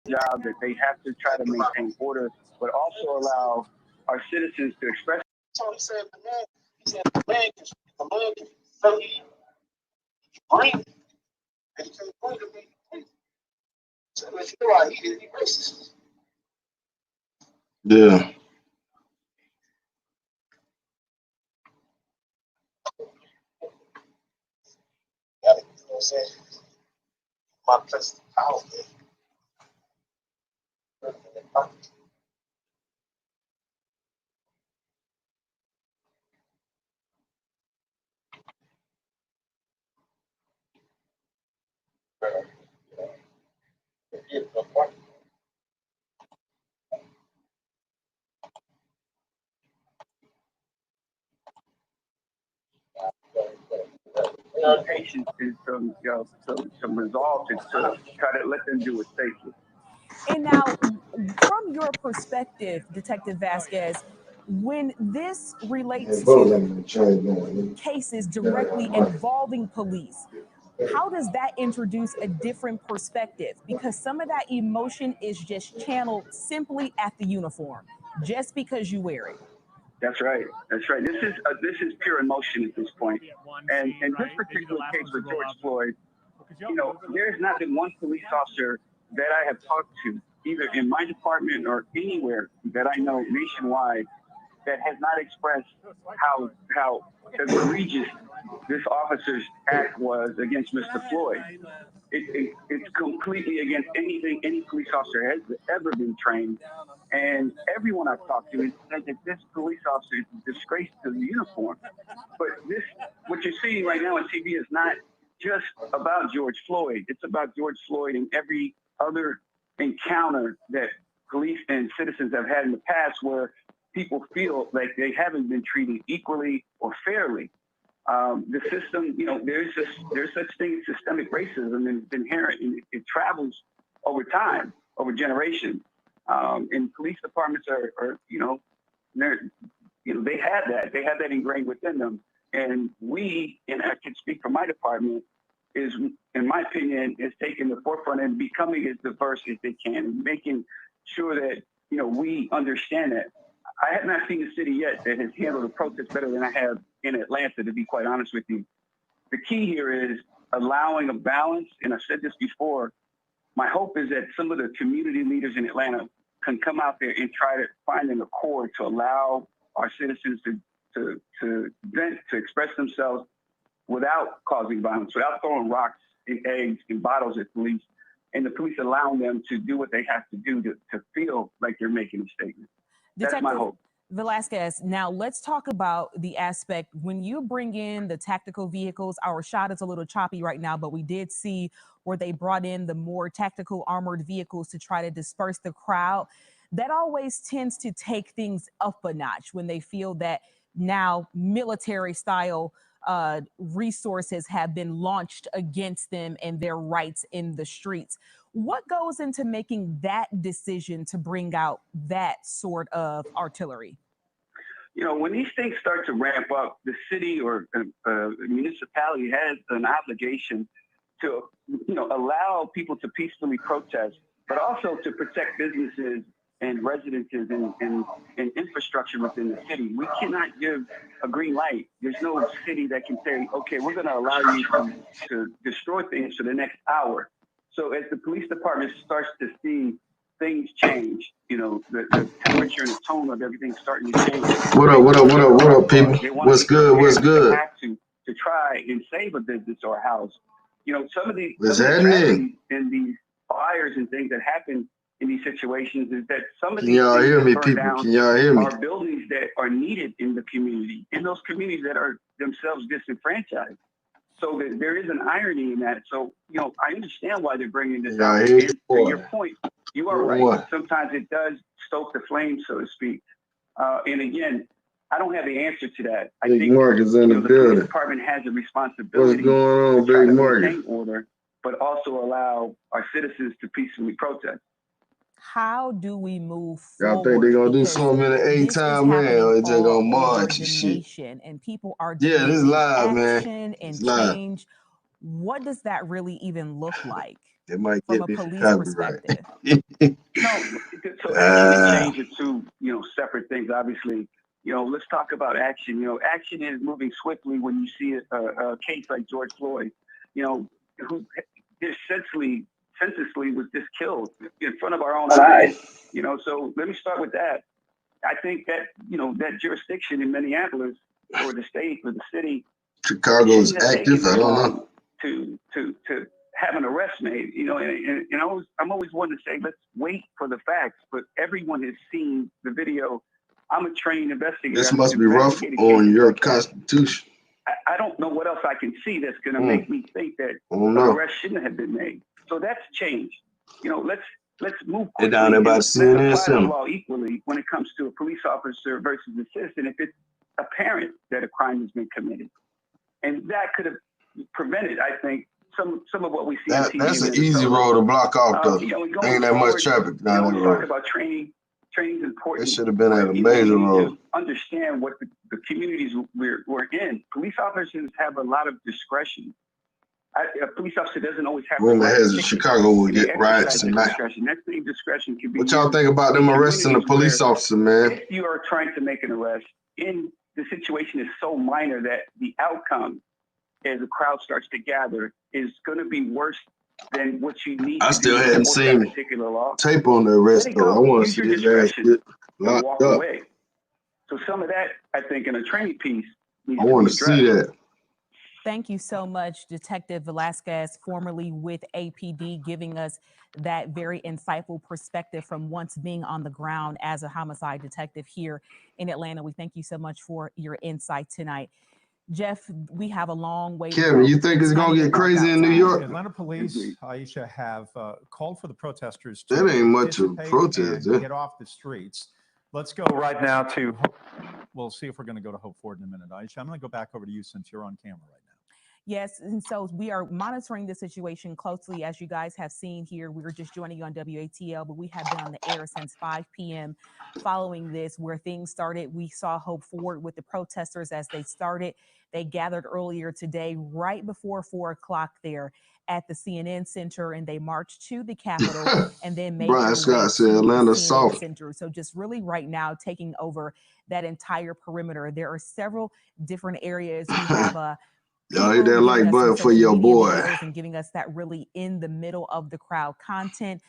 job that they have to try to maintain order, but also allow our citizens to express. So he said, the man can say bring, and he can't bring the. So if you are he racist. Yeah. My place is powerful. Patience is some resolve to try to let them do it safely. And now, from your perspective, Detective Vasquez, when this relates to cases directly involving police, how does that introduce a different perspective? Because some of that emotion is just channeled simply at the uniform, just because you wear it. That's right. That's right. This is pure emotion at this point. And in this particular case with George Floyd, there's not been one police officer that I have talked to, either in my department or anywhere that I know nationwide, that has not expressed how egregious this officer's act was against Mr. Floyd. It's completely against anything any police officer has ever been trained. And everyone I've talked to has said that this police officer is a disgrace to the uniform. But what you're seeing right now on TV is not just about George Floyd. It's about George Floyd and every other encounter that police and citizens have had in the past where people feel like they haven't been treated equally or fairly. The system, there's such thing as systemic racism, and it's inherent, and it travels over time, over generations. And police departments are they have that ingrained within them. And and I can speak for my department, is, in my opinion, is taking the forefront and becoming as diverse as they can, and making sure that we understand that. I have not seen a city yet that has handled a protest better than I have in Atlanta, to be quite honest with you. The key here is allowing a balance, and I've said this before. My hope is that some of the community leaders in Atlanta can come out there and try to find an accord to allow our citizens to vent, to express themselves without causing violence, without throwing rocks and eggs and bottles at police, and the police allowing them to do what they have to do to feel like they're making a statement. That's my hope. Velasquez, now let's talk about the aspect when you bring in the tactical vehicles. Our shot is a little choppy right now, but we did see where they brought in the more tactical armored vehicles to try to disperse the crowd. That always tends to take things up a notch when they feel that now military style resources have been launched against them and their rights in the streets. What goes into making that decision to bring out that sort of artillery? When these things start to ramp up, the city or municipality has an obligation to, allow people to peacefully protest, but also to protect businesses and residences and infrastructure within the city. We cannot give a green light. There's no city that can say, okay, we're going to allow you to destroy things for the next hour. So as the police department starts to see things change, the temperature and the tone of everything starting to change. What up, people? What's good? They have to try and save a business or a house. Some of these tragedies and these fires and things that happen in these situations is that some of these things that burn down are buildings that are needed in the community, in those communities that are themselves disenfranchised. So there is an irony in that. So, I understand why they're bringing this out. And to your point, you are right. Sometimes it does stoke the flame, so to speak. And again, I don't have the answer to that. I think Mark is in the building. Police department has a responsibility to try to maintain order, but also allow our citizens to peacefully protest. How do we move forward? Y'all think they're going to do something in the 8-time, man, or it's just going to march and shit? And people are this is live, action man. and it's change. Live. What does that really even look like? It might from get a me for police copyright. perspective? No, so action and change are two, separate things. Obviously, let's talk about action. Action is moving swiftly when you see a case like George Floyd, who just senselessly was just killed in front of our own eyes. So let me start with that. I think that, that jurisdiction in Minneapolis or the state or the city, Chicago's active. I don't know. To have an arrest made, and I'm always one to say, let's wait for the facts, but everyone has seen the video. I'm a trained investigator. This must be rough on your constitution. I don't know what else I can see that's going to make me think that an arrest shouldn't have been made. So that's changed. Let's move quickly. Down there by let's CNN apply the law equally when it comes to a police officer versus a citizen if it's apparent that a crime has been committed. And that could have prevented, I think, some of what we see on TV. That's an easy road to block off, though. Ain't that much traffic down that road. Talk about training. Training's important. It should have been at a major road. Understand what the communities we're in. Police officers have a lot of discretion. A police officer doesn't always have. When the heads of Chicago will get riots tonight. That same discretion can be. What y'all think about them arresting a police officer, man? If you are trying to make an arrest, in the situation is so minor that the outcome, as the crowd starts to gather, is going to be worse than what you need. I still hadn't seen tape on the arrest, though. I want to see his ass get locked up. Away. So some of that, I think, in a training piece, I want to see that. Thank you so much, Detective Velasquez, formerly with APD, giving us that very insightful perspective from once being on the ground as a homicide detective here in Atlanta. We thank you so much for your insight tonight. Jeff, we have a long way to go. Kevin, you think it's going to get crazy in New York? Atlanta police, Aisha, have called for the protesters to that ain't much of a protest, get off the streets. Let's go right now to, we'll see if we're going to go to Hope Ford in a minute. Aisha, I'm going to go back over to you since you're on camera right now. Yes, and so we are monitoring the situation closely. As you guys have seen here, we were just joining you on WATL, but we have been on the air since 5 p.m. following this, where things started. We saw Hope Ford with the protesters as they started. They gathered earlier today, right before 4 o'clock there at the CNN Center, and they marched to the Capitol and then made Brian Scott said Atlanta soft. Center. So just really right now taking over that entire perimeter. There are several different areas. We have y'all hit that like button for your boy. And giving us that really in the middle of the crowd content.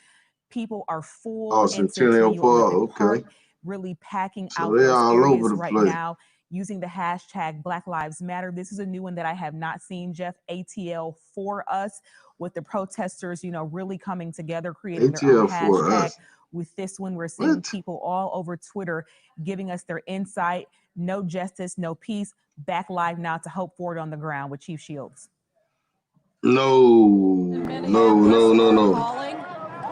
People are full. Awesome. Okay. Really packing so out those all areas over the right place. now, using the hashtag Black Lives Matter. This is a new one that I have not seen, Jeff. ATL for us, with the protesters, really coming together, creating their own hashtag. With this one, we're seeing people all over Twitter giving us their insight. No justice, no peace. Back live now to Hope Ford on the ground with Chief Shields. No.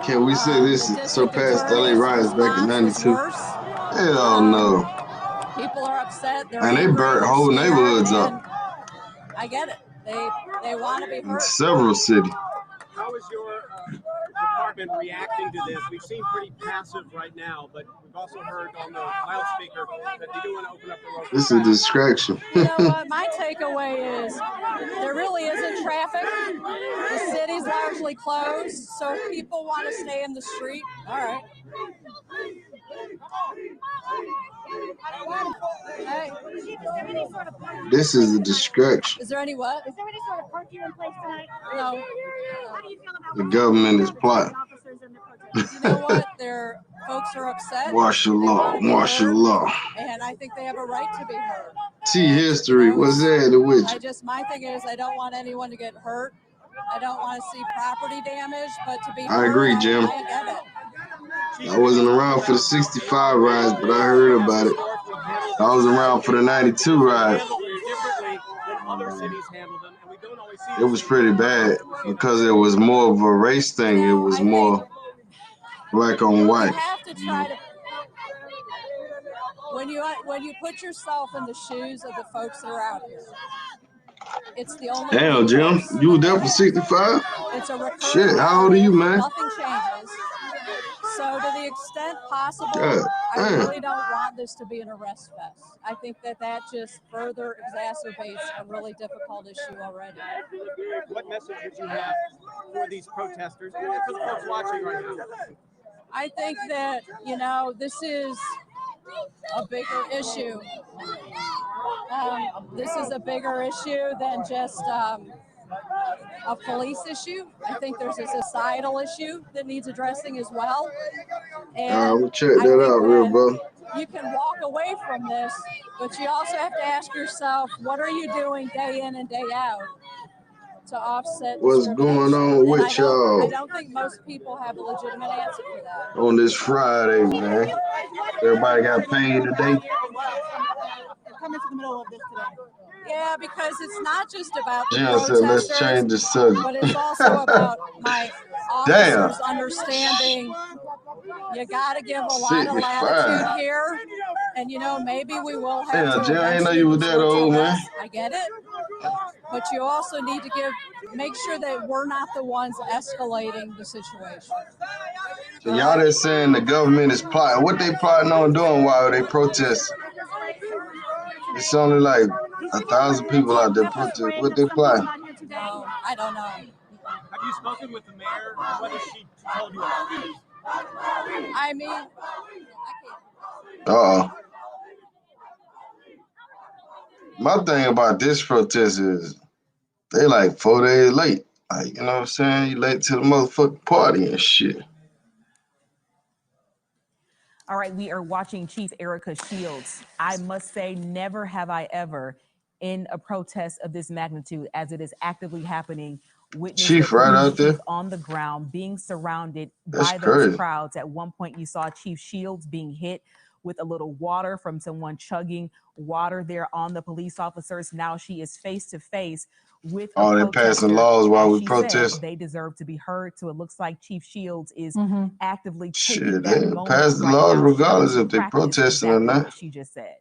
Can we say this surpassed LA riots back in 92? Hell no. People are upset. And they burnt whole neighborhoods up. I get it. They want to be heard. In several cities. How is your department reacting to this? We've seen pretty passive right now, but we've also heard on the loudspeaker that they do want to open up the road. This is a distraction. You know what? My takeaway is there really isn't traffic. The city's largely closed, so if people want to stay in the street, all right. Hey. This is a distraction. Is there any what? Is there any sort of curfew in place tonight? No. How do you feel about the government is plotting. You know what? Their folks are upset. Martial law. And I think they have a right to be heard. History. What's that? My thing is, I don't want anyone to get hurt. I don't want to see property damage, but to be I agree, Jim. I get it. I wasn't around for the 65 riots, but I heard about it. I was around for the 92 riot. It was pretty bad because it was more of a race thing. It was more black on white. You have to try to, when you put yourself in the shoes of the folks that are out here, it's the only. Damn, Jim, you were there for 65? It's a recurring. Shit, how old are you, man? Nothing changes. So to the extent possible, God I damn. really don't want this to be an arrest fest. I think that just further exacerbates a really difficult issue already. What message would you have for these protesters and for the folks watching right now? I think that, this is a bigger issue. This is a bigger issue than just a police issue. I think there's a societal issue that needs addressing as well. And I'm gonna check I that think out, real that brother. you can walk away from this, but you also have to ask yourself, what are you doing day in and day out to offset What's going discrimination? on And with I y'all don't think most people have a legitimate answer for that. on this Friday, man? Everybody got paid today. Come into the middle of this today. Yeah, because it's not just about the Jill said, let's protesters, change the subject. but it's also about my Damn. officers understanding you got to give a lot Shit, of it's latitude fine. here. And, maybe we will have Damn, to Jill, I ain't know eventually you was that resort to old, man. arrest. I get it. But you also need to make sure that we're not the ones escalating the situation. So y'all just saying the government is plotting. What they plotting on doing while they protest? It's only like 1,000 people out there protest. What they plotting? No, I don't know. Have you spoken with the mayor? Whether she told you about this? I mean, I can't. Uh-oh. My thing about this protest is they like 4 days late. Like, you know what I'm saying? You late to the motherfucking party and shit. All right, we are watching Chief Erica Shields. I must say, never have I ever, in a protest of this magnitude, as it is actively happening, witnessed Chief the right police out there. chief on the ground being surrounded That's by those crazy. crowds. At one point, you saw Chief Shields being hit with a little water from someone chugging water there on the police officers. Now she is face to face with a Oh, they protester. passing laws while As we she protest. said, they deserve to be heard. So it looks like Chief Shields is actively taking Shit, that they moment pass the right laws now. regardless She if they practiced protesting or exactly not. what she just said.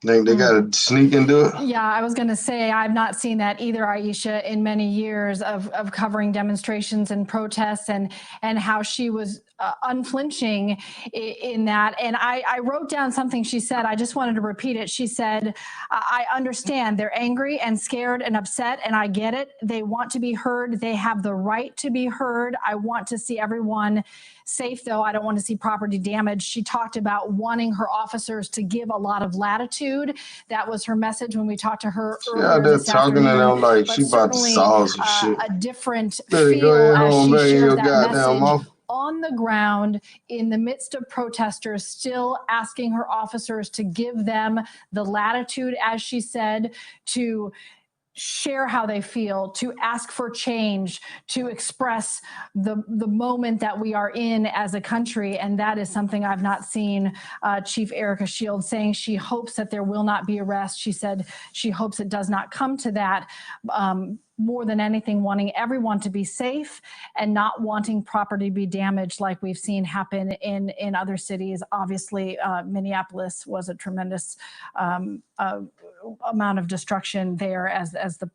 Think they gotta sneak and do it? Yeah, I was going to say, I've not seen that either, Aisha, in many years of covering demonstrations and protests, and how she was unflinching in that. And I wrote down something she said. I just wanted to repeat it. She said, I understand they're angry and scared and upset, and I get it. They want to be heard. They have the right to be heard. I want to see everyone safe, though. I don't want to see property damage. She talked about wanting her officers to give a lot of latitude. That was her message when we talked to her earlier They're this talking to afternoon. them like But she about to certainly solve some shit. a different Better go feel ahead as on she back in shared your that goddamn message mouth. on the ground in the midst of protesters, still asking her officers to give them the latitude, as she said, to share how they feel, to ask for change, to express the moment that we are in as a country. And that is something I've not seen Chief Erica Shields saying. She hopes that there will not be arrest. She said she hopes it does not come to that. More than anything, wanting everyone to be safe and not wanting property to be damaged like we've seen happen in other cities. Obviously, Minneapolis was a tremendous amount of destruction there as the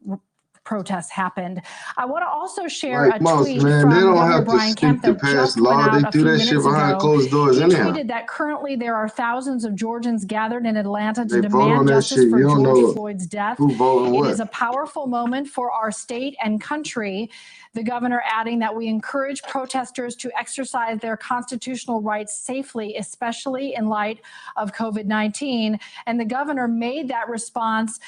protests happened. I want to also share Like a most, tweet man, from they don't Governor have to Brian Kemp speak to that pass just went law. They out a do few that shit minutes behind ago. closed doors He anyhow. tweeted that currently there are thousands of Georgians gathered in Atlanta to They vote on demand that justice shit. for You don't George know Floyd's death. who voting It what. is a powerful moment for our state and country. The governor adding that we encourage protesters to exercise their constitutional rights safely, especially in light of COVID-19. And the governor made that response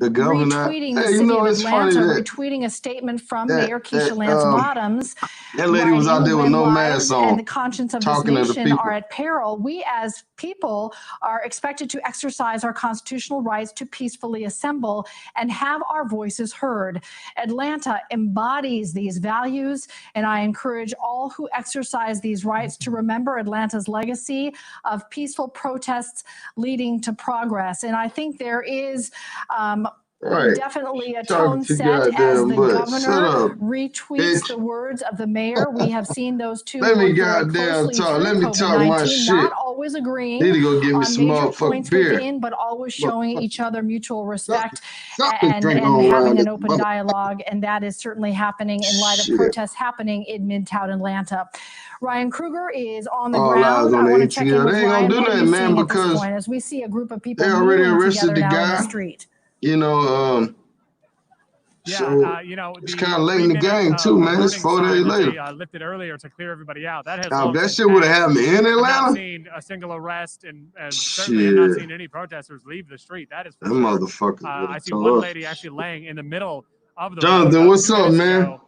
The governor, retweeting the hey, you city know, of it's funny Atlanta, that retweeting a statement from Mayor Keisha that Lance Bottoms, that lady was out writing, there with when no mask lives and the on, conscience of this talking to the nation are people. at peril, we as people are expected to exercise our constitutional rights to peacefully assemble and have our voices heard. Atlanta embodies these values, and I encourage all who exercise these rights to remember Atlanta's legacy of peaceful protests leading to progress. And I think there is Right. Definitely a Talking tone to set as goddamn the butt. Shut governor up, retweets bitch. the words of the mayor. We have seen those two Let me work very goddamn closely talk. through Let me talk my COVID-19, shit. not always agreeing Need to go get me on some major motherfucking points beer. within, but always showing each other mutual respect Something and drink on having around an this open mother. dialogue. And that is certainly happening in light of Shit. protests happening in Midtown Atlanta. Ryan Kruger is on the All eyes ground. on I the want to check in ATL. with They ain't Ryan. gonna do What are you nothing, man, seeing at this because point as we see a group of they people already kneeling arrested together the now in the guy. street? You know, so You know, it's the kind of late in the game too, man. It's 4 days later. they lifted earlier to clear everybody out. That has Now, long if that since shit would have passed. happened in I've not Atlanta, seen a single arrest and certainly have not shit, seen any protesters leave the street. That is for them sure. motherfuckers would I have see one told lady us. actually laying in the middle of the road. Jonathan, About what's 2 up, minutes man? ago,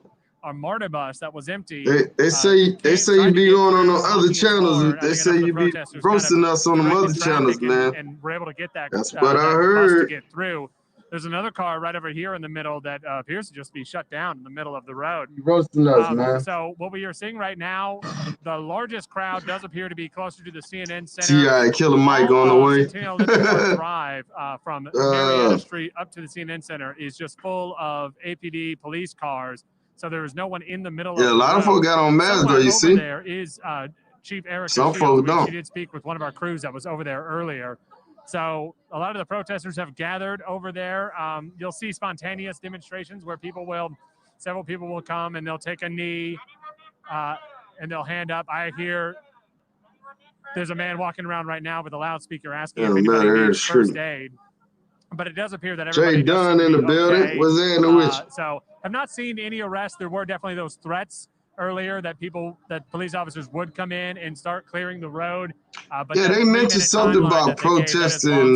a MARTA bus that was empty. They say you tried to be get going on through, the other honking its channels. horn. I They think say enough of you the be protesters roasting us on them directed other traffic channels, man. and were able to get that, That's what I that bus to heard. get through. There's another car right over here in the middle that appears to just be shut down in the middle of the road. You roasting us, man. So what we are seeing right now, the largest crowd does appear to be closer to the CNN Center. T.I. Killer Mike on the way. Centennial Olympic Park Drive from Marietta Street up to the CNN Center is just full of APD police cars. So there is no one in the middle of the road. Yeah, a lot of folk got on masks, though, you see. There is Chief Erica Some Shields. folk don't. She did speak with one of our crews that was over there earlier. So a lot of the protesters have gathered over there. You'll see spontaneous demonstrations where several people will come and they'll take a knee and they'll hand up. I hear there's a man walking around right now with a loudspeaker asking if anybody needs first aid. But it does appear that everybody Jay Dunn in the building. Okay. What's that in the witch? So have not seen any arrests. There were definitely those threats earlier that police officers would come in and start clearing the road. But yeah, they mentioned something about protesting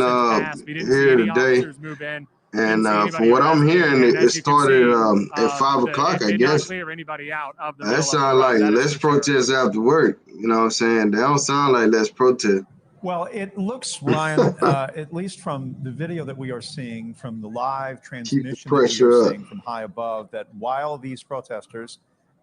here today. Move in. And from what I'm hearing, it started at 5 o'clock, I guess. Clear anybody out of the that sounds like let's protest after work. You know what I'm saying? They don't sound like let's protest. Well, it looks, Ryan, at least from the video that we are seeing, from the live transmission that we are seeing from high above, that while these protesters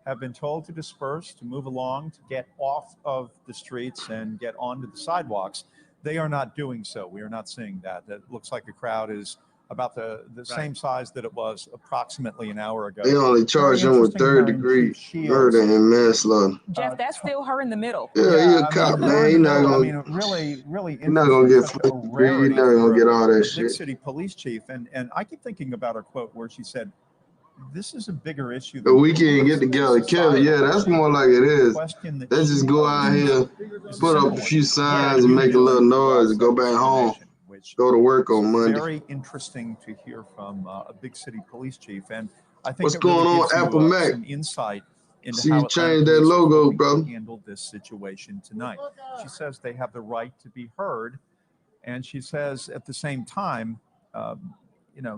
have been told to disperse, to move along, to get off of the streets and get onto the sidewalks, they are not doing so. We are not seeing that. It looks like the crowd is about the same size that it was approximately an hour ago. They only charge him with third-degree murder and manslaughter. Jeff, that's still her in the middle. Yeah, he a cop, man. He's not gonna. I mean, really He's not gonna get first degree. He's not gonna get all that shit. Big city police chief, and I keep thinking about her quote where she said, "This is a bigger issue." The weekend get together, Kevin. Yeah, that's more like it is. Let's just go out here, put up a few signs, and make a little noise, and go back home. Go to work on Monday. Very interesting to hear from a big city police chief, and I think what's going on, Apple Mac? Some insight into see how you change that logo, bro. Handle this situation tonight. She says they have the right to be heard, and she says at the same time,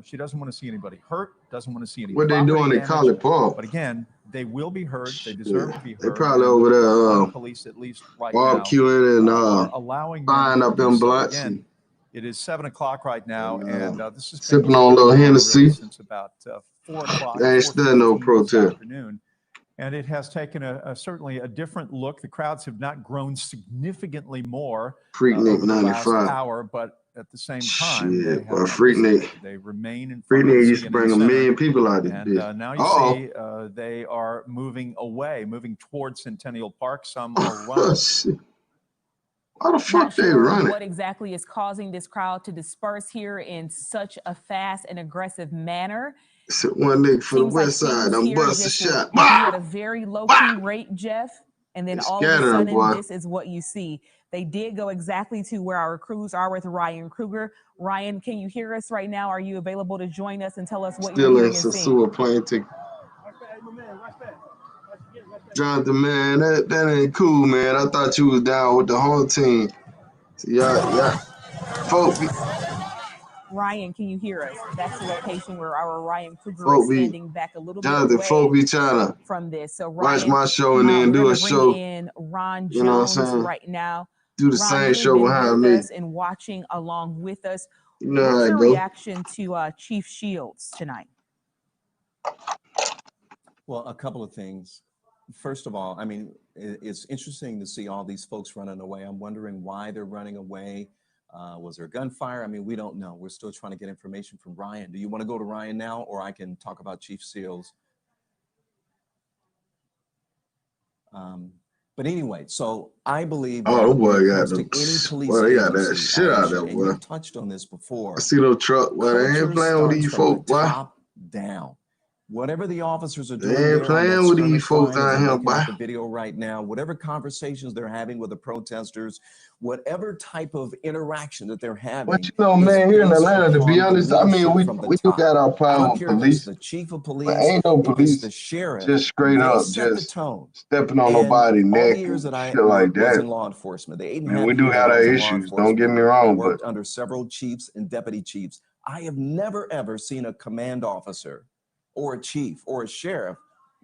she doesn't want to see anybody hurt, doesn't want to see any. What they doing in College Park? But again, they will be heard. They deserve to be heard. They probably over there police at least right barbecuing now, and allowing buying up them blunts. Again, it is 7 o'clock right now, and this is sipping on a little Hennessy since about 4 o'clock. There ain't still no protest. And it has taken certainly a different look. The crowds have not grown significantly more Freaknik over the last 95 hour, but at the same time, they remain in front Freaknik of used to bring 1 million people out of this. And now you see they are moving towards Centennial Park. Some are running. Why the fuck they running? What exactly is causing this crowd to disperse here in such a fast and aggressive manner? One nigga for the west side, I'm bust a shot. At a very low-key rate, Jeff, and then all of a sudden, this is what you see. They did go exactly to where our crews are with Ryan Kruger. Ryan, can you hear us right now? Are you available to join us and tell us what you're hearing and seeing? Still in plane ticket. Jonathan, man, that ain't cool, man. I thought you was down with the whole team. So yeah, folk. Ryan, can you hear us? That's the location where our Ryan Kruger is standing back a little bit away folk be trying to from this. So Ryan, watch my show and then do a show. In Ron Jones right now. Do the same show behind me and watching along with us. You know What's how your it go. reaction to Chief Shields tonight? Well, a couple of things. First of all, I mean, it's interesting to see all these folks running away. I'm wondering why they're running away. Was there gunfire? I mean, we don't know. We're still trying to get information from Ryan. Do you want to go to Ryan now, or I can talk about Chief Seals? But anyway, so I believe Oh, that boy, when it got comes them. to any police Boy, they got that agency, shit out there, Aisha, and boy. you touched on this before. I see those truck. Well, they ain't Culture playing with starts these from folk, the boy. top down. Whatever the officers are They doing ain't there on that playing with these skirmish folks line, as down I'm here, looking boy. at the video right now, whatever conversations they're having with the protesters, whatever type of interaction that they're having, But you know, is man, here in based Atlanta, to be upon the honest, I mean, leadership we from the do top. got our I problem don't with care if it's police, the chief of but police, ain't no if it's police the sheriff, just straight they up set the just tone. stepping on And nobody's all the neck years and that I shit like was in that. law enforcement, the 8.5 I mean, we do years have that I our was in law issues. Don't get enforcement me and wrong, but worked under several chiefs and deputy chiefs, I have never, ever seen a command officer or a chief or a sheriff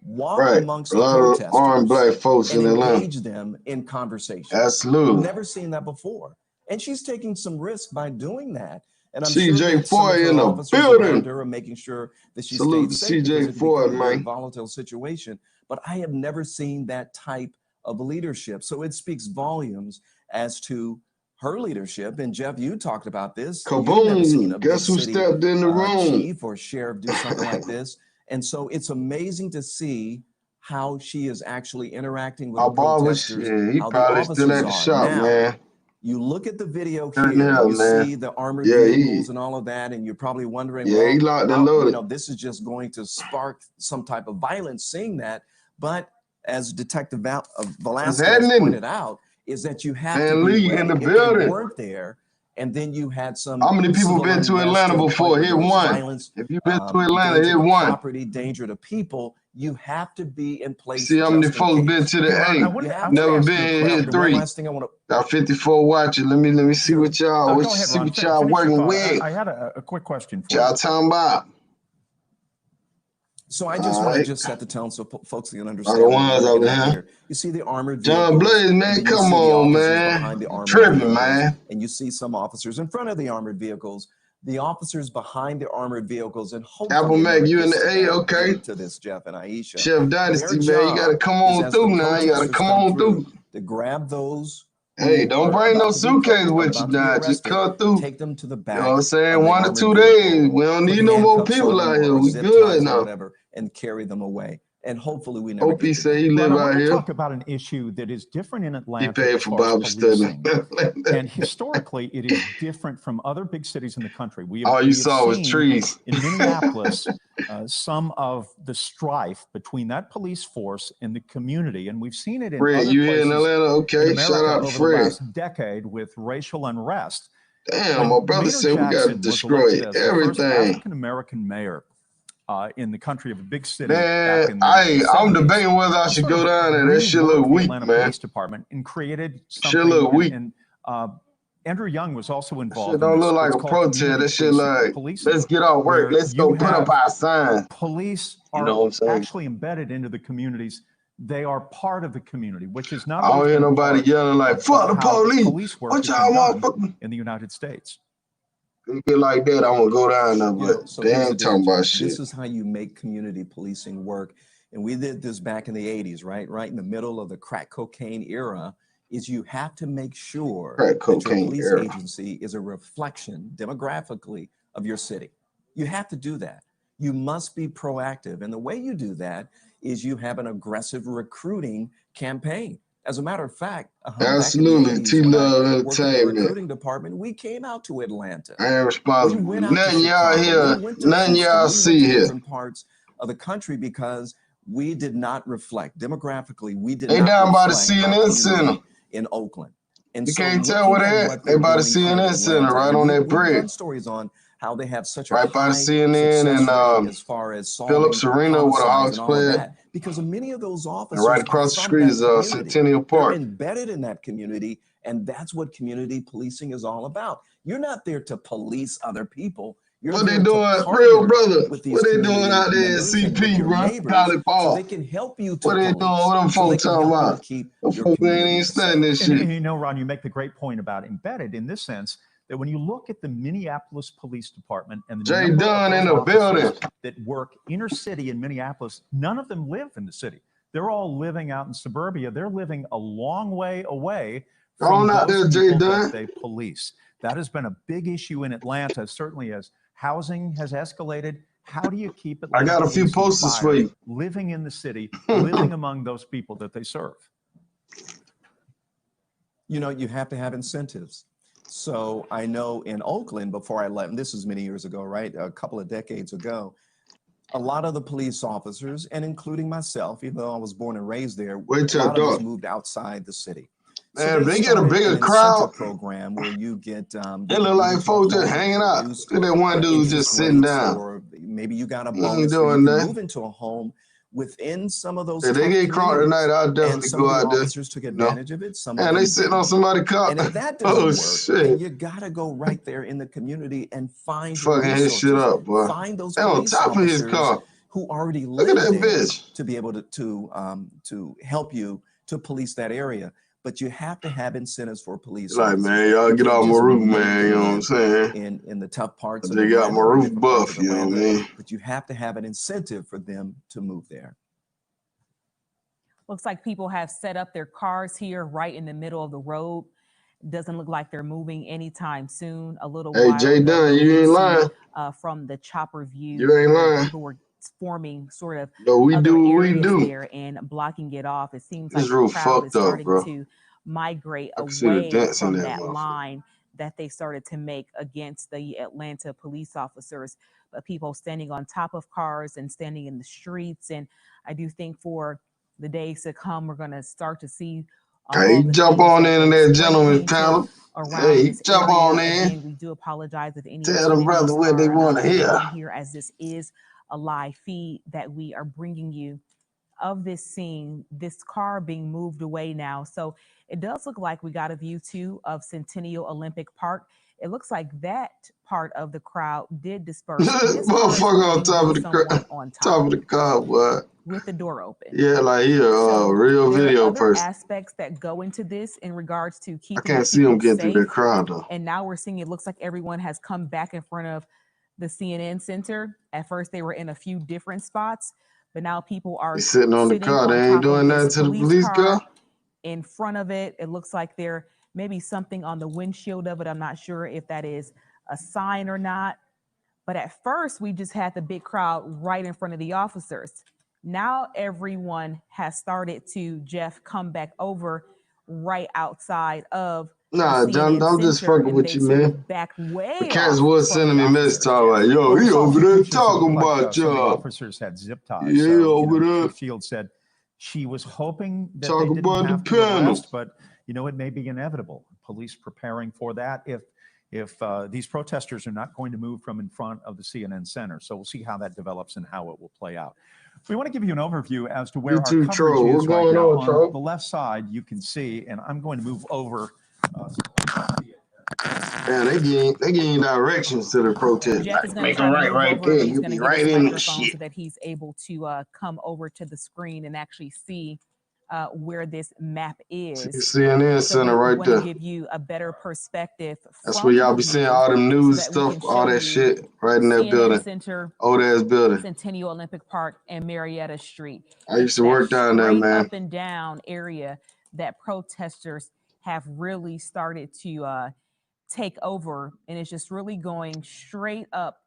walk right, amongst a the lot of armed protesters black folks and in Atlanta. engage them in conversation. Absolutely. Never seen that before. And she's taking some risk by doing that. And I'm sure CJ that some of Floyd her in the officers around building. her are making sure that she Salute stays to safe, because CJ it can become Floyd, a very man. volatile situation. But I have never seen that type of leadership. So it speaks volumes as to her leadership. And Jeff, you talked about this. You've never seen a Kaboom! big Guess who city stepped in the room? chief or sheriff do something like this. And so it's amazing to see how she is actually interacting with Our the barber, protesters, shit, he how the probably still officers at the are. shop, Now, man. you look at the video Still in here, there, you man. see the armored Yeah, vehicles and all of that, and you're probably wondering, he well, locked and how, loaded. this is just going to spark some type of violence, seeing that. But as Detective Velasquez pointed out, is that you have to And be Lee ready. in the If they building. weren't there, and then you had some How many people civil been to unrest Atlanta to the point before? where Hit there was one. violence, If you been to Atlanta, danger hit to one. property, danger to people, you have to be in place. See how many just in folks been case. to the Ron, A? Never been hit One 3. last thing I want to. Got 54 watching. Let me see what y'all Go ahead, Ron. Finish your working thought. with. I had a quick question for Y'all you. talking about? So I just want to just set the tone so folks can All understand the what ones we're over looking at here. here. You see the armored John vehicles, Blaze, and man, then you come see the on, officers man. behind the armored Tripping, vehicles, man. and you see some officers in front of the armored vehicles. The officers behind the armored vehicles, and Apple hopefully it Mac, never you in gets the to A, that, okay. to this, Jeff and Aisha. Chef Dynasty, Their man, you gotta job come is, on as the through now. You gotta protesters come on through. to grab those Hey, who don't are bring no about to be suitcase with you about to be now. Just arrested, come through. take them to the You back know what I'm saying? of the 1 or armored 2 vehicle, days. We don't put need no more handcuffs people on out them here. or We zip good ties or now. whatever, and carry them away. And hopefully we never Hope he get to say that. he live Ron, I out want to here. talk about an issue that is different in He Atlanta paid as for far as Bible study. policing. And historically, it is different from other big cities in the country. All you we saw was seen trees. in Minneapolis some of the strife between that police force and the community. And we've seen it in Fred, other you here in places Atlanta? Okay, in shout America out over Fred. the last decade with racial unrest. Damn, When my brother Maynard said we got to Jackson was destroy elected as the first everything. African-American mayor in the country of a big city Man, back in the 70s, I'm debating whether I should go down there. That shit look the weak, Atlanta man. Police Department and created Shit something. look weak. And Andrew Young was also involved Shit in don't this. look like It's a called protest. community That shit like, policing, let's get off work. where Let's go you put up have our sign. police You are know what I'm saying? actually embedded into the communities. They are part of the community, which is not I don't always hear been nobody part yelling like, of fuck the how police. police work What has y'all been done motherfucking? in the United States. If it like that, I'm gonna go down there, but So they here's the ain't deal, talking about Jeff. shit. This is how you make community policing work. And we did this back in the 80s, right? Right in the middle of the crack cocaine era, is you have to make sure that your police agency is a reflection demographically of your city. You have to do that. You must be proactive. And the way you do that is you have an aggressive recruiting campaign. As a matter of fact, Absolutely, T-Love worked in the Entertainment. recruiting department, we came out to Atlanta. I ain't responsible. We went out Nothing to y'all Chicago. hear, We went to nothing Houston. y'all We see went to here. different parts of the country because we did not reflect demographically. We did They not down by the reflect our CNN community Center. in Oakland. And You so can't tell where they at. They by the CNN Center, right on that we've done bridge. stories on how they have such a Right by the high CNN success rate and as far as Phillips solving Arena where the homicides Hawks and all of play. that, because many of those And officers right are across the from street that is community. Centennial They're Park. embedded in that community, and that's what community policing is all about. You're not there to police other people. You're What they there doing, to real partner brother? with these What they doing community out there in members and with CP, your bro? neighbors Call it so ball. they can help you to What they doing? police, What them so they folks can talking help you about? to keep Them your folks ain't community even safe. studying this shit. And you know, Ron, you make the great point about embedded in this sense that when you look at the Minneapolis Police Department and the Jay number Dunn of in those the officers building that work inner city in Minneapolis, none of them live in the city. They're all living out in suburbia. They're living a long way away Oh, from not there, those Jay people Dunn. that they police. That has been a big issue in Atlanta, certainly as housing has escalated. How do you keep Atlanta I got a few police and posters fire for you. living in the city, living among those people that they serve? You know, you have to have incentives. So I know in Oakland, before I left, and this was many years ago, right? A couple of decades ago, a lot of the police officers, and including myself, even though I was born and raised there, a lot of us moved outside the city. Man, so they get a bigger crowd program where you get they look like folks just hanging out. Look at that one dude just sitting down. Or maybe you got a bonus. Doing you can that. move into a home within some of those. If they get caught tonight, I'll definitely go out there. Officers took advantage of it. Some and they sitting on somebody's car. And if that doesn't work, then you gotta go right there in the community and find fucking his shit up, boy. Find those on top of his car. Who already live there bitch. to be able to help you to police that area. But you have to have incentives for police. Like, man, y'all get off my roof, man. You know what I'm saying? In the tough parts. They got my roof buff, you know what I mean? But you have to have an incentive for them to move there. Looks like people have set up their cars here right in the middle of the road. Doesn't look like they're moving anytime soon. A little while. Hey, Jay Dunn, you ain't lying. From the chopper view. You ain't lying. People were forming sort of we do what we do there and blocking it off. It seems this like the crowd is starting up, to migrate away from that line that they started to make against the Atlanta police officers. But people standing on top of cars and standing in the streets. And I do think for the days to come, we're going to start to see. Hey, jump on in that gentleman's panel. Hey, jump on in. Again, we do apologize if any. Tell the brother what they want to hear. Here, as this is a live feed that we are bringing you of this scene, this car being moved away now. So it does look like we got a view too of Centennial Olympic Park. It looks like that part of the crowd did disperse. Motherfucker on top of the crowd, top of the car, what? With the door open. Yeah, like he a real video person. Aspects that go into this in regards to keeping. I can't see him getting through the crowd though. And now we're seeing it looks like everyone has come back in front of the CNN Center. At first, they were in a few different spots, but now people are sitting on the car. They ain't doing nothing to the police car. In front of it, it looks like there may be something on the windshield of it. I'm not sure if that is a sign or not. But at first, we just had the big crowd right in front of the officers. Now everyone has started to, Jeff, come back over right outside of. Nah, John, I'm just fucking with you, man. Back way. The cats was sending me messages talking like, yo, he over there talking about y'all. Officers had zip ties. Yeah, so, over there. Field said she was hoping that talk they didn't about have the to panel. arrest, but you know it may be inevitable. Police preparing for that if these protesters are not going to move from in front of the CNN Center. So we'll see how that develops and how it will play out. We want to give you an overview as to where our coverage is right now. On the left side, you can see, and I'm going to move over. Yeah, they giving directions to the protest. Make them right there. You'll be right in the shit. So that he's able to come over to the screen and actually see where this map is. CNN Center right there. To give you a better perspective. That's where y'all be seeing all them news stuff, all that shit right in that building. Center, old ass building. Centennial Olympic Park and Marietta Street. I used to work down there, man. Up and down area that protesters have really started to take over, and it's just really going straight up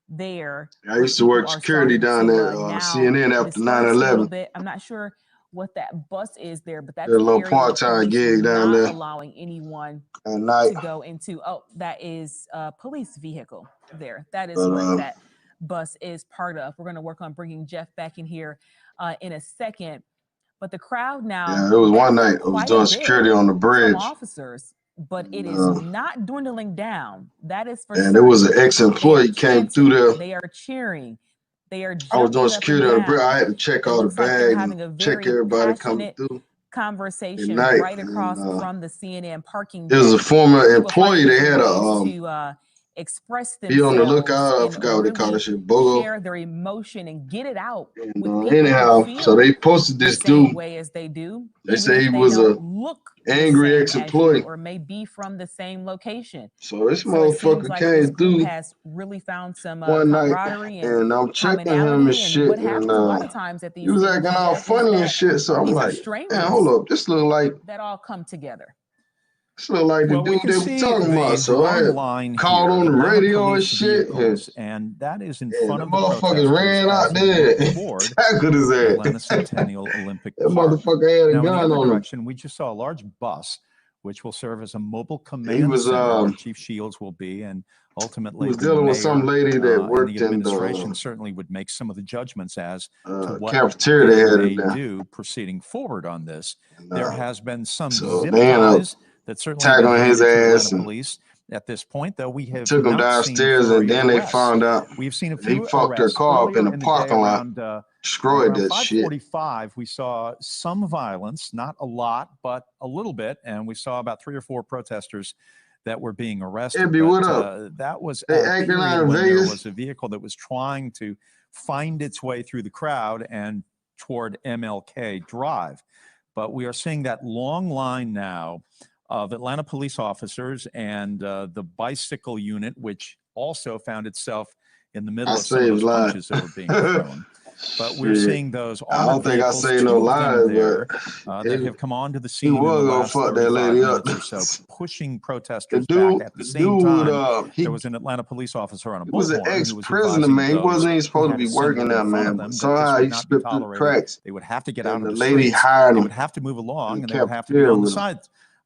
there. I used to work security down there, CNN after 9/11. I'm not sure what that bus is there, but that's a little part-time gig down there. Allowing anyone at night to go into. Oh, that is a police vehicle there. That is what that bus is part of. We're going to work on bringing Jeff back in here in a second. But the crowd now. Yeah, it was one night. I was doing security on the bridge. Officers, but it is not dwindling down. That is for. And there was an ex-employee came through there. They are cheering. They are. I was doing security on the bridge. I had to check all the bags, and check everybody coming through. Conversation right across from the CNN parking. There was a former employee. They had to express themselves. Be on the lookout. I forgot what they call this shit. BOGO. Share their emotion and get it out. And, anyhow, so they posted this dude. Way as they do. They say he was a angry same ex-employee, or may be from the same location. So this So it seems motherfucker like came this group through has really found some one night, camaraderie and I'm checking him and commonality. And shit, what and happens a lot of times at he these was things, acting all Jeff, is funny and that shit. So I'm these are like, strangers man, hold up, this look like that all come together. the Well, we dude can they were see talking the about. So I long had line called here, on the Atlanta radio and police shit, vehicles, and that is in and front the of the motherfuckers protesters ran out as they there look and toward tackled his the ass. Atlanta Centennial Olympic That Park. motherfucker had a Now, in the gun other on him. direction, we just saw a large bus, which will serve as a mobile He command was center where Chief Shields will be, and he ultimately was the dealing with some mayor lady that and worked the in administration the certainly would make some of the judgments as to what cafeteria they they had may in there. do proceeding forward on this. And, There has been some so zip they ended up ties that certainly have been tackling his handed to ass Atlanta and police at this point, though we have took him not seen downstairs, and flurry of then they arrests. found out We've seen a he few fucked their arrests car up in earlier the in the day parking lot, around destroyed that shit. 5:45. We saw some violence, not a lot, but a little bit, and we saw about 3 or 4 protesters that were being arrested. Abby, what up? That was They at a acting out period in when there Vegas? was a vehicle that was trying to find its way through the crowd and toward MLK Drive. But we are seeing that long line now of Atlanta police officers and the bicycle unit, which also found itself in the middle of some of those punches that were being thrown. But we're seeing those armored vehicles, two of them there, that have come onto the scene in the last 35 minutes or so, pushing protesters back. At the same time, there was an Atlanta police officer on a was an bullhorn who was ex-prisoner, advising man. He those wasn't even who supposed to had be a symbol working there, in front of man. them But that this somehow would he not be slipped through the tolerated. cracks. They would have to get out And of the the lady streets. hired They him would have to move along, in and the they would have to be cafeteria on the with him. side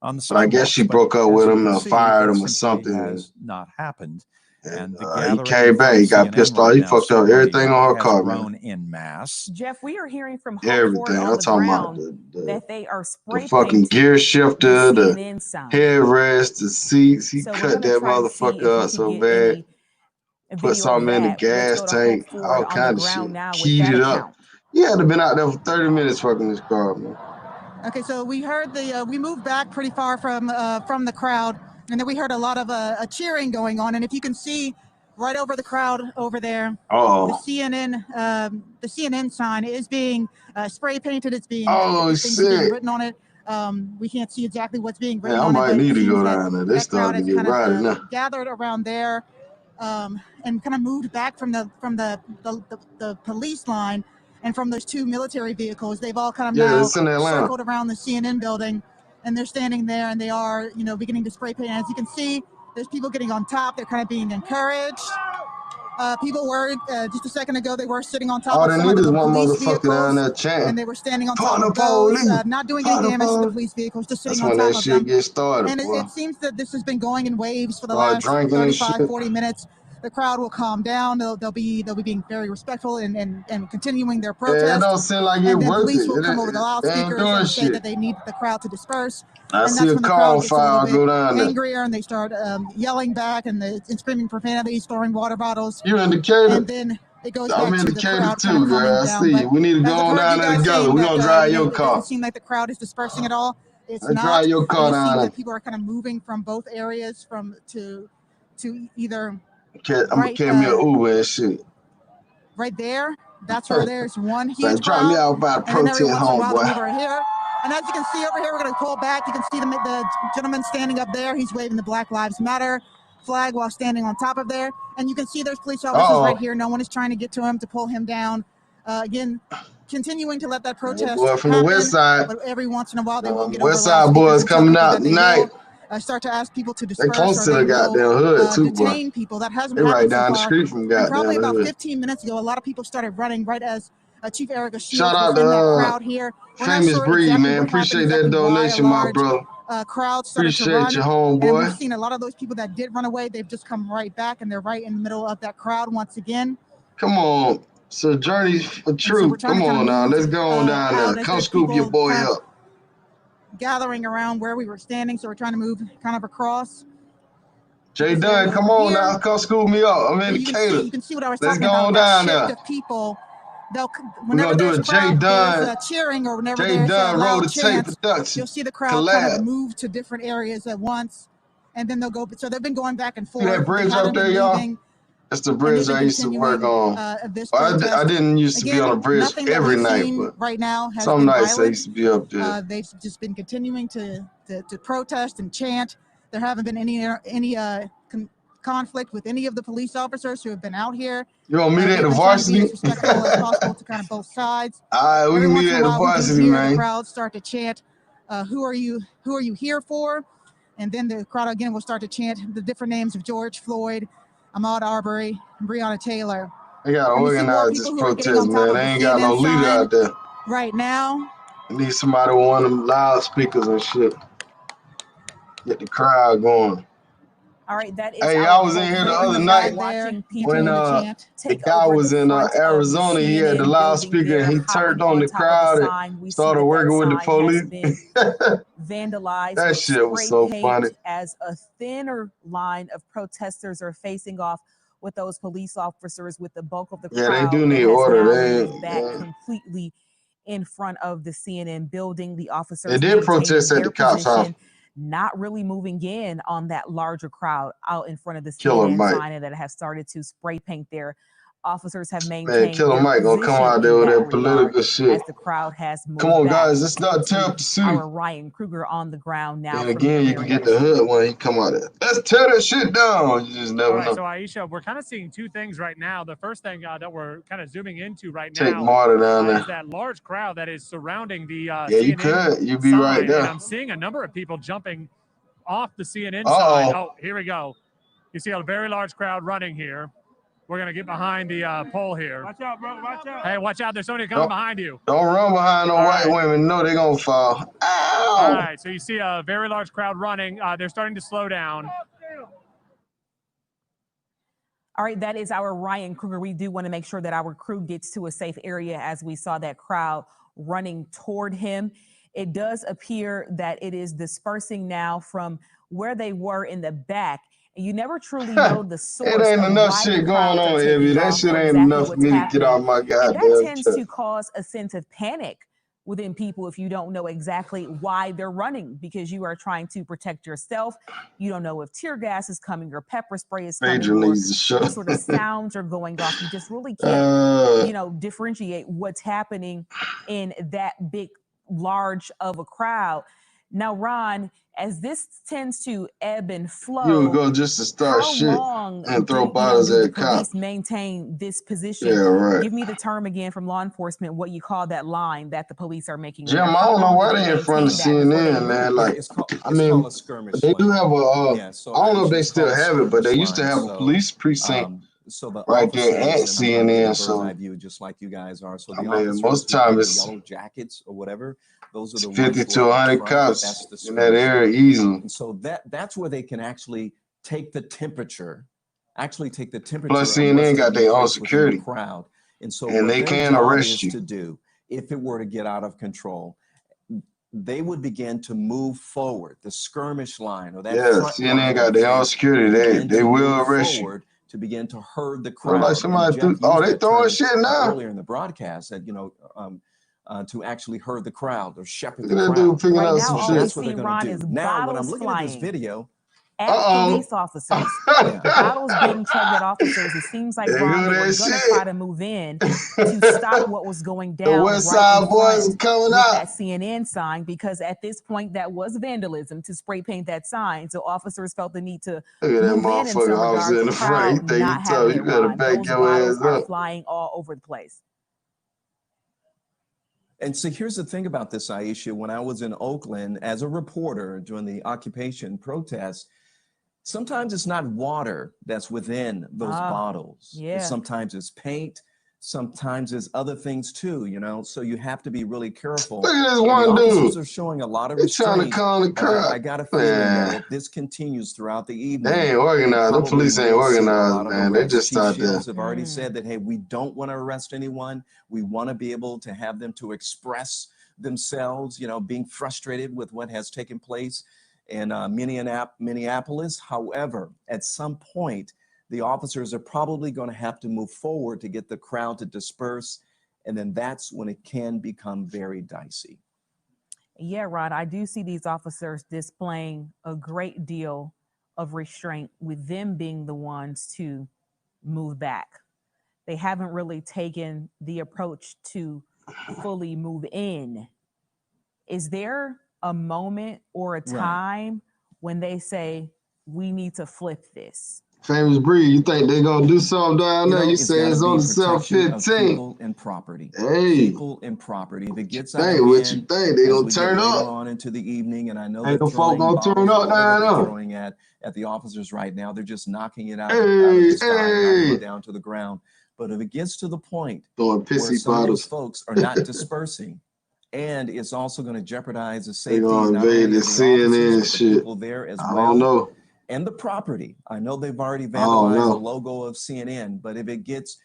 on the But I guess sidewalks. she But broke up as with you him can and see, fired that him or simply something. has not happened. And the He gathering came back. from He got CNN pissed off. right He now fucked up certainly everything on her has car, grown man. en masse. Jeff, we are hearing from Hope Everything. on I'm the talking about ground that they are the spray fucking painting gear the shifter, the CNN sign. headrest, the seats. He So we're cut going to that try and see if motherfucker we up can so get bad. any Put video of something in the that. Let's gas go to Hope tank, Ford all on the kind of shit. ground now with Keyed that it up. account. He had to been out there for 30 minutes fucking this car, man. Okay, so we heard we moved back pretty far from the crowd, and then we heard a lot of cheering going on. And if you can see right over the crowd over there, the CNN sign is being spray painted. It's being things being written on it. We can't see exactly what's being written on it, but it seems that crowd is kind of gathered around there and kind of moved back from the police line. And from those 2 military vehicles, they've all kind of now circled around the CNN building, and they're standing there, and they are, beginning to spray paint. As you can see, there's people getting on top. They're kind of being encouraged. People were just a second ago. They were sitting on top of some of the police vehicles, and they were standing on top of those, not doing any damage to the police vehicles, just sitting on top of them. And it seems that this has been going in waves for the last 35, 40 minutes. The crowd will calm down. They'll be being very respectful and continuing their protest. Yeah, it don't seem like it and then worth police it. will come over the loudspeakers and say that they need the crowd to disperse. And that's when the crowd gets a little bit angrier, and they start yelling back and screaming profanities, throwing water bottles. You indicated. And then it goes back to the crowd too, girl. I see. We need to go on down there together. We're gonna drive your car. It doesn't seem like the crowd is dispersing at all. It's not. Drive your car down there. That people are kind of moving from both areas to either. I'm gonna carry me an Uber and shit. Right there, that's where there's one huge drop crowd. me out by And then every protein once in a home, while boy. they'll move right here. And as you can see over here, we're going to pull back. You can see the gentleman standing up there. He's waving the Black Lives Matter flag while standing on top of there. And you can see there's police officers right here. No one is trying to get to him to pull him down. Again, continuing to let that protest boy from happen. The west side. But every once in a while they will get West over side boys coming out tonight. Start to ask people to disperse. They close to the goddamn hood too, boy. Detain people. That hasn't They happened right so down the far. street from goddamn And probably about hood. 15 minutes ago, a lot of people started running right as Chief Erica Shields Shout out was in that to crowd here. We're not Famous sure Breed, exactly man. what Appreciate happened, that exactly why donation, a my large, brother. Crowd started to Appreciate run. your homeboy. And we've seen a lot of those people that did run away. They've just come right back, and they're right in the middle of that crowd once again. Come on. So Journey for Truth. Come on now. Let's go on down there. Come scoop your boy up. Gathering around where we were standing, so we're trying to move kind of across. Jay Dunn, come on now. Come scoop me up. I'm in the cater. You can see what I was Let's talking go about. on That down shift there. of people. We're going to do a Jay Dunn. Cheering, or whenever Jay there's Dunn a Road loud to Tape chance, production. you'll see the crowd kind of move to different areas at once, and then they'll go. So they've been going back and forth. See that bridge up there, y'all? That's the bridge I used to work on. This I didn't used to be on a bridge every night, but right now has some been nights violent. I used to be up there. They've just been continuing to protest and chant. There haven't been any conflict with any of the police officers who have been out here. You want me at the varsity? Be as respectful as possible to kind of both sides. All right, we can meet at the varsity, man. The crowd start to chant, "Who are you? Who are you here for?" And then the crowd again will start to chant the different names of George Floyd, Ahmaud Arbery, and Breonna Taylor. They gotta organize this protest, man. They ain't got no leader out there right now. They need somebody with one of them loudspeakers and shit. Get the crowd going. All right, that is. Hey, I was in here the other night when the guy was in Arizona. He had the loudspeaker and he turned on the crowd and started working with the police. Vandalized. That shit was so funny. As a thinner line of protesters are facing off with those police officers, with the bulk of the crowd. Yeah, they do need order. They back completely in front of the CNN building. The officers they did protest at the cops' house. Not really moving in on that larger crowd out in front of the CNN sign that has started to spray paint there. Officers have maintained. Man, Killer Mike gonna come out there with that political shit. As the crowd has moved. Come on, guys, let's not tear up the city. Our Ryan Kruger on the ground now. And again, you can get the hood when he come out there. Let's tear that shit down. You just never know. So Aisha, we're kind of seeing two things right now. The first thing that we're kind of zooming into right Take now Marta down there. is that large crowd that is surrounding the yeah, CNN you could. You'd be right there. And I'm seeing a number of people jumping off the CNN side. Oh, here we go. You see a very large crowd running here. We're going to get behind the pole here. Watch out, bro. Watch out. Hey, watch out. There's somebody coming behind you. Don't run behind no white women. No, they're going to fall. Ow! All right. So you see a very large crowd running. They're starting to slow down. All right. That is our Ryan Kruger. We do want to make sure that our crew gets to a safe area as we saw that crowd running toward him. It does appear that it is dispersing now from where they were in the back. You never truly know the source. It ain't enough shit going on, Evie. That shit ain't enough for me to get off my goddamn chest. That tends to cause a sense of panic within people if you don't know exactly why they're running, because you are trying to protect yourself. You don't know if tear gas is coming or pepper spray is coming, or what sort of sounds are going off. You just really can't, differentiate what's happening in that big, large of a crowd. Now, Ron, as this tends to ebb and flow, you would go just to start shit and throw bottles at cops. Police maintain this position. Yeah, right. Give me the term again from law enforcement, what you call that line that the police are making. Jim, I don't know why they in front of CNN, man. Like, it's called a skirmish. They do have a, I don't know if they still have it, but they used to have a police precinct right there at CNN. So, just like you guys are. So I mean, most time it's yellow jackets or whatever. Those are the 50 to 100 cops in that area easily. And so that's where they can actually take the temperature. Plus, CNN got their own security crowd, and so they can arrest you. To do if it were to get out of control, they would begin to move forward. The skirmish line or that. CNN got their own security. They will arrest you. To begin to herd the crowd. Like somebody they throwing shit now. Earlier in the broadcast that to actually herd the crowd or shepherd the crowd. Dude picking up some shit. That's what they're going to do. Now, when I'm looking at this video, at police officers, bottles being chugged at officers. It seems like Ron was going to try to move in to stop what was going down. The West Side boys coming out. That CNN sign, because at this point that was vandalism to spray paint that sign. So officers felt the need to look at that motherfucker officer in the front. You think you tough? You better back your ass up. Flying all over the place. And so here's the thing about this, Aisha. When I was in Oakland as a reporter during the occupation protests, sometimes it's not water that's within those bottles. Sometimes it's paint. Sometimes it's other things too, so you have to be really careful. Look at this one dude. Are showing a lot of restraint. Trying to calm the crowd. I got a feeling that if this continues throughout the evening. They ain't organized. The police ain't organized, man. They just out there. Have already said that, hey, we don't want to arrest anyone. We want to be able to have them to express themselves, being frustrated with what has taken place in Minneapolis. However, at some point, the officers are probably going to have to move forward to get the crowd to disperse. And then that's when it can become very dicey. Yeah, Rod, I do see these officers displaying a great deal of restraint, with them being the ones to move back. They haven't really taken the approach to fully move in. Is there a moment or a time when they say, we need to flip this? Famous Breed, you think they're gonna do something down there? You say it's on the cell 15. People and property. Hey, people and property. If it gets out of hand, what you think? They gonna turn up later on into the evening, and I know ain't they're no folk throwing gonna turn bottles up down there. throwing at the officers right now. They're just knocking it out of the sky, knocking it down to the ground. But if it gets to the point throwing where pissy some of bottles, those folks are not dispersing, and it's also going to jeopardize the safety not only of the CNN officers, but the people there as well. I don't know. And the property. I know they've already vandalized the logo of CNN, but if it gets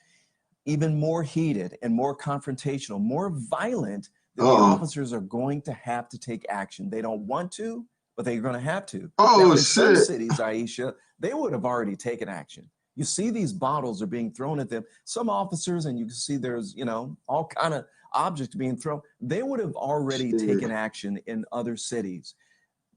even more heated and more confrontational, more violent, then the officers are going to have to take action. They don't want to, but they're going to have to. Now, in some cities, Aisha, they would have already taken action. You see these bottles are being thrown at them. Some officers, and you can see there's, you know, all kind of objects being thrown. They would have already taken action in other cities.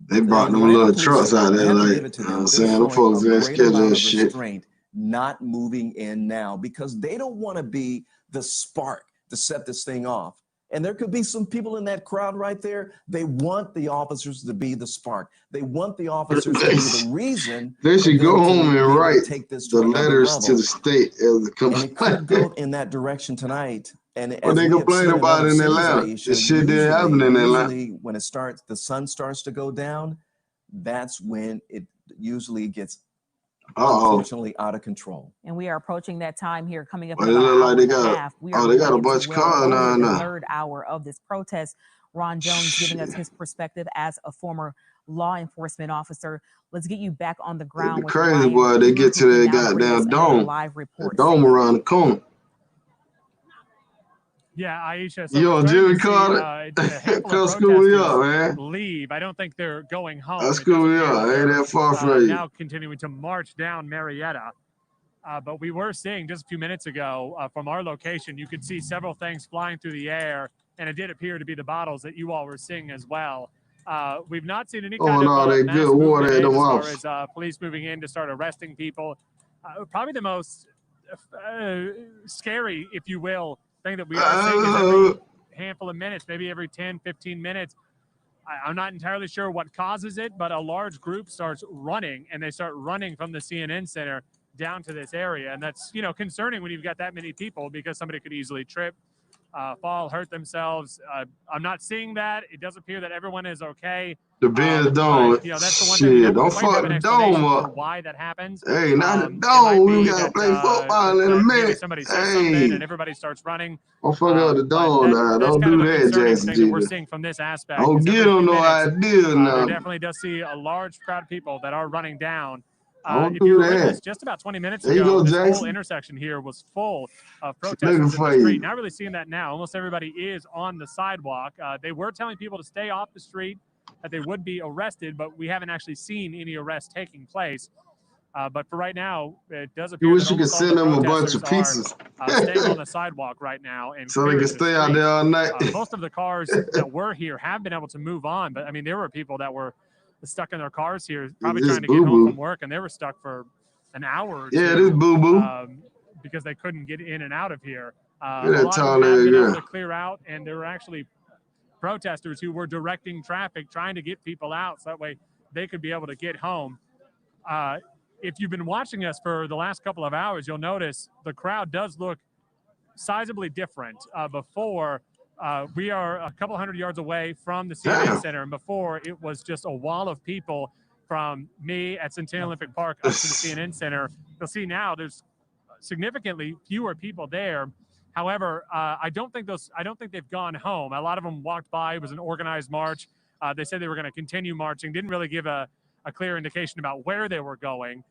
They brought them little trucks out there, like, you know what I'm saying? Them folks ain't scared of that shit. Not moving in now because they don't want to be the spark to set this thing off. And there could be some people in that crowd right there. They want the officers to be the spark. They want the officers to be the reason. They should go home and write the letters to the state as a complaint. And it could go in that direction tonight. And what they complain about in Atlanta, this shit didn't happen in Atlanta. Usually when it starts, the sun starts to go down, that's when it usually gets unfortunately out of control. And we are approaching that time here, coming up in about about an hour they and got, a half. We are they got a bunch of cars in the now. third hour of this protest. Ron Jones giving us his perspective as a former law enforcement officer. Let's get you back on the ground. The crazy boy, they get to that goddamn dome. Live report. The dome around the corner. Yeah, Aisha. So yo, Jimmy Carter, come school me up, man. Leave. I don't think they're going home. Come school me up. Ain't that far from you. Now continuing to march down Marietta. But we were seeing just a few minutes ago from our location, you could see several things flying through the air, and it did appear to be the bottles that you all were seeing as well. We've not seen any kind of mass good water movement as far as police moving in to start arresting people. Probably the most scary, if you will, thing that we are seeing is every handful of minutes, maybe every 10, 15 minutes. I'm not entirely sure what causes it, but a large group starts running, and they start running from the CNN Center down to this area. And that's, you know, concerning when you've got that many people because somebody could easily trip, fall, hurt themselves. I'm not seeing that. It does appear that everyone is okay. The big dome. You know, that's the one thing we don't quite have an explanation for why that happens. Hey, not the dome. We gotta play football in a minute. Somebody says something and everybody starts running. Don't fuck up the dome now. Don't do that, Jason G. We're seeing from this aspect. Don't give them no idea now. There definitely does see a large crowd of people that are running down. If you were with us just about 20 minutes ago, this whole intersection here was full of protesters in the street. Not really seeing that now. Almost everybody is on the sidewalk. They were telling people to stay off the street, that they would be arrested, but we haven't actually seen any arrests taking place. But for right now, it does appear you wish you could send them a bunch of pizzas. Staying on the sidewalk right now. And so they can stay out there all night. Most of the cars that were here have been able to move on, but I mean, there were people that were stuck in their cars here, probably trying to get home from work, and they were stuck for an hour or two. Yeah, this boo-boo. Because they couldn't get in and out of here. A lot of them have been able to clear out, and there were actually protesters who were directing traffic, trying to get people out so that way they could be able to get home. If you've been watching us for the last couple of hours, you'll notice the crowd does look sizably different. Before, we are a couple hundred yards away from the CNN Center, and before it was just a wall of people from me at Centennial Olympic Park up to the CNN Center. You'll see now there's significantly fewer people there. However, I don't think they've gone home. A lot of them walked by. It was an organized march. They said they were going to continue marching. Didn't really give a clear indication about where they were going.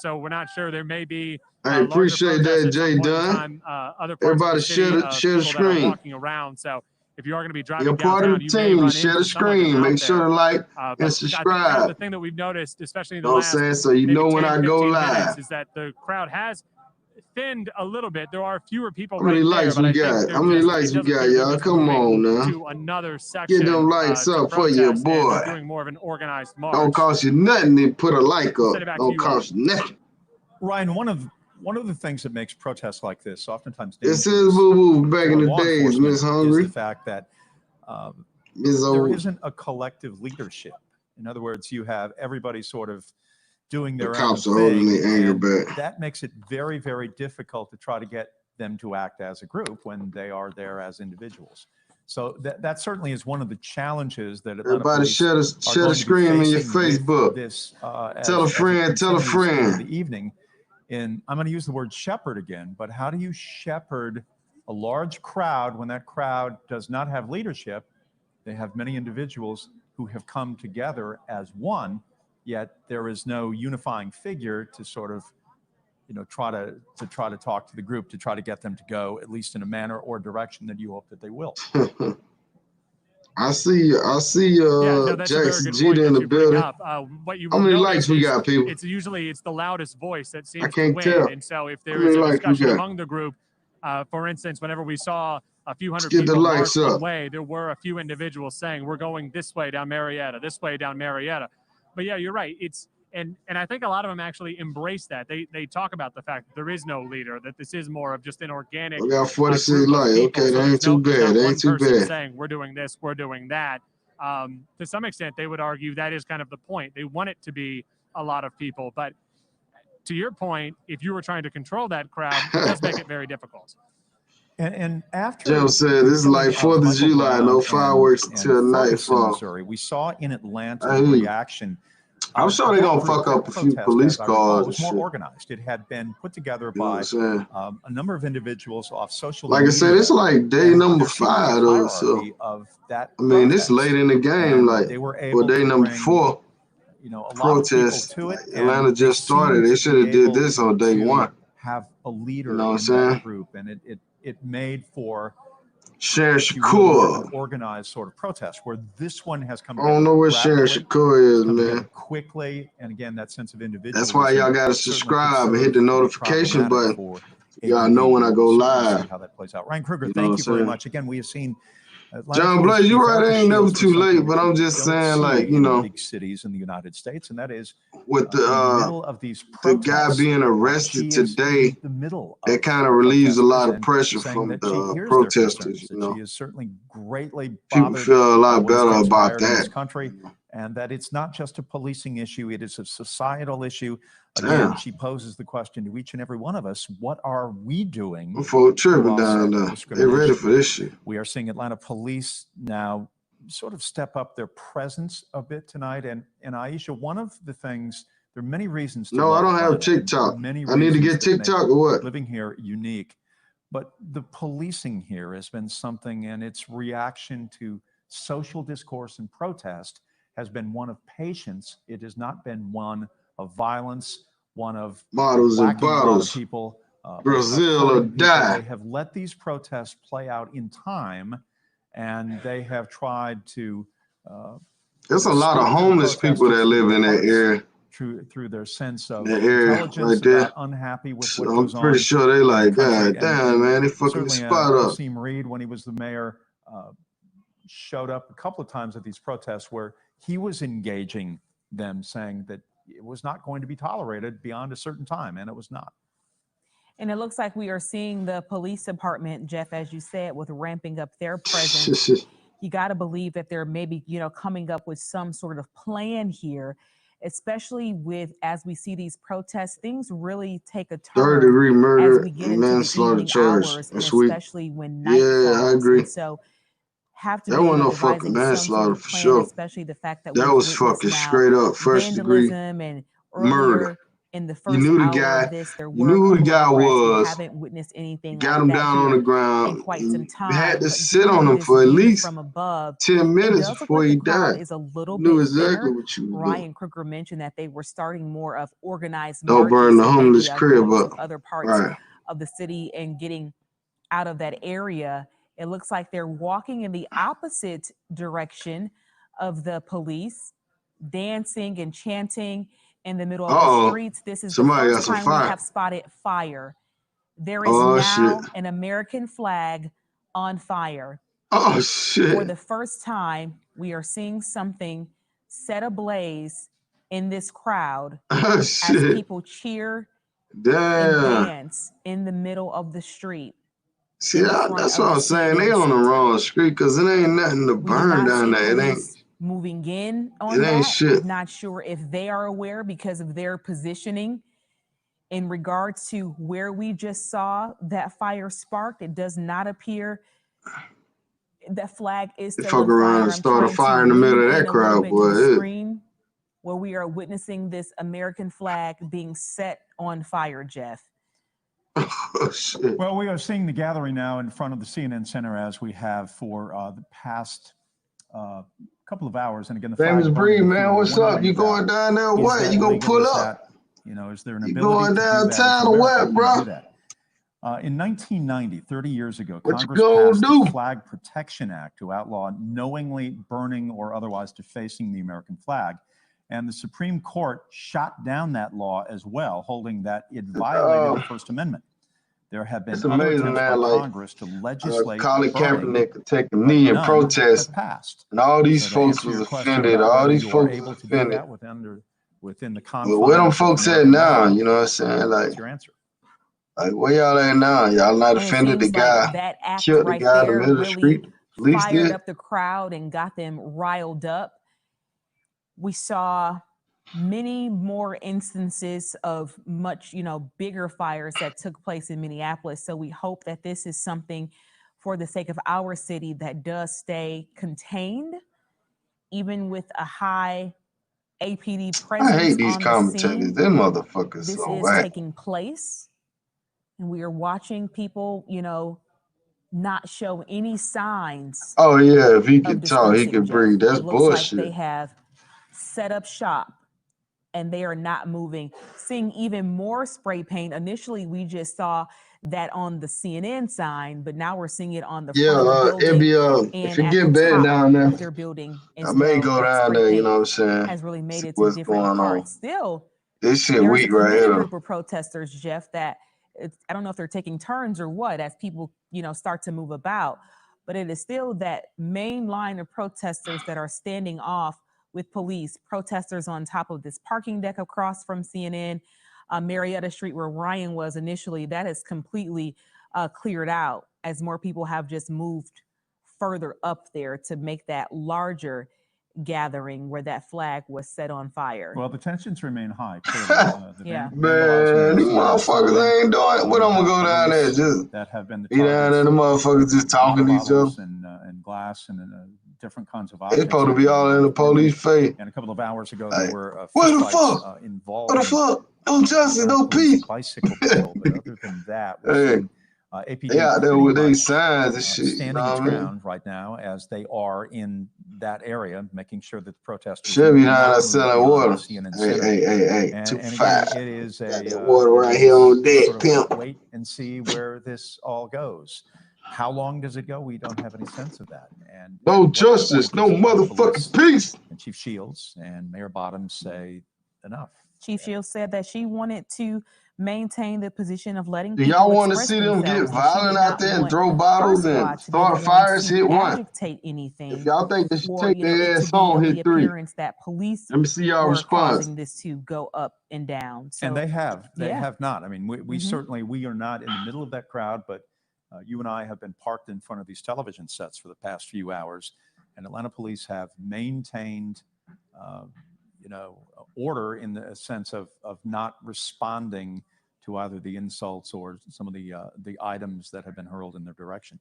So we're not sure. There may be. I appreciate that, Jay Dunn. Everybody share the screen. Walking around. So if you are going to be driving you're part of the team, share the screen. Make sure to like and subscribe. The thing that we've noticed, especially in the last, so you know when I go live, is that the crowd has thinned a little bit. There are fewer people. How many likes we got? How many likes we got, y'all? Come on now. To another section. Get them likes up for your boy. Doing more of an organized march. Don't cost you nothing to put a like up. Don't cost you nothing. Ryan, one of One of the things that makes protests like this oftentimes This dangerous is boo-boo back in the law days, enforcement Miss Hungry. is the fact that Miss there Old. isn't a collective leadership. In other words, you have everybody sort of doing The their own cops are holding thing, their anger and back. that makes it very, very difficult to try to get them to act as a group when they are there as individuals. So that certainly is one of the challenges that Atlanta Everybody share the screen in your Facebook. This, tell a friend, tell a friend. The evening, and I'm going to use the word shepherd again, but how do you shepherd a large crowd when that crowd does not have leadership? They have many individuals who have come together as one, yet there is no unifying figure to sort of, you know, try to talk to the group, to try to get them to go at least in a manner or direction that you hope that they will. I see Jackson Jeter in the building. How many likes we got, people? It's the loudest voice that seems I can't to win. tell. And so if there is a discussion among the group, for instance, whenever we saw a few hundred people march one way, there were a few individuals saying, we're going this way down Marietta, this way down Marietta. But yeah, you're right. And I think a lot of them actually embrace that. They talk about the fact that there is no leader, that this is more of just an organic. We got 46 likes. Okay, that ain't too bad. That ain't too bad. Saying we're doing this, we're doing that. To some extent, they would argue that is kind of the point. They want it to be a lot of people. But to your point, if you were trying to control that crowd, it does make it very difficult. And after Joe said this is like 4th of July, no fireworks until nightfall. Missouri, we saw in Atlanta a reaction. I'm sure they're gonna fuck up a few police cars. It was more organized. It had been put together by a number of individuals off social media. Like I said, it's like day number 5 or so. I mean, this late in the game, like, or day number 4. You know, a protest. To it, Atlanta just started. They should have did this on day 1. Have a leader in that group, and it made for Sharon Shakur organized sort of protest where this one has come. I don't know where Sharon Shakur is, man. Quickly, and again, that sense of individualism. That's why y'all got to subscribe and hit the notification button. Y'all know when I go live. How that plays out. Ryan Kruger, thank you very much. Again, we have seen. John Blaze, you're right. It ain't never too late, but I'm just saying, like, you know, big cities in the United States, and that is with the guy being arrested today. That kind of relieves a lot of pressure from the protesters. You know, she is certainly greatly people feel a lot better about that. Country, and that it's not just a policing issue; it is a societal issue. Again, she poses the question to each and every one of us: what are we doing? Before tripping down there, they're ready for this shit. We are seeing Atlanta police now sort of step up their presence a bit tonight. And Aisha, one of the things, there are many reasons to I don't have TikTok. I need to get TikTok or what? Living here unique. But the policing here has been something, and its reaction to social discourse and protest has been one of patience. It has not been one of violence, one of models and bottles. People, Brazil or die. They have let these protests play out in time, and they have tried to. There's a lot of homeless people that live in that area. Through their sense of intelligence, about unhappy with what goes on. I'm pretty sure they like, God damn, man, they fucking the spot up. Asim Reed, when he was the mayor, showed up a couple of times at these protests where he was engaging them, saying that it was not going to be tolerated beyond a certain time, and it was not. And it looks like we are seeing the police department, Jeff, as you said, with ramping up their presence. You got to believe that they're maybe, you know, coming up with some sort of plan here, especially with, as we see these protests, things really take a turn. 3rd-degree murder as we get and manslaughter charge. Especially when night falls. I agree. And so have to that be wasn't no fucking manslaughter for sure. Especially the fact that was fucking straight up 1st-degree and murder. In the first you knew the hour guy. Of this, there you knew who the guy was. Haven't witnessed anything. Got like him that down on the ground. In quite some time. You had to sit on him for at least from above, 10 minutes before he died. Is a little knew bit exactly thinner. What you Ryan Kruger mentioned that they were starting more of organized. Don't burn the homeless crib up. Other parts of the city and getting out of that area. It looks like they're walking in the opposite direction of the police, dancing and chanting in the middle of the streets. This is Somebody the first time we have spotted fire. There is now an American flag on fire. Oh, shit. For the first time, we are seeing something set ablaze in this crowd as people cheer Damn. dance in the middle of the street. See, that's what I'm saying. They on the wrong street because it ain't nothing to burn down there. It ain't moving in on it ain't that. shit. Not sure if they are aware because of their positioning in regards to where we just saw that fire sparked. It does not appear that flag is They still fuck on around fire. and start a fire in the middle of that crowd, boy. Screen where we are witnessing this American flag being set on fire, Jeff. Oh, shit. Well, we are seeing the gathering now in front of the CNN Center as we have for the past couple of hours. And again, the Famous Breed, man, what's up? You going down there? What? You gonna pull up? You know, is there an you ability going downtown or what, bro? In 1990, 30 years ago, what Congress passed the Flag Protection Act to outlaw knowingly burning or otherwise defacing the American flag. And the Supreme Court shot down that law as well, holding that it violated the First Amendment. There have been other attempts by Congress to legislate Colin Kaepernick could take a knee in protest, and all these folks was offended. All these folks was offended. Within the confines. Where them folks at now? You know what I'm saying? Like, your answer. Like, where y'all at now? Y'all not offended the guy, that act killed right the guy in the there middle of the street? Police fired did. up the crowd and got them riled up. We saw many more instances of much, bigger fires that took place in Minneapolis. So we hope that this is something for the sake of our city that does stay contained, even with a high APD presence. I hate these on commentators. The Them motherfuckers. this so is whack. taking place, and we are watching people, not show any signs. Oh yeah, if he could talk, he could breathe. That's it looks bullshit. like they have set up shop and they are not moving. Seeing even more spray paint. Initially, we just saw that on the CNN sign, but now we're seeing it on the front of the building. If it get bad down there, their building I may go down there. You know what I'm saying? Has really made it to what's different going parts. on. Still, this shit there's weak a right here. group of protesters, Jeff, that I don't know if they're taking turns or what as people, start to move about, but it is still that main line of protesters that are standing off with police, protesters on top of this parking deck across from CNN, Marietta Street, where Ryan was initially. That is completely cleared out as more people have just moved further up there to make that larger gathering where that flag was set on fire. Well, the tensions remain high. Yeah. Man, these motherfuckers ain't doing. What I'm gonna go down there? Just that have been be down there, the motherfuckers just talking to each other. And glass and different kinds of They supposed to be all in the police face. And a couple of hours ago, there were what the fuck? Involved. What the fuck? No justice, no peace. Bicycle patrol, but other than that, APD they out there with their signs and shit. Standing its ground right now as they are in that area, making sure that the protesters should be down there selling water. Hey, too fast. It is water right here on deck, pimp. Wait and see where this all goes. How long does it go? We don't have any sense of that. And no justice, no motherfucking peace. And Chief Shields and Mayor Bottoms say enough. Chief Shields said that she wanted to maintain the position of letting. Do y'all want to see them get violent out there and throw bottles and start fires? Hit one. Anything. If y'all think they should take their ass on, hit three. That police Let me see y'all response. Causing this to go up and down. So, and they have not. I mean, we certainly we are not in the middle of that crowd, but you and I have been parked in front of these television sets for the past few hours, and Atlanta police have maintained. Order in the sense of not responding to either the insults or some of the items that have been hurled in their direction.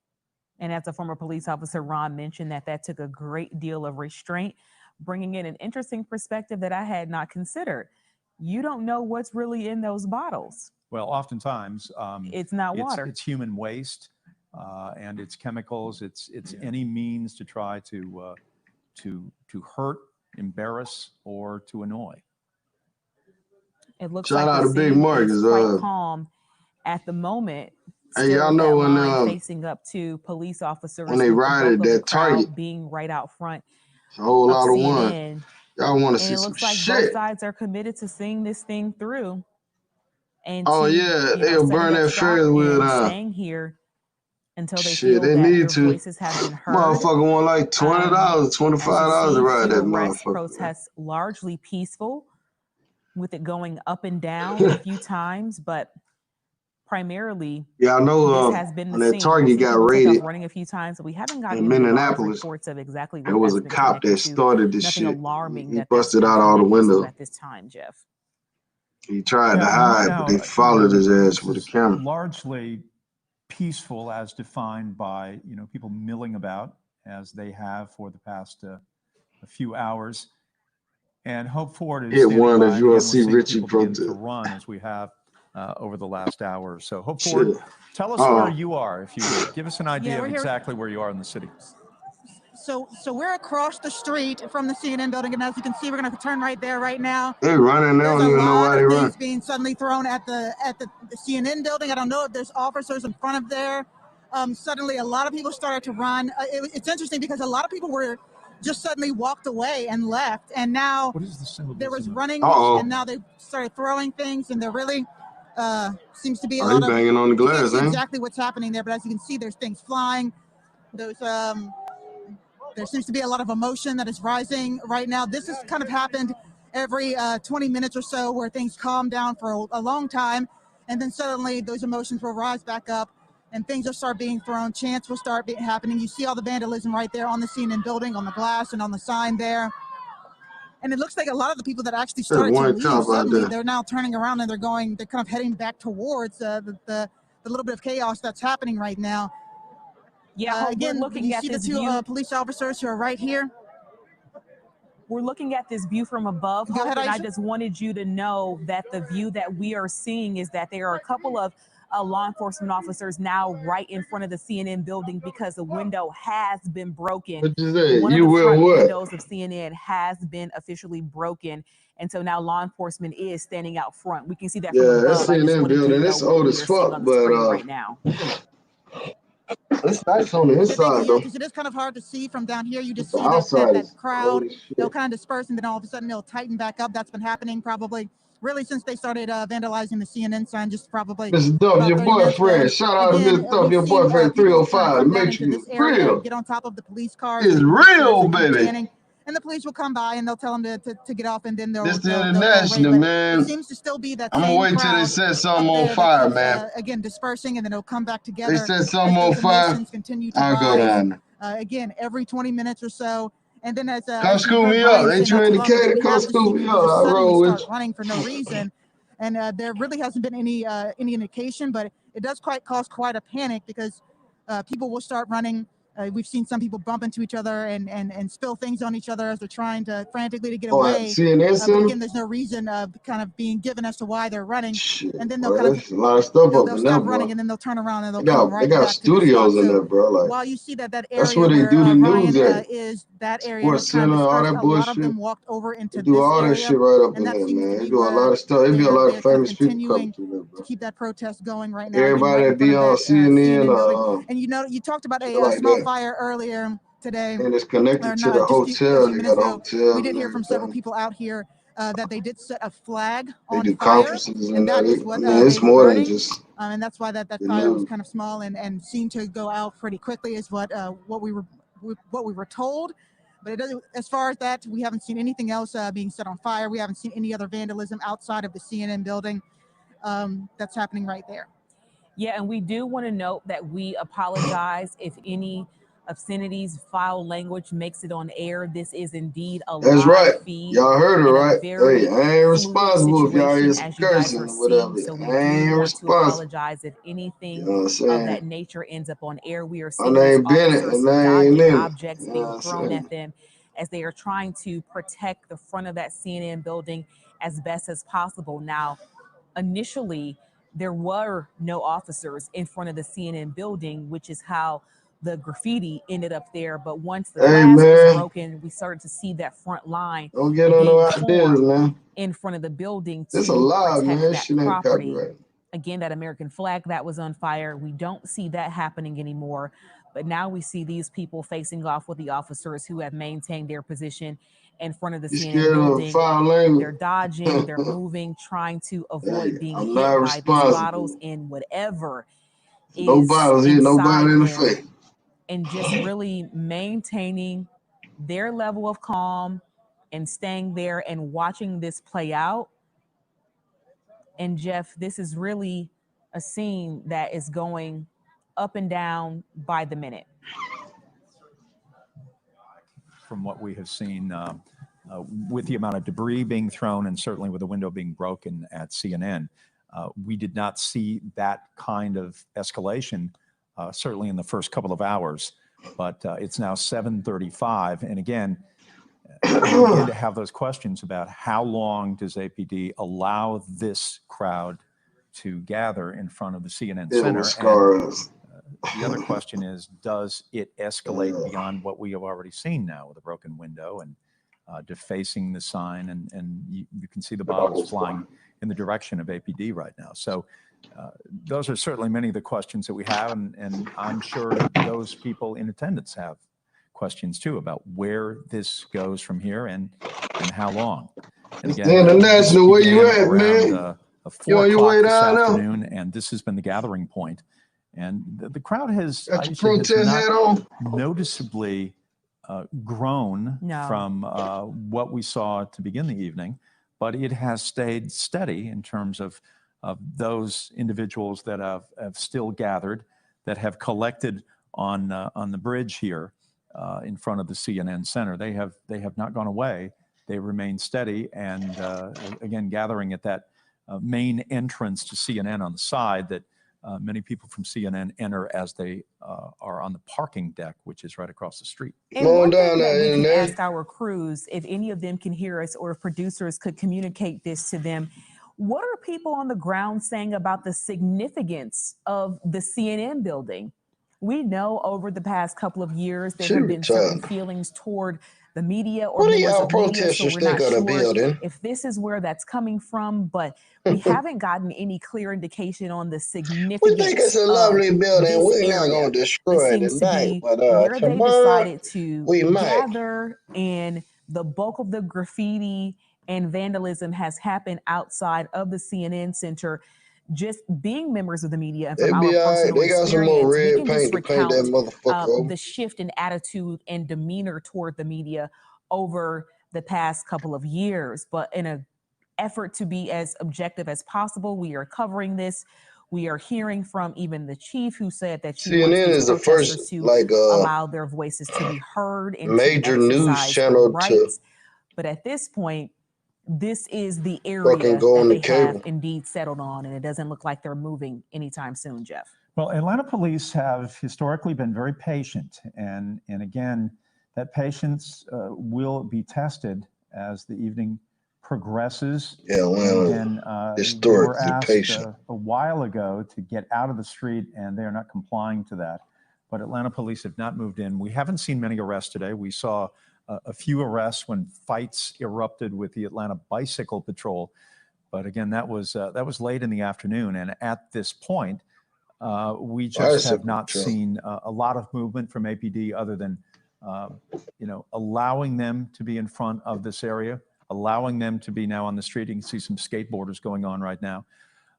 And as a former police officer, Ron mentioned that took a great deal of restraint, bringing in an interesting perspective that I had not considered. You don't know what's really in those bottles. Well, oftentimes it's not water. It's human waste, and it's chemicals. It's any means to try to hurt, embarrass, or to annoy. It looks Shout like out to Big Mark is quite calm at the moment. Hey, y'all know when facing up to police officers when they rioted that Target being right out front. A whole lot of CNN. one. Y'all want to see some looks like shit. Both sides are committed to seeing this thing through. And they'll burn that Ferris wheel down. Staying here until they feel they that need their to. voices have been heard. Motherfucker want like $20, $25 to ride that motherfucker. Protests largely peaceful. with it going up and down a few times, but primarily, yeah, I know this has been the when that scene. Target got People take off raided running a few times, but we haven't in gotten any large Minneapolis, reports of exactly there what was that's a been cop that connected to. started the Nothing shit. alarming He that's busted been out all the connected to windows. at this time, Jeff. He tried to Yeah, hide, now, but they followed his ass this with a is camera. largely peaceful as defined by, people milling about as they have for the past a few hours. And Hope Ford is Hit standing one by. if And you want again, to we're see seeing Richie people begin protest. to run as we have over the last hour or so. Hope Ford, Shit. tell us where you are, if you would. Give us an idea of we're here. exactly where you are in the city. So we're across the street from the CNN building, and as you can see, we're going to turn right there right now. They running. They There's don't a even know lot why they of run. things being suddenly thrown at the CNN building. I don't know if there's officers in front of there. Suddenly, a lot of people started to run. It's interesting because a lot of people were just suddenly walked away and left, and now there was running, and now they started throwing things, and there really seems to be a lot of banging on the glass, can't see exactly what's happening there, but as you can see, there's things flying. There seems to be a lot of emotion that is rising right now. This has kind of happened every 20 minutes or so, where things calm down for a long time, and then suddenly those emotions will rise back up and things will start being thrown. Chants will start happening. You see all the vandalism right there on the CNN building, on the glass and on the sign there. And it looks like a lot of the people that actually started to leave, suddenly they're now turning around and they're kind of heading back towards the little bit of chaos that's happening right now. Yeah, again, you see the two police officers who are right here. We're looking at this view from above, Go ahead, and I Aisha. just wanted you to know that the view that we are seeing is that there are a couple of law enforcement officers now right in front of the CNN building because the window has been broken. What you say? One You of the will front what? windows of CNN has been officially broken, and so now law enforcement is standing out front. We can see that from above. That CNN building, it's old as fuck, but right now. It's nice on the inside though. Because it is kind of hard to see from down here. You just see that crowd. They'll kind of disperse, and then all of a sudden they'll tighten back up. That's been happening probably really since they started vandalizing the CNN sign, just probably. Mr. Duff, your boyfriend. Shout out to Mr. Duff, your boyfriend, 305. The Matrix is real. Get on top of the police cars. It's real, baby. And the police will come by and they'll tell them to get off, and then they'll Mr. International, man. It seems to still be that I'm gonna wait till they set something on fire, man. Again, dispersing, and then it'll come back together. They set something on fire. I'll go down. Again, every 20 minutes or so. And then come school me up. Ain't you indicated? Come school me up. I roll with you. Running for no reason. And there really hasn't been any indication, but it does cause quite a panic because people will start running. We've seen some people bump into each other and spill things on each other as they're trying to frantically get away. But again, there's no reason kind of being given as to why they're running. Shit, and then they'll bro, a lot of stuff they'll stop running, and then they'll turn around and they'll come right they got back studios to the in there, bro. Like, while you see that area that's where they do the news at. Is that area Sports Center, all that a bullshit. lot of them walked over into they do all that shit right up in there, man. They do a lot of stuff. There be a lot of famous people coming through there, bro. To keep that protest going right now. Everybody that be on CNN, and you talked about a small fire earlier today. And it's connected to the hotel. They got a hotel. We did hear from several people out here that they did set a flag on fire. They do conferences and that is what it's more than just. And that's why that fire was kind of small and seemed to go out pretty quickly, is what we were told. But it doesn't. As far as that, we haven't seen anything else being set on fire. We haven't seen any other vandalism outside of the CNN building that's happening right there. Yeah, and we do want to note that we apologize if any obscenities, foul language makes it on air. This is indeed a live feed. Y'all heard it, right? Hey, I ain't responsible if y'all hear some cursing or whatever. So we I ain't responsible. apologize if anything of that nature ends up on air. We are seeing officers dodging objects being thrown at them as they are trying to protect the front of that CNN building as best as possible. Now, initially, there were no officers in front of the CNN building, which is how the graffiti ended up there. But once the glass was broken, we started to see that front line don't get on no ideas, man. in front of the building to it's alive, protect man. that Shit ain't property. Copyright. Again, that American flag that was on fire, we don't see that happening anymore. But now we see these people facing off with the officers who have maintained their position in front of the CNN building. They're dodging, they're moving, trying to avoid being hit by these bottles and whatever is inside them, and just really maintaining their level of calm and staying there and watching this play out And Jeff, this is really a scene that is going up and down by the minute. From what we have seen, with the amount of debris being thrown and certainly with the window being broken at CNN, we did not see that kind of escalation, certainly in the first couple of hours. But it's now 7:35, and again, we begin to have those questions about how long does APD allow this crowd to gather in front of the CNN Center? And the other question is, does it escalate beyond what we have already seen now with a broken window and defacing the sign, and you can see the bottles flying in the direction of APD right now. So those are certainly many of the questions that we have, and I'm sure those people in attendance have questions too about where this goes from here and how long. And again, International, where you at, man? 4 o'clock this afternoon, and this has been the gathering point. And the crowd has, not noticeably grown from what we saw to begin the evening, but it has stayed steady in terms of those individuals that have still gathered, that have collected on the bridge here in front of the CNN Center. They have not gone away. They remain steady, and again, gathering at that main entrance to CNN on the side that many people from CNN enter as they are on the parking deck, which is right across the street. And one thing that we can ask our crews, if any of them can hear us or if producers could communicate this to them, what are people on the ground saying about the significance of the CNN building? We know over the past couple of years there have been certain feelings toward the media or members of media, so we're not sure if this is where that's coming from, but we haven't gotten any clear indication on the significance. We think it's a lovely building. We're not going to destroy it tonight, but where they tomorrow decided to we might. gather, and the bulk of the graffiti and vandalism has happened outside of the CNN Center. Just being members of the media and from our personal experience, we can just recount the shift in attitude and demeanor toward the media over the past couple of years. But in an effort to be as objective as possible, we are covering this. We are hearing from even the chief, who said that she wants these protesters to allow their voices to be heard and major to news channel rights. But at this point, this is the area that they have indeed settled on, and it doesn't look like they're moving anytime soon, Jeff. Well, Atlanta police have historically been very patient, and again, that patience will be tested as the evening progresses. Yeah, well, and they were asked a while ago to get out of the street, and they are not complying to that. But Atlanta police have not moved in. We haven't seen many arrests today. We saw a few arrests when fights erupted with the Atlanta Bicycle Patrol, but again, that was late in the afternoon. And at this point, we just have not seen a lot of movement from APD, other than allowing them to be in front of this area, allowing them to be now on the street. You can see some skateboarders going on right now.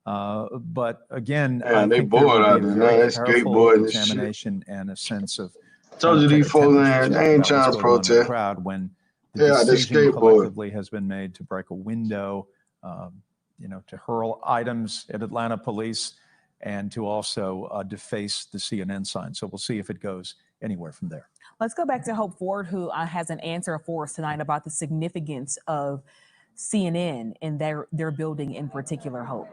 But again, I think there will be a very careful examination and a sense of told you these folks they ain't trying to protest. Crowd when the decision collectively has been made to break a window, to hurl items at Atlanta police, and to also deface the CNN sign. So we'll see if it goes anywhere from there. Let's go back to Hope Ford, who has an answer for us tonight about the significance of CNN and their building in particular. Hope.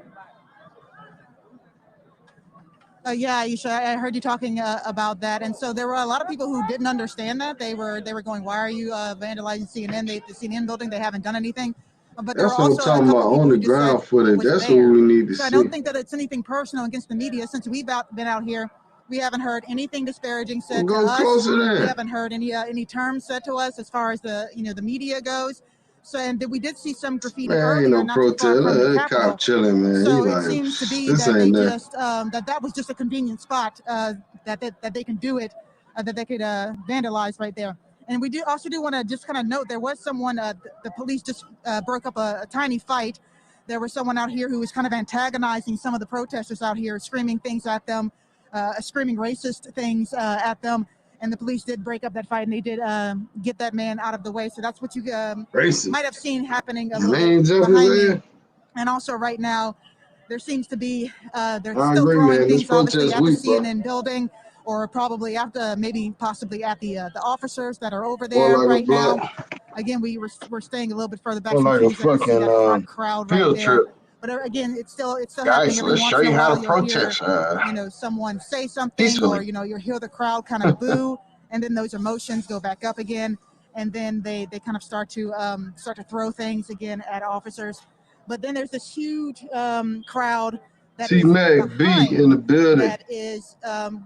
Yeah, Aisha, I heard you talking about that, and so there were a lot of people who didn't understand that. They were going, "Why are you vandalizing CNN? The CNN building, they haven't done anything." But there that's what I'm talking about, on the ground footage. That's what we need to see. I don't think that it's anything personal against the media. Since we've been out here, we haven't heard anything disparaging said to us. We haven't heard any terms said to us as far as the media goes. So, and we did see some graffiti earlier, ain't no protest. Cop chilling, man. So it seems to be that they just that was just a convenient spot that they can do it, that they could vandalize right there. And we also want to just kind of note, there was someone, the police just broke up a tiny fight. There was someone out here who was kind of antagonizing some of the protesters out here, screaming things at them, screaming racist things at them. And the police did break up that fight, and they did get that man out of the way. So that's what you might have seen happening behind me. And also right now, there seems to be, they're still throwing things obviously at the CNN building, or probably after, maybe possibly at the officers that are over there right now. Again, we're staying a little bit further back, so you can see that front crowd right there. But again, it's still happening every once in a while. You'll hear, someone say something, or you'll hear the crowd kind of boo, and then those emotions go back up again, and then they kind of start to throw things again at officers. But then there's this huge crowd that is Meg B in the building. That is,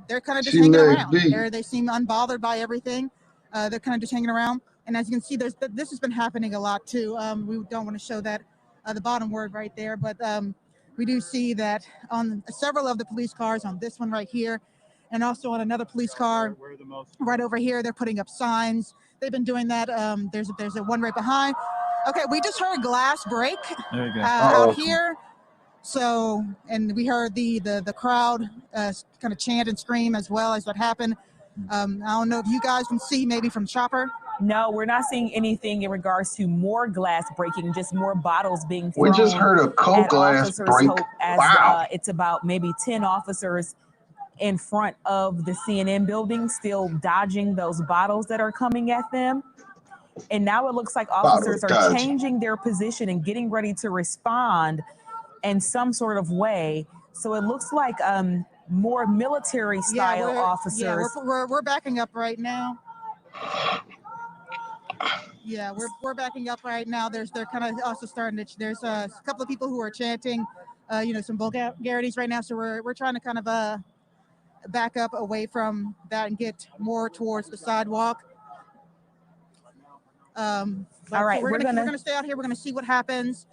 they're kind of just hanging around. They seem unbothered by everything. They're kind of just hanging around. And as you can see, this has been happening a lot too. We don't want to show that the bottom word right there, but we do see that on several of the police cars, on this one right here, and also on another police car right over here, they're putting up signs. They've been doing that. There's a one right behind. Okay, we just heard glass break out here. So, and we heard the crowd kind of chant and scream as well as what happened. I don't know if you guys can see maybe from Chopper. No, we're not seeing anything in regards to more glass breaking, just more bottles being thrown. We just heard a cold glass break. Wow. It's about maybe 10 officers in front of the CNN building still dodging those bottles that are coming at them. And now it looks like officers are changing their position and getting ready to respond in some sort of way. So it looks like more military style officers. Yeah, we're backing up right now. Yeah, we're backing up right now. They're kind of also starting to. There's a couple of people who are chanting, some vulgarities right now. So we're trying to kind of back up away from that and get more towards the sidewalk. All right, so we're gonna stay out here. We're gonna see what happens.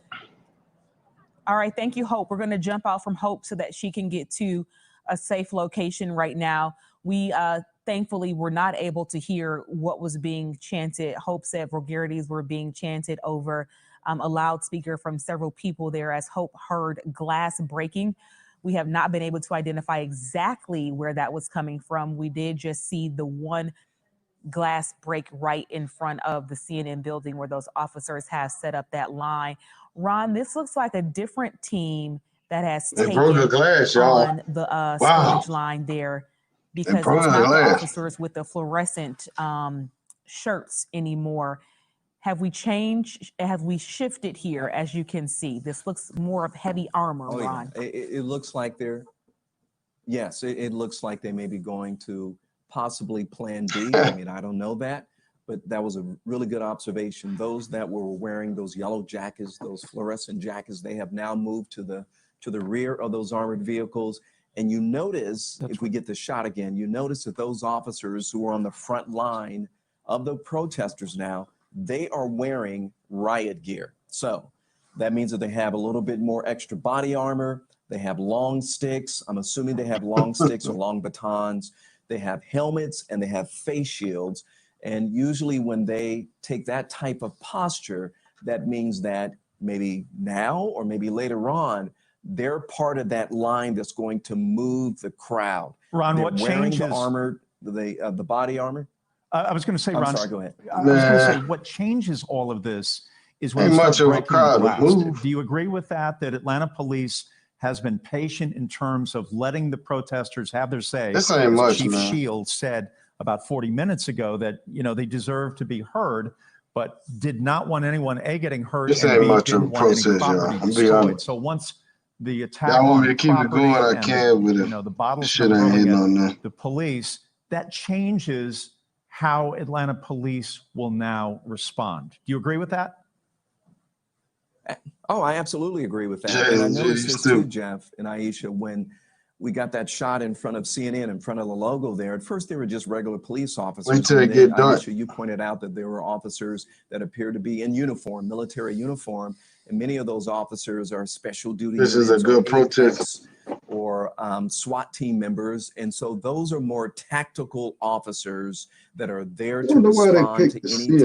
All right, thank you, Hope. We're gonna jump out from Hope so that she can get to a safe location right now. We thankfully were not able to hear what was being chanted. Hope said vulgarities were being chanted over a loudspeaker from several people there, as Hope heard glass breaking. We have not been able to identify exactly where that was coming from. We did just see the one glass break right in front of the CNN building where those officers have set up that line. Ron, this looks like a different team that has taken the glass, on the storage line there, because it's not the officers with the fluorescent shirts anymore. Have we changed? Have we shifted here? As you can see, this looks more of heavy armor, Ron. Yeah. It looks like they're, yes, it looks like they may be going to possibly plan B. I mean, I don't know that, but that was a really good observation. Those that were wearing those yellow jackets, those fluorescent jackets, they have now moved to the rear of those armored vehicles. And you notice, if we get the shot again, you notice that those officers who are on the front line of the protesters now, they are wearing riot gear. So that means that they have a little bit more extra body armor. They have long sticks. I'm assuming they have long sticks or long batons. They have helmets and they have face shields. And usually when they take that type of posture, that means that maybe now or maybe later on, they're part of that line that's going to move the crowd. Ron, what changes? The armor, the body armor. I was going to say, Ron. I'm sorry, go ahead. I was going to say, what changes all of this is when much of a crowd to move. Do you agree with that? That Atlanta police has been patient in terms of letting the protesters have their say. This ain't much, Chief man. Shields said about 40 minutes ago that, they deserve to be heard, but did not want anyone getting hurt. This and ain't B, much of a didn't want any process, property y'all. destroyed. So once the attack y'all want on me to keep it going, I can with it. the bottles shit ain't hitting on that. the police, that changes how Atlanta police will now respond. Do you agree with that? Oh, I absolutely agree with that. And I noticed this too, Jeff and Aisha, when we got that shot in front of CNN, in front of the logo there. At first, they were just regular police officers. Wait till they get done. Aisha, you pointed out that there were officers that appeared to be in uniform, military uniform, and many of those officers are special duty. This is a good protest. Or SWAT team members. And so those are more tactical officers that are there to respond to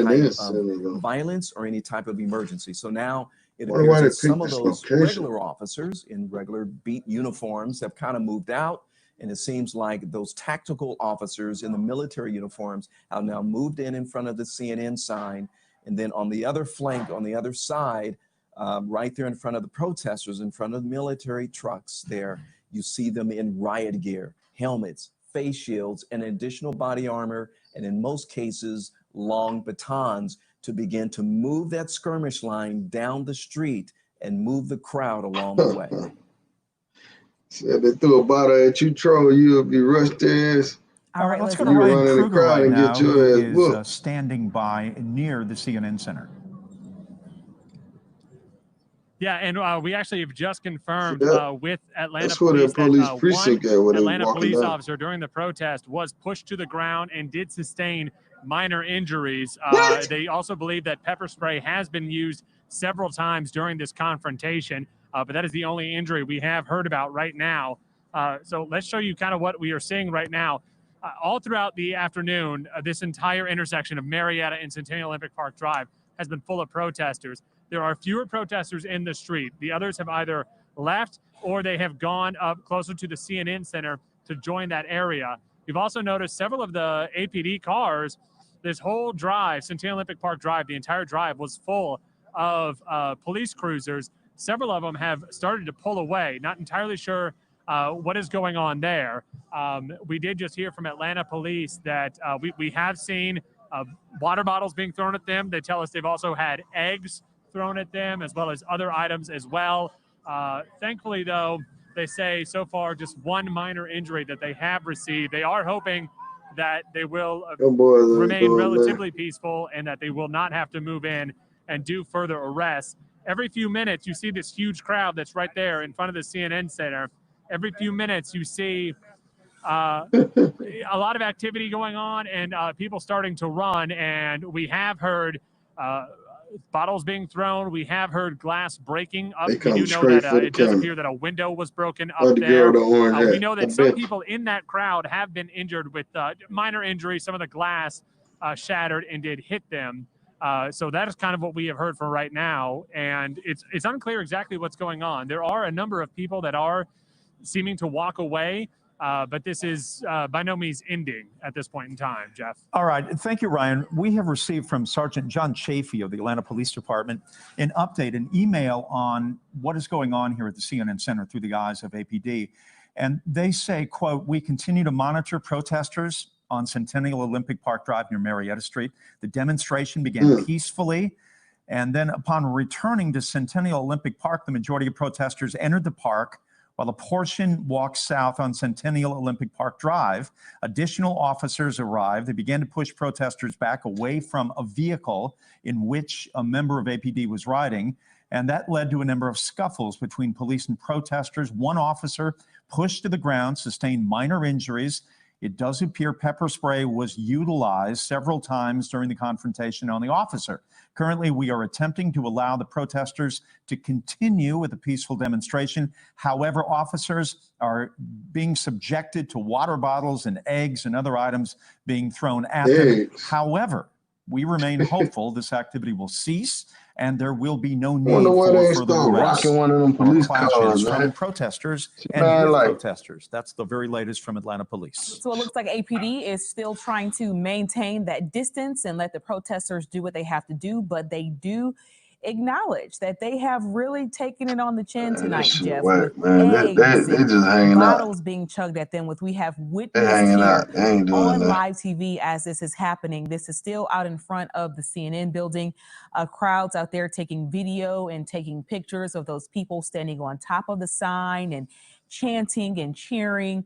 any type of violence or any type of emergency. So now it appears that some of those regular officers in regular beat uniforms have kind of moved out. And it seems like those tactical officers in the military uniforms have now moved in front of the CNN sign. And then on the other flank, on the other side, right there in front of the protesters, in front of the military trucks there. You see them in riot gear, helmets, face shields, and additional body armor, and in most cases, long batons to begin to move that skirmish line down the street and move the crowd along the way. Said they threw a bottle at you, troll, you'll be rushed their ass. All right, let's go to Ryan Kruger right now, who is standing by near the CNN Center. Yeah, and we actually have just confirmed with Atlanta That's where police that police that precinct one at, where they Atlanta police down. officer during the protest was pushed to the ground and did sustain minor injuries. They also believe that pepper spray has been used several times during this confrontation, but that is the only injury we have heard about right now. So let's show you kind of what we are seeing right now. All throughout the afternoon, this entire intersection of Marietta and Centennial Olympic Park Drive has been full of protesters. There are fewer protesters in the street. The others have either left or they have gone up closer to the CNN Center to join that area. You've also noticed several of the APD cars. This whole drive, Centennial Olympic Park Drive, the entire drive was full of police cruisers. Several of them have started to pull away. Not entirely sure what is going on there. We did just hear from Atlanta police that we have seen water bottles being thrown at them. They tell us they've also had eggs thrown at them, as well as other items as well. Thankfully, though, they say so far just one minor injury that they have received. They are hoping that they will remain relatively peaceful and that they will not have to move in and do further arrests. Every few minutes, you see this huge crowd that's right there in front of the CNN Center. Every few minutes, you see a lot of activity going on and people starting to run. And we have heard bottles being thrown. We have heard glass breaking up. We do know that it does appear that a window was broken up there. We know that some people in that crowd have been injured with minor injuries. Some of the glass shattered and did hit them. So that is kind of what we have heard for right now. And it's unclear exactly what's going on. There are a number of people that are seeming to walk away. But this is by no means ending at this point in time, Jeff. All right. Thank you, Ryan. We have received from Sergeant John Chafee of the Atlanta Police Department an update, an email on what is going on here at the CNN Center through the eyes of APD. And they say, quote, "We continue to monitor protesters on Centennial Olympic Park Drive near Marietta Street. The demonstration began peacefully. And then upon returning to Centennial Olympic Park, the majority of protesters entered the park while a portion walked south on Centennial Olympic Park Drive. Additional officers arrived. They began to push protesters back away from a vehicle in which a member of APD was riding. And that led to a number of scuffles between police and protesters. One officer pushed to the ground, sustained minor injuries. It does appear pepper spray was utilized several times during the confrontation on the officer. Currently, we are attempting to allow the protesters to continue with a peaceful demonstration. However, officers are being subjected to water bottles and eggs and other items being thrown at them. However, we remain hopeful this activity will cease and there will be no need for further arrests or clashes from protesters and with protesters. That's the very latest from Atlanta Police. So it looks like APD is still trying to maintain that distance and let the protesters do what they have to do, but they do acknowledge that they have really taken it on the chin tonight, Jeff. They just hanging bottles out. being chugged at them. We have witnessed here on live TV as this is happening. This is still out in front of the CNN building. Crowds out there taking video and taking pictures of those people standing on top of the sign and chanting and cheering.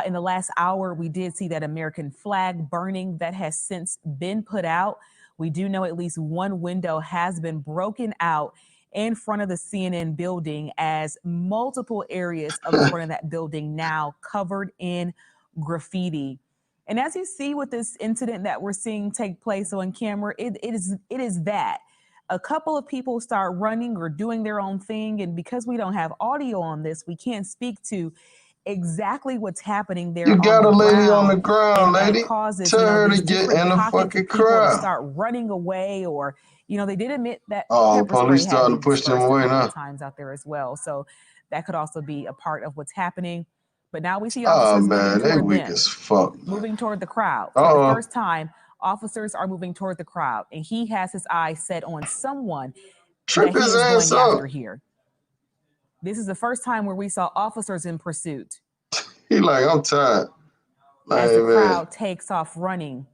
In the last hour, we did see that American flag burning that has since been put out. We do know at least one window has been broken out in front of the CNN building as multiple areas of the front of that building now covered in graffiti. And as you see with this incident that we're seeing take place on camera, it is that. A couple of people start running or doing their own thing. And because we don't have audio on this, we can't speak to exactly what's happening there. You got a lady on the and ground, lady. Causes, Tell her to get in the fucking crowd. To start running away, or they did admit that police starting to push them away now. Times out there as well, so that could also be a part of what's happening. But now we see officers moving toward the crowd. For the first time, officers are moving toward the crowd, and he has his eyes set on someone Trip that he his is ass going up. after here. This is the first time where we saw officers in pursuit. He like, I'm tired. As the crowd takes off running,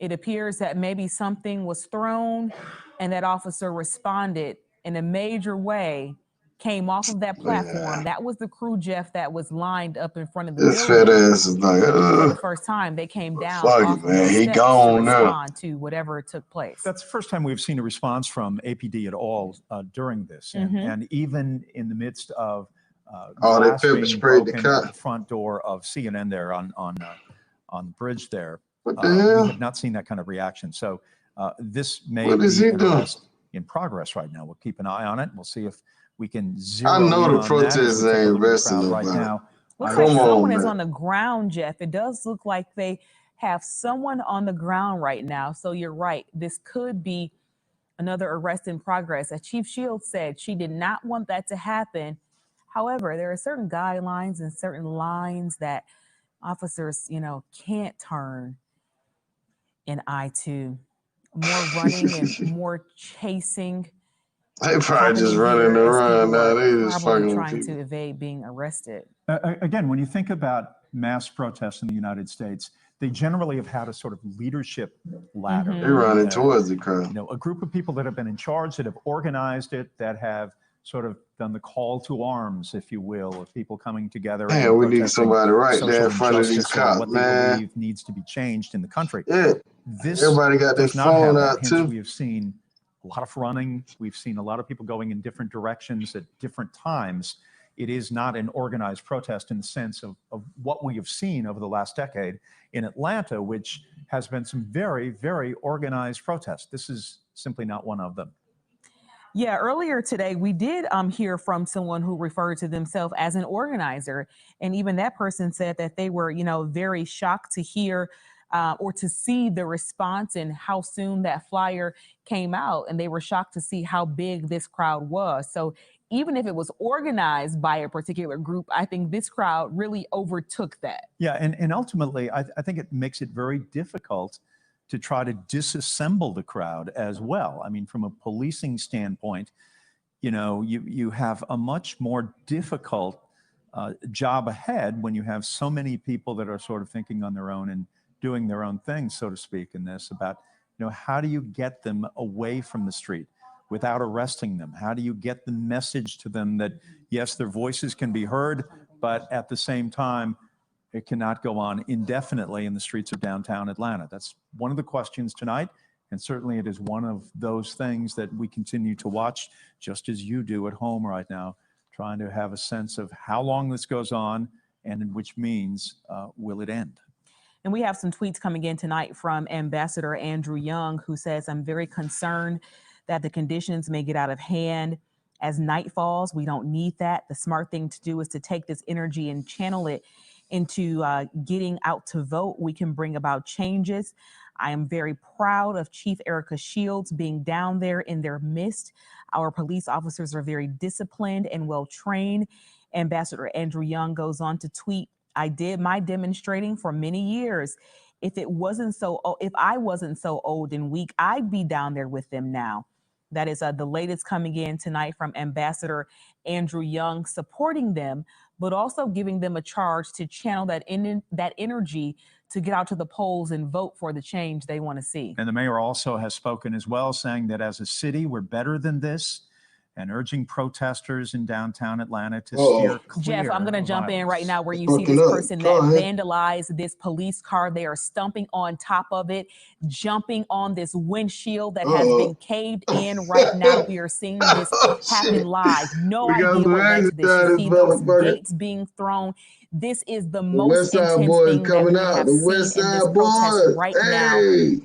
it appears that maybe something was thrown and that officer responded in a major way, came off of that platform. That was the crew, Jeff, that was lined up in front of the This building. fat ass is like, For the first time, they came down fuck off it, of man. those He steps gone to now. respond to whatever took place. That's the first time we've seen a response from APD at all during this. And even in the midst of glass being broken at the front door of CNN there on the bridge there, we have not seen that kind of reaction. So this may be an arrest in progress right now. We'll keep an eye on it. We'll see if we can zero in on that. Protesters ain't arresting right now. Looks like someone is on the ground, Jeff. It does look like they have someone on the ground right now. So you're right. This could be another arrest in progress. As Chief Shields said, she did not want that to happen. However, there are certain guidelines and certain lines that officers, can't turn an eye to. More running and more chasing. They probably just running around now. They just fucking trying to evade being arrested. Again, when you think about mass protests in the United States, they generally have had a sort of leadership ladder. They're running towards the crowd. A group of people that have been in charge, that have organized it, that have sort of done the call to arms, if you will, of people coming together. Man, we need somebody right there in front of these cops, what man. They believe needs to be changed in the country. Yeah. This everybody got their phone out too. We have seen a lot of running. We've seen a lot of people going in different directions at different times. It is not an organized protest in the sense of what we have seen over the last decade in Atlanta, which has been some very, very organized protests. This is simply not one of them. Yeah, earlier today, we did hear from someone who referred to themselves as an organizer. And even that person said that they were, very shocked to hear or to see the response and how soon that flyer came out. And they were shocked to see how big this crowd was. So even if it was organized by a particular group, I think this crowd really overtook that. Yeah, and ultimately, I think it makes it very difficult to try to disassemble the crowd as well. I mean, from a policing standpoint, you have a much more difficult job ahead when you have so many people that are sort of thinking on their own and doing their own thing, so to speak, in this about, how do you get them away from the street without arresting them? How do you get the message to them that, yes, their voices can be heard, but at the same time, it cannot go on indefinitely in the streets of downtown Atlanta? That's one of the questions tonight, and certainly it is one of those things that we continue to watch, just as you do at home right now, trying to have a sense of how long this goes on and in which means will it end. And we have some tweets coming in tonight from Ambassador Andrew Young, who says, I'm very concerned that the conditions may get out of hand as night falls. We don't need that. The smart thing to do is to take this energy and channel it into getting out to vote. We can bring about changes. I am very proud of Chief Erica Shields being down there in their midst. Our police officers are very disciplined and well trained. Ambassador Andrew Young goes on to tweet, I did my demonstrating for many years. If I wasn't so old and weak, I'd be down there with them now. That is the latest coming in tonight from Ambassador Andrew Young, supporting them, but also giving them a charge to channel that energy to get out to the polls and vote for the change they want to see. And the mayor also has spoken as well, saying that as a city, we're better than this, and urging protesters in downtown Atlanta to steer clear. Jeff, I'm going to jump in right now where you see Fucking this up. person that Go ahead. vandalized this police car. They are stumping on top of it, jumping on this windshield that has been caved in right now. We are seeing this happen live. No idea what led to this. You see those gates being thrown. This is the most intense thing that we have seen in this protest right now,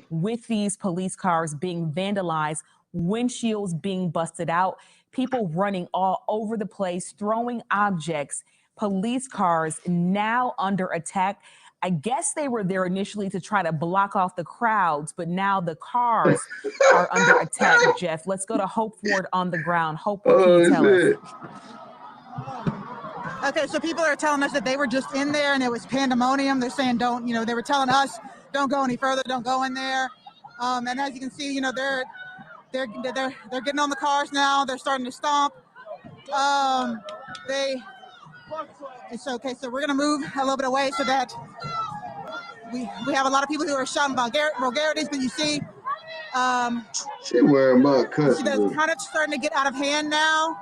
with these police cars being vandalized, windshields being busted out, people running all over the place, throwing objects, police cars now under attack. I guess they were there initially to try to block off the crowds, but now the cars are under attack, Jeff. Let's go to Hope Ford on the ground. Hope, what can you tell us? Okay, so people are telling us that they were just in there and it was pandemonium. They're saying they were telling us, don't go any further, don't go in there. And as you can see, They're getting on the cars now. They're starting to stomp. It's okay. So we're gonna move a little bit away so that we have a lot of people who are shouting vulgarities, but you see, she wearing my country. you see that it's kind of starting to get out of hand now.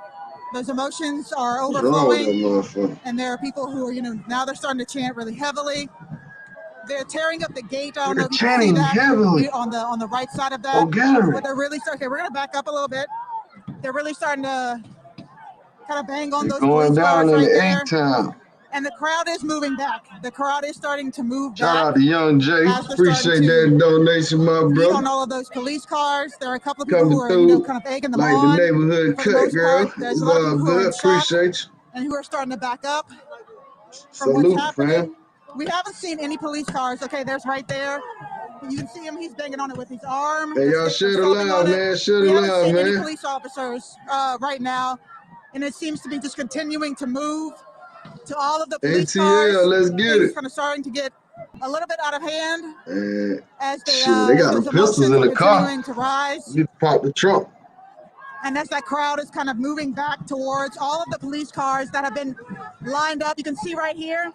Those emotions are What's wrong with that overflowing, motherfucker? and there are people who are, now they're starting to chant really heavily. They're tearing up the gate. I don't know if you can see that heavily on the right side of that. Oh, gallery. But they're really starting. Okay, we're gonna back up a little bit. They're really starting to kind of bang on those police cars right there. A-Town. And the crowd is moving back. The crowd is starting to move Shout back. out to Young Jay. Appreciate that donation, my brother. On all of those police cars. There are a couple of people who are kind of egging them like on. The neighborhood cut, girl. There's a lot of people who are in shock Appreciate you. and who are starting to back up from Salute, what's happening. fam. We haven't seen any police cars. Okay, there's right there. You can see him. He's banging on it with his arm. Hey, y'all share the love, man. Share the love, man. We haven't seen any police officers right now, and it seems to be just continuing to move to all of the police cars. Let's get it. It's kind of starting to get a little bit out of hand as they they got the pistols in the car. Continuing to rise. You pop the trunk. And as that crowd is kind of moving back towards all of the police cars that have been lined up, you can see right here,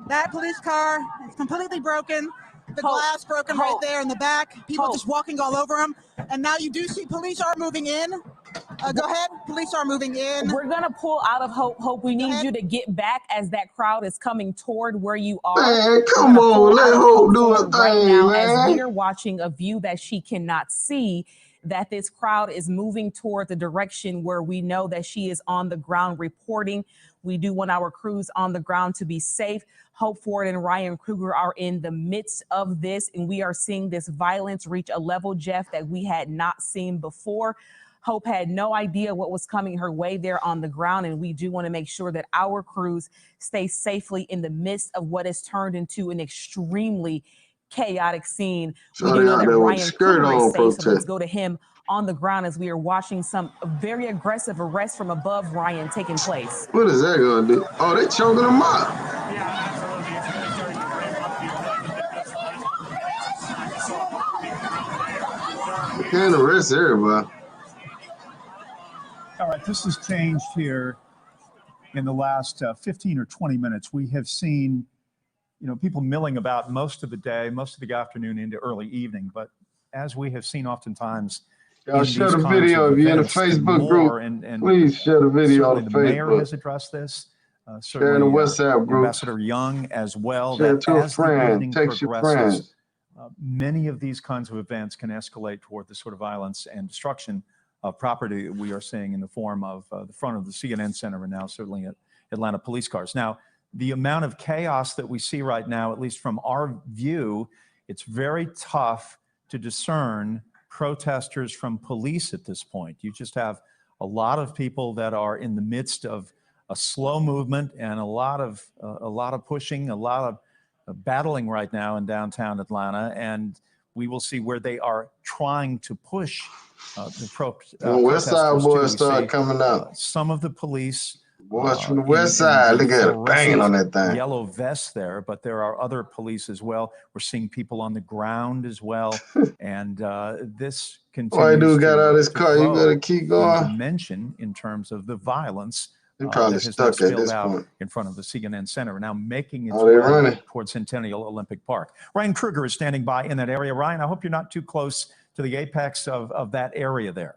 that police car is completely broken. The glass broken right there in the back. People just walking all over them. And now you do see police are moving in. Go ahead. Police are moving in. We're going to pull out of Hope. Hope, we need you to get back as that crowd is coming toward where you are. Man, come on. Let Hope do a thing, right now, man. as we are watching a view that she cannot see, that this crowd is moving toward the direction where we know that she is on the ground reporting. We do want our crews on the ground to be safe. Hope Ford and Ryan Kruger are in the midst of this, and we are seeing this violence reach a level, Jeff, that we had not seen before. Hope had no idea what was coming her way there on the ground, and we do want to make sure that our crews stay safely in the midst of what has turned into an extremely chaotic scene. We do know that Ryan Kruger is safe, so let's go to him on the ground as we are watching some very aggressive arrests from above Ryan taking place. What is that going to do? Oh, they choking him up. Yeah, absolutely. You can't arrest everybody. All right, this has changed here in the last 15 or 20 minutes. We have seen, people milling about most of the day, most of the afternoon into early evening. But as we have seen oftentimes, y'all share the video if you're in the Facebook group. And please share the video on the Facebook. Mayor has addressed this. Share in the WhatsApp group. Ambassador Young as well. Share to a friend. Text your friend. Many of these kinds of events can escalate toward the sort of violence and destruction of property that we are seeing in the form of the front of the CNN Center and now certainly at Atlanta police cars. Now, the amount of chaos that we see right now, at least from our view, it's very tough to discern protesters from police at this point. You just have a lot of people that are in the midst of a slow movement and a lot of pushing, a lot of battling right now in downtown Atlanta, and we will see where they are trying to push the West Side boys start coming out. Some of the police boys from the West Side, look at it banging on that thing. Yellow vests there, but there are other police as well. We're seeing people on the ground as well, and this continues. Why dude got out of his car? You better keep going. Dimension in terms of the violence. He probably stuck at this point in front of the CNN Center, now making its way towards Centennial Olympic Park. Ryan Kruger is standing by in that area. Ryan, I hope you're not too close to the apex of that area there.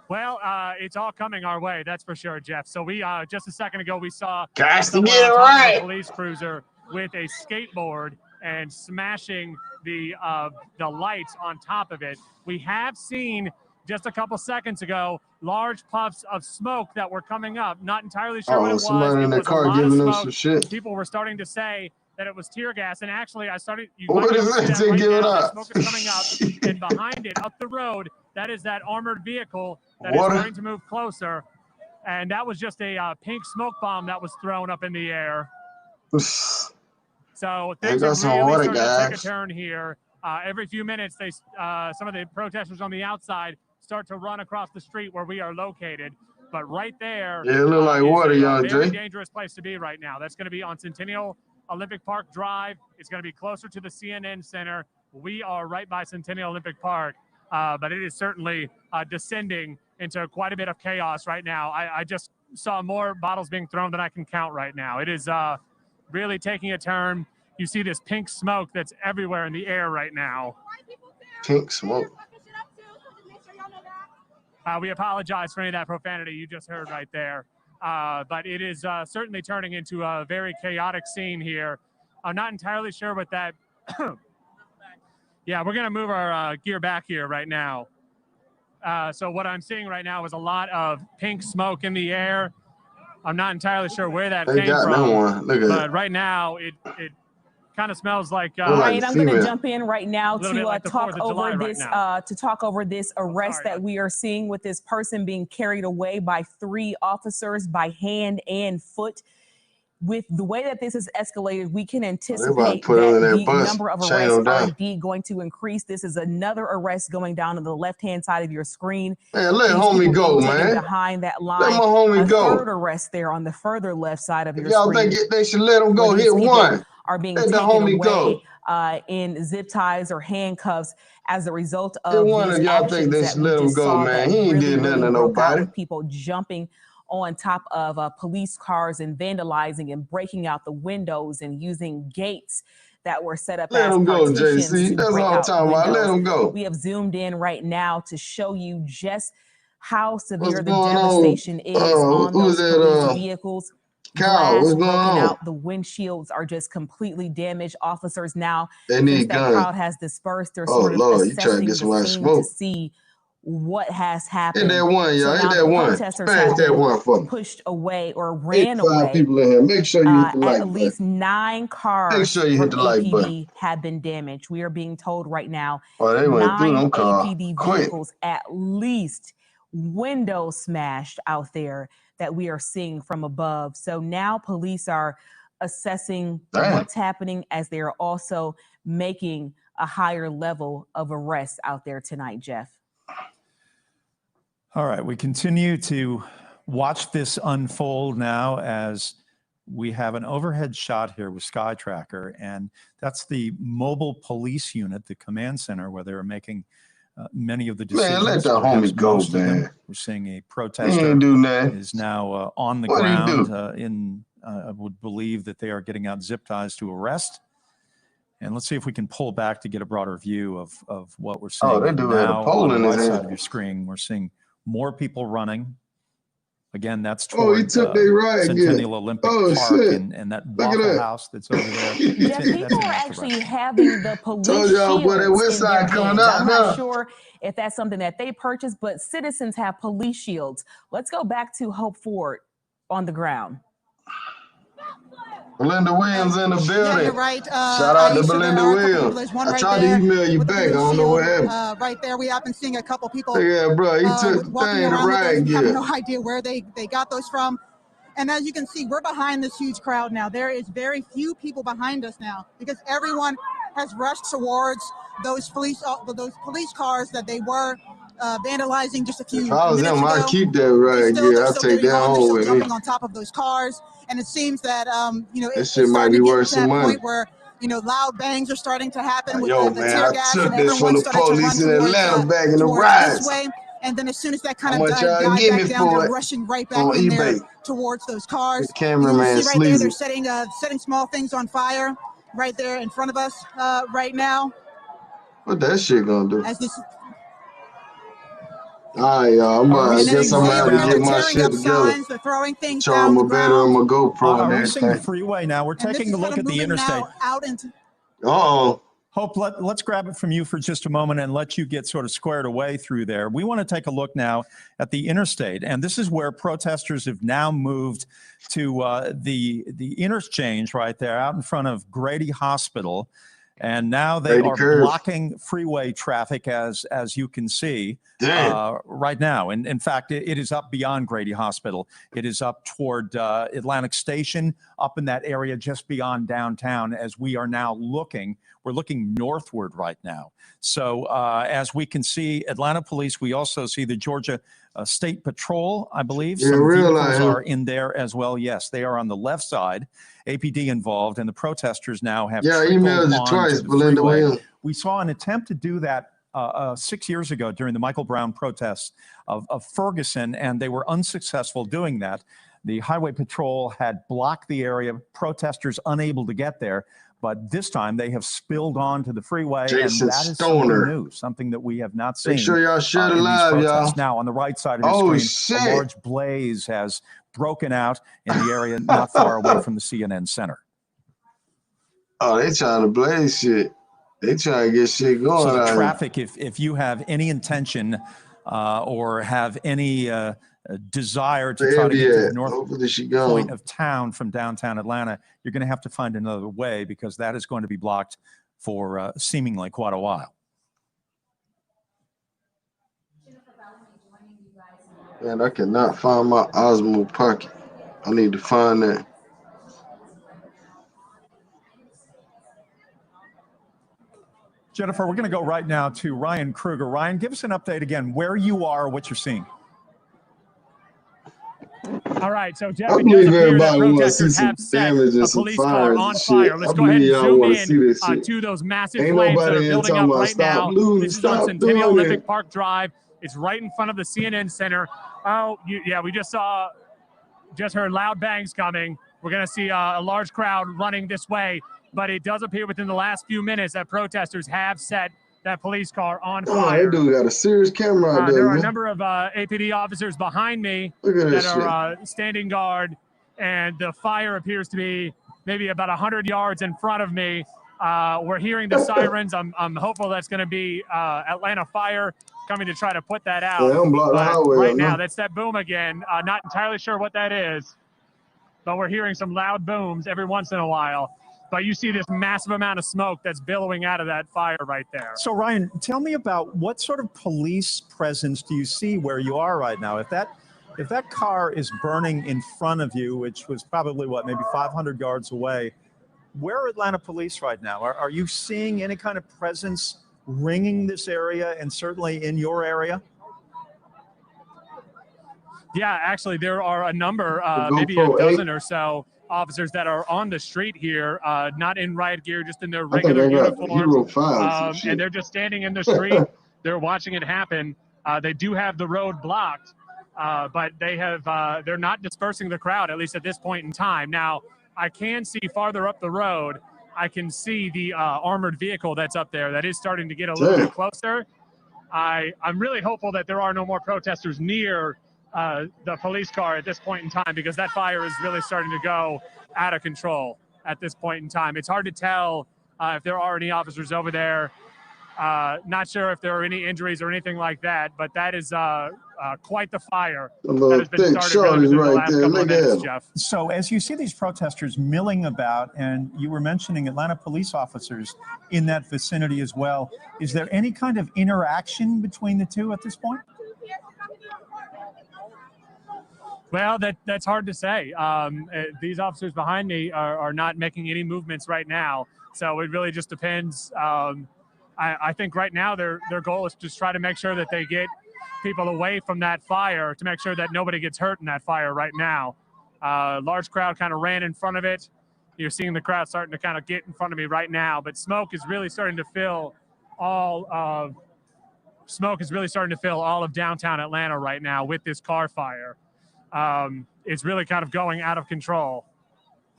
Well, it's all coming our way, that's for sure, Jeff. So we just a second ago we saw a police cruiser with a skateboard and smashing the lights on top of it. We have seen just a couple seconds ago large puffs of smoke that were coming up. Not entirely sure what it was. Somebody in their car giving them some shit. People were starting to say that it was tear gas, and actually I started. What is that thing giving up? Smoke is coming up, and behind it, up the road, that is that armored vehicle that is starting to move closer, and that was just a pink smoke bomb that was thrown up in the air. So things are really starting to take a turn here. Every few minutes, some of the protesters on the outside start to run across the street where we are located. But right there, it look like water, Young very Jay. dangerous place to be right now. That's going to be on Centennial Olympic Park Drive. It's going to be closer to the CNN Center. We are right by Centennial Olympic Park, but it is certainly descending into quite a bit of chaos right now. I just saw more bottles being thrown than I can count right now. It is really taking a turn. You see this pink smoke that's everywhere in the air right now. Pink smoke. We apologize for any of that profanity you just heard right there. But it is certainly turning into a very chaotic scene here. I'm not entirely sure what that... Yeah, we're going to move our gear back here right now. So what I'm seeing right now is a lot of pink smoke in the air. I'm not entirely sure where that came from, but right now it kind of smells like. Ryan, I'm going to jump in right now to talk over this arrest that we are seeing with this person being carried away by 3 officers by hand and foot. With the way that this is escalated, we can anticipate that the number of arrests are indeed going to increase. This is another arrest going down on the left-hand side of your screen. Man, let homie go, man. Behind that line, let my homie go. Third arrest there on the further left side of your screen. Y'all think they should let him go? Hit one. Are being taken away in zip ties or handcuffs as a result of these actions that we just saw. Man, he ain't did nothing to nobody. People jumping on top of police cars and vandalizing and breaking out the windows and using gates that were set up as partitions to break out windows. Let him go. We have zoomed in right now to show you just how severe the devastation is on those police vehicles. Glass broken out, the windshields are just completely damaged. Officers now, since that crowd has dispersed, they're sort of assessing the scene to see what has happened. Hit that one, y'all. Hit that one. Smash that one for me. Pushed away or ran away. 5 people in here. Make sure you hit the like button. At least 9 cars Make sure you hit the like button. have been damaged. We are being told right now 9 APD vehicles, at least windows smashed out there that we are seeing from above. So now police are assessing what's happening as they are also making a higher level of arrests out there tonight, Jeff. All right, we continue to watch this unfold now as we have an overhead shot here with Sky Tracker, and that's the mobile police unit, the command center, where they're making many of the decisions. Man, let the homie go, man. We're seeing a protester is now on the ground. I would believe that they are getting out zip ties to arrest. And let's see if we can pull back to get a broader view of what we're seeing. Oh, they do now a pole on in the his right hand. side of your screen. We're seeing more people running. Again, that's toward he took their ride Centennial Olympic Park and that Waffle House that's over there. Yeah, people are actually having the police Told y'all, boy, that west shields in side their coming hands. up I'm now. not sure if that's something that they purchased, but citizens have police shields. Let's go back to Hope Ford on the ground. Belinda Williams in the building. Yeah, you're right. Shout out to Belinda Williams. There's one I right tried there to email you with the back. I blue don't know what shield, happened. right there, we have been seeing a couple people. Yeah, bro, he took the walking thing to around with ride those. We have gear. no idea where they got those from. And as you can see, we're behind this huge crowd now. There is very few people behind us now because everyone has rushed towards those police cars that they were vandalizing just a few minutes ago. If I was them, I'd keep that ride gear. I'd take that home with me. Jumping on top of those cars, and it seems that this shit might be worth some money. Where loud bangs are starting to happen with Yo, the man, tear I gas, took and this from the police in Atlanta back in the rise. This way. And then as soon as that kind How of much died y'all give back me down, for they're it rushing right back on in there eBay? towards those cars. The cameraman you see right there, they're sleazy. setting small things on fire right there in front of us right now. What that shit gonna do? As this, all right, y'all. I guess I'm gonna have to get my shit together. Signs, they're throwing things Charge down my the battery on ground. my GoPro and We're seeing the everything. freeway now. We're taking a look at the interstate. Out into Hope, let's grab it from you for just a moment and let you get sort of squared away through there. We want to take a look now at the interstate, and this is where protesters have now moved to the interchange right there out in front of Grady Hospital, and now they are blocking freeway traffic as you can see right now. And in fact, it is up beyond Grady Hospital. It is up toward Atlantic Station, up in that area just beyond downtown as we are now looking. We're looking northward right now. So as we can see, Atlanta police, we also see the Georgia State Patrol, I believe. Yeah, some vehicles are in there as well. Yes, they are on the left side. APD involved, and the protesters now have emailed you twice, Belinda Williams. We saw an attempt to do that 6 years ago during the Michael Brown protests of Ferguson, and they were unsuccessful doing that. The Highway Patrol had blocked the area, protesters unable to get there. But this time they have spilled onto the freeway, Jason and that is Stoner. something new, something that we have not seen. Make sure y'all share the in live, these y'all. protests. Now, on the right side of your screen, shit. a large blaze has broken out in the area not far away from the CNN Center. Oh, they trying to blaze shit. They trying to get shit going. So the traffic, if you have any intention or have any desire to try to get to the north point of town from downtown Atlanta, you're going to have to find another way, because that is going to be blocked for seemingly quite a while. Man, I cannot find my Osmo Pocket. I need to find that. Jennifer, we're going to go right now to Ryan Kruger. Ryan, give us an update again, where you are, what you're seeing. All right, so Jeff, it does appear that protesters have set a police car on fire. Let's go ahead and zoom in to those massive flames that are building up right now. This is on Centennial Olympic Park Drive. It's right in front of the CNN Center. Oh, yeah, we just heard loud bangs coming. We're going to see a large crowd running this way, but it does appear within the last few minutes that protesters have set that police car on fire. Oh, that dude got a serious camera out there. There are a number of APD officers behind me that are standing guard, and the fire appears to be maybe about 100 yards in front of me. We're hearing the sirens. I'm hopeful that's going to be Atlanta Fire coming to try to put that out. But right now, that's that boom again. Not entirely sure what that is, but we're hearing some loud booms every once in a while. But you see this massive amount of smoke that's billowing out of that fire right there. So, Ryan, tell me about what sort of police presence do you see where you are right now? If that car is burning in front of you, which was probably, maybe 500 yards away, where are Atlanta police right now? Are you seeing any kind of presence ringing this area, and certainly in your area? Yeah, actually, there are a number, maybe a dozen or so officers that are on the street here, not in riot gear, just in their regular uniforms, and they're just standing in the street. They're watching it happen. They do have the road blocked, but they're not dispersing the crowd, at least at this point in time. Now, I can see farther up the road, I can see the armored vehicle that's up there that is starting to get a little bit closer. I'm really hopeful that there are no more protesters near the police car at this point in time, because that fire is really starting to go out of control at this point in time. It's hard to tell if there are any officers over there. Not sure if there are any injuries or anything like that, but that is quite the fire that has been started really within the last couple of minutes, Jeff. So as you see these protesters milling about, and you were mentioning Atlanta police officers in that vicinity as well, is there any kind of interaction between the two at this point? Well, that's hard to say. These officers behind me are not making any movements right now, so it really just depends. I think right now their goal is to just try to make sure that they get people away from that fire, to make sure that nobody gets hurt in that fire right now. Large crowd kind of ran in front of it. You're seeing the crowd starting to kind of get in front of me right now, but smoke is really starting to fill all of downtown Atlanta right now with this car fire. It's really kind of going out of control.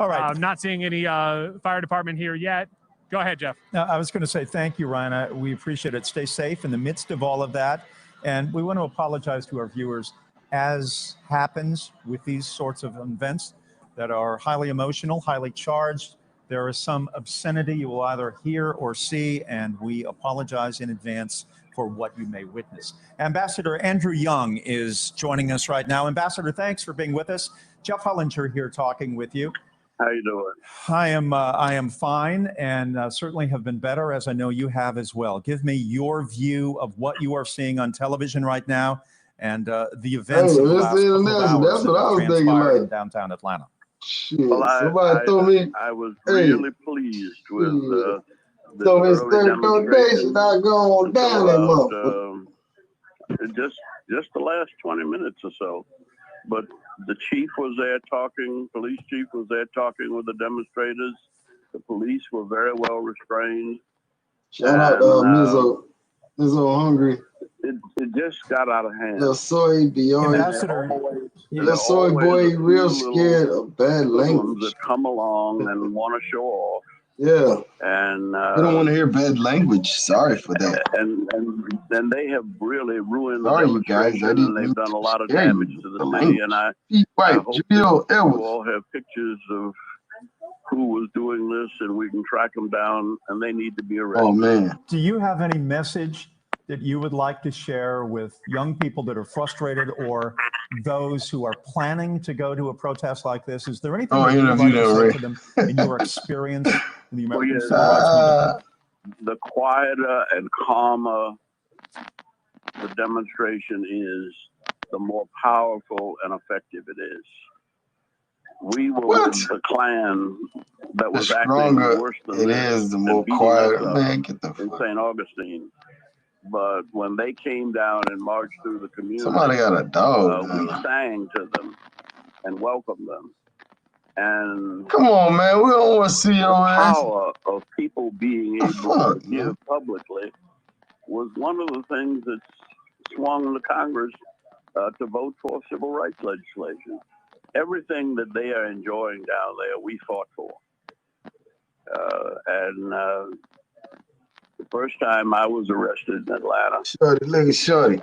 All right. I'm not seeing any fire department here yet. Go ahead, Jeff. I was going to say thank you, Ryan. We appreciate it. Stay safe in the midst of all of that. And we want to apologize to our viewers, as happens with these sorts of events that are highly emotional, highly charged. There is some obscenity you will either hear or see, and we apologize in advance for what you may witness. Ambassador Andrew Young is joining us right now. Ambassador, thanks for being with us. Jeff Hullinger here talking with you. How you doing? I am fine, and certainly have been better, as I know you have as well. Give me your view of what you are seeing on television right now, and the events of the last couple of hours that have transpired in downtown Atlanta. Well, I was really pleased with the early demonstration not going down that just the last 20 minutes or so. But the chief was there talking, police chief was there talking with the demonstrators. The police were very well restrained. Shout out Mizzo Hungry. It just got out of hand. Little soy boy, little soy boy, real scared of bad language. That come along and want to show off. Yeah. And we don't want to hear bad language. Sorry for that. And then they have really ruined Sorry, the you guys. demonstration, and they've done a lot of damage to the city. And I hope that you all have pictures of who was doing this, and we can track them down, and they need to be arrested. Oh, man. Do you have any message that you would like to share with young people that are frustrated or those who are planning to go to a protest like this? Is there anything that you would like to say to them in your experience in the American Civil Rights Movement? The quieter and calmer the demonstration is, the more powerful and effective it is. We were with the Klan that was acting worse than it is, the more quiet. Man, get the in St. Augustine. But when they came down and marched through the community, somebody got a dog. We sang to them and welcomed them. And come on, man, we don't want to see your ass. The power of people being able to give publicly was one of the things that swung the Congress to vote for civil rights legislation. Everything that they are enjoying down there, we fought for. The first time I was arrested in Atlanta, Shorty, look at Shorty.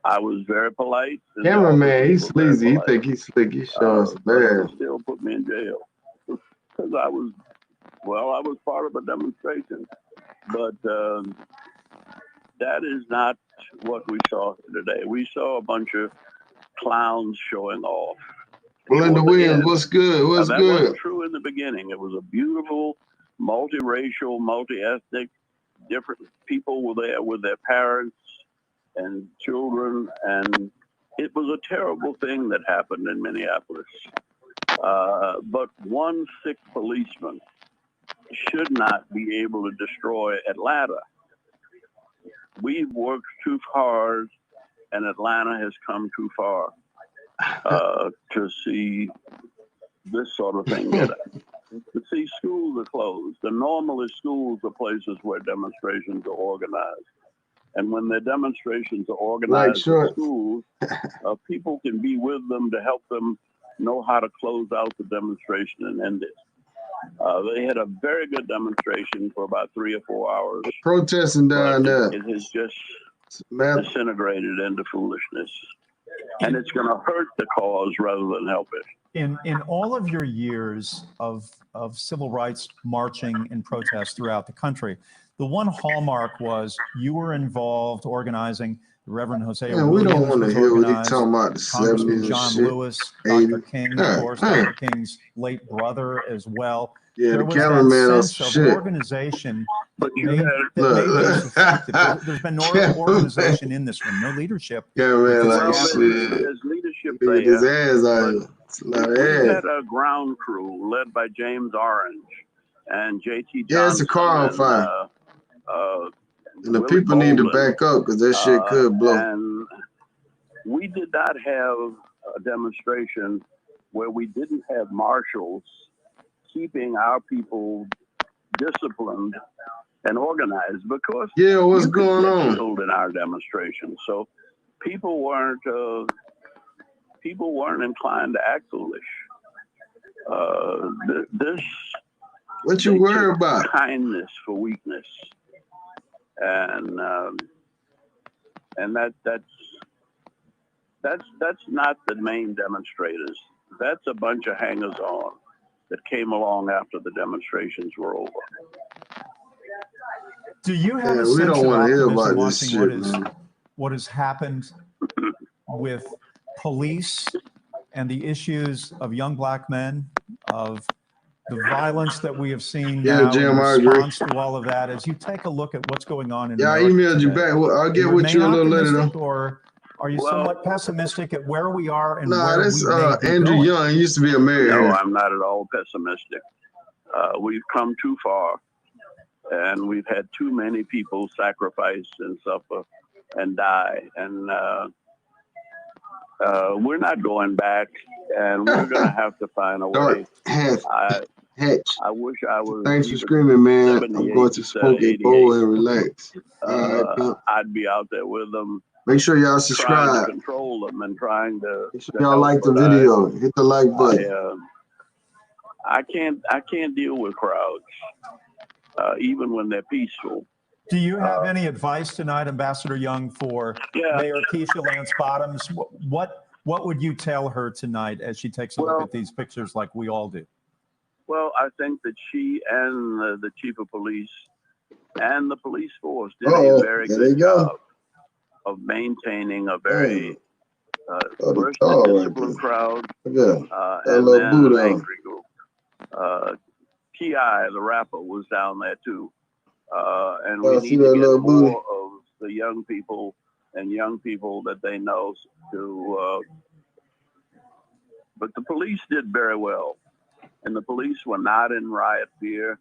I was very polite. Cameraman, he's sleazy. He think he's slick. He's showing some bad. They still put me in jail because I was part of a demonstration. But that is not what we saw today. We saw a bunch of clowns showing off. Belinda Williams, what's good? What's that good? That wasn't true in the beginning. It was a beautiful, multiracial, multi-ethnic, different people were there with their parents and children, and it was a terrible thing that happened in Minneapolis. But one sick policeman should not be able to destroy Atlanta. We've worked too hard, and Atlanta has come too far to see this sort of thing. To see schools are closed. And normally schools are places where demonstrations are organized. And when the demonstrations are organized in schools, people can be with them to help them know how to close out the demonstration and end it. They had a very good demonstration for about 3 or 4 hours. Protesting down there. It has just disintegrated into foolishness. And it's going to hurt the cause rather than help it. In all of your years of civil rights marching and protests throughout the country, the one hallmark was you were involved organizing. The Reverend Hosea Williams we don't want to hear what he's talking about. The Congressman 70s John shit. Lewis, Dr. King, of course, Dr. King's late brother as well. Yeah, there the was cameraman that on sense shit. of organization that made this effective. There's been no organization in this room, no leadership. Cameraman like shit. There's leadership there. His ass out. We had a ground crew led by James Orange and J.T. Johnson. Yeah, it's a car on fire. And the Willie people need to Bolden, back up because that shit could blow. And we did not have a demonstration where we didn't have marshals keeping our people disciplined and organized, because what's going on killed in our demonstration. So people weren't inclined to act foolish. What you worry about? Kindness for weakness. And that's not the main demonstrators. That's a bunch of hangers-on that came along after the demonstrations were over. Do you have a we sense don't of want to hear optimism about this watching shit, what has happened with police and the issues of young black men, of the violence that we have seen now in response to all of that? As you take a look at what's going on in I America emailed you today, back. Well, I'll get with you a little later, though. Or are you somewhat pessimistic at where we are and No, where that's we may be Andrew going? Young. He used to be a mayor. No, I'm not at all pessimistic. We've come too far, and we've had too many people sacrifice and suffer and die. And we're not going back, and we're going to have to find a way. Hatch. I wish I was. Thanks for screaming, man. I'm going to smoke a bowl and relax. All right, pimp. I'd be out there with them. Make sure y'all Trying subscribe. to control them and trying to. Make sure y'all like the video. Hit the like button. I can't deal with crowds, even when they're peaceful. Do you have any advice tonight, Ambassador Young, for Mayor Keisha Lance Bottoms? What would you tell her tonight as she takes a look at these pictures like we all do? Well, I think that she and the chief of police and the police force did a very good job of maintaining a very first a disciplined crowd and then an angry group. T.I., the rapper, was down there too. And we need to get more of the young people and young people that they know to. But the police did very well. And the police were not in riot fear.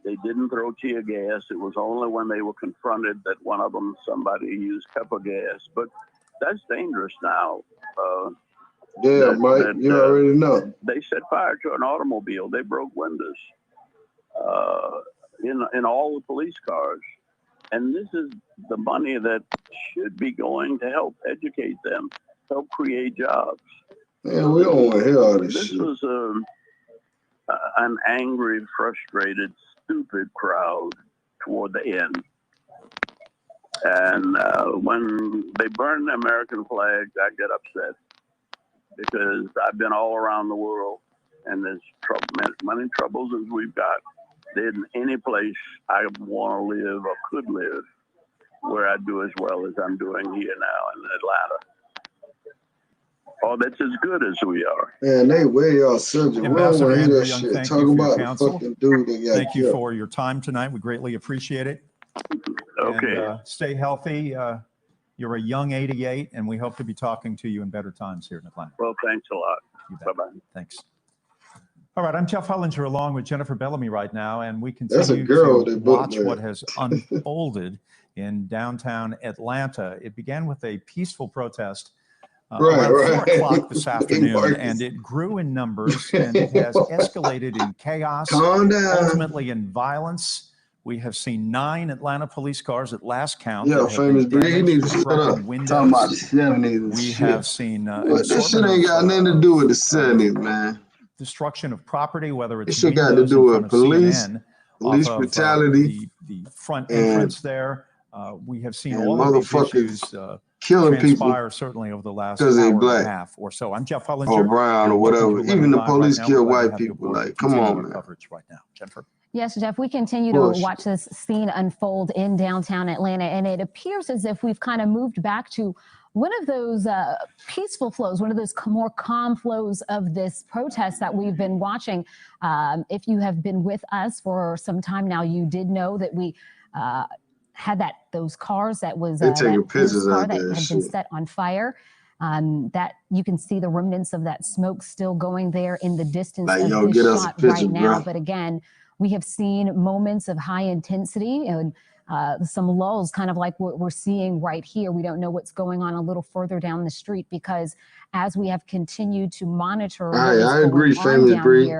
They didn't throw tear gas. It was only when they were confronted that one of them, somebody used pepper gas. But that's dangerous now. Mike, you already know. They set fire to an automobile. They broke windows in all the police cars. And this is the money that should be going to help educate them, help create jobs. Man, we don't want to hear all this shit. This was an angry, frustrated, stupid crowd toward the end. And when they burn the American flag, I get upset because I've been all around the world, and there's many troubles as we've got. There isn't any place I want to live or could live where I do as well as I'm doing here now in Atlanta. Oh, that's as good as we are. Man, they way off subject. Ambassador Andrew Young, shit. thank Talk you for about your counsel. Fucking dude that got Thank you killed. for your time tonight. We greatly appreciate it. Okay. And, stay healthy. You're a young 88, and we hope to be talking to you in better times here in Atlanta. Well, thanks a lot. Bye-bye. Thanks. All right, I'm Jeff Hullinger along with Jennifer Bellamy right now, and we That's a continue girl to that booked watch that. what has unfolded in downtown Atlanta. It began with a peaceful protest around 4 o'clock this afternoon, and it grew in numbers, and it has escalated in chaos, ultimately in violence. We have seen 9 Atlanta police cars at last count. Yeah, famous Bree, he needs to shut up. Windows. Talking about the 70s. We have seen this shit ain't got nothing to do with the 70s, man. Destruction of property, whether it's this shit got to do with police, police brutality, the front entrance there. We have seen all of these issues killing transpire people certainly over the last hour and a half or so. I'm Jeff Hullinger. Or brown or whatever. Even the police kill white people. Like, come on, man. Coverage right now, Jennifer. Yes, Jeff, we continue to watch this scene unfold in downtown Atlanta, and it appears as if we've kind of moved back to one of those peaceful flows, one of those more calm flows of this protest that we've been watching. If you have been with us for some time now, you did know that we had those cars that was that car that had been set on fire. That you can see the remnants of that smoke still going there in the distance of this shot right now. But again, we have seen moments of high intensity and some lulls, kind of like what we're seeing right here. We don't know what's going on a little further down the street because as we have continued to monitor I agree, famous Bree.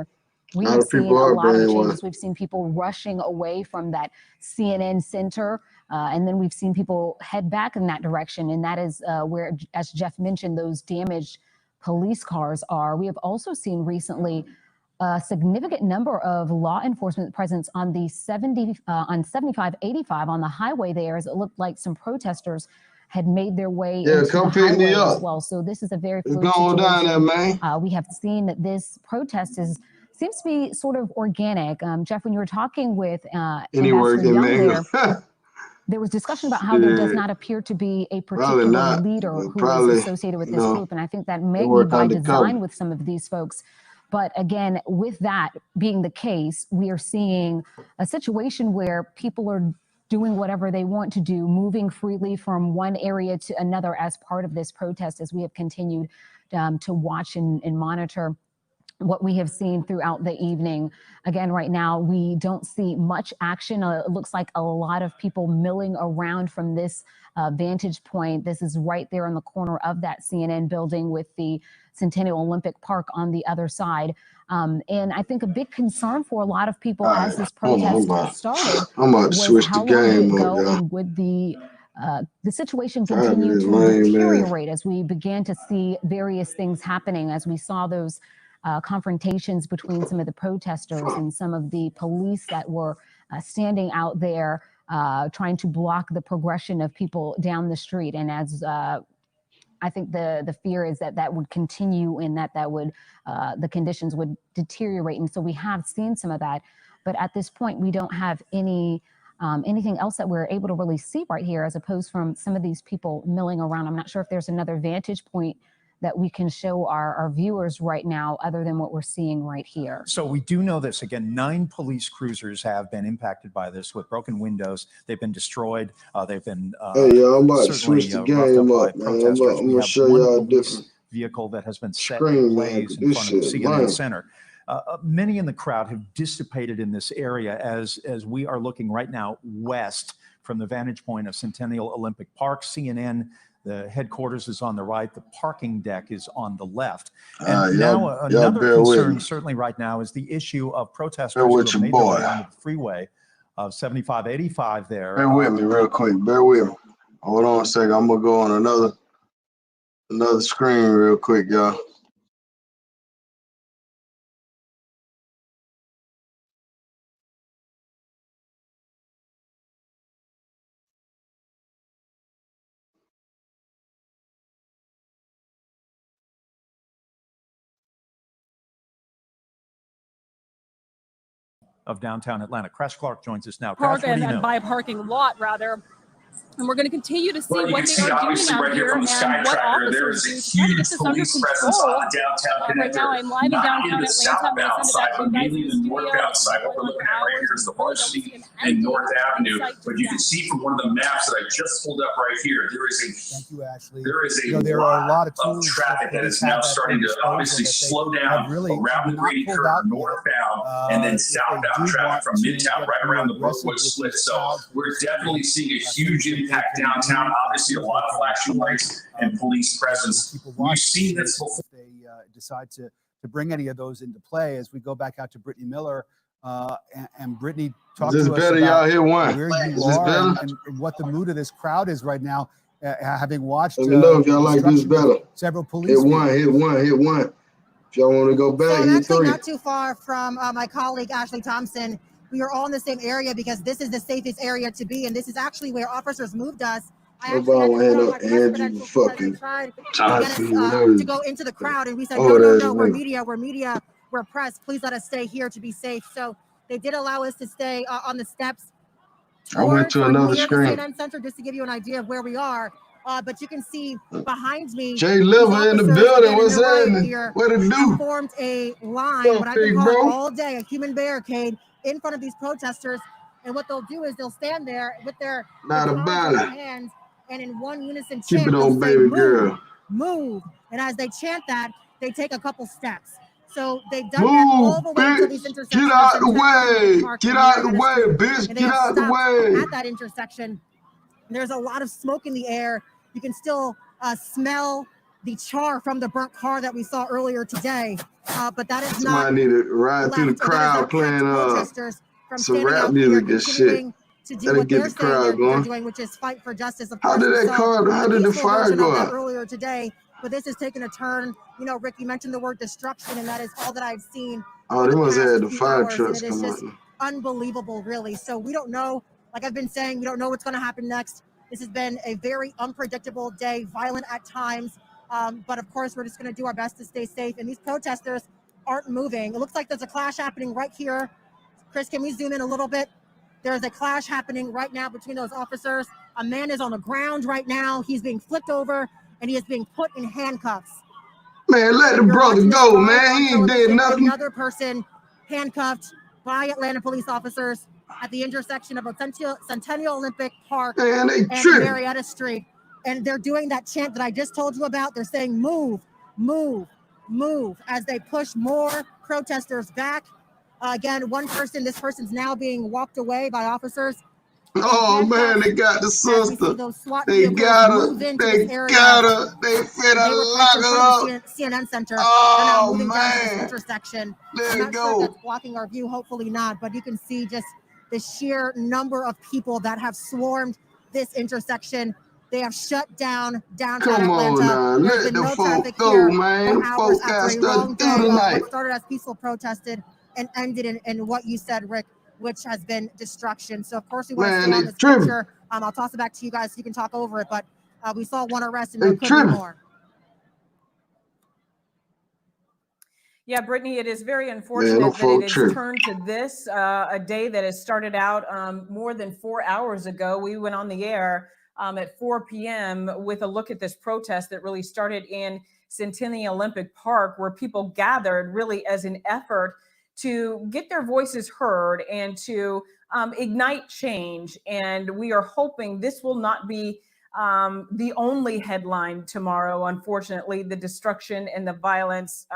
We have seen a lot of changes. We've seen people rushing away from that CNN center, and then we've seen people head back in that direction. And that is where, as Jeff mentioned, those damaged police cars are. We have also seen recently a significant number of law enforcement presence on the 7585 on the highway there, as it looked like some protesters had made their way into the highway as well. So this is a very fluid situation. Down there, man. We have seen that this protest seems to be sort of organic. Jeff, when you were talking with Ambassador Young there was discussion about how there does not appear to be a particular leader who is associated with this group. And I think that may be by design with some of these folks. But again, with that being the case, we are seeing a situation where people are doing whatever they want to do, moving freely from one area to another as part of this protest, as we have continued to watch and monitor. what we have seen throughout the evening. Again, right now, we don't see much action. It looks like a lot of people milling around from this vantage point. This is right there in the corner of that CNN building with the Centennial Olympic Park on the other side. And I think a big concern for a lot of people as this protest started was how long would it go and would the situation continue to deteriorate as we began to see various things happening, as we saw those confrontations between some of the protesters and some of the police that were standing out there trying to block the progression of people down the street. And as I think the fear is that that would continue and that would the conditions would deteriorate. And so we have seen some of that. But at this point, we don't have anything else that we're able to really see right here, as opposed from some of these people milling around. I'm not sure if there's another vantage point that we can show our viewers right now other than what we're seeing right here. So we do know this. Again, 9 police cruisers have been impacted by this with broken windows. They've been destroyed. They've been hey, y'all, I'm about to switch the game up, man. I'm going to show y'all a different vehicle that has been set ablaze in front of the CNN Center. Many in the crowd have dissipated in this area as we are looking right now west from the vantage point of Centennial Olympic Park. CNN, the headquarters is on the right. The parking deck is on the left. And now another concern certainly right now is the issue of protesters who have made their way onto the freeway of 7585 there. Bear with me real quick. Bear with me. Hold on a second. I'm going to go on another screen real quick, y'all. Of downtown Atlanta. Crash Clark joins us now. Crash, and by parking lot, rather. And we're going to continue to see what they are doing out here and what officers do to try to get this under control. Right now, I'm live in downtown Atlanta. I'm going to send it back to you guys in the northbound side. What we're looking at right here is the Varsity and North Avenue. But you can see from one of the maps that I just pulled up right here, there is a lot of traffic that is now starting to obviously slow down around the Grady curve northbound and then southbound traffic from Midtown right around the Brookwood split. So we're definitely seeing a huge impact downtown. Obviously, a lot of flashing lights and police presence. We've seen this before. They decide to bring any of those into play as we go back out to Brittany Miller. And Brittany, talk to us about where you are and what the mood of this crowd is right now, having watched Let me know if y'all like this better. Several police. Hit one. If y'all want to go back, so I'm hit actually 3. not too far from my colleague, Ashley Thompson. We are all in the same area because this is the safest area to be, and this is actually where officers moved us. I actually had to put on my press credentials because they tried to get us to go into the crowd, and we said, no, we're media, we're press. Please let us stay here to be safe. So they did allow us to stay on the steps. I went to another screen. The CNN Center, just to give you an idea of where we are. But you can see behind me. Jay Liver in the building. What's happening? What it do? Formed a line, what I've been calling all day, a human barricade in front of these protesters. And what they'll do is they'll stand there with their hands and in one unison chant, keep it on, baby girl. Move. And as they chant that, they take a couple steps. So they've done that all the way to these intersections. Get out the way. Get out the way, bitch. Get out the way. At that intersection, there's a lot of smoke in the air. You can still smell the char from the burnt car that we saw earlier today. But that is not. Somebody need to ride through the crowd playing some rap music and shit. To do what they're saying they're doing, which is fight for justice. How did the fire go out? Earlier today, but this is taking a turn. You know, Rick, you mentioned the word destruction, and that is all that I've seen. Oh, they must have had the fire trucks come out. It is just unbelievable, really. So we don't know. Like I've been saying, we don't know what's going to happen next. This has been a very unpredictable day, violent at times. But of course, we're just going to do our best to stay safe. And these protesters aren't moving. It looks like there's a clash happening right here. Chris, can we zoom in a little bit? There's a clash happening right now between those officers. A man is on the ground right now. He's being flipped over, and he is being put in handcuffs. Man, let the brother go, man. He ain't did nothing. Another person handcuffed by Atlanta police officers at the intersection of Centennial Olympic Park and Marietta Street. And they're doing that chant that I just told you about. They're saying, move, move, move as they push more protesters back. Again, this person's now being walked away by officers. Oh man, they got the sister. They got her. They got her. They finna lock her up. CNN Center. Oh They're now moving down to this man. intersection. There I'm you not sure if go. that's blocking our view. Hopefully not. But you can see just the sheer number of people that have swarmed this intersection. They have shut down downtown Atlanta. Come on now, let the folk go, man. The folk got stuff to do tonight. What started as peaceful protested and ended in what you said, Rick, which has been destruction. So of course we want to stay on this picture. I'll toss it back to you guys so you can talk over it. But we saw one arrest and there could be more. Yeah, Brittany, it is very unfortunate that it has turned to this, a day that has started out more than 4 hours ago. We went on the air at 4 p.m. with a look at this protest that really started in Centennial Olympic Park, where people gathered really as an effort to get their voices heard and to ignite change. And we are hoping this will not be the only headline tomorrow. Unfortunately, the destruction and the violence,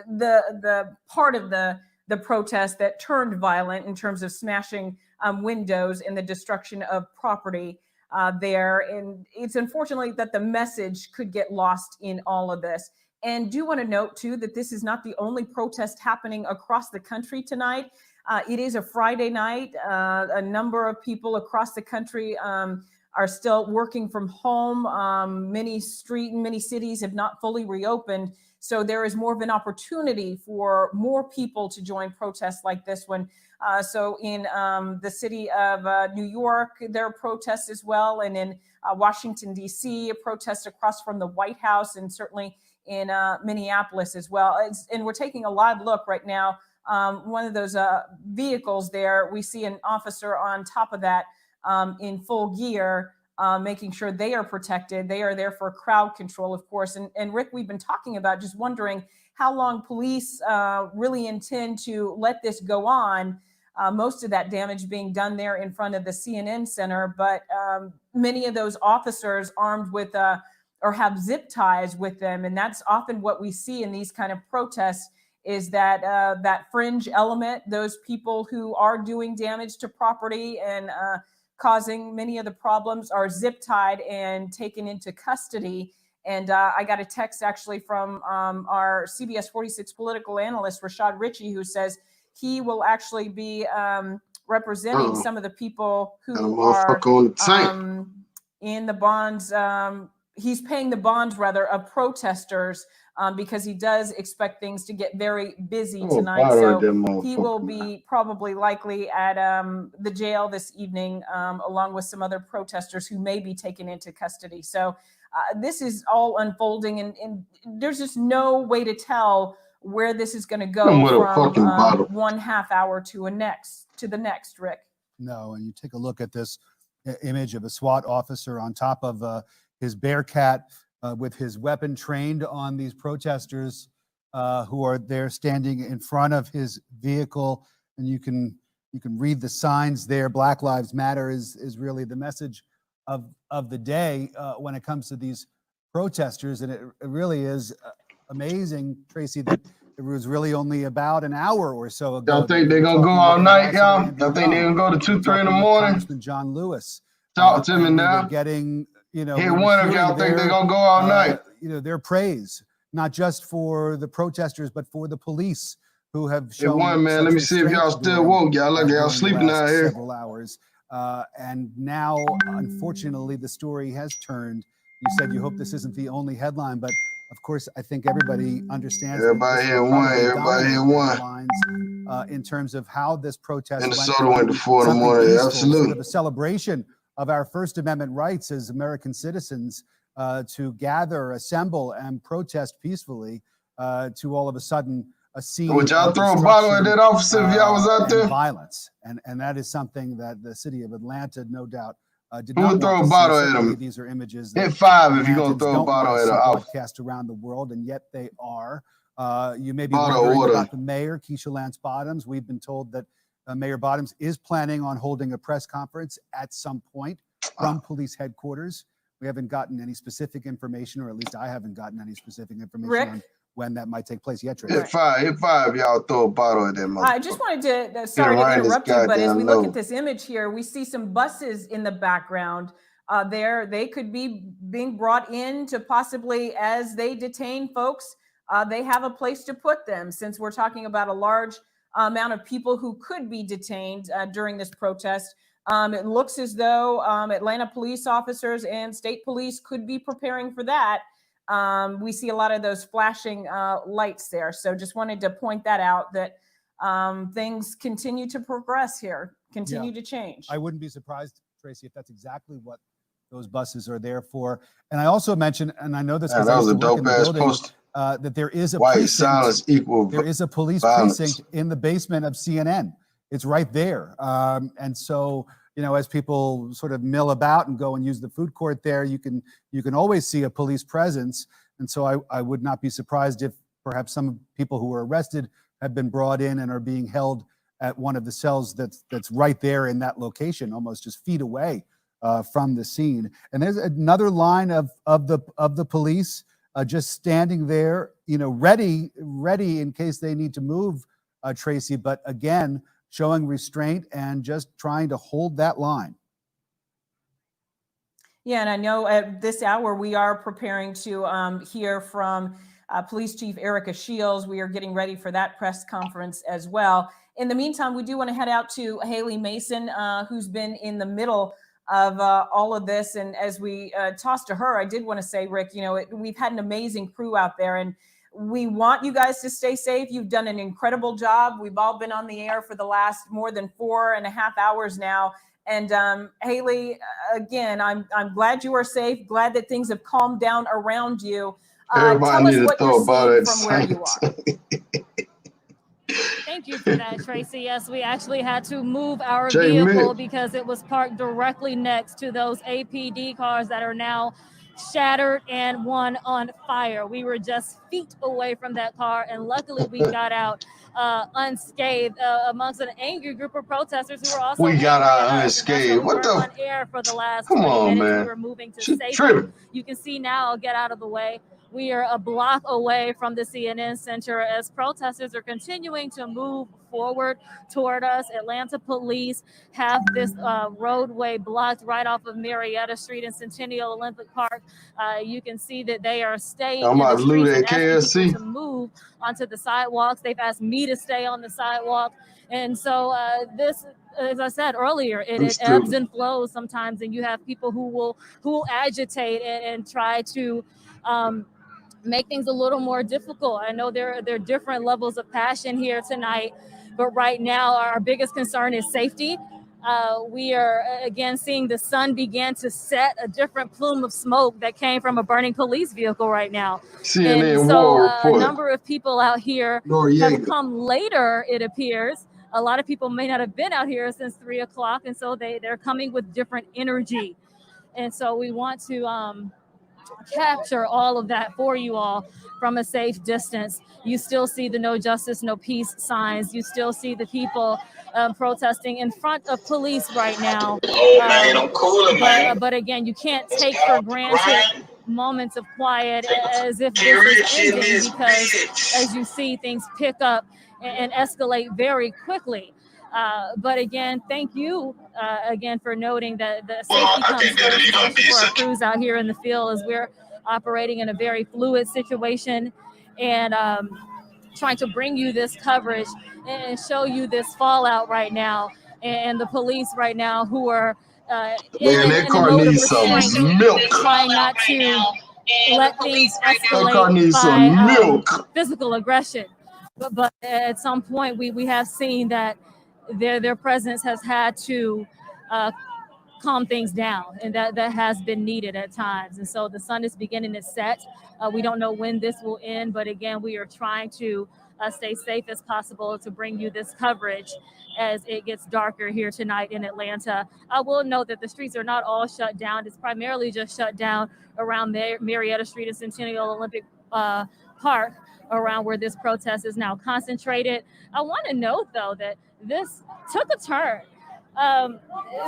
the part of the protest that turned violent in terms of smashing windows and the destruction of property there. And it's unfortunately that the message could get lost in all of this. And do want to note too that this is not the only protest happening across the country tonight. It is a Friday night. A number of people across the country are still working from home. Many cities have not fully reopened. So there is more of an opportunity for more people to join protests like this one. So in the city of New York, there are protests as well. And in Washington, D.C., a protest across from the White House, and certainly in Minneapolis as well. And we're taking a live look right now. One of those vehicles there, we see an officer on top of that in full gear, making sure they are protected. They are there for crowd control, of course. And Rick, we've been talking about just wondering how long police really intend to let this go on. Most of that damage being done there in front of the CNN Center. But many of those officers armed with or have zip ties with them. And that's often what we see in these kind of protests, is that that fringe element, those people who are doing damage to property and causing many of the problems, are zip tied and taken into custody. And I got a text actually from our CBS 46 political analyst, Rashad Ritchie, who says he will actually be representing some of the people who are in the bonds. He's paying the bonds, rather, of protesters because he does expect things to get very busy tonight. So he will be probably likely at the jail this evening, along with some other protesters who may be taken into custody. So this is all unfolding, and there's just no way to tell where this is going to go from 1/2 hour to the next, Rick. No, and you take a look at this image of a SWAT officer on top of his Bearcat with his weapon trained on these protesters who are there standing in front of his vehicle, and you can read the signs there. Black Lives Matter is really the message of the day when it comes to these protesters, and it really is amazing, Tracy, that it was really only about an hour or so ago. Y'all think they're gonna go all night, y'all? Y'all think they're gonna go to 2, 3 in the morning? Congressman John Lewis. Talk to me now. Getting, Hit one if y'all think they're gonna go all night. Their praise, not just for the protesters, but for the police who have shown. Hit one, man. Let me see if y'all still woke. Y'all like y'all sleeping out here. Several hours. And now, unfortunately, the story has turned. You said you hope this isn't the only headline, but of course, I think everybody understands. Everybody hit one. Everybody hit one. In terms of how this protest Minnesota went to 4 in the morning. Absolutely. Sort of a celebration of our First Amendment rights as American citizens to gather, assemble, and protest peacefully, to all of a sudden a scene. Would y'all throw a bottle at that officer if y'all was out there? Violence, and that is something that the city of Atlanta, no doubt, did Who not would throw want a to bottle see. at him? These are images. Hit 5 if you're gonna throw a bottle at an officer. Broadcast around the world, and yet they are. You may be wondering about the mayor, Keisha Lance Bottoms. We've been told that Mayor Bottoms is planning on holding a press conference at some point from police headquarters. We haven't gotten any specific information, or at least I haven't gotten any specific information on when that might take place. Yeah, Tracy. Hit five, y'all throw a bottle at that motherfucker. I just wanted to, sorry to interrupt you, but as we look at this image here, we see some buses in the background there. They could be being brought in to possibly, as they detain folks, they have a place to put them, since we're talking about a large amount of people who could be detained during this protest. It looks as though Atlanta police officers and state police could be preparing for that. We see a lot of those flashing lights there. So just wanted to point that out, that things continue to progress here, continue to change. I wouldn't be surprised, Tracy, if that's exactly what those buses are there for. And I also mentioned, and I know this because that was a dope ass post. That there is a white silence equal. There is a police violence. precinct in the basement of CNN. It's right there. And so, you know, as people sort of mill about and go and use the food court there, you can always see a police presence. And so I would not be surprised if perhaps some people who were arrested have been brought in and are being held at one of the cells that's right there in that location, almost just feet away from the scene. And there's another line of the police just standing there, you know, ready in case they need to move, Tracy. But again, showing restraint and just trying to hold that line. Yeah, and I know at this hour we are preparing to hear from Police Chief Erica Shields. We are getting ready for that press conference as well. In the meantime, we do want to head out to Haley Mason, who's been in the middle of all of this. And as we toss to her, I did want to say, Rick, you know, we've had an amazing crew out there, and we want you guys to stay safe. You've done an incredible job. We've all been on the air for the last more than 4.5 hours now. And Haley, again, I'm glad you are safe. Glad that things have calmed down around you. Tell us what you're seeing from where you are. Thank you for that, Tracy. Yes, we actually had to move our vehicle because it was parked directly next to those APD cars that are now shattered and one on fire. We were just feet away from that car, and luckily we got out unscathed amongst an angry group of protesters who were also unscathed. What the? On air for the last Come 20 on, minutes. man. We were moving to safety. You can see now. I'll get out of the way. We are a block away from the CNN Center as protesters are continuing to move forward toward us. Atlanta police have this roadway blocked right off of Marietta Street in Centennial Olympic Park. You can see that they are staying in the streets and asking people to move onto the sidewalks. They've asked me to stay on the sidewalk. And so this, as I said earlier, it ebbs and flows sometimes, and you have people who will agitate and try to make things a little more difficult. I know there are different levels of passion here tonight, but right now our biggest concern is safety. We are again seeing the sun begin to set, a different plume of smoke that came from a burning police vehicle right now. CNN and so report. A number of people out here have come later, it appears. A lot of people may not have been out here since 3 o'clock, and so they're coming with different energy. And so we want to capture all of that for you all from a safe distance. You still see the no justice, no peace signs. You still see the people protesting in front of police right now. Man, I'm cooling, man. But again, you can't take for granted moments of quiet as if this is ending, because as you see, things pick up and escalate very quickly. But again, thank you again for noting that the safety comes first for our crews out here in the field, as we're operating in a very fluid situation and trying to bring you this coverage and show you this fallout right now, and the police right now who are in a mode of restraint, trying not to let things escalate by physical aggression. But at some point, we have seen that their presence has had to calm things down, and that has been needed at times. And so the sun is beginning to set. We don't know when this will end, but again, we are trying to stay safe as possible to bring you this coverage as it gets darker here tonight in Atlanta. I will note that the streets are not all shut down. It's primarily just shut down around Marietta Street and Centennial Olympic Park, around where this protest is now concentrated. I want to note, though, that this took a turn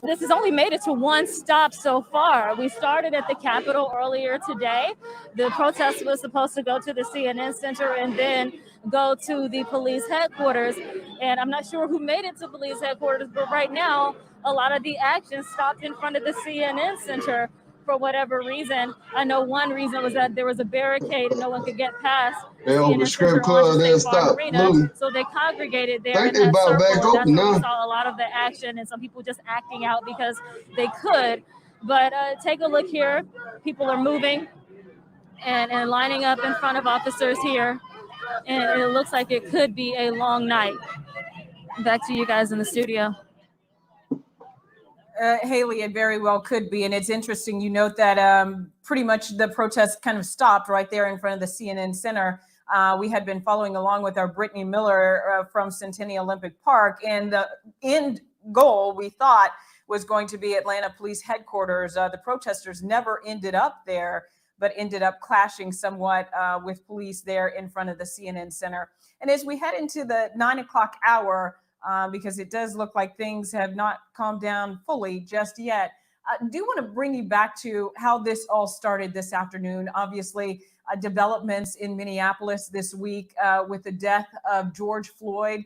This has only made it to one stop so far. We started at the Capitol earlier today. The protest was supposed to go to the CNN Center and then go to the police headquarters. And I'm not sure who made it to police headquarters, but right now, a lot of the action stopped in front of the CNN Center for whatever reason. I know one reason was that there was a barricade and no one could get past the CNN Center onto State Farm Arena, so they congregated there in that circle. That's where we saw a lot of the action and some people just acting out because they could. But take a look here. People are moving and lining up in front of officers here. And it looks like it could be a long night. Back to you guys in the studio. Haley, it very well could be. And it's interesting. You note that pretty much the protest kind of stopped right there in front of the CNN Center. We had been following along with our Brittany Miller from Centennial Olympic Park. And the end goal, we thought, was going to be Atlanta Police Headquarters. The protesters never ended up there, but ended up clashing somewhat with police there in front of the CNN Center. And as we head into the 9 o'clock hour, because it does look like things have not calmed down fully just yet, I do want to bring you back to how this all started this afternoon. Obviously, developments in Minneapolis this week with the death of George Floyd.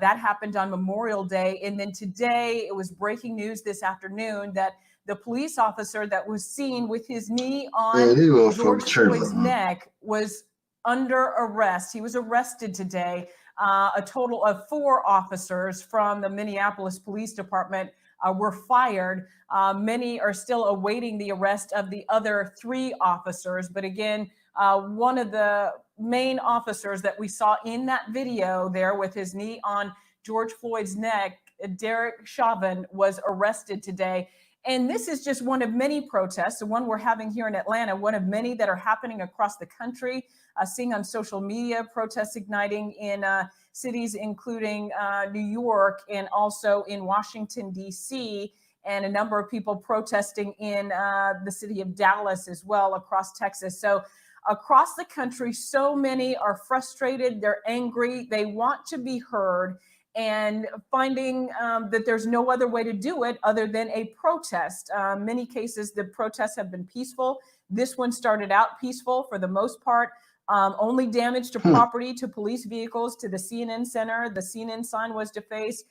That happened on Memorial Day. And then today, it was breaking news this afternoon that the police officer that was seen with his knee on George Floyd's neck was under arrest. He was arrested today. A total of 4 officers from the Minneapolis Police Department were fired. Many are still awaiting the arrest of the other 3 officers. But again, one of the main officers that we saw in that video there with his knee on George Floyd's neck, Derek Chauvin, was arrested today. And this is just one of many protests, the one we're having here in Atlanta, one of many that are happening across the country. Seeing on social media, protests igniting in cities including New York and also in Washington, D.C., and a number of people protesting in the city of Dallas as well, across Texas. So across the country, so many are frustrated, they're angry, they want to be heard, and finding that there's no other way to do it other than a protest. Many cases, the protests have been peaceful. This one started out peaceful for the most part. Only damage to property, to police vehicles, to the CNN Center. The CNN sign was defaced.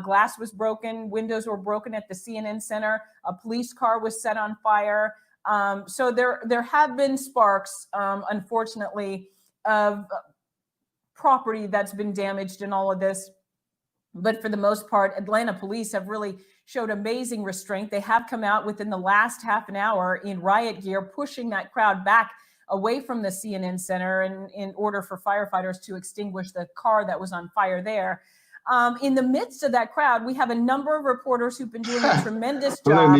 Glass was broken. Windows were broken at the CNN Center. A police car was set on fire. So there have been sparks, unfortunately, of property that's been damaged in all of this. But for the most part, Atlanta police have really showed amazing restraint. They have come out within the last half an hour in riot gear, pushing that crowd back away from the CNN Center in order for firefighters to extinguish the car that was on fire there. In the midst of that crowd, we have a number of reporters who've been doing a tremendous job,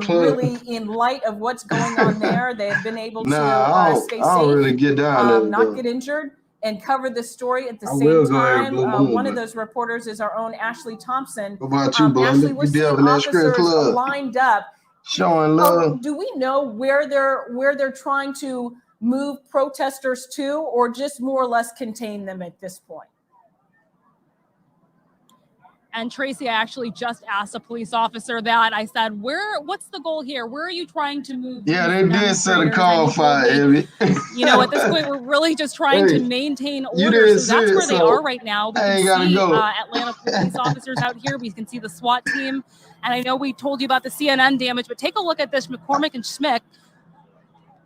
really in light of what's going on there. They've been able to stay safe, really get down not get injured, and cover the story at the same time. One of those reporters is our own Ashley Thompson. What about you, Belinda? Ashley, we're seeing officers lined up. Showing love. Do we know where they're trying to move protesters to, or just more or less contain them at this point? And Tracy, I actually just asked a police officer that. I said, what's the goal here? Where are you trying to move? Yeah, they did set a call fire, Evie. You know, at this point, we're really just trying to maintain order. So that's where they are right now. We can see Atlanta police officers out here. We can see the SWAT team. And I know we told you about the CNN damage, but take a look at this. McCormick and Schmick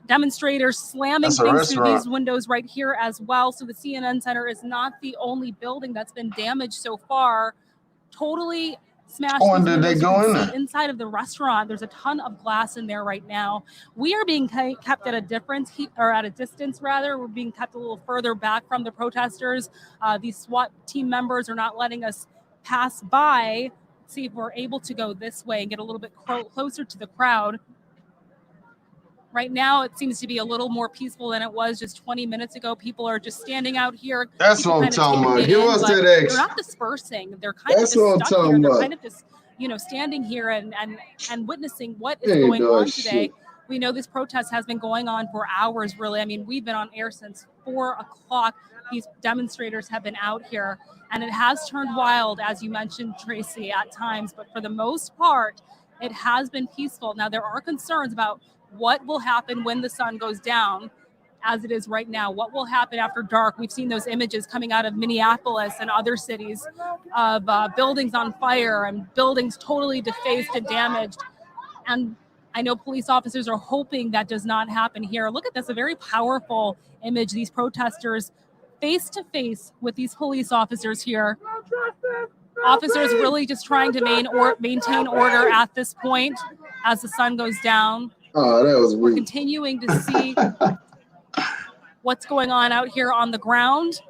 demonstrators slamming things through these windows right here as well. So the CNN Center is not the only building that's been damaged so far. Totally smashed. Inside of the restaurant, there's a ton of glass in there right now. We are being kept at a distance. We're being kept a little further back from the protesters. These SWAT team members are not letting us pass by. Let's see if we're able to go this way and get a little bit closer to the crowd. Right now, it seems to be a little more peaceful than it was just 20 minutes ago. People are just standing out here. That's what I'm talking about. Give us that X. They're not dispersing. They're kind of just stuck here. They're kind of just, standing here and witnessing what is going on today. We know this protest has been going on for hours, really. I mean, we've been on air since 4 o'clock. These demonstrators have been out here, and it has turned wild, as you mentioned, Tracy, at times. But for the most part, it has been peaceful. Now, there are concerns about what will happen when the sun goes down, as it is right now. What will happen after dark? We've seen those images coming out of Minneapolis and other cities of buildings on fire and buildings totally defaced and damaged. And I know police officers are hoping that does not happen here. Look at this, a very powerful image. These protesters face to face with these police officers here. Officers really just trying to maintain order at this point as the sun goes down. Oh, that was weird. We're continuing to see what's going on out here on the ground,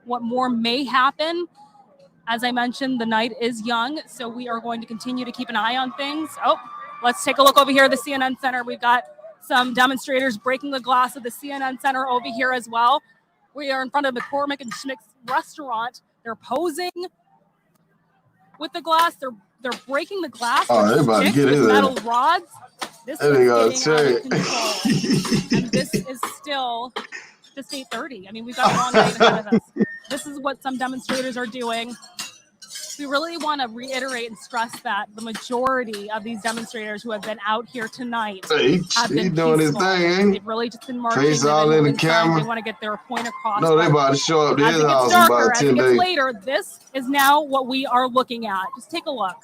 what more may happen. As I mentioned, the night is young, so we are going to continue to keep an eye on things. Oh, let's take a look over here at the CNN Center. We've got some demonstrators breaking the glass of the CNN Center over here as well. We are in front of McCormick and Schmick's restaurant. They're posing with the glass. They're breaking the glass with sticks, with metal rods. This is getting out of control. And this is still just 8:30. I mean, we've got a long night ahead of us. This is what some demonstrators are doing. We really want to reiterate and stress that the majority of these demonstrators who have been out here tonight have been doing his peaceful. thing, ain't he? They've really just been marching. Face all in the camera. They want to get their point across. No, they about to show up to his house in about 10 days. As it gets later, this is now what we are looking at. Just take a look.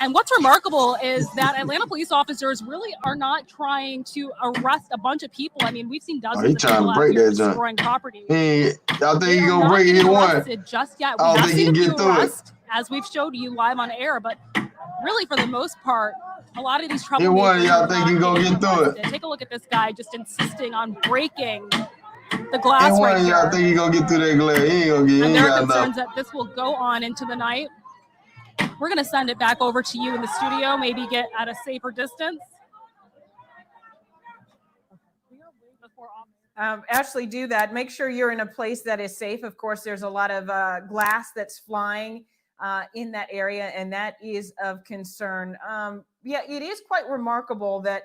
And what's remarkable is that Atlanta police officers really are not trying to arrest a bunch of people. I mean, we've seen dozens of people out here destroying property. Y'all think he gonna break it one? Just yet. We have seen a few arrests, as we've showed you live on air, but really, for the most part, a lot of these troublemakers. Y'all think he gonna get through it? Take a look at this guy just insisting on breaking the glass right here. Y'all think he gonna get through that glass? He ain't gonna get. And there are concerns that this will go on into the night. We're going to send it back over to you in the studio, maybe get at a safer distance. Ashley, do that. Make sure you're in a place that is safe. Of course, there's a lot of glass that's flying in that area, and that is of concern. Yeah, it is quite remarkable that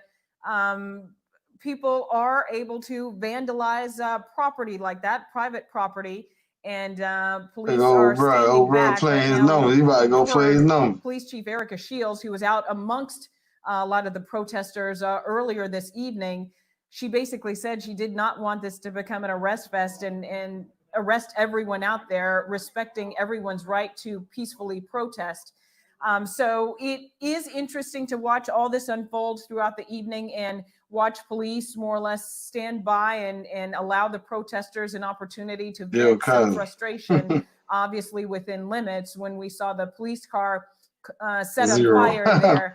people are able to vandalize property like that, private property. And police are standing back. Playing his number. He about to go play his number. Police Chief Erica Shields, who was out amongst a lot of the protesters earlier this evening, she basically said she did not want this to become an arrest fest and arrest everyone out there, respecting everyone's right to peacefully protest. So it is interesting to watch all this unfold throughout the evening and watch police more or less stand by and allow the protesters an opportunity to vent some frustration, obviously within limits. When we saw the police car set on fire there,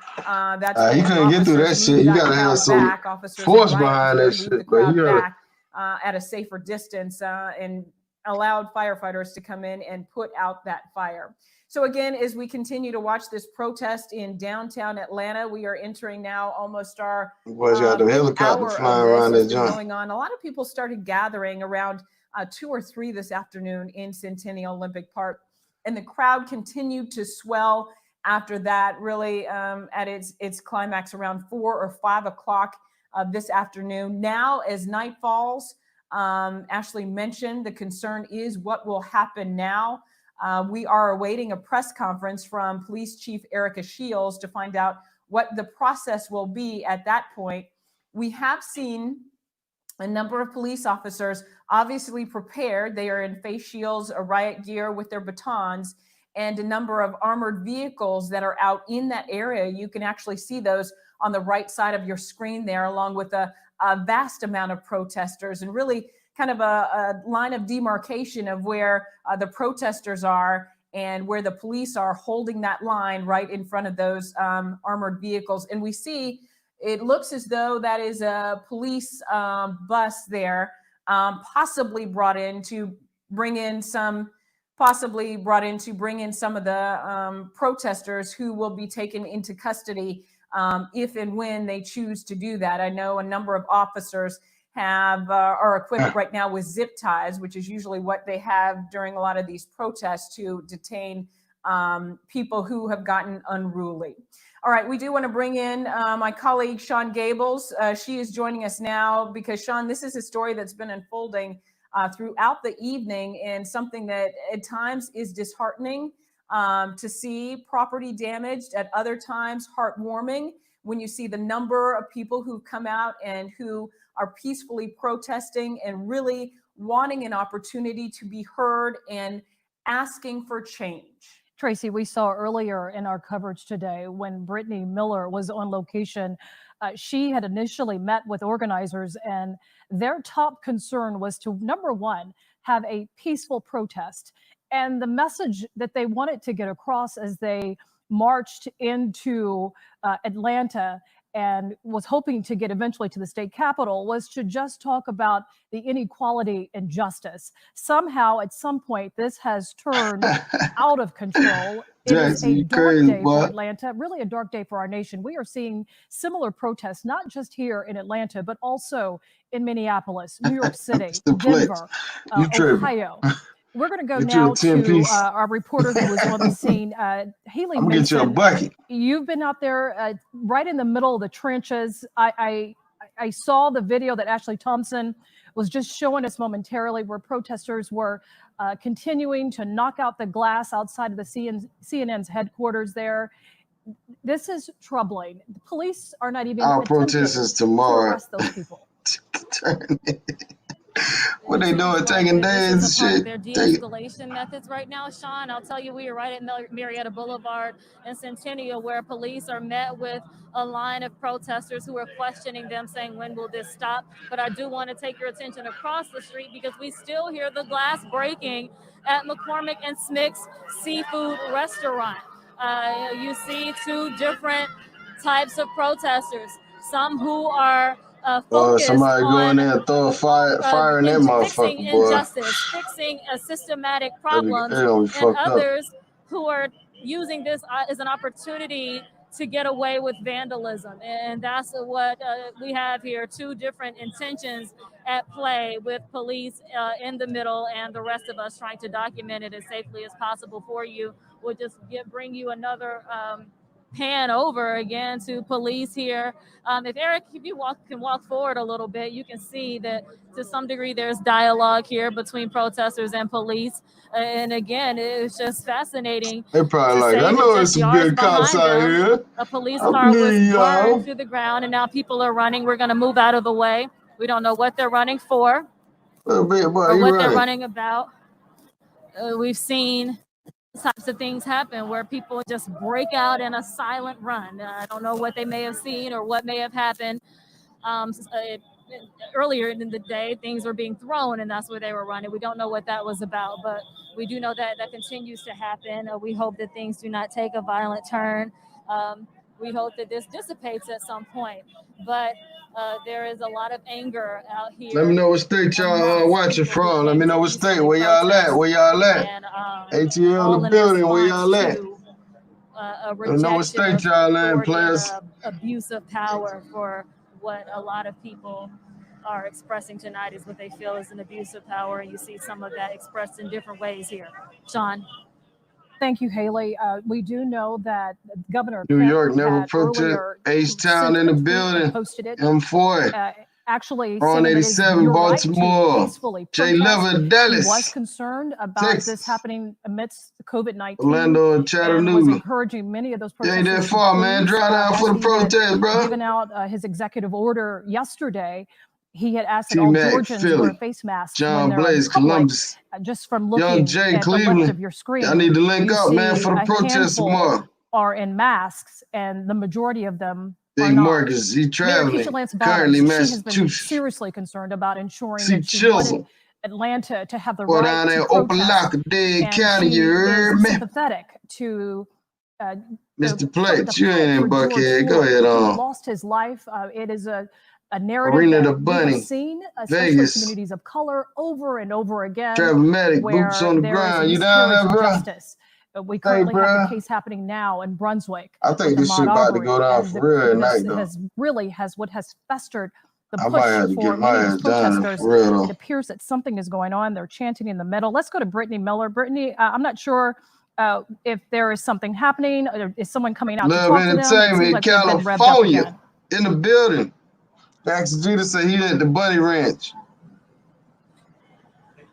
that's you couldn't get through that shit. You gotta have some force behind that shit. The crowd back at a safer distance and allowed firefighters to come in and put out that fire. So again, as we continue to watch this protest in downtown Atlanta, we are entering now almost our helicopter flying around that joint going on. A lot of people started gathering around 2 or 3 this afternoon in Centennial Olympic Park, and the crowd continued to swell after that, really at its climax around 4 or 5 o'clock this afternoon. Now, as night falls, Ashley mentioned the concern is what will happen now. We are awaiting a press conference from Police Chief Erica Shields to find out what the process will be at that point. We have seen a number of police officers obviously prepared. They are in face shields, a riot gear with their batons, and a number of armored vehicles that are out in that area. You can actually see those on the right side of your screen there, along with a vast amount of protesters, and really kind of a line of demarcation of where the protesters are and where the police are, holding that line right in front of those armored vehicles. And we see, it looks as though that is a police bus there, possibly brought in to bring in some of the protesters who will be taken into custody if and when they choose to do that. I know a number of officers are equipped right now with zip ties, which is usually what they have during a lot of these protests to detain people who have gotten unruly. All right, we do want to bring in my colleague, Sean Gables. She is joining us now because, Sean, this is a story that's been unfolding throughout the evening, and something that at times is disheartening to see property damaged, at other times heartwarming when you see the number of people who come out and who are peacefully protesting and really wanting an opportunity to be heard and asking for change. Tracy, we saw earlier in our coverage today when Brittany Miller was on location, she had initially met with organizers, and their top concern was to, number one, have a peaceful protest. And the message that they wanted to get across as they marched into Atlanta and was hoping to get eventually to the state capitol was to just talk about the inequality and justice. Somehow, at some point, this has turned out of control. It is a dark day for Atlanta, really a dark day for our nation. We are seeing similar protests, not just here in Atlanta, but also in Minneapolis, New York City, Denver, Ohio. We're going to go now to our reporter who was on the scene, Haley Mason. You've been out there right in the middle of the trenches. I saw the video that Ashley Thompson was just showing us momentarily, where protesters were continuing to knock out the glass outside of the CNN's headquarters there. This is troubling. The police are not even attempting to arrest those people. What they doing? Taking days and shit. Their de-escalation methods right now, Sean. I'll tell you, we are right at Marietta Boulevard and Centennial, where police are met with a line of protesters who are questioning them, saying, when will this stop? But I do want to take your attention across the street, because we still hear the glass breaking at McCormick and Smick's Seafood Restaurant. You see two different types of protesters. Some who are somebody go in there and throw a fire in that motherfucker, fixing injustice, fixing a systematic problem, and others who are using this as an opportunity to get away with vandalism. And that's what we have here, two different intentions at play, with police in the middle and the rest of us trying to document it as safely as possible for you. We'll just bring you another pan over again to police here. If Eric, if you can walk forward a little bit, you can see that to some degree there's dialogue here between protesters and police. And again, it's just fascinating. They probably like, I know it's some good cops out here. A police car was burned to the ground, and now people are running. We're going to move out of the way. We don't know what they're running for or what they're running about. We've seen types of things happen where people just break out in a silent run. I don't know what they may have seen or what may have happened. Earlier in the day, things were being thrown, and that's where they were running. We don't know what that was about, but we do know that that continues to happen. We hope that things do not take a violent turn. We hope that this dissipates at some point, but there is a lot of anger out here. Let me know what state y'all watching from. Let me know what state. Where y'all at? Where y'all at? And, ATL in the building. Where y'all at? Let me know what state y'all in, players. Abuse of power for what a lot of people are expressing tonight is what they feel is an abuse of power. And you see some of that expressed in different ways here. Sean. Thank you, Haley. We do know that Governor New York never protest. H-Town in the building. M4. Actually, on 87, Baltimore. J. Lever, Dallas. He was concerned about Texas. This happening amidst COVID-19. Orlando and Chattanooga. Was encouraging many of those protesters. Ain't that far, man. Drive down for the protest, bro. Given out his executive order yesterday, he had asked that all Georgians wear face masks. John when Blaze, public. Columbus. Just from looking Young Jay, at Cleveland. the left of your screen, I need to link up, man, for the protest tomorrow. Are in masks, and the majority of them Big are not. Marcus, he traveling. Currently, Massachusetts. She has been seriously concerned about ensuring that she wanted Atlanta to have the right down there, to protest. Dade County, you heard me? Sympathetic to Mr. Plate, you ain't in Buckhead. Go ahead on. He lost his life. It is a narrative Arena that the Bunny. we've seen, especially Vegas. communities of color, over and over again. Dramatic, where boots on the there ground. is You down there, bro? justice. We currently have a case happening now in Brunswick. I think this shit about to go down for real tonight, though. What has festered the I might have push to for get my many ass down protesters. for real, though. It appears that something is going on. They're chanting in the middle. Let's go to Brittany Miller. Brittany, I'm not sure if there is something happening, or is someone coming out to Love talk to them? It seems Entertainment, like they've been revved up California, again. in the building. Max Jeter said he at the Bunny Ranch.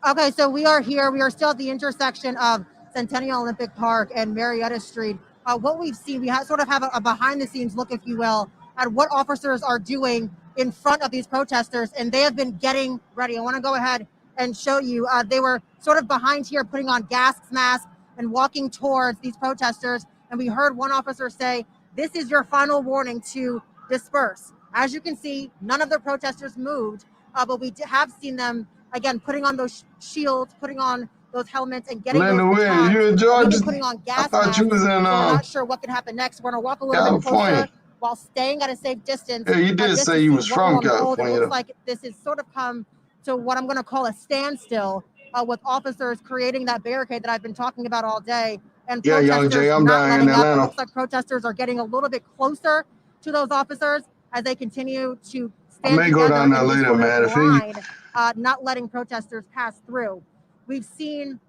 Okay, so we are here. We are still at the intersection of Centennial Olympic Park and Marietta Street. What we've seen, we sort of have a behind-the-scenes look, if you will, at what officers are doing in front of these protesters, and they have been getting ready. I want to go ahead and show you. They were sort of behind here, putting on gas masks and walking towards these protesters. And we heard one officer say, "This is your final warning to disperse." As you can see, none of the protesters moved, but we have seen them again putting on those shields, putting on those helmets, and getting Linda those Williams, you in batons, Georgia? even putting on I gas thought masks. you was in So we're not sure what could happen next. We're gonna walk a little bit California. closer while staying at a safe distance. Yeah, you did just say to you see was what will from unfold. It California. looks like this has sort of come to what I'm going to call a standstill, with officers creating that barricade that I've been talking about all day, and Yeah, Young protesters Jay, I'm not down in letting up. It Atlanta. looks like protesters are getting a little bit closer to those officers as they continue to I stand may go together down there in this later, sort of man. If he, line, not letting protesters pass through. We've seen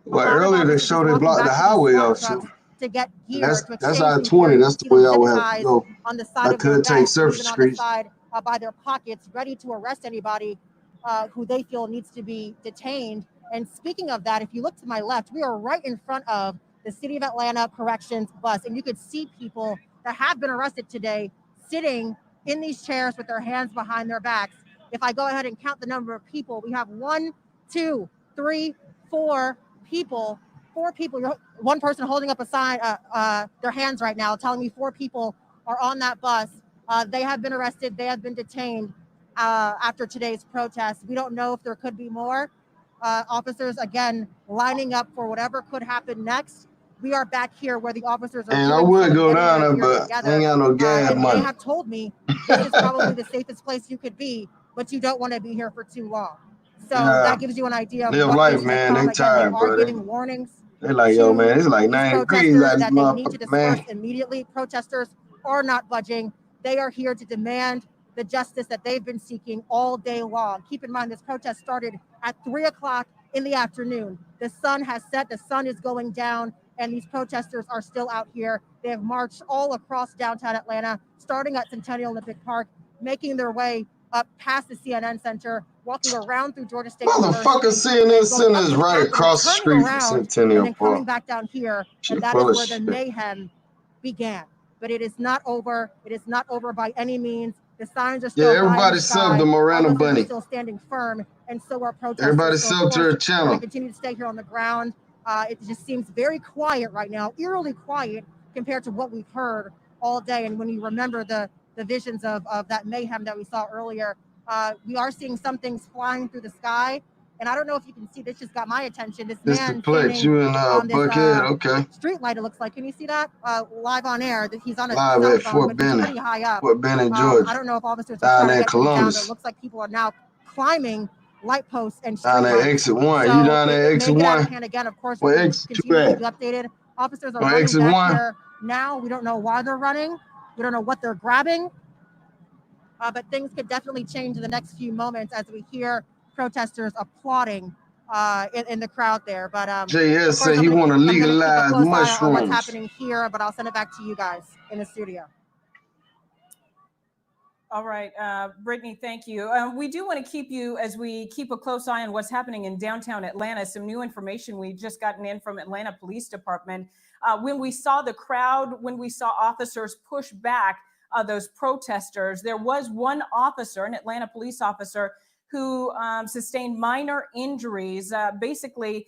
well, earlier they showed they blocked the highway off, so to get gear, to that's exchange I-20. gear. That's the way I would have to go. On the side I of their could take vests, surface even on the streets. side by their pockets, ready to arrest anybody who they feel needs to be detained. And speaking of that, if you look to my left, we are right in front of the City of Atlanta Corrections bus, and you could see people that have been arrested today sitting in these chairs with their hands behind their backs. If I go ahead and count the number of people, we have 1, 2, 3, 4 people. 4 people. One person holding up a sign, their hands right now, telling me 4 people are on that bus. They have been arrested. They have been detained after today's protest. We don't know if there could be more. Officers, again, lining up for whatever could happen next. We are back here where the officers are. And I would go down there, but I ain't got no gas and money. they have told me this is probably the safest place you could be, but you don't want to be here for too long. So that gives you an idea of live what life, is to man. come. They tired, they are bro. giving warnings. They like, yo, man, it's like These 90 degrees protesters out that this they need to motherfucker, disperse man. immediately. Protesters are not budging. They are here to demand the justice that they've been seeking all day long. Keep in mind, this protest started at 3 o'clock in the afternoon. The sun has set, the sun is going down, and these protesters are still out here. They have marched all across downtown Atlanta, starting at Centennial Olympic Park, making their way up past the CNN Center, walking around through Georgia State Motherfucker, CNN Center is right across the street from Centennial and then coming Park. back down here, and that full is of where the shit. mayhem began. But it is not over. It is not over by any means. The signs are still high in the everybody sky. sub the Miranda Officers Bunny. are still standing firm, and so are protesters. Everybody so sub to her channel. We're going to continue to stay here on the ground. It just seems very quiet right now, eerily quiet compared to what we've heard all day. And when you remember the visions of that mayhem that we saw earlier, we are seeing some things flying through the sky. And I don't know if you can see, this just got my attention. This man standing you in on this Buckhead, okay. street light, it looks like. Can you see that? Live on air. He's on a Live cell at phone, Fort but he's Benning. pretty high up. Fort Benning, Georgia. I don't know if officers Down are trying there to in get him down. Columbus. It looks like people are now climbing light posts and street Down there, lights. exit 1. So You down there, it exit may get out 1? of hand again. Of course, Well, we'll exit continue 2 to at? keep you updated. Officers are Or running exit back 1? here now. We don't know why they're running. We don't know what they're grabbing. But things could definitely change in the next few moments as we hear protesters applauding in the crowd there. But JS said he want to legalize on what's mushrooms. happening here, but I'll send it back to you guys in the studio. All right, Brittany, thank you. We do want to keep you, as we keep a close eye on what's happening in downtown Atlanta, some new information we've just gotten in from Atlanta Police Department. When we saw the crowd, when we saw officers push back those protesters, there was one officer, an Atlanta police officer, who sustained minor injuries. Basically,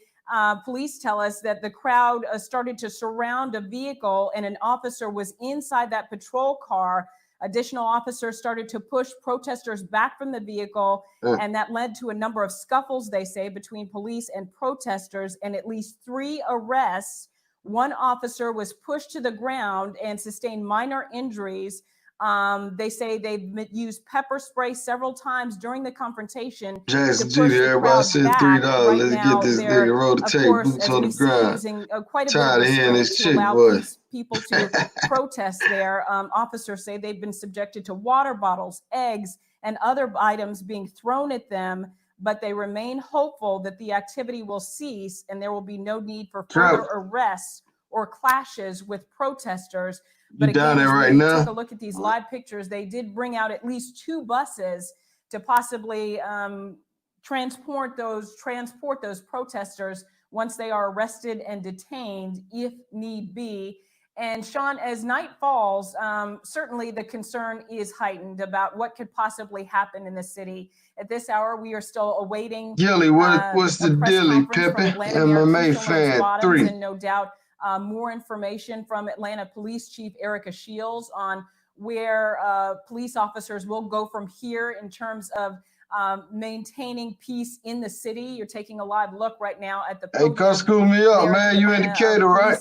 police tell us that the crowd started to surround a vehicle and an officer was inside that patrol car. Additional officers started to push protesters back from the vehicle, and that led to a number of scuffles, they say, between police and protesters, and at least 3 arrests. One officer was pushed to the ground and sustained minor injuries. They say they've used pepper spray several times during the confrontation. Jackson Judy, everybody said $3. Let's get this nigga roll the tape, boots on the ground. Using quite a Tired bit of of hearing restraint this to chick allow voice. people to protest there. Officers say they've been subjected to water bottles, eggs, and other items being thrown at them. but they remain hopeful that the activity will cease and there will be no need for further arrests or clashes with protesters. But again, as we take a look at these live pictures, they did bring out at least 2 buses to possibly transport those protesters once they are arrested and detained if need be. And Sean, as night falls, certainly the concern is heightened about what could possibly happen in the city. At this hour, we are still awaiting Gilly, what's the dealie, Pippin? MMA fan 3. And no doubt more information from Atlanta Police Chief Erica Shields on where police officers will go from here in terms of maintaining peace in the city. You're taking a live look right now at the podium. Hey, come school me up, man. You in Decatur, right?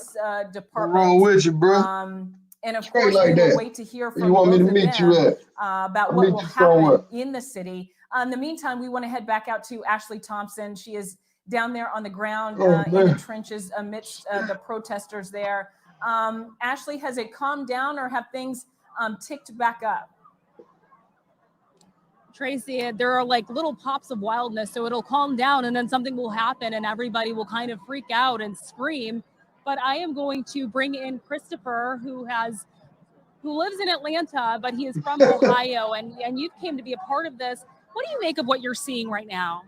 Wrong with you, bro. And of course, we will wait to hear from both of them about what will happen in the city. In the meantime, we want to head back out to Ashley Thompson. She is down there on the ground in the trenches amidst the protesters there. Ashley, has it calmed down or have things ticked back up? Tracy, there are like little pops of wildness, so it'll calm down and then something will happen and everybody will kind of freak out and scream. But I am going to bring in Christopher, who lives in Atlanta, but he is from Ohio, and you came to be a part of this. What do you make of what you're seeing right now?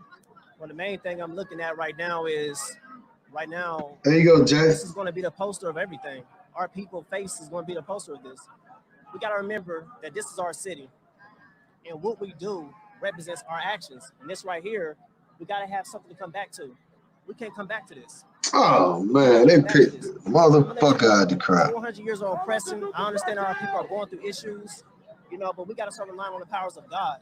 Well, the main thing I'm looking at right now is, there you go, Jay. This is going to be the poster of everything. Our people's face is going to be the poster of this. We got to remember that this is our city. And what we do represents our actions. And this right here, we got to have something to come back to. We can't come back to this. Oh, man, they picked the motherfucker out of the crowd. 400 years of oppression. I understand our people are going through issues, but we got to start relying on the powers of God.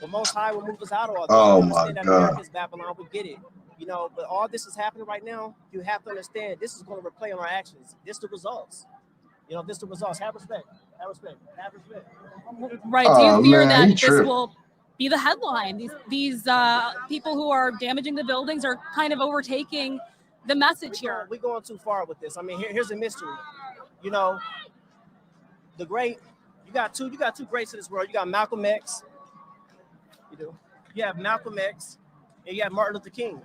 The Most High will move us out of all this. Oh, my God. America's Babylon, we get it. But all this is happening right now. You have to understand this is going to replay on our actions. This is the results. This is the results. Have respect. Have respect. Have respect. Right. Do you fear that this will be the headline? These people who are damaging the buildings are kind of overtaking the message here. We're going too far with this. I mean, here's a mystery. The great, you got two greats in this world. You got Malcolm X. You have Malcolm X, and you have Martin Luther King.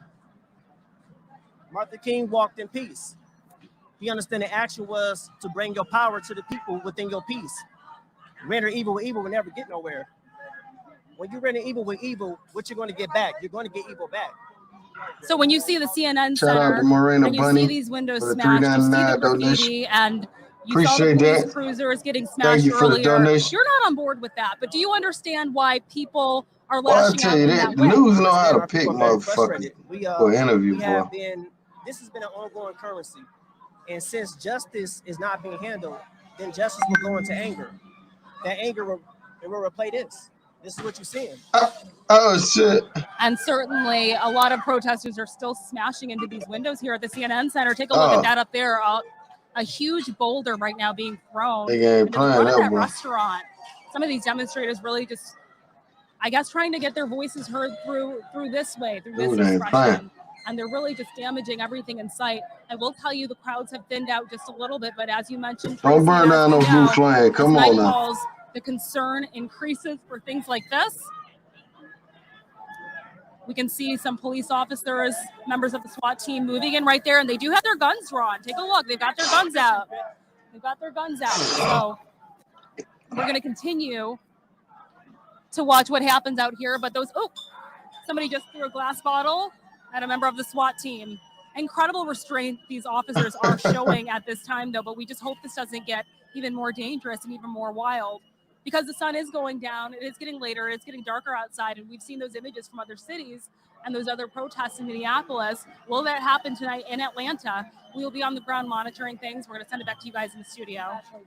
Martin Luther King walked in peace. He understood the action was to bring your power to the people within your peace. Render evil with evil will never get nowhere. When you render evil with evil, what you're going to get back? You're going to get evil back. So when you see the CNN Center, and you see these windows smashed, you see the graffiti, and you saw the police cruisers getting smashed earlier, you're not on board with that. But do you understand why people are lashing out in that way? News know how to pick motherfuckers for interview, bro. This has been an ongoing currency. And since justice is not being handled, then justice will go into anger. That anger will replay this. This is what you're seeing. Oh, shit. And certainly a lot of protesters are still smashing into these windows here at the CNN Center. Take a look at that up there. A huge boulder right now being thrown into front of that restaurant. Some of these demonstrators really just, I guess, trying to get their voices heard through this way, through this expression. And they're really just damaging everything in sight. I will tell you the crowds have thinned out just a little bit, but as you mentioned, don't burn down no blue flame. Come on now. The concern increases for things like this. We can see some police officers, members of the SWAT team moving in right there, and they do have their guns drawn. Take a look. They've got their guns out. They've got their guns out. So we're going to continue to watch what happens out here. But somebody just threw a glass bottle at a member of the SWAT team. Incredible restraint these officers are showing at this time, though, but we just hope this doesn't get even more dangerous and even more wild, because the sun is going down. It is getting later. It's getting darker outside, and we've seen those images from other cities and those other protests in Minneapolis. Will that happen tonight in Atlanta? We will be on the ground monitoring things. We're going to send it back to you guys in the studio. Ashley,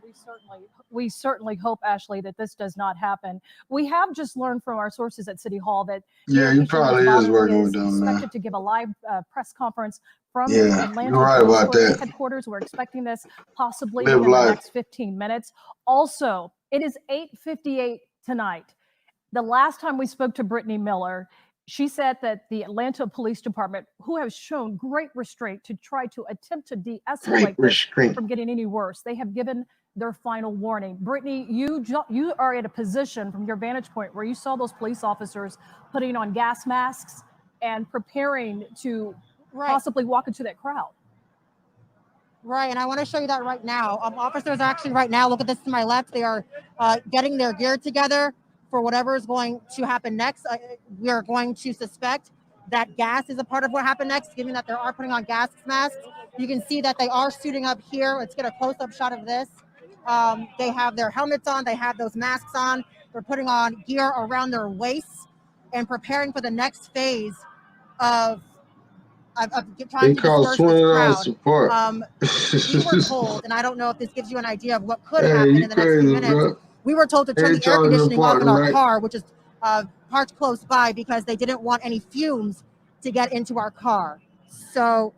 we certainly hope, Ashley, that this does not happen. We have just learned from our sources at City Hall that he probably is working with them, man. Expected to give a live press conference from Atlanta you're right about that. Headquarters. We're expecting this possibly in the next 15 minutes. Also, it is 8:58 tonight. The last time we spoke to Brittany Miller, she said that the Atlanta Police Department, who has shown great restraint to try to attempt to de-escalate this from getting any worse, they have given their final warning. Brittany, you are in a position from your vantage point where you saw those police officers putting on gas masks and preparing to possibly walk into that crowd. Right, and I want to show you that right now. Officers actually right now, look at this to my left, they are getting their gear together for whatever is going to happen next. We are going to suspect that gas is a part of what happened next, given that they are putting on gas masks. You can see that they are suiting up here. Let's get a close-up shot of this. They have their helmets on, they have those masks on, they're putting on gear around their waists and preparing for the next phase of trying to disperse this crowd. We were told, and I don't know if this gives you an idea of what could happen in the next few minutes. Bro. We were told to turn the air conditioning off in our car, which is parked close by, because they didn't want any fumes to get into our car. So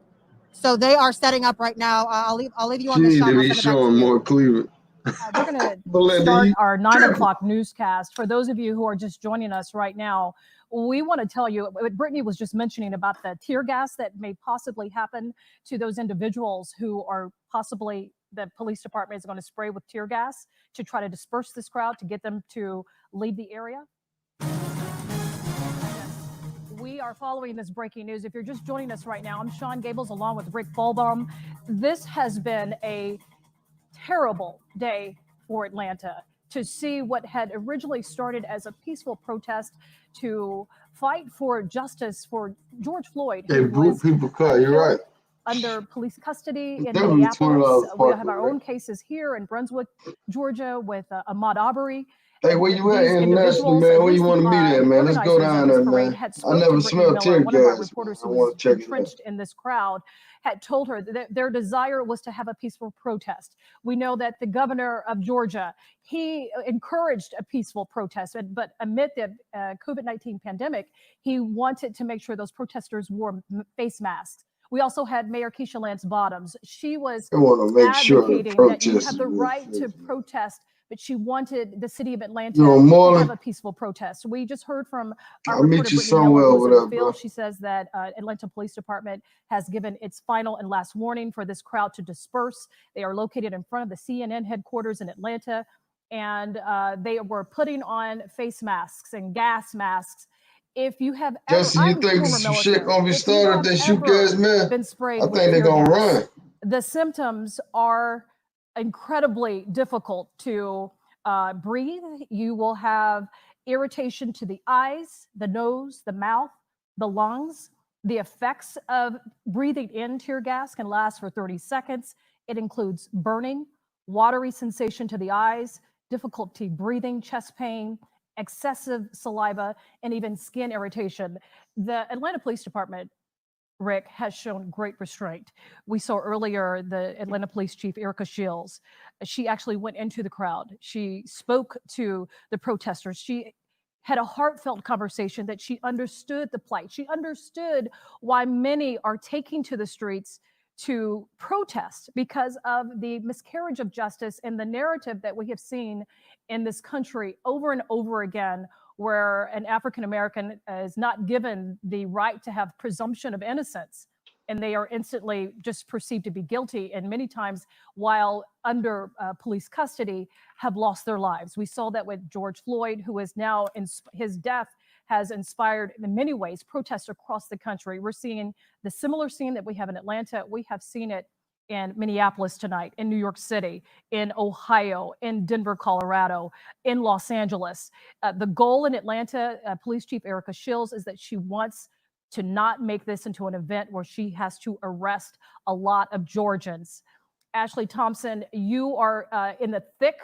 they are setting up right now. I'll leave you on this shot. Be showing more Cleveland. We're going to start our 9 o'clock newscast. For those of you who are just joining us right now, we want to tell you what Brittany was just mentioning about the tear gas that may possibly happen to those individuals who are possibly, the police department is going to spray with tear gas to try to disperse this crowd, to get them to leave the area. We are following this breaking news. If you're just joining us right now, I'm Sean Gables along with Rick Fulbaum. This has been a terrible day for Atlanta, to see what had originally started as a peaceful protest to fight for justice for George Floyd, who was under police custody in Minneapolis. We have our own cases here in Brunswick, Georgia, with Ahmaud Arbery. Hey, where you at internationally, man? Where you want to meet at, man? Let's go down there, man. I never smelled tear gas. One of our reporters who was entrenched in this crowd had told her that their desire was to have a peaceful protest. We know that the governor of Georgia, he encouraged a peaceful protest, but amid the COVID-19 pandemic, he wanted to make sure those protesters wore face masks. We also had Mayor Keisha Lance Bottoms. She was advocating that you have the right to protest, but she wanted the city of Atlanta to have a peaceful protest. We just heard from our reporter, Brittany Miller. She says that Atlanta Police Department has given its final and last warning for this crowd to disperse. They are located in front of the CNN headquarters in Atlanta, and they were putting on face masks and gas masks. If you have ever, Jesse, you think some shit gonna be started that shoot gas, man? Been sprayed I think they're gonna run. The symptoms are incredibly difficult to breathe. You will have irritation to the eyes, the nose, the mouth, the lungs. The effects of breathing in tear gas can last for 30 seconds. It includes burning, watery sensation to the eyes, difficulty breathing, chest pain, excessive saliva, and even skin irritation. The Atlanta Police Department, Rick, has shown great restraint. We saw earlier the Atlanta Police Chief, Erica Shields. She actually went into the crowd. She spoke to the protesters. She had a heartfelt conversation that she understood the plight. She understood why many are taking to the streets to protest because of the miscarriage of justice and the narrative that we have seen in this country over and over again, where an African American is not given the right to have presumption of innocence, and they are instantly just perceived to be guilty, and many times while under police custody have lost their lives. We saw that with George Floyd, who is now, his death has inspired in many ways protests across the country. We're seeing the similar scene that we have in Atlanta. We have seen it in Minneapolis tonight, in New York City, in Ohio, in Denver, Colorado, in Los Angeles. The goal in Atlanta, Police Chief Erica Shields, is that she wants to not make this into an event where she has to arrest a lot of Georgians. Ashley Thompson, you are in the thick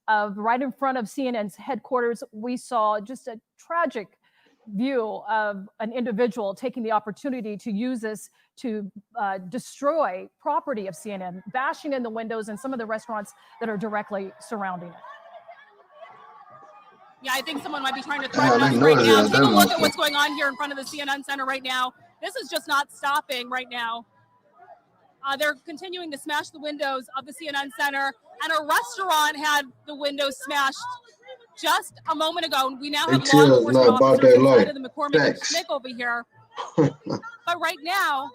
of, right in front of CNN's headquarters. We saw just a tragic view of an individual taking the opportunity to use this to destroy property of CNN, bashing in the windows and some of the restaurants that are directly surrounding it. Yeah, I think someone might be trying to threaten us right now. Take a look at what's going on here in front of the CNN Center right now. This is just not stopping right now. They're continuing to smash the windows of the CNN Center, and a restaurant had the windows smashed just a moment ago. We now have law enforcement officers inside of the McCormick and Schmick over here. But right now,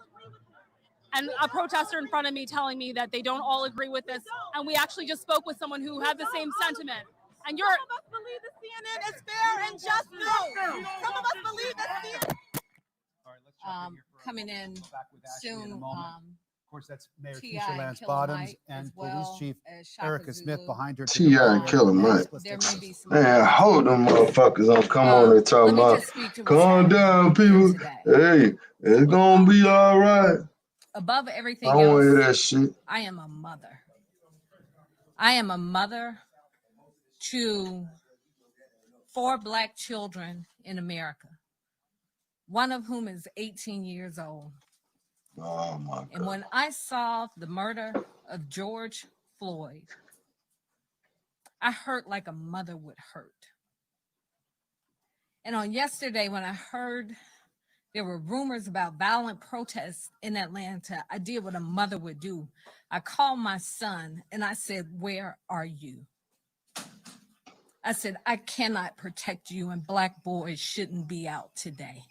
and a protester in front of me telling me that they don't all agree with this. And we actually just spoke with someone who had the same sentiment. And you're— Some of us believe that CNN is fair and just. No. Some of us believe that CNN. All right, let's jump in here for coming in back with Ashley soon. in a moment. Of course, that's Mayor T.I. Keisha Lance Killer Bottoms Mike and as well Police Chief as Shaka Erica Smith Zulu. behind her. T.I. Killer Mike. There may be some. Man, I hope them motherfuckers don't come on and talk Let me about, just speak to what's calm down, people. today. Hey, it's gonna be all right. Above I everything don't want to hear else, that shit. I am a mother. I am a mother to 4 Black children in America, one of whom is 18 years old. Oh my God. And when I saw the murder of George Floyd, I hurt like a mother would hurt. And on yesterday, when I heard there were rumors about violent protests in Atlanta, I did what a mother would do. I called my son and I said, "Where are you?" I said, "I cannot protect you, and Black boys shouldn't be out today."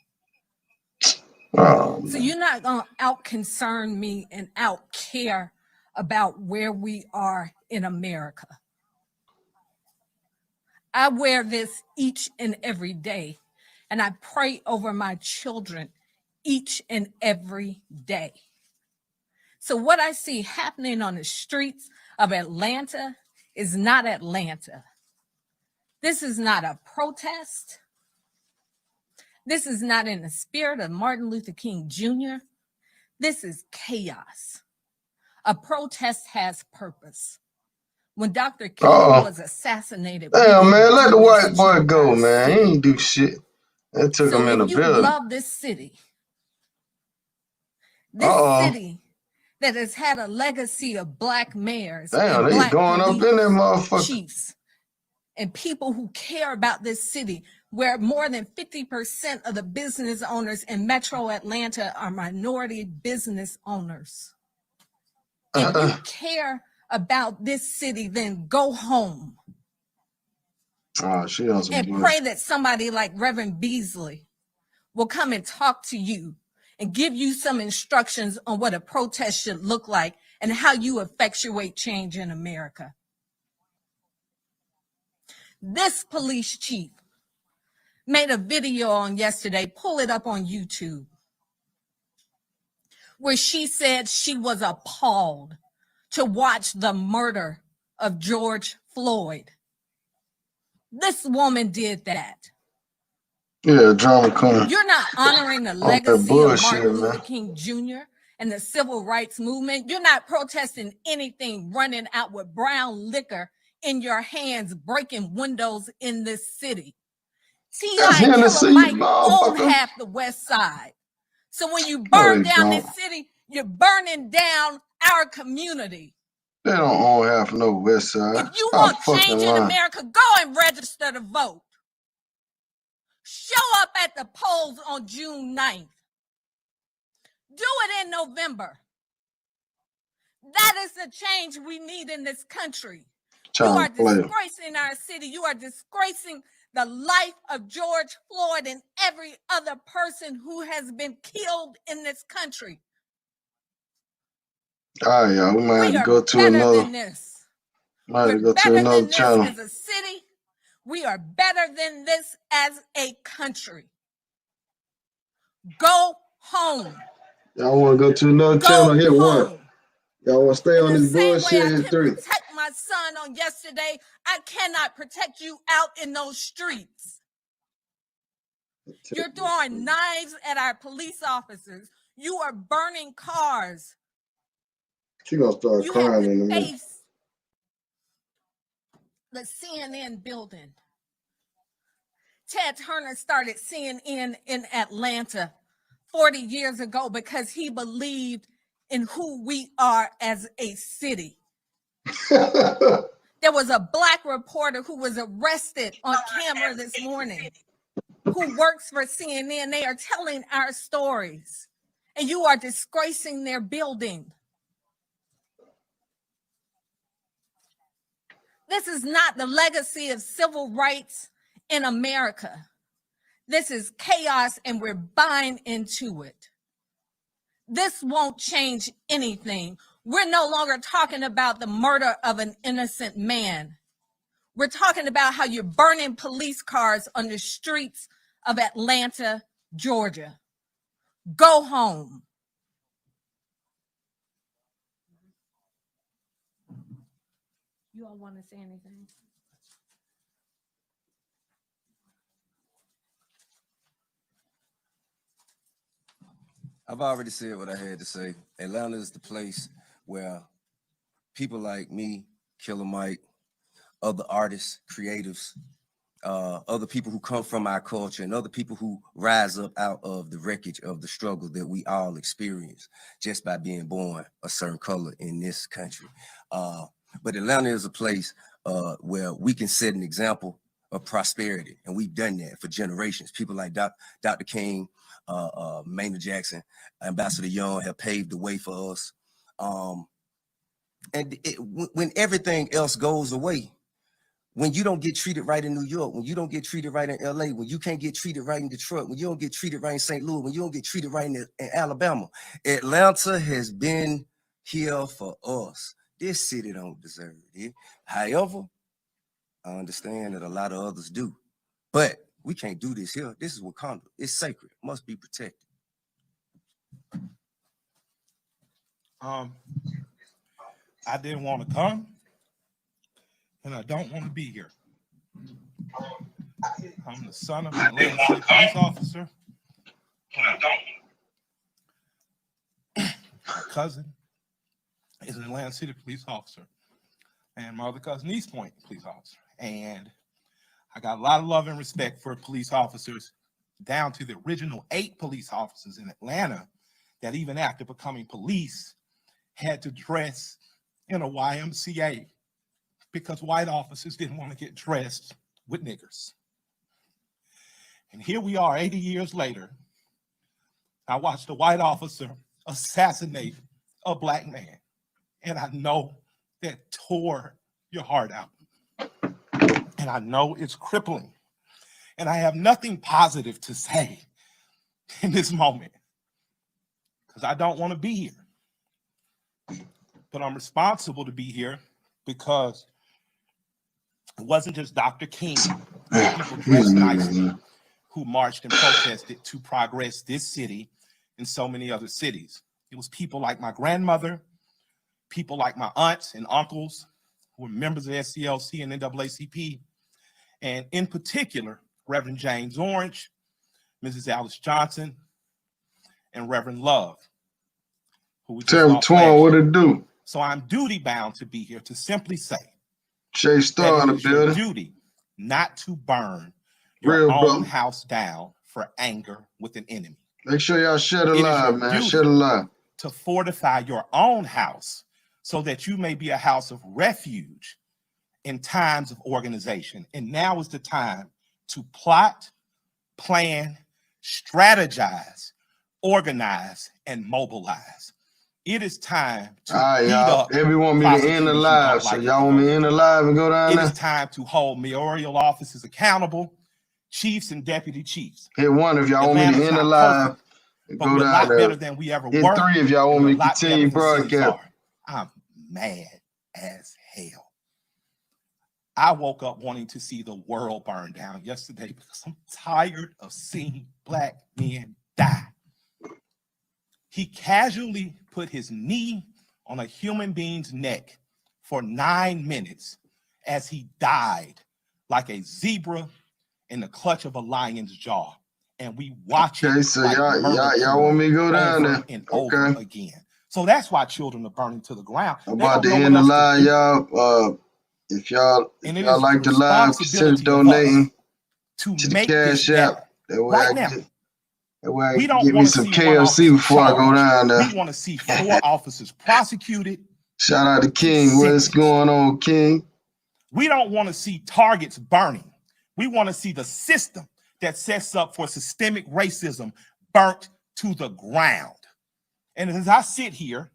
Oh, So you're not going to out-concern me and out-care about where we are in America. I wear this each and every day, and I pray over my children each and every day. So what I see happening on the streets of Atlanta is not Atlanta. This is not a protest. This is not in the spirit of Martin Luther King Jr. This is chaos. A protest has purpose. When Dr. King was assassinated, damn, man, let the white boy go, man. He ain't do shit. That took him in the if you building. love this city that has had a legacy of Black mayors Damn, and they Black going up in that motherfucker. chiefs and people who care about this city, where more than 50% of the business owners in Metro Atlanta are minority business owners. If you care about this city, then go home. And pray that somebody like Reverend Beasley will come and talk to you and give you some instructions on what a protest should look like and how you effectuate change in America. This police chief made a video on yesterday, pull it up on YouTube, where she said she was appalled to watch the murder of George Floyd. This woman did that. Yeah, drama queen. You're not honoring the legacy of Martin Luther King Jr. and the civil rights movement. You're not protesting anything, running out with brown liquor in your hands, breaking windows in this city. T.I. and Killer Mike own half the West Side. So when you burn down this city, you're burning down our community. They don't own half no West Side. If you want change in America, go and register to vote. Show up at the polls on June 9th. Do it in November. That is the change we need in this country. You are disgracing our city. You are disgracing the life of George Floyd and every other person who has been killed in this country. All right, y'all. We might have to go to another. Might have to go to another channel. As a city, we are better than this as a country. Go home. Y'all want to go to another channel? Hit 1. Y'all want to stay on this bullshit? Hit 3. Protect my son on yesterday, I cannot protect you out in those streets. You're throwing knives at our police officers. You are burning cars. She's going to start crying in a minute. The CNN building. Ted Turner started CNN in Atlanta 40 years ago because he believed in who we are as a city. There was a Black reporter who was arrested on camera this morning who works for CNN. They are telling our stories, and you are disgracing their building. This is not the legacy of civil rights in America. This is chaos, and we're buying into it. this won't change anything. We're no longer talking about the murder of an innocent man. We're talking about how you're burning police cars on the streets of Atlanta, Georgia. Go home. You all want to say anything? I've already said what I had to say. Atlanta is the place where people like me, Killer Mike, other artists, creatives, other people who come from our culture, and other people who rise up out of the wreckage of the struggle that we all experience just by being born a certain color in this country. But Atlanta is a place where we can set an example of prosperity, and we've done that for generations. People like Dr. King, Maynard Jackson, Ambassador Young have paved the way for us. And when everything else goes away, when you don't get treated right in New York, when you don't get treated right in LA, when you can't get treated right in Detroit, when you don't get treated right in St. Louis, when you don't get treated right in Alabama, Atlanta has been here for us. This city don't deserve it. However, I understand that a lot of others do, but we can't do this here. This is Wakanda. It's sacred, must be protected. I didn't want to come, and I don't want to be here. I'm the son of an Atlanta City police officer. My cousin is an Atlanta City police officer, and my other cousin, East Point police officer. And I got a lot of love and respect for police officers, down to the original 8 police officers in Atlanta that even after becoming police had to dress in a YMCA because white officers didn't want to get dressed with niggers. And here we are 80 years later. I watched a white officer assassinate a black man, and I know that tore your heart out. And I know it's crippling. And I have nothing positive to say in this moment because I don't want to be here. But I'm responsible to be here because it wasn't just Dr. King, people dressed nicely, who marched and protested to progress this city and so many other cities. It was people like my grandmother, people like my aunts and uncles who were members of SCLC and NAACP, and in particular, Reverend James Orange, Mrs. Alice Johnson, and Reverend Love, who we just lost last year. What it do? So I'm duty bound to be here to simply say Shay Star in the building. Duty not to burn your own house down for anger with an enemy. Make sure y'all share the live, man. Share the live. To fortify your own house so that you may be a house of refuge in times of organization. And now is the time to plot, plan, strategize, organize, and mobilize. It is time to beat up. Everyone want me to end the live, so y'all want me to end the live and go down there? It is time to hold mayoral offices accountable, chiefs and deputy chiefs. Hit 1 if y'all want me to end the live and go down there. Better than we ever Hit were. 3 if y'all want me to continue broadcast. I'm mad as hell. I woke up wanting to see the world burn down yesterday because I'm tired of seeing black men die. He casually put his knee on a human being's neck for 9 minutes as he died like a zebra in the clutch of a lion's jaw. And we watch it. Okay, so y'all want me to go down there? And over again. So that's why children are burning to the ground. I'm about to end the live, y'all. If y'all like the live, consider donating to the Cash App. That way I can get me some KFC before I go down there. We want to see 4 officers prosecuted. Shout out to King. What's going on, King? We don't want to see targets burning. We want to see the system that sets up for systemic racism burnt to the ground. And as I sit here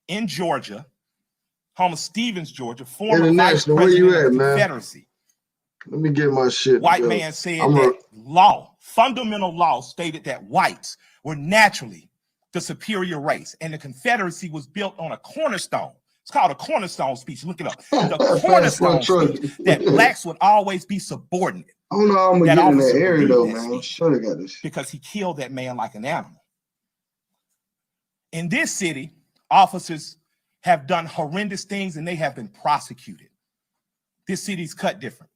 in Georgia, home of Stevens, Georgia, former vice president of the Confederacy. Let me get my shit. White man said that fundamental law stated that whites were naturally the superior race. And the Confederacy was built on a cornerstone. It's called a cornerstone speech. Look it up. The cornerstone speech that blacks would always be subordinate. I don't know how I'm gonna get in that area though, man. I'm sure they got this. Because he killed that man like an animal. In this city, officers have done horrendous things and they have been prosecuted. This city's cut different.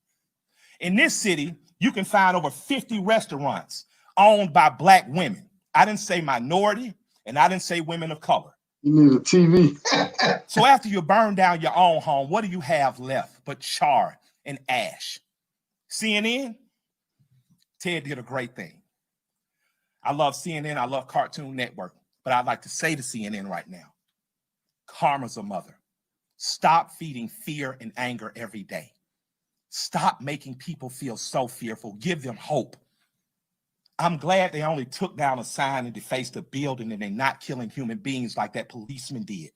In this city, you can find over 50 restaurants owned by black women. I didn't say minority, and I didn't say women of color. You need a TV. So after you burn down your own home, what do you have left but char and ash? CNN? Ted did a great thing. I love CNN. I love Cartoon Network. But I'd like to say to CNN right now, karma's a mother. Stop feeding fear and anger every day. Stop making people feel so fearful. Give them hope. I'm glad they only took down a sign and defaced a building and they're not killing human beings like that policeman did.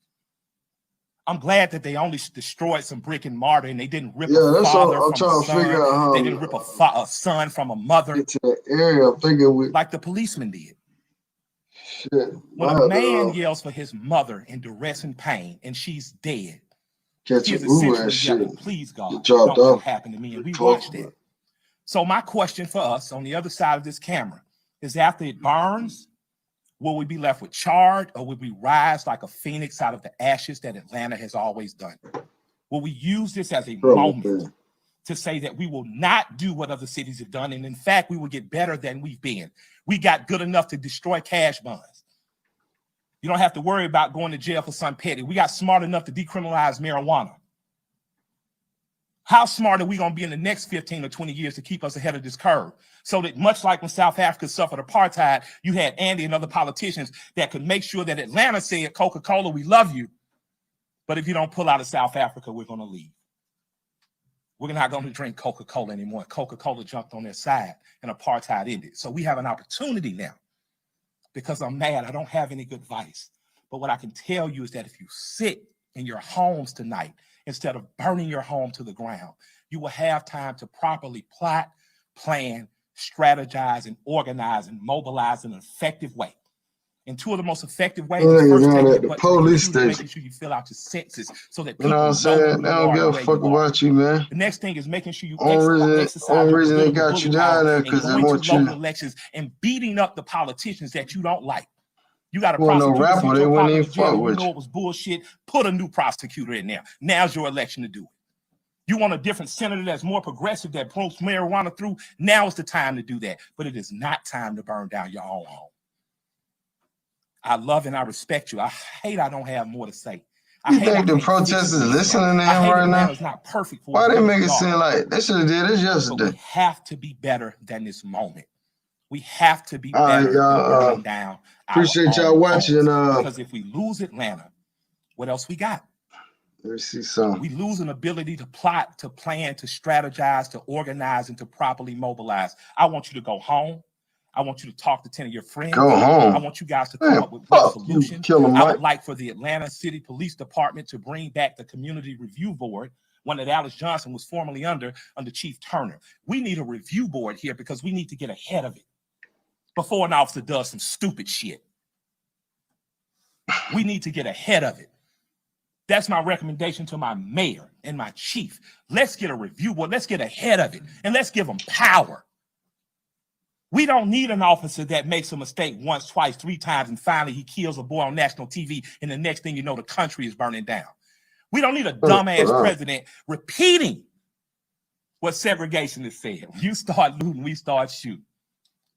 I'm glad that they only destroyed some brick and mortar and they didn't rip a father from a son. They didn't rip a son from a mother. Get to the area, I'm thinking like the policeman did. Shit. When a man yells for his mother in duress and pain and she's dead, catch he is a Uber essentially and shit. yelling, please God, dropped don't let off. it happen to me. And we watched it. So my question for us on the other side of this camera is, after it burns, will we be left with charred, or will we rise like a phoenix out of the ashes that Atlanta has always done? Will we use this as a moment to say that we will not do what other cities have done, and in fact, we will get better than we've been? We got good enough to destroy cash bonds. You don't have to worry about going to jail for some petty. We got smart enough to decriminalize marijuana. How smart are we going to be in the next 15 or 20 years to keep us ahead of this curve? So that, much like when South Africa suffered apartheid, you had Andy and other politicians that could make sure that Atlanta said, Coca-Cola, we love you, but if you don't pull out of South Africa, we're going to leave. We're not going to drink Coca-Cola anymore. Coca-Cola jumped on their side and apartheid ended. So we have an opportunity now. Because I'm mad, I don't have any good advice. But what I can tell you is that if you sit in your homes tonight, instead of burning your home to the ground, you will have time to properly plot, plan, strategize, and organize and mobilize in an effective way. And two of the most effective ways is first taking the police station, making sure you fill out your senses so that people know what I'm saying. They don't give a fuck about you, man. The next thing is making sure you exercise. Only reason they got you down there because they want you. Local elections and beating up the politicians that you don't like. You got a prosecutor. No rapper, they wouldn't even fuck with you. Know it was bullshit. Put a new prosecutor in there. Now's your election to do it. You want a different senator that's more progressive, that promotes marijuana through. Now is the time to do that. But it is not time to burn down your own home. I love and I respect you. I hate I don't have more to say. You think the protesters listening to him right now? It's not perfect for why they make it seem like they should have did this yesterday? But we have to be better than this moment. We have to be better than burning down. Appreciate y'all watching. Because if we lose Atlanta, what else we got? Let's see some. We lose an ability to plot, to plan, to strategize, to organize, and to properly mobilize. I want you to go home. I want you to talk to 10 of your friends. Go home. I want you guys to come up with a solution. I would like for the Atlanta City Police Department to bring back the Community Review Board, one that Alice Johnson was formerly under Chief Turner. We need a review board here because we need to get ahead of it before an officer does some stupid shit. We need to get ahead of it. That's my recommendation to my mayor and my chief. Let's get a review board. Let's get ahead of it, and let's give them power. We don't need an officer that makes a mistake once, twice, 3 times, and finally he kills a boy on national TV, and the next thing you know, the country is burning down. We don't need a dumbass president repeating what segregation has said. You start looting, we start shooting.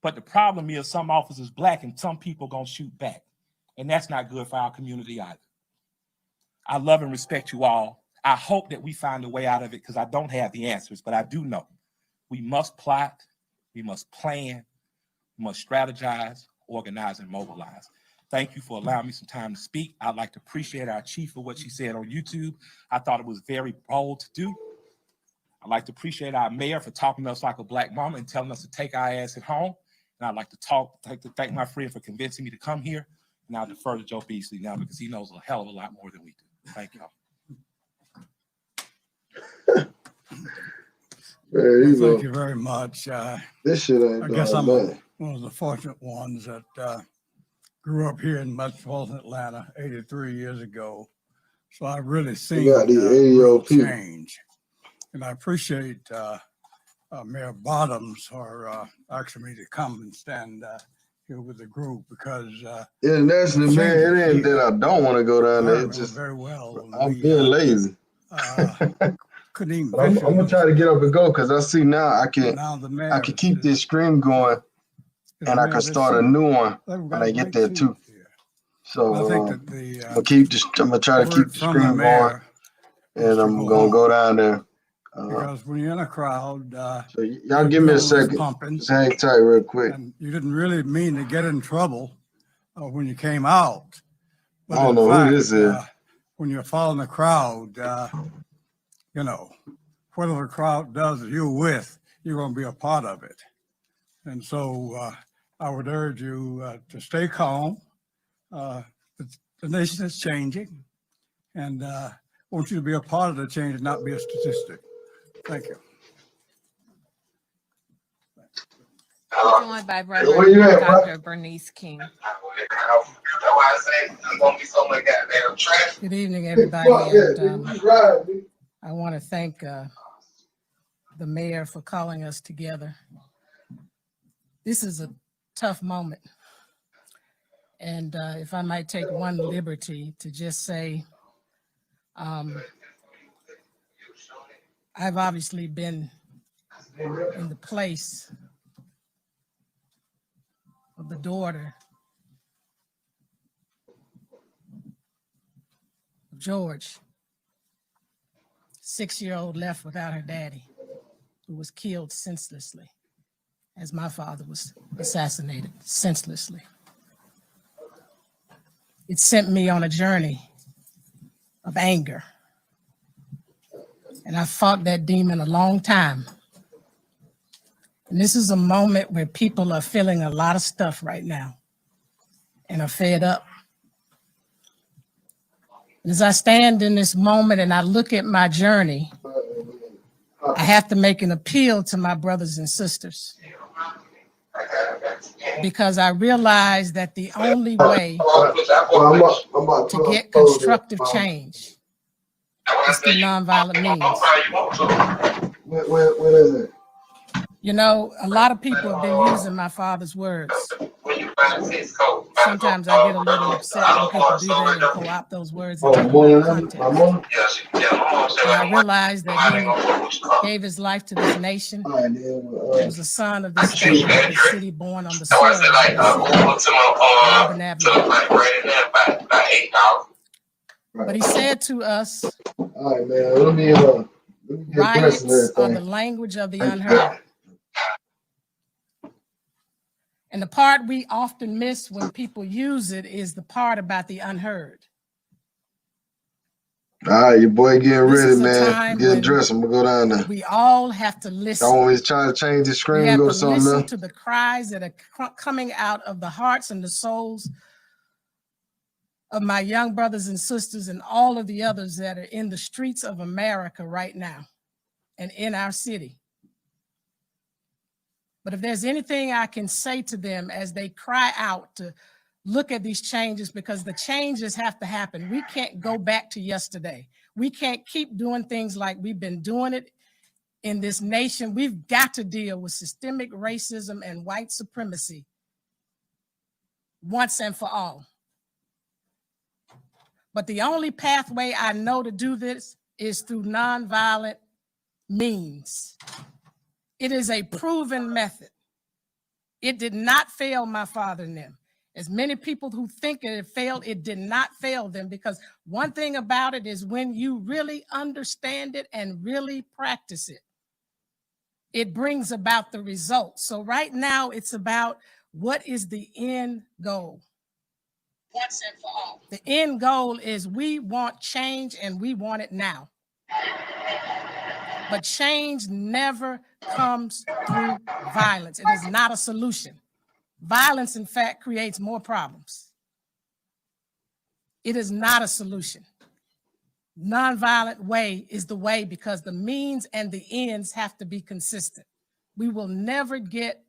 But the problem is some officers black and some people gonna shoot back. And that's not good for our community either. I love and respect you all. I hope that we find a way out of it because I don't have the answers, but I do know we must plot, we must plan, we must strategize, organize, and mobilize. Thank you for allowing me some time to speak. I'd like to appreciate our chief for what she said on YouTube. I thought it was very bold to do. I'd like to appreciate our mayor for talking to us like a black mama and telling us to take our ass at home. And I'd like to thank my friend for convincing me to come here. And I'll defer to Joe Beasley now because he knows a hell of a lot more than we do. Thank y'all. Thank you very much. This shit ain't I guess I'm one of the fortunate ones that grew up here in metropolitan Atlanta 83 years ago. So I've really seen real change. And I appreciate Mayor Bottoms for asking me to come and stand here with the group because internationally, man, it ain't that I don't want to go down there. It's just very well. I'm being lazy. Couldn't even I'm gonna try to get up and go because I see now I can keep this stream going and I can start a new one when I get there too. So I'm gonna try to keep the stream going and I'm gonna go down there. Because when you're in a crowd, so y'all give me a second. Just hang tight real quick. And you didn't really mean to get in trouble when you came out. But I don't know who this is. When you're following the crowd, you know, whatever the crowd does that you're with, you're going to be a part of it. And so I would urge you to stay calm. The nation is changing, and I want you to be a part of the change and not be a statistic. Thank you. Joined by Reverend Dr. Bernice King. Good evening, everybody. And, I want to thank the mayor for calling us together. This is a tough moment. And if I might take one liberty to just say, I've obviously been in the place of the daughter of George, 6-year-old left without her daddy, who was killed senselessly, as my father was assassinated senselessly. It sent me on a journey of anger. And I fought that demon a long time. And this is a moment where people are feeling a lot of stuff right now and are fed up. And as I stand in this moment and I look at my journey, I have to make an appeal to my brothers and sisters, because I realize that the only way to get constructive change is through nonviolent means. What is it? You know, a lot of people have been using my father's words. Sometimes I get a little upset when people do that and co-opt those words and take them out of context. And I realize that he gave his life to this nation. He was a son of this state, of this city, born on the soil of this city, Auburn Avenue. But he said to us, all right, man, let me riots are the language of the unheard. And the part we often miss when people use it is the part about the unheard. All right, your boy getting ready, man. Get dressed. I'm gonna go down there. We all have to listen. I always try to change the screen. We have go to something listen else. to the cries that are coming out of the hearts and the souls of my young brothers and sisters and all of the others that are in the streets of America right now and in our city. But if there's anything I can say to them as they cry out to look at these changes, because the changes have to happen. We can't go back to yesterday. We can't keep doing things like we've been doing it in this nation. We've got to deal with systemic racism and white supremacy once and for all. But the only pathway I know to do this is through nonviolent means. It is a proven method. It did not fail my father and them. As many people who think it failed, it did not fail them, because one thing about it is when you really understand it and really practice it, it brings about the results. So right now it's about what is the end goal. Once and for all. The end goal is we want change and we want it now. But change never comes through violence. It is not a solution. Violence, in fact, creates more problems. It is not a solution. Nonviolent way is the way, because the means and the ends have to be consistent. We will never get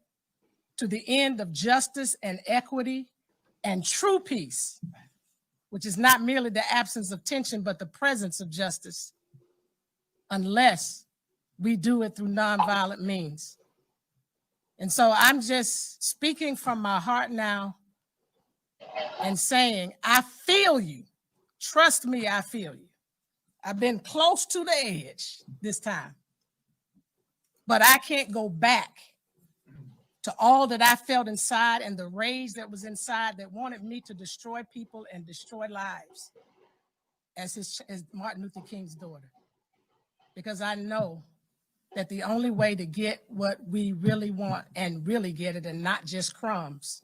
to the end of justice and equity and true peace, which is not merely the absence of tension, but the presence of justice, unless we do it through nonviolent means. And so I'm just speaking from my heart now and saying, I feel you. Trust me, I feel you. I've been close to the edge this time, but I can't go back to all that I felt inside and the rage that was inside that wanted me to destroy people and destroy lives as Martin Luther King's daughter. Because I know that the only way to get what we really want and really get it and not just crumbs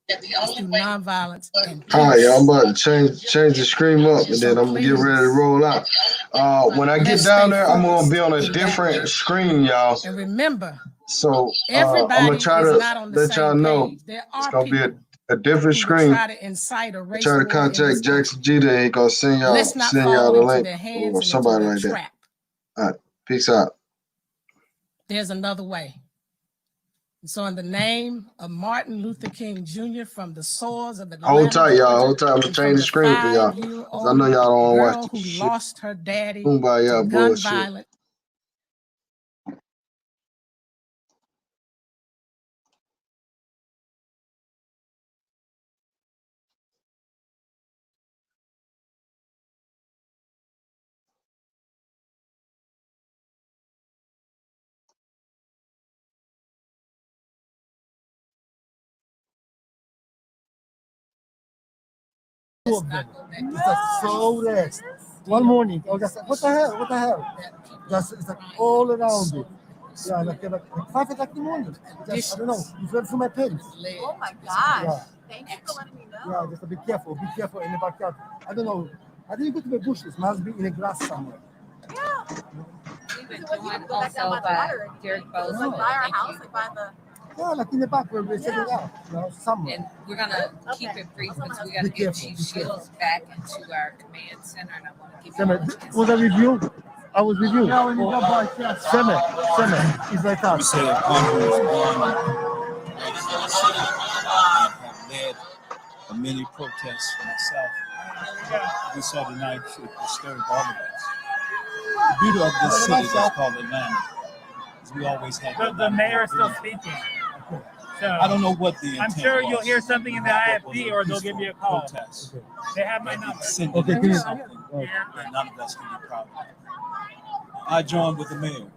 is through nonviolence and peace. All right, y'all, I'm about to change the screen up, and then I'm gonna get ready to roll out. When I get down there, I'm gonna be on a different screen, y'all. And remember, so I'm gonna try to let y'all know it's gonna be a different screen. Try to incite a race try to contact Jackson Jeter. He gonna send y'all the link or somebody like that. All right, peace out. There's another way. So in the name of Martin Luther King Jr. from the soils of Atlanta, hold tight, y'all. Hold tight. I'm gonna change the screen for y'all. I know y'all don't want to watch this shit. Lost her daddy to gun violence. Of them. It's like so relaxed. One morning, I was just like, what the hell? What the hell? Just it's like all around it. Yeah, like 5 o'clock in the morning. Just, I don't know. It's right from my parents. Oh my gosh. Yeah. Thank you for letting me know. Yeah, just be careful in the backyard. I don't know. I didn't go to the bushes. Must be in the grass somewhere. Yeah. We've been doing also by Derek Bose. Like by our house, like by the. Yeah, like in the back where we're sitting out, somewhere. And we're gonna keep it brief because we gotta get Chief Shields back into our command center, and I want to keep it. Was I with you? I was with you. Seme, he's like us. We said that Congress was born have led a many protests myself. We saw tonight it disturbed all of us. The beauty of this city is called Atlanta. We always had the mayor is still speaking. So I don't know what the intent I'm sure was. you'll hear something in the IFP or they'll give you a call. Protest. They have my number. Something that none of us can be proud of. I joined with the mayor.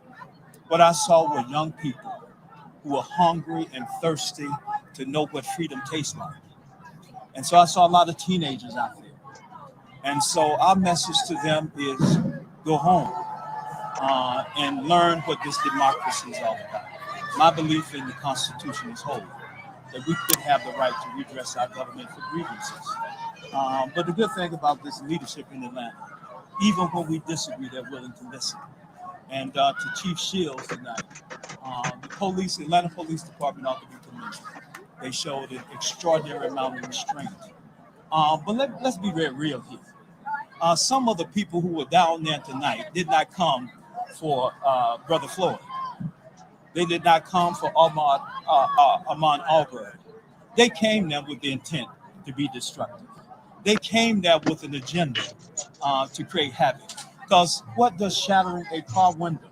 What I saw were young people who were hungry and thirsty to know what freedom tastes like. And so I saw a lot of teenagers out there. And so our message to them is go home and learn what this democracy is all about. My belief in the Constitution is whole, that we could have the right to redress our government for grievances. But the good thing about this leadership in Atlanta, even when we disagree, they're willing to listen. And to Chief Shields tonight, the police, the Atlanta Police Department ought to be commended. They showed an extraordinary amount of restraint. But let's be very real here. Some of the people who were down there tonight did not come for Brother Floyd. They did not come for Ahmaud Arbery. They came there with the intent to be destructive. They came there with an agenda to create havoc. Because what does shattering a car window,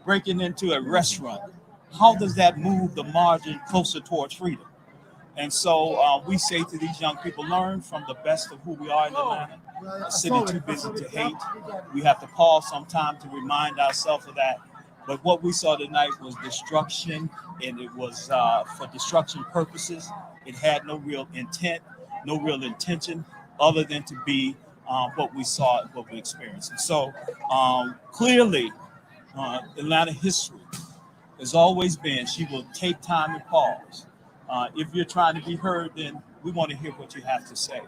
breaking into a restaurant, how does that move the margin closer towards freedom? And so we say to these young people, learn from the best of who we are in Atlanta. A city too busy to hate. We have to pause sometime to remind ourselves of that. But what we saw tonight was destruction, and it was for destruction purposes. It had no real intent, no real intention, other than to be what we saw and what we experienced. And so clearly, Atlanta history has always been, she will take time and pause. If you're trying to be heard, then we want to hear what you have to say.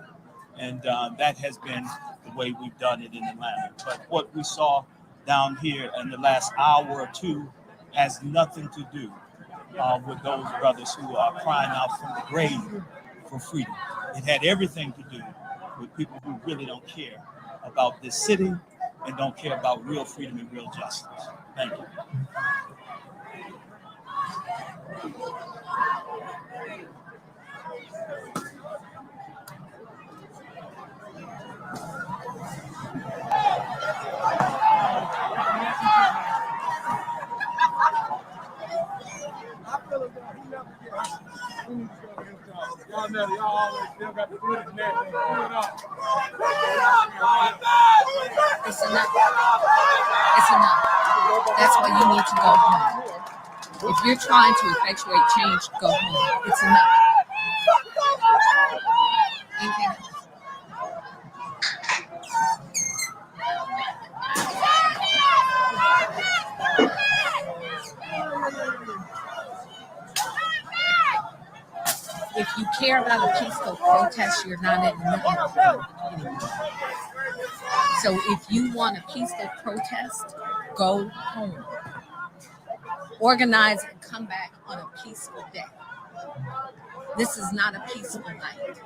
And that has been the way we've done it in Atlanta. But what we saw down here in the last hour or two has nothing to do with those brothers who are crying out from the grave for freedom. It had everything to do with people who really don't care about this city and don't care about real freedom and real justice. Thank you. It's enough. It's enough. That's why you need to go home. If you're trying to effectuate change, go home. It's enough. Anything else? If you care about a peaceful protest, you're not in the middle anymore. So if you want a peaceful protest, go home. Organize and come back on a peaceful day. This is not a peaceful night.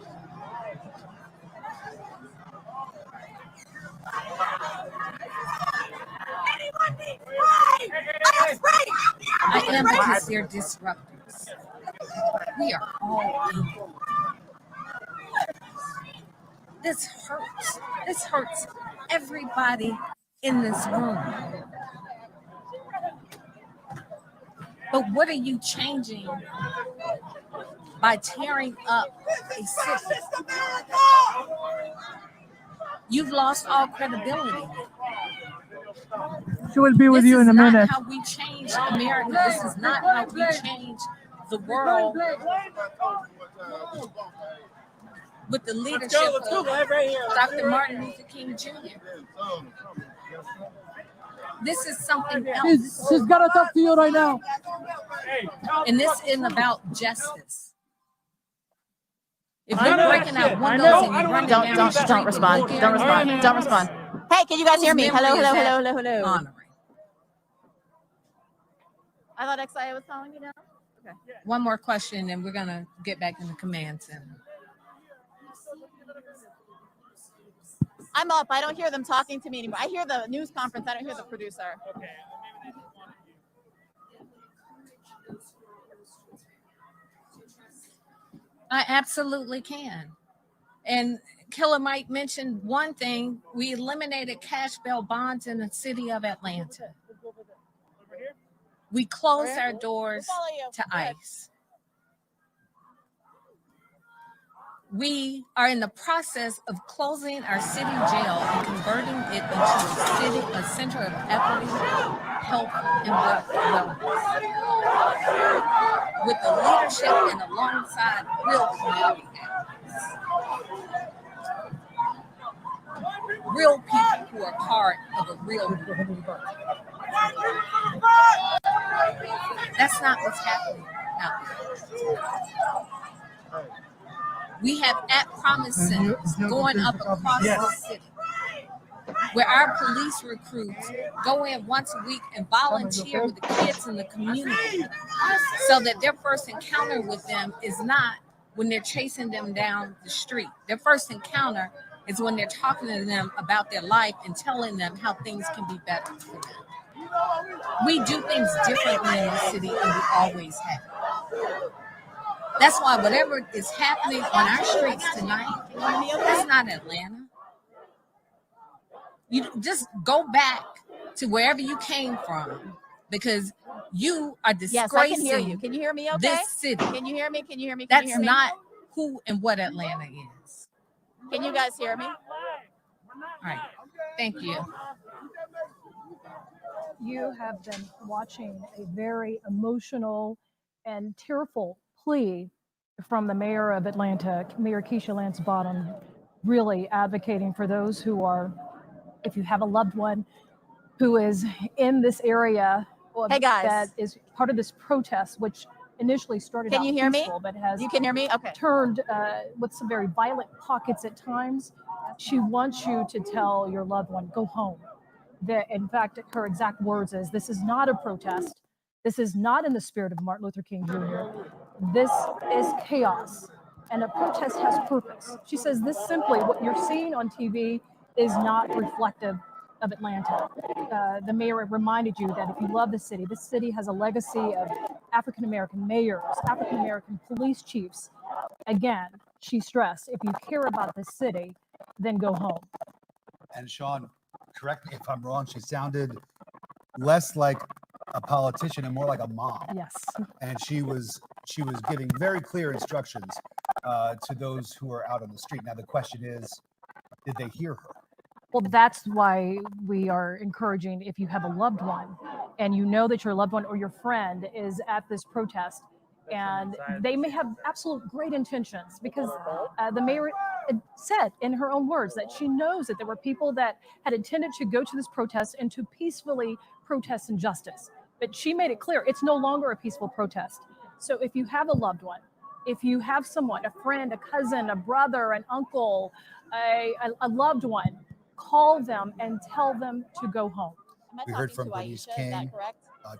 I am because they're disruptors. We are all evil. This hurts. This hurts everybody in this room. But what are you changing by tearing up a city? You've lost all credibility. She will be with you in a minute. This is not how we change America. This is not how we change the world with the leadership of Dr. Martin Luther King Jr. This is something else. She's got to talk to you right now. And this isn't about justice. If you're breaking out windows and you're running down the street, Don't respond. Don't respond. Don't respond. Hey, can you guys hear me? Hello, hello, hello, hello, hello. Honoring. I thought XIA was calling you now. Okay. One more question, and we're gonna get back in the command center. I'm up. I don't hear them talking to me anymore. I hear the news conference. I don't hear the producer. Okay. I absolutely can. And Killer Mike mentioned one thing. We eliminated cash bail bonds in the city of Atlanta. We closed our doors to ICE. We are in the process of closing our city jail and converting it into a center of equity, health, and wellness. With the leadership and alongside real community activists. Real people who are part of a real movement. That's not what's happening out there. We have at-promise centers going up across the city where our police recruits go in once a week and volunteer with the kids in the community so that their first encounter with them is not when they're chasing them down the street. Their first encounter is when they're talking to them about their life and telling them how things can be better for them. We do things differently in the city, and we always have. That's why whatever is happening on our streets tonight, that's not Atlanta. You just go back to wherever you came from, because you are disgracing. Yes, I can hear you. Can you hear me okay? This city. Can you hear me? Can you hear me? Can That's you hear me? not who and what Atlanta is. Can you guys hear me? All right. Thank you. You have been watching a very emotional and tearful plea from the mayor of Atlanta, Mayor Keisha Lance Bottom, really advocating for those who are, if you have a loved one who is in this area, Hey guys, that is part of this protest, which initially started out peaceful, but has you can hear me? Okay. turned with some very violent pockets at times. She wants you to tell your loved one, go home. That, in fact, her exact words is, this is not a protest. This is not in the spirit of Martin Luther King Jr. This is chaos, and a protest has purpose. She says this simply, what you're seeing on TV is not reflective of Atlanta. The mayor reminded you that if you love the city, this city has a legacy of African-American mayors, African-American police chiefs. Again, she stressed, if you care about this city, then go home. And Sean, correct me if I'm wrong, she sounded less like a politician and more like a mom. Yes. And she was giving very clear instructions to those who are out on the street. Now, the question is, did they hear her? Well, that's why we are encouraging, if you have a loved one and you know that your loved one or your friend is at this protest, and they may have absolute great intentions, because the mayor said in her own words that she knows that there were people that had intended to go to this protest and to peacefully protest injustice. But she made it clear it's no longer a peaceful protest. So if you have a loved one, if you have someone, a friend, a cousin, a brother, an uncle, a loved one, call them and tell them to go home. We heard from Bernice King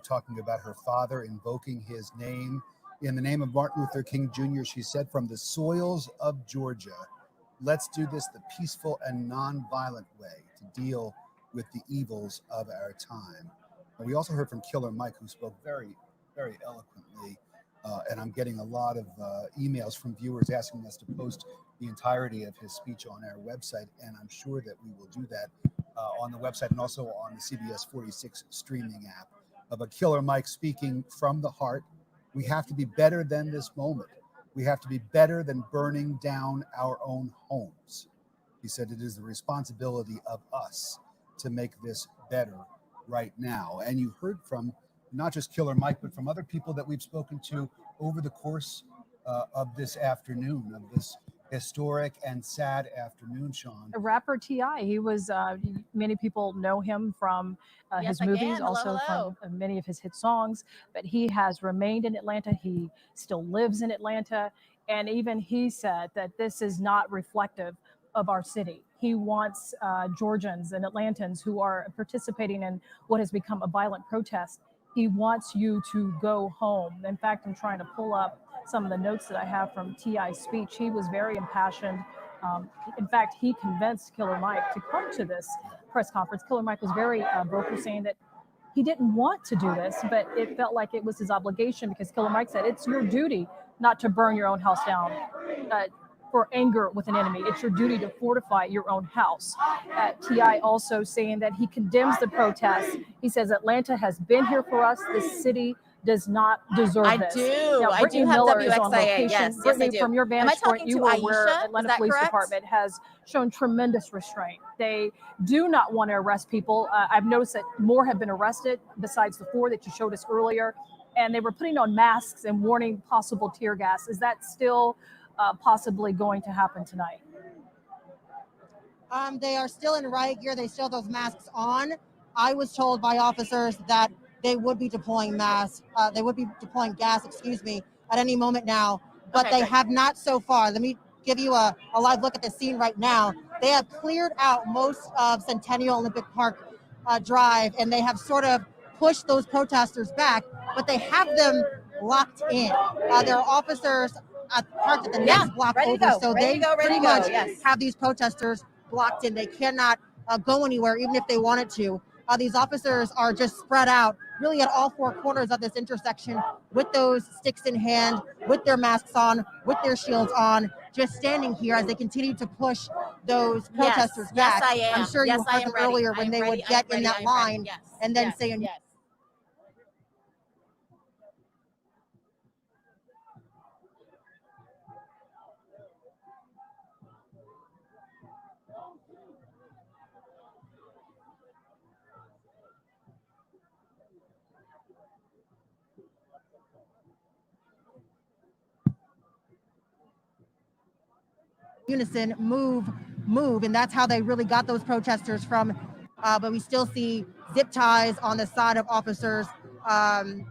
talking about her father invoking his name. In the name of Martin Luther King Jr., she said, from the soils of Georgia, let's do this the peaceful and nonviolent way to deal with the evils of our time. And we also heard from Killer Mike, who spoke very, very eloquently. And I'm getting a lot of emails from viewers asking us to post the entirety of his speech on our website. And I'm sure that we will do that on the website and also on the CBS 46 streaming app. But Killer Mike speaking from the heart. We have to be better than this moment. We have to be better than burning down our own homes. He said it is the responsibility of us to make this better right now. And you heard from not just Killer Mike, but from other people that we've spoken to over the course of this afternoon, of this historic and sad afternoon, Sean. Rapper T.I., he was, many people know him from his movies, also from many of his hit songs, but he has remained in Atlanta. He still lives in Atlanta. And even he said that this is not reflective of our city. He wants Georgians and Atlantans who are participating in what has become a violent protest. He wants you to go home. In fact, I'm trying to pull up some of the notes that I have from T.I.'s speech. He was very impassioned. In fact, he convinced Killer Mike to come to this press conference. Killer Mike was very vocal, saying that he didn't want to do this, but it felt like it was his obligation, because Killer Mike said, it's your duty not to burn your own house down for anger with an enemy. It's your duty to fortify your own house. T.I. also saying that he condemns the protests. He says, Atlanta has been here for us. This city does not deserve this. Now, I do have Miller is on WXIA. location. Yes, Brittany, I do. from your Am I vantage point, talking you to were aware Aisha? Atlanta Is that Police correct? Department has shown tremendous restraint. They do not want to arrest people. I've noticed that more have been arrested besides the 4 that you showed us earlier, and they were putting on masks and warning possible tear gas. Is that still possibly going to happen tonight? They are still in riot gear. They still have those masks on. I was told by officers that they would be deploying gas, at any moment now, but they have not so far. Let me give you a live look at the scene right now. They have cleared out most of Centennial Olympic Park Drive, and they have sort of pushed those protesters back, but they have them locked in. There are officers parked at the next block over, so they pretty much have these protesters blocked in. They cannot go anywhere, even if they wanted to. These officers are just spread out really at all 4 corners of this intersection with those sticks in hand, with their masks on, with their shields on, just standing here as they continue to push those protesters back. Yes, I am. I'm sure Yes, you I heard am them ready. earlier I when am they ready. would I am get in ready. that I am line ready. Yes. and then Yes. say, Yes. unison, move, and that's how they really got those protesters from. But we still see zip ties on the side of officers'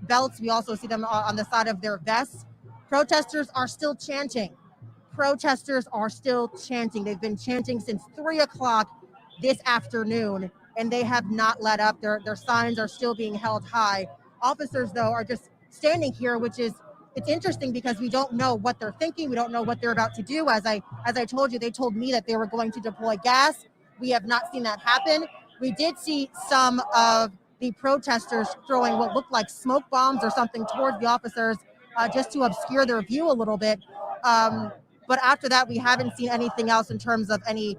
belts. We also see them on the side of their vests. Protesters are still chanting. They've been chanting since 3 o'clock this afternoon, and they have not let up. Their signs are still being held high. Officers, though, are just standing here, which is, it's interesting because we don't know what they're thinking. We don't know what they're about to do. As I told you, they told me that they were going to deploy gas. We have not seen that happen. We did see some of the protesters throwing what looked like smoke bombs or something towards the officers just to obscure their view a little bit. But after that, we haven't seen anything else in terms of any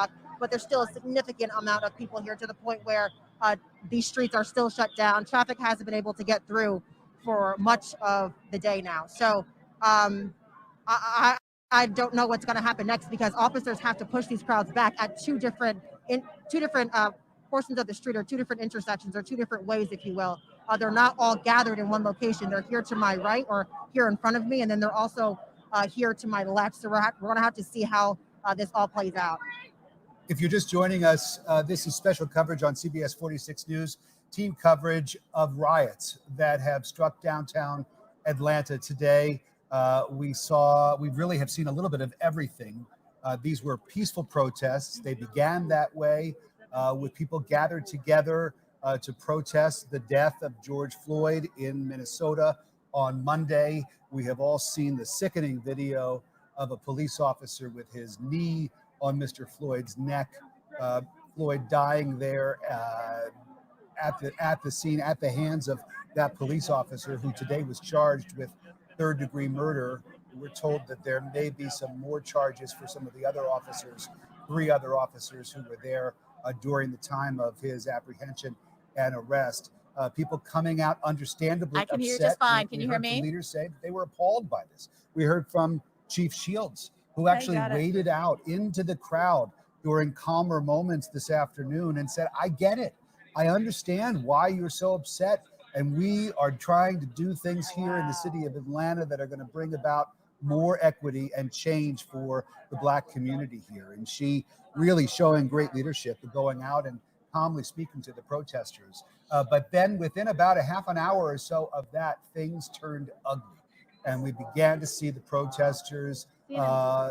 o'clock, but there's still a significant amount of people here to the point where these streets are still shut down. Traffic hasn't been able to get through for much of the day now. So I don't know what's going to happen next because officers have to push these crowds back at two different portions of the street or two different intersections or two different ways, if you will. They're not all gathered in one location. They're here to my right or here in front of me, and then they're also here to my left. So we're going to have to see how this all plays out. If you're just joining us, this is special coverage on CBS 46 News, team coverage of riots that have struck downtown Atlanta today. We really have seen a little bit of everything. These were peaceful protests. They began that way with people gathered together to protest the death of George Floyd in Minnesota on Monday. We have all seen the sickening video of a police officer with his knee on Mr. Floyd's neck. Floyd dying there at the scene at the hands of that police officer who today was charged with third-degree murder. We're told that there may be some more charges for some of the other officers, 3 other officers who were there during the time of his apprehension and arrest. People coming out understandably I can upset. hear you just fine. Can We you hear heard some me? leaders say that they were appalled by this. We heard from Chief Shields, who actually got it. waded out into the crowd during calmer moments this afternoon and said, I get it. I understand why you're so upset. And we are trying to do things here in the city of Atlanta that are going to bring about more equity and change for the Black community here. And she really showing great leadership, going out and calmly speaking to the protesters. But then within about a half an hour or so of that, things turned ugly. And we began to see the protesters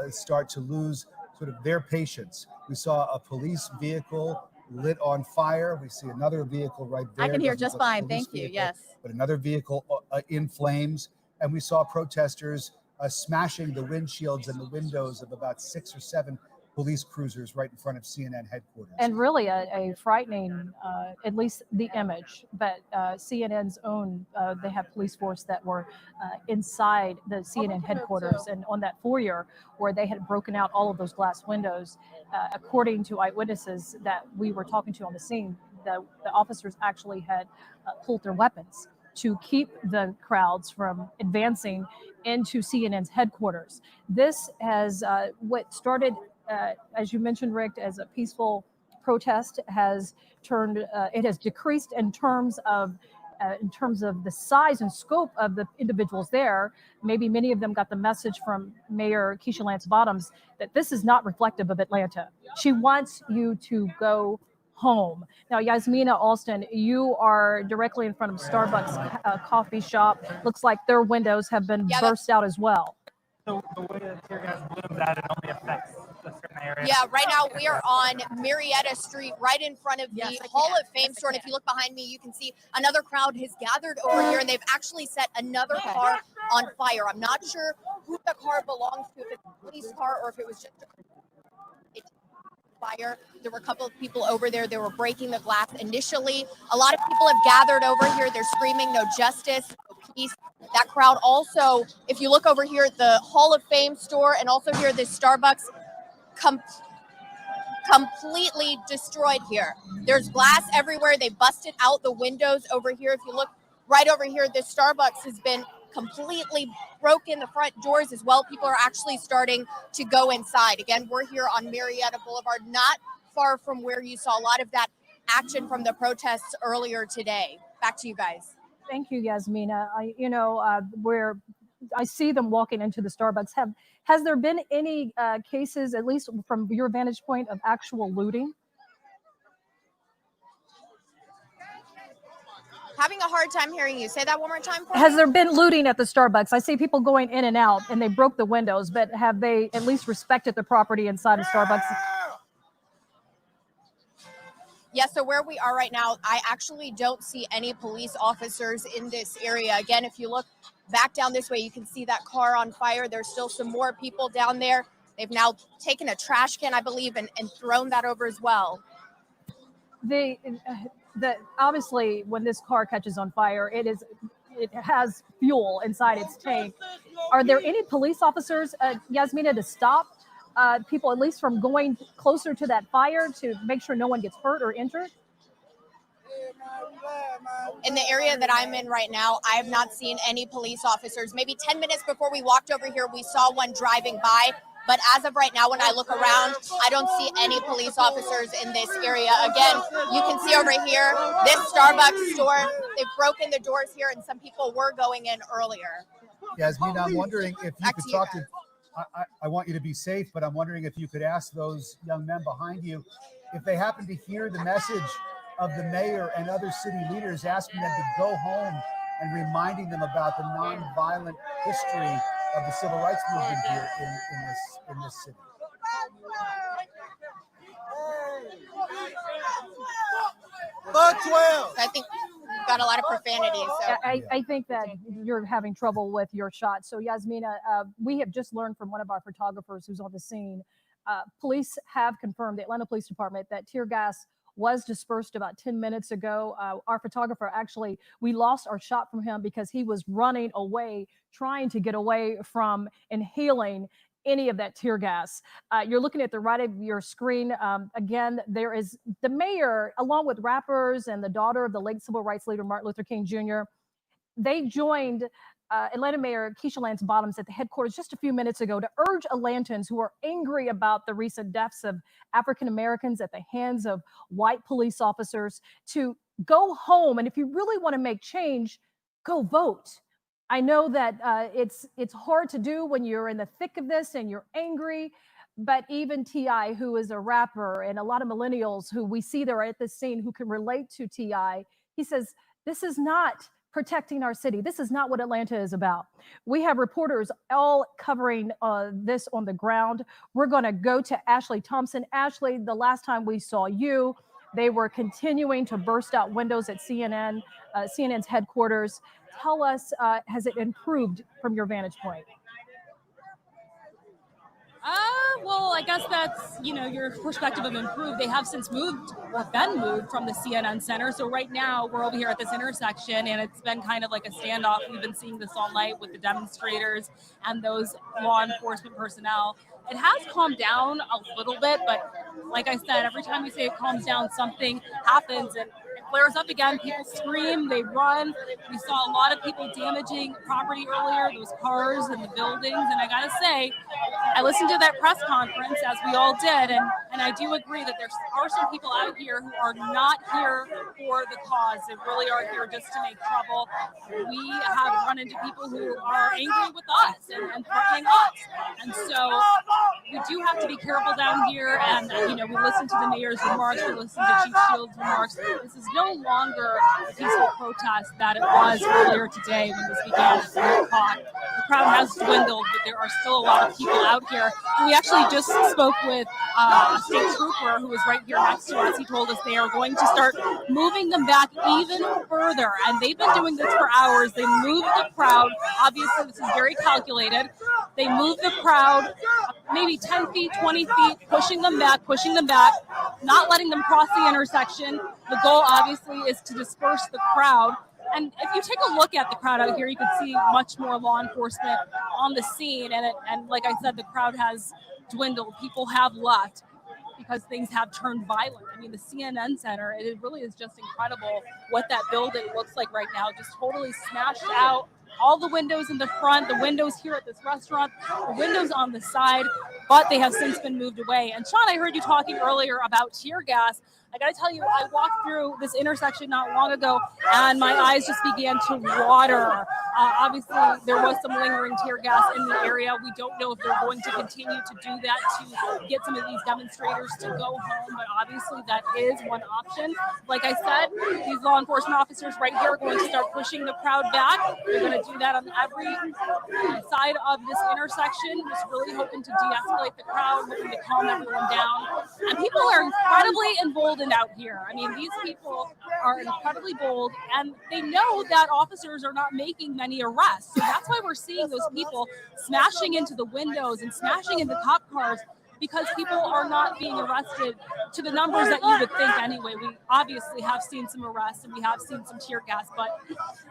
start to lose sort of their patience. We saw a police vehicle lit on fire. We see another vehicle right there. I can hear Doesn't just look like a fine. police Thank you. vehicle, Yes. But another vehicle in flames. And we saw protesters smashing the windshields and the windows of about 6 or 7 police cruisers right in front of CNN headquarters. And really a frightening, at least the image, but CNN's own, they have police force that were inside the CNN headquarters and on that foyer where they had broken out all of those glass windows. According to eyewitnesses that we were talking to on the scene, the officers actually had pulled their weapons to keep the crowds from advancing into CNN's headquarters. This has what started, as you mentioned, Rick, as a peaceful protest has turned, it has decreased in terms of the size and scope of the individuals there. Maybe many of them got the message from Mayor Keisha Lance Bottoms that this is not reflective of Atlanta. She wants you to go home. Now, Yasmina Alston, you are directly in front of Starbucks coffee shop. Looks like their windows have been burst out as well. So the way the tear gas blooms out, it only affects a certain area. Yeah, right now we are on Marietta Street, right in front of the Hall of Fame store. And if you look behind me, you can see another crowd has gathered over here, and they've actually set another car on fire. I'm not sure who the car belongs to, if it's a police car or if it was just a fire. There were a couple of people over there. They were breaking the glass initially. A lot of people have gathered over here. They're screaming no justice, no peace. That crowd also, if you look over here at the Hall of Fame store and also here this Starbucks, completely destroyed here. There's glass everywhere. They busted out the windows over here. If you look right over here, this Starbucks has been completely broken, the front doors as well. People are actually starting to go inside. Again, we're here on Marietta Boulevard, not far from where you saw a lot of that action from the protests earlier today. Back to you guys. Thank you, Yasmina. I see them walking into the Starbucks. Has there been any cases, at least from your vantage point, of actual looting? Having a hard time hearing you. Say that one more time for Has me. there been looting at the Starbucks? I see people going in and out, and they broke the windows, but have they at least respected the property inside of Starbucks? Yeah, so where we are right now, I actually don't see any police officers in this area. Again, if you look back down this way, you can see that car on fire. There's still some more people down there. They've now taken a trash can, I believe, and thrown that over as well. Obviously, when this car catches on fire, it has fuel inside its tank. Are there any police officers, Yasmina, to stop people at least from going closer to that fire to make sure no one gets hurt or injured? In the area that I'm in right now, I have not seen any police officers. Maybe 10 minutes before we walked over here, we saw one driving by. But as of right now, when I look around, I don't see any police officers in this area. Again, you can see over here, this Starbucks store, they've broken the doors here, and some people were going in earlier. Yasmina, I'm wondering if you could talk to, I want you to be safe, but I'm wondering if you could ask those young men behind you if they happen to hear the message of the mayor and other city leaders asking them to go home and reminding them about the nonviolent history of the civil rights movement here in this city. I think we've got a lot of profanity. So I think that you're having trouble with your shot. So Yasmina, we have just learned from one of our photographers who's on the scene. Police have confirmed, the Atlanta Police Department, that tear gas was dispersed about 10 minutes ago. Our photographer, actually, we lost our shot from him because he was running away, trying to get away from inhaling any of that tear gas. You're looking at the right of your screen. Again, there is the mayor, along with rappers and the daughter of the late civil rights leader, Martin Luther King Jr., they joined Atlanta Mayor Keisha Lance Bottoms at the headquarters just a few minutes ago to urge Atlantans who are angry about the recent deaths of African Americans at the hands of white police officers to go home. And if you really want to make change, go vote. I know that it's hard to do when you're in the thick of this and you're angry, but even T.I., who is a rapper, and a lot of millennials who we see there at this scene who can relate to T.I., he says, this is not protecting our city. This is not what Atlanta is about. We have reporters all covering this on the ground. We're going to go to Ashley Thompson. Ashley, the last time we saw you, they were continuing to burst out windows at CNN's headquarters. Tell us, has it improved from your vantage point? Well, I guess that's, your perspective of improved. They have since moved or been moved from the CNN Center. So right now we're over here at this intersection and it's been kind of like a standoff. We've been seeing this all night with the demonstrators and those law enforcement personnel. It has calmed down a little bit, but like I said, every time we say it calms down, something happens and it flares up again. People scream, they run. We saw a lot of people damaging property earlier, those cars and the buildings. And I gotta say, I listened to that press conference, as we all did, and I do agree that there are some people out here who are not here for the cause. They really are here just to make trouble. We have run into people who are angry with us and threatening us. And so we do have to be careful down here. And, we listen to the mayor's remarks, we listen to Chief Shields' remarks. This is no longer a peaceful protest that it was earlier today when this began at 3 o'clock. The crowd has dwindled, but there are still a lot of people out here. We actually just spoke with a state trooper who was right here next to us. He told us they are going to start moving them back even further. And they've been doing this for hours. They moved the crowd. Obviously, this is very calculated. They moved the crowd maybe 10 feet, 20 feet, pushing them back, not letting them cross the intersection. The goal, obviously, is to disperse the crowd. And if you take a look at the crowd out here, you can see much more law enforcement on the scene. And like I said, the crowd has dwindled. People have left because things have turned violent. I mean, the CNN Center, it really is just incredible what that building looks like right now. Just totally smashed out. All the windows in the front, the windows here at this restaurant, the windows on the side, but they have since been moved away. And Sean, I heard you talking earlier about tear gas. I got to tell you, I walked through this intersection not long ago and my eyes just began to water. Obviously, there was some lingering tear gas in the area. We don't know if they're going to continue to do that to get some of these demonstrators to go home, but obviously that is one option. Like I said, these law enforcement officers right here are going to start pushing the crowd back. They're going to do that on every side of this intersection, just really hoping to de-escalate the crowd, hoping to calm everyone down. And people are incredibly emboldened out here. I mean, these people are incredibly bold and they know that officers are not making many arrests. So that's why we're seeing those people smashing into the windows and smashing into cop cars, because people are not being arrested to the numbers that you would think anyway. We obviously have seen some arrests and we have seen some tear gas, but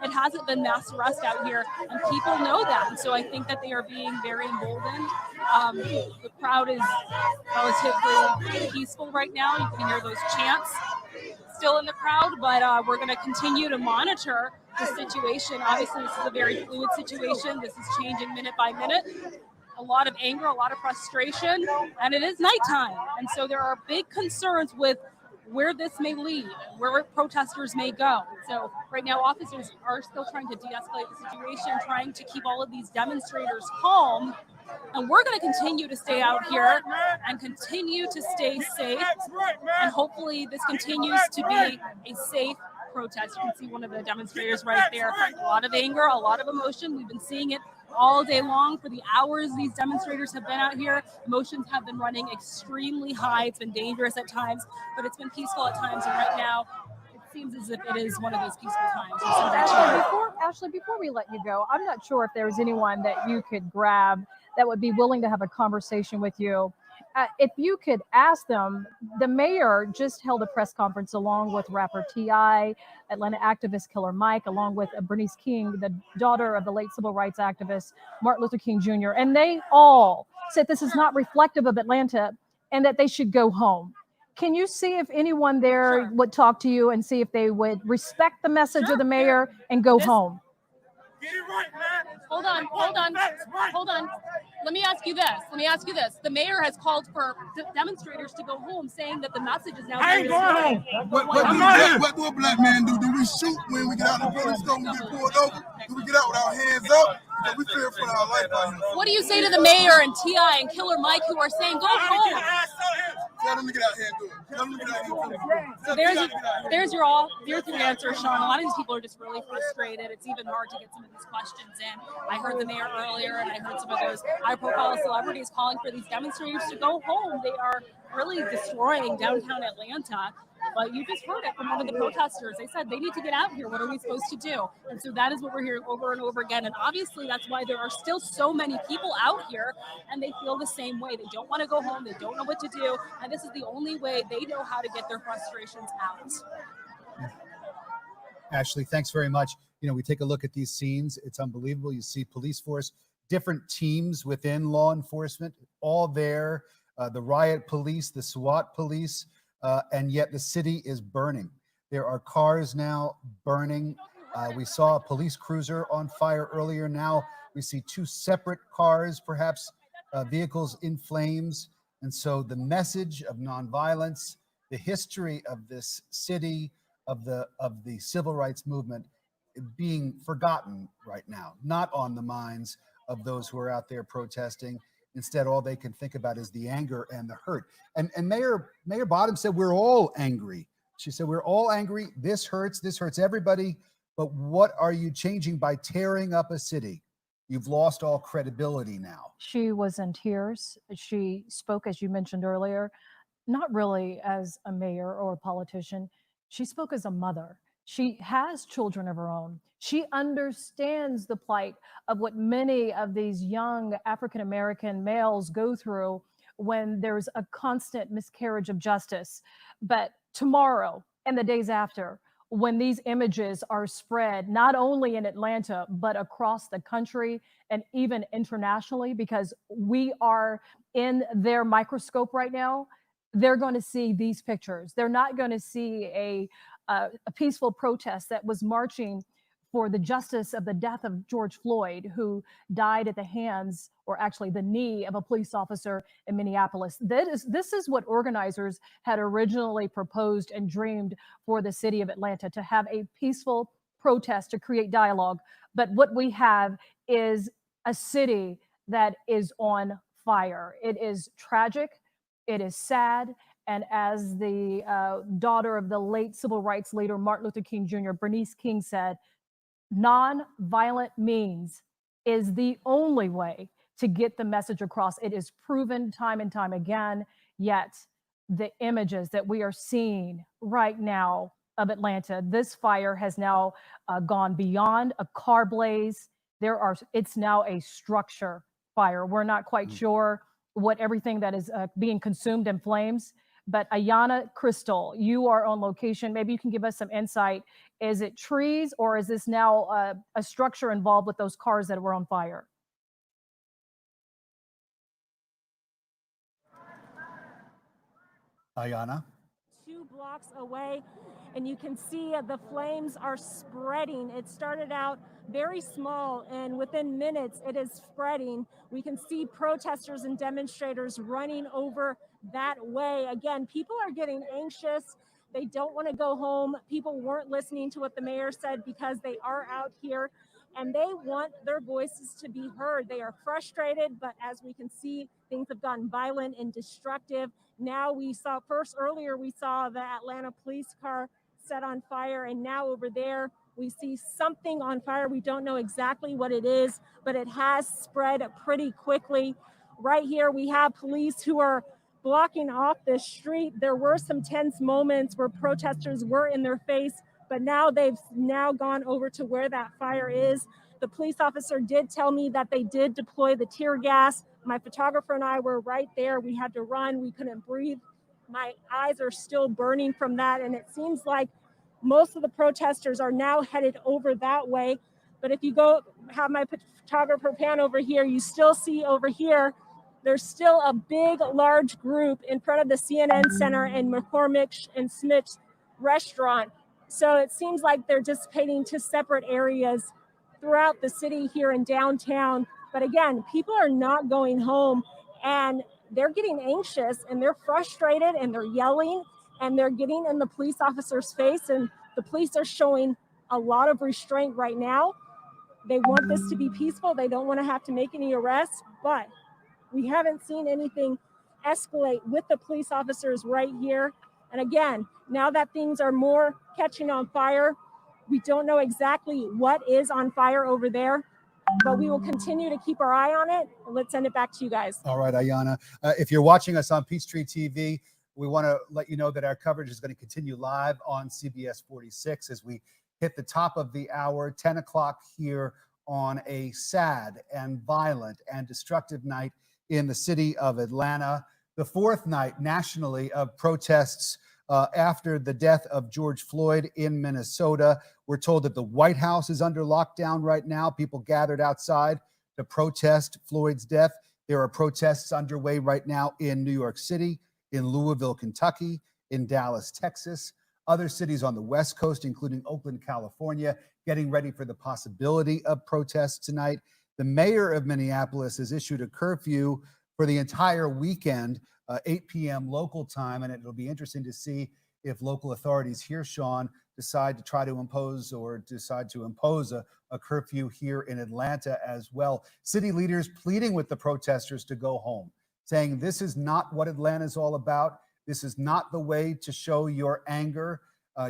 it hasn't been mass arrest out here, and people know that. And so I think that they are being very emboldened. The crowd is relatively peaceful right now. You can hear those chants still in the crowd, but we're going to continue to monitor the situation. Obviously, this is a very fluid situation. This is changing minute by minute. A lot of anger, a lot of frustration, and it is nighttime. And so there are big concerns with where this may lead, where protesters may go. So right now, officers are still trying to de-escalate the situation, trying to keep all of these demonstrators calm. And we're going to continue to stay out here and continue to stay safe. And hopefully this continues to be a safe protest. You can see one of the demonstrators right there. A lot of anger, a lot of emotion. We've been seeing it all day long for the hours these demonstrators have been out here. Emotions have been running extremely high. It's been dangerous at times, but it's been peaceful at times. And right now, it seems as if it is one of those peaceful times. Ashley, before we let you go, I'm not sure if there's anyone that you could grab that would be willing to have a conversation with you. if you could ask them, the mayor just held a press conference along with rapper T.I., Atlanta activist Killer Mike, along with Bernice King, the daughter of the late civil rights activist Martin Luther King Jr. And they all said this is not reflective of Atlanta and that they should go home. Can you see if anyone there would talk to you and see if they would respect the message of the mayor and go home? Get it right, man. Hold on. Let me ask you this. The mayor has called for demonstrators to go home, saying that the message is now. I ain't going home. What do a black man do? Do we shoot when we get out of the building store and we get pulled over? Do we get out with our hands up? Because we fear for our life out here. What do you say to the mayor and T.I. and Killer Mike who are saying go home? Tell them to get out here and do it. Tell them to get out here and do it. So there's your answer, Sean. A lot of these people are just really frustrated. It's even hard to get some of these questions in. I heard the mayor earlier, and I heard some of those high-profile celebrities calling for these demonstrators to go home. They are really destroying downtown Atlanta. But you just heard it from one of the protesters. They said they need to get out here. What are we supposed to do? And so that is what we're hearing over and over again. And obviously that's why there are still so many people out here and they feel the same way. They don't want to go home. They don't know what to do. And this is the only way they know how to get their frustrations out. Ashley, thanks very much. You know, we take a look at these scenes. It's unbelievable. You see police force, different teams within law enforcement, all there, the riot police, the SWAT police, and yet the city is burning. There are cars now burning. We saw a police cruiser on fire earlier. Now we see two separate cars, perhaps vehicles in flames. And so the message of nonviolence, the history of this city, of the civil rights movement being forgotten right now, not on the minds of those who are out there protesting. Instead, all they can think about is the anger and the hurt. And Mayor Bottom said, we're all angry. She said, we're all angry. This hurts everybody. But what are you changing by tearing up a city? You've lost all credibility now. She was in tears. She spoke, as you mentioned earlier, not really as a mayor or a politician. She spoke as a mother. She has children of her own. She understands the plight of what many of these young African-American males go through when there's a constant miscarriage of justice. But tomorrow and the days after, when these images are spread, not only in Atlanta, but across the country and even internationally, because we are in their microscope right now, they're going to see these pictures. They're not going to see a peaceful protest that was marching for the justice of the death of George Floyd, who died at the hands, or actually the knee, of a police officer in Minneapolis. This is what organizers had originally proposed and dreamed for the city of Atlanta, to have a peaceful protest to create dialogue. But what we have is a city that is on fire. It is tragic. It is sad. And as the daughter of the late civil rights leader, Martin Luther King Jr., Bernice King, said, non-violent means is the only way to get the message across. It is proven time and time again, yet the images that we are seeing right now of Atlanta, this fire has now gone beyond a car blaze. It's now a structure fire. We're not quite sure what everything that is being consumed in flames. But Ayanna Crystal, you are on location. Maybe you can give us some insight. Is it trees, or is this now a structure involved with those cars that were on fire? Ayanna? 2 blocks away, and you can see the flames are spreading. It started out very small, and within minutes it is spreading. We can see protesters and demonstrators running over that way. Again, people are getting anxious. They don't want to go home. People weren't listening to what the mayor said because they are out here and they want their voices to be heard. They are frustrated, but as we can see, things have gotten violent and destructive. Now earlier we saw the Atlanta police car set on fire, and now over there we see something on fire. We don't know exactly what it is, but it has spread pretty quickly. Right here we have police who are blocking off the street. There were some tense moments where protesters were in their face, but now they've gone over to where that fire is. The police officer did tell me that they did deploy the tear gas. My photographer and I were right there. We had to run. We couldn't breathe. My eyes are still burning from that. And it seems like most of the protesters are now headed over that way. But if you go have my photographer pan over here, you still see over here, there's still a big, large group in front of the CNN Center and McCormick and Smith's restaurant. So it seems like they're dissipating to separate areas throughout the city here in downtown. But again, people are not going home, and they're getting anxious and they're frustrated and they're yelling and they're getting in the police officer's face, and the police are showing a lot of restraint right now. They want this to be peaceful. They don't want to have to make any arrests, but we haven't seen anything escalate with the police officers right here. And again, now that things are more catching on fire, we don't know exactly what is on fire over there, but we will continue to keep our eye on it. And let's send it back to you guys. All right, Ayanna. If you're watching us on Peachtree TV, we want to let you know that our coverage is going to continue live on CBS 46 as we hit the top of the hour, 10 o'clock here on a sad and violent and destructive night in the city of Atlanta. The fourth night nationally of protests after the death of George Floyd in Minnesota. We're told that the White House is under lockdown right now. People gathered outside to protest Floyd's death. There are protests underway right now in New York City, in Louisville, Kentucky, in Dallas, Texas, other cities on the West Coast, including Oakland, California, getting ready for the possibility of protests tonight. The mayor of Minneapolis has issued a curfew for the entire weekend, 8 p.m. local time, and it'll be interesting to see if local authorities here, Sean, decide to impose a curfew here in Atlanta as well. City leaders pleading with the protesters to go home, saying this is not what Atlanta is all about. This is not the way to show your anger.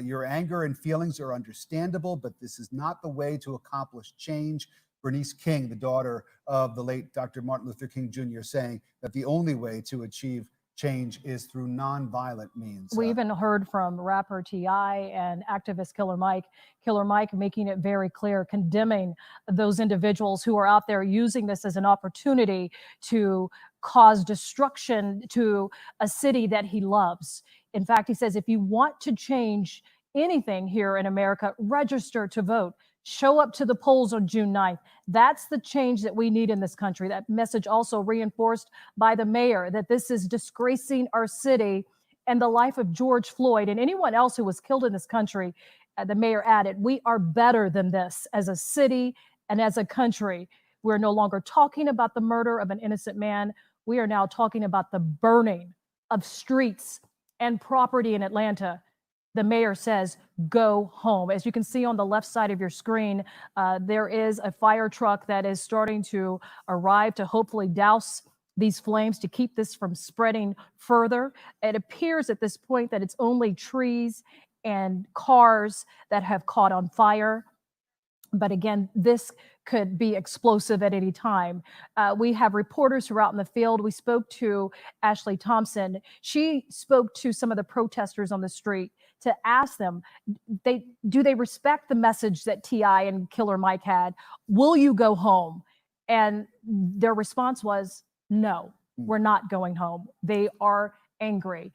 Your anger and feelings are understandable, but this is not the way to accomplish change. Bernice King, the daughter of the late Dr. Martin Luther King Jr., saying that the only way to achieve change is through nonviolent means. We even heard from rapper T.I. and activist Killer Mike making it very clear, condemning those individuals who are out there using this as an opportunity to cause destruction to a city that he loves. In fact, he says, if you want to change anything here in America, register to vote. Show up to the polls on June 9th. That's the change that we need in this country. That message also reinforced by the mayor, that this is disgracing our city and the life of George Floyd and anyone else who was killed in this country. The mayor added, we are better than this as a city and as a country. We're no longer talking about the murder of an innocent man. We are now talking about the burning of streets and property in Atlanta. The mayor says, go home. As you can see on the left side of your screen, there is a fire truck that is starting to arrive to hopefully douse these flames to keep this from spreading further. It appears at this point that it's only trees and cars that have caught on fire. But again, this could be explosive at any time. We have reporters who are out in the field. We spoke to Ashley Thompson. She spoke to some of the protesters on the street to ask them, do they respect the message that T.I. and Killer Mike had? Will you go home? And their response was, no, we're not going home. They are angry.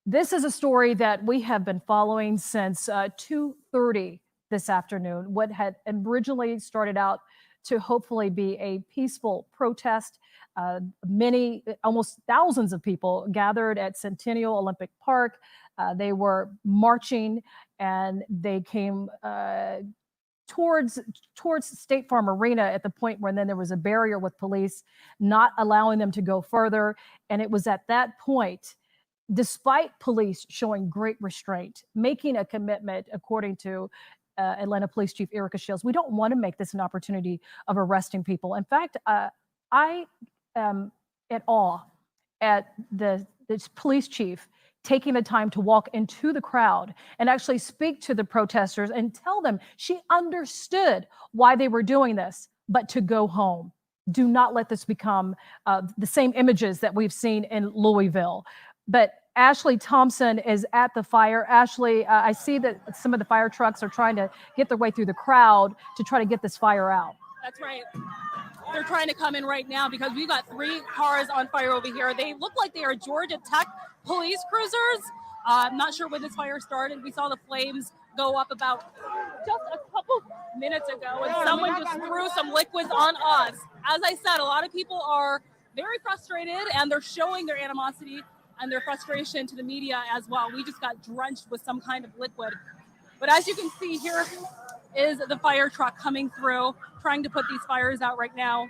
This is a story that we have been following since 2:30 this afternoon. What had originally started out to hopefully be a peaceful protest. Almost thousands of people gathered at Centennial Olympic Park. They were marching and they came towards State Farm Arena at the point where then there was a barrier with police not allowing them to go further. And it was at that point, despite police showing great restraint, making a commitment, according to Atlanta Police Chief Erica Shields, we don't want to make this an opportunity of arresting people. In fact, I am at awe at the police chief taking the time to walk into the crowd and actually speak to the protesters and tell them she understood why they were doing this, but to go home. Do not let this become the same images that we've seen in Louisville. But Ashley Thompson is at the fire. Ashley, I see that some of the fire trucks are trying to get their way through the crowd to try to get this fire out. That's right. They're trying to come in right now because we've got 3 cars on fire over here. They look like they are Georgia Tech police cruisers. I'm not sure when this fire started. We saw the flames go up about just a couple minutes ago, and someone just threw some liquids on us. As I said, a lot of people are very frustrated, and they're showing their animosity and their frustration to the media as well. We just got drenched with some kind of liquid. But as you can see, here is the fire truck coming through, trying to put these fires out right now.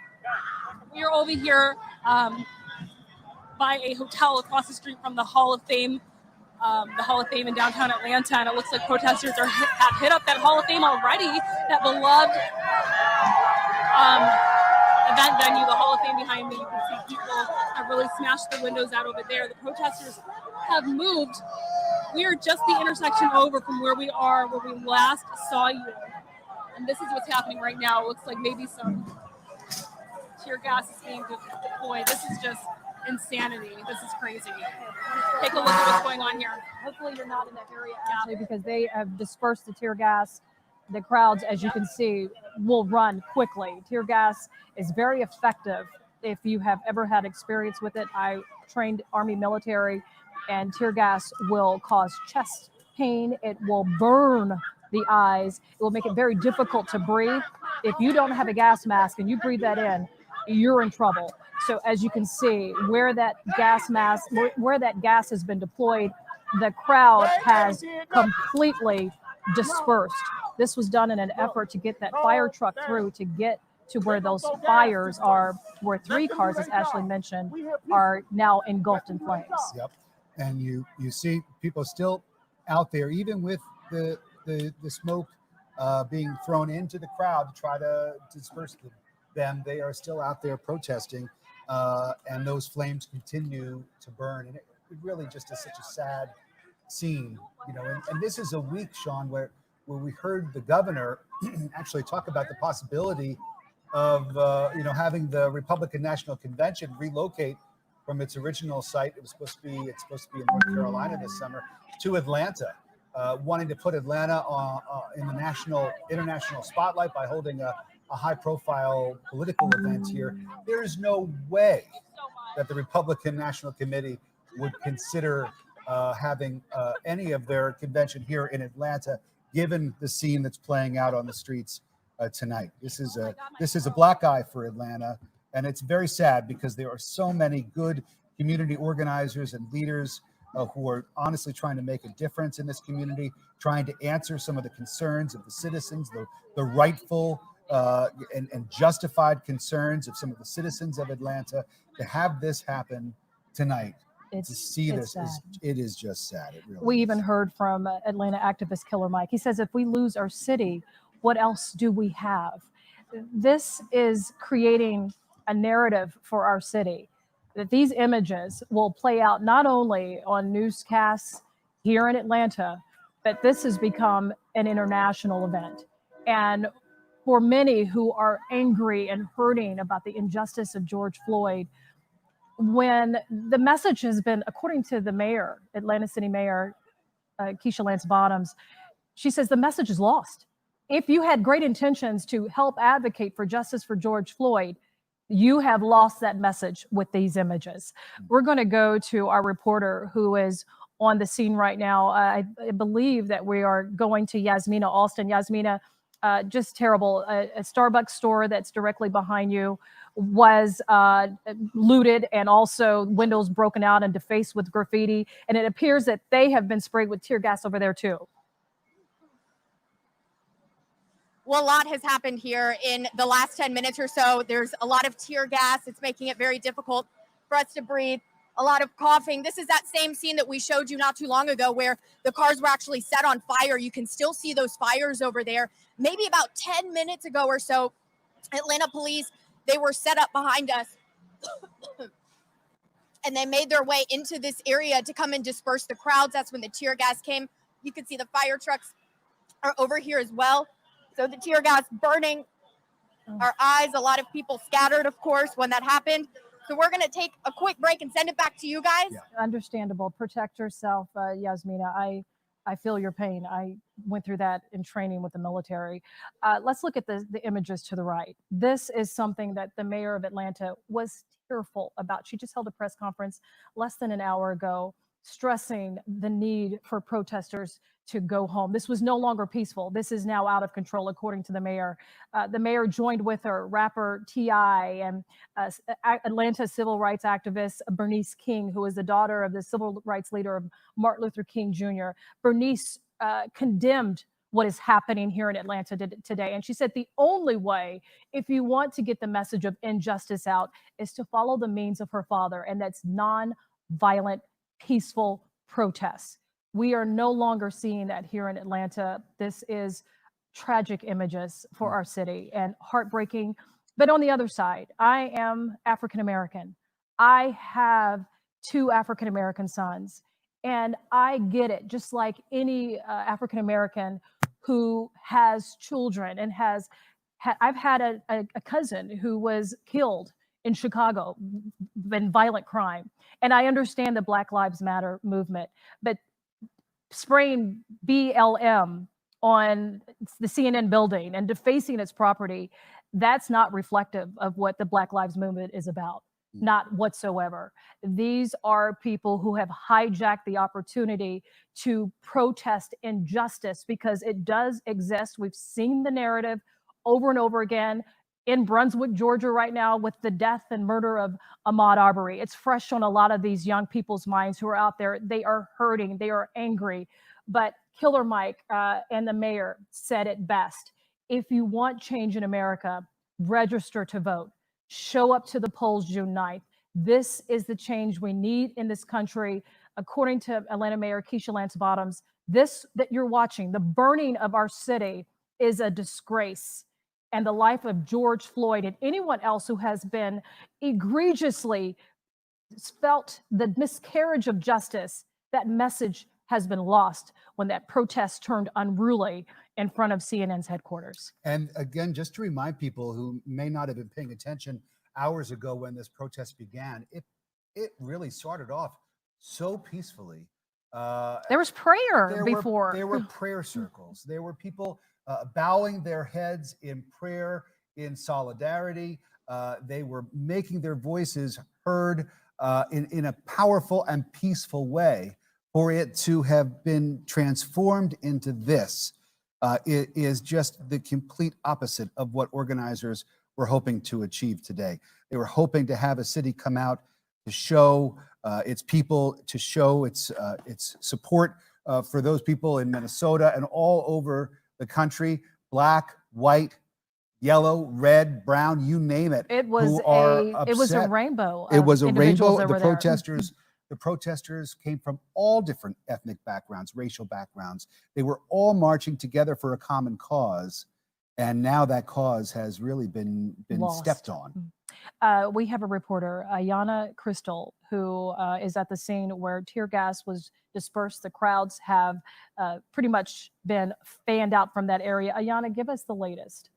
We are over here by a hotel across the street from the Hall of Fame in downtown Atlanta, and it looks like protesters have hit up that Hall of Fame already, that beloved event venue, the Hall of Fame behind me. You can see people have really smashed the windows out over there. The protesters have moved. We are just the intersection over from where we are, where we last saw you. And this is what's happening right now. It looks like maybe some tear gas is being deployed. This is just insanity. This is crazy. Take a look at what's going on here. Hopefully you're not in that area, actually, because they have dispersed the tear gas. The crowds, as you can see, will run quickly. Tear gas is very effective. If you have ever had experience with it, I trained Army military, and tear gas will cause chest pain. It will burn the eyes. It will make it very difficult to breathe. If you don't have a gas mask and you breathe that in, you're in trouble. So as you can see, where that gas mask, where that gas has been deployed, the crowd has completely dispersed. This was done in an effort to get that fire truck through, to get to where those fires are, where 3 cars, as Ashley mentioned, are now engulfed in flames. Yep. And you see people still out there, even with the smoke being thrown into the crowd to try to disperse them. They are still out there protesting, and those flames continue to burn. And it really just is such a sad scene, you know. And this is a week, Sean, where we heard the governor actually talk about the possibility of having the Republican National Convention relocate from its original site. It's supposed to be in North Carolina this summer, to Atlanta, wanting to put Atlanta in the international spotlight by holding a high-profile political event here. There is no way that the Republican National Committee would consider having any of their convention here in Atlanta, given the scene that's playing out on the streets tonight. This is a black eye for Atlanta, and it's very sad because there are so many good community organizers and leaders who are honestly trying to make a difference in this community, trying to answer some of the concerns of the citizens, the rightful and justified concerns of some of the citizens of Atlanta. To have this happen tonight, to see this, it is just sad. It really We is. even heard from Atlanta activist Killer Mike. He says, if we lose our city, what else do we have? This is creating a narrative for our city, that these images will play out not only on newscasts here in Atlanta, but this has become an international event. And for many who are angry and hurting about the injustice of George Floyd, when the message has been, according to the mayor, Atlanta City Mayor, Keisha Lance Bottoms, she says the message is lost. If you had great intentions to help advocate for justice for George Floyd, you have lost that message with these images. We're going to go to our reporter who is on the scene right now. I believe that we are going to Yasmina Alston. Yasmina, just terrible. A Starbucks store that's directly behind you was looted, and also windows broken out and defaced with graffiti. And it appears that they have been sprayed with tear gas over there too. Well, a lot has happened here in the last 10 minutes or so. There's a lot of tear gas. It's making it very difficult for us to breathe. A lot of coughing. This is that same scene that we showed you not too long ago where the cars were actually set on fire. You can still see those fires over there. Maybe about 10 minutes ago or so, Atlanta police, they were set up behind us and they made their way into this area to come and disperse the crowds. That's when the tear gas came. You can see the fire trucks are over here as well. So the tear gas burning our eyes. A lot of people scattered, of course, when that happened. So we're going to take a quick break and send it back to you guys. Understandable. Protect yourself, Yasmina. I feel your pain. I went through that in training with the military. Let's look at the images to the right. This is something that the mayor of Atlanta was tearful about. She just held a press conference less than an hour ago, stressing the need for protesters to go home. This was no longer peaceful. This is now out of control, according to the mayor. The mayor joined with her rapper T.I. and Atlanta civil rights activist Bernice King, who is the daughter of the civil rights leader of Martin Luther King Jr. Bernice condemned what is happening here in Atlanta today. And she said the only way, if you want to get the message of injustice out, is to follow the means of her father, and that's non-violent, peaceful protests. We are no longer seeing that here in Atlanta. This is tragic images for our city and heartbreaking. But on the other side, I am African American. I have 2 African American sons, and I get it, just like any African American who has children and I've had a cousin who was killed in Chicago in violent crime. And I understand the Black Lives Matter movement, but spraying BLM on the CNN building and defacing its property, that's not reflective of what the Black Lives Movement is about. Not whatsoever. These are people who have hijacked the opportunity to protest injustice because it does exist. We've seen the narrative over and over again in Brunswick, Georgia right now with the death and murder of Ahmaud Arbery. It's fresh on a lot of these young people's minds who are out there. They are hurting, they are angry. But Killer Mike and the mayor said it best. If you want change in America, register to vote. Show up to the polls June 9th. This is the change we need in this country. According to Atlanta Mayor Keisha Lance Bottoms, this that you're watching, the burning of our city, is a disgrace. And the life of George Floyd and anyone else who has been egregiously felt the miscarriage of justice, that message has been lost when that protest turned unruly in front of CNN's headquarters. And again, just to remind people who may not have been paying attention hours ago when this protest began, it really started off so peacefully. There was prayer before. There were prayer circles. There were people bowing their heads in prayer, in solidarity. They were making their voices heard in a powerful and peaceful way. For it to have been transformed into this, it is just the complete opposite of what organizers were hoping to achieve today. They were hoping to have a city come out to show its people, to show its support for those people in Minnesota and all over the country, black, white, yellow, red, brown, you name it. It was a rainbow. It was a rainbow. The The protesters came from all different ethnic backgrounds, racial backgrounds. They were all marching together for a common cause. And now that cause has really been stepped on. We have a reporter, Ayanna Crystal, who is at the scene where tear gas was dispersed. The crowds have pretty much been fanned out from that area. Ayanna, give us the latest.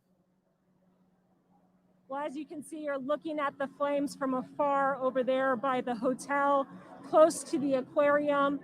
Well, as you can see, you're looking at the flames from afar over there by the hotel, close to the aquarium.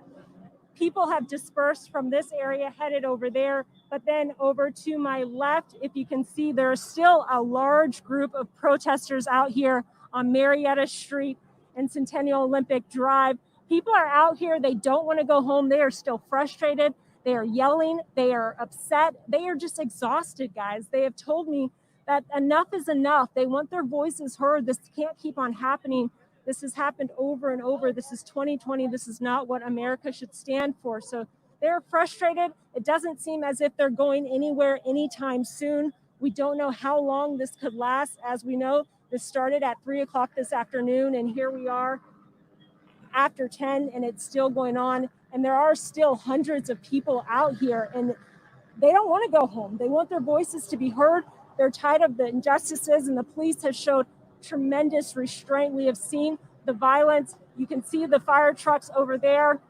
People have dispersed from this area, headed over there, but then over to my left, if you can see, there's still a large group of protesters out here on Marietta Street and Centennial Olympic Drive. People are out here, they don't want to go home. They are still frustrated. They are yelling, they are upset. They are just exhausted, guys. They have told me that enough is enough. They want their voices heard. This can't keep on happening. This has happened over and over. This is 2020. This is not what America should stand for. So they're frustrated. It doesn't seem as if they're going anywhere anytime soon. We don't know how long this could last. As we know, this started at 3 o'clock this afternoon, and here we are after 10, and it's still going on. And there are still hundreds of people out here, and they don't want to go home. They want their voices to be heard. They're tired of the injustices, and the police has showed tremendous restraint. We have seen the violence. You can see the fire trucks over there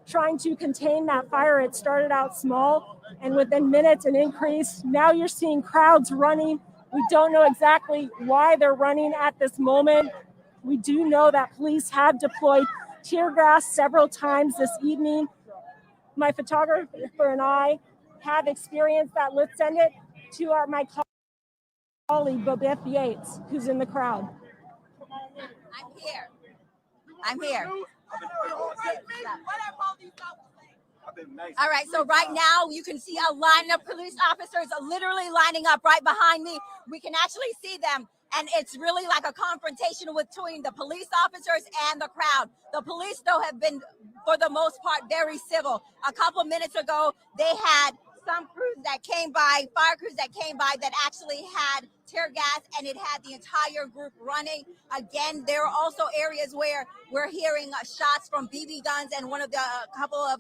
trying to contain that fire. It started out small, and within minutes an increase. Now you're seeing crowds running. We don't know exactly why they're running at this moment. We do know that police have deployed tear gas several times this evening. my photographer and I have experienced that. Let's send it to my colleague, Bobeth Yates, who's in the crowd. I'm here. I'm here. All right, so right now you can see a line of police officers literally lining up right behind me. We can actually see them, and it's really like a confrontation between the police officers and the crowd. The police, though, have been, for the most part, very civil. A couple minutes ago, they had some crews that came by, fire crews that came by, that actually had tear gas, and it had the entire group running. Again, there are also areas where we're hearing shots from BB guns, and one of the couple of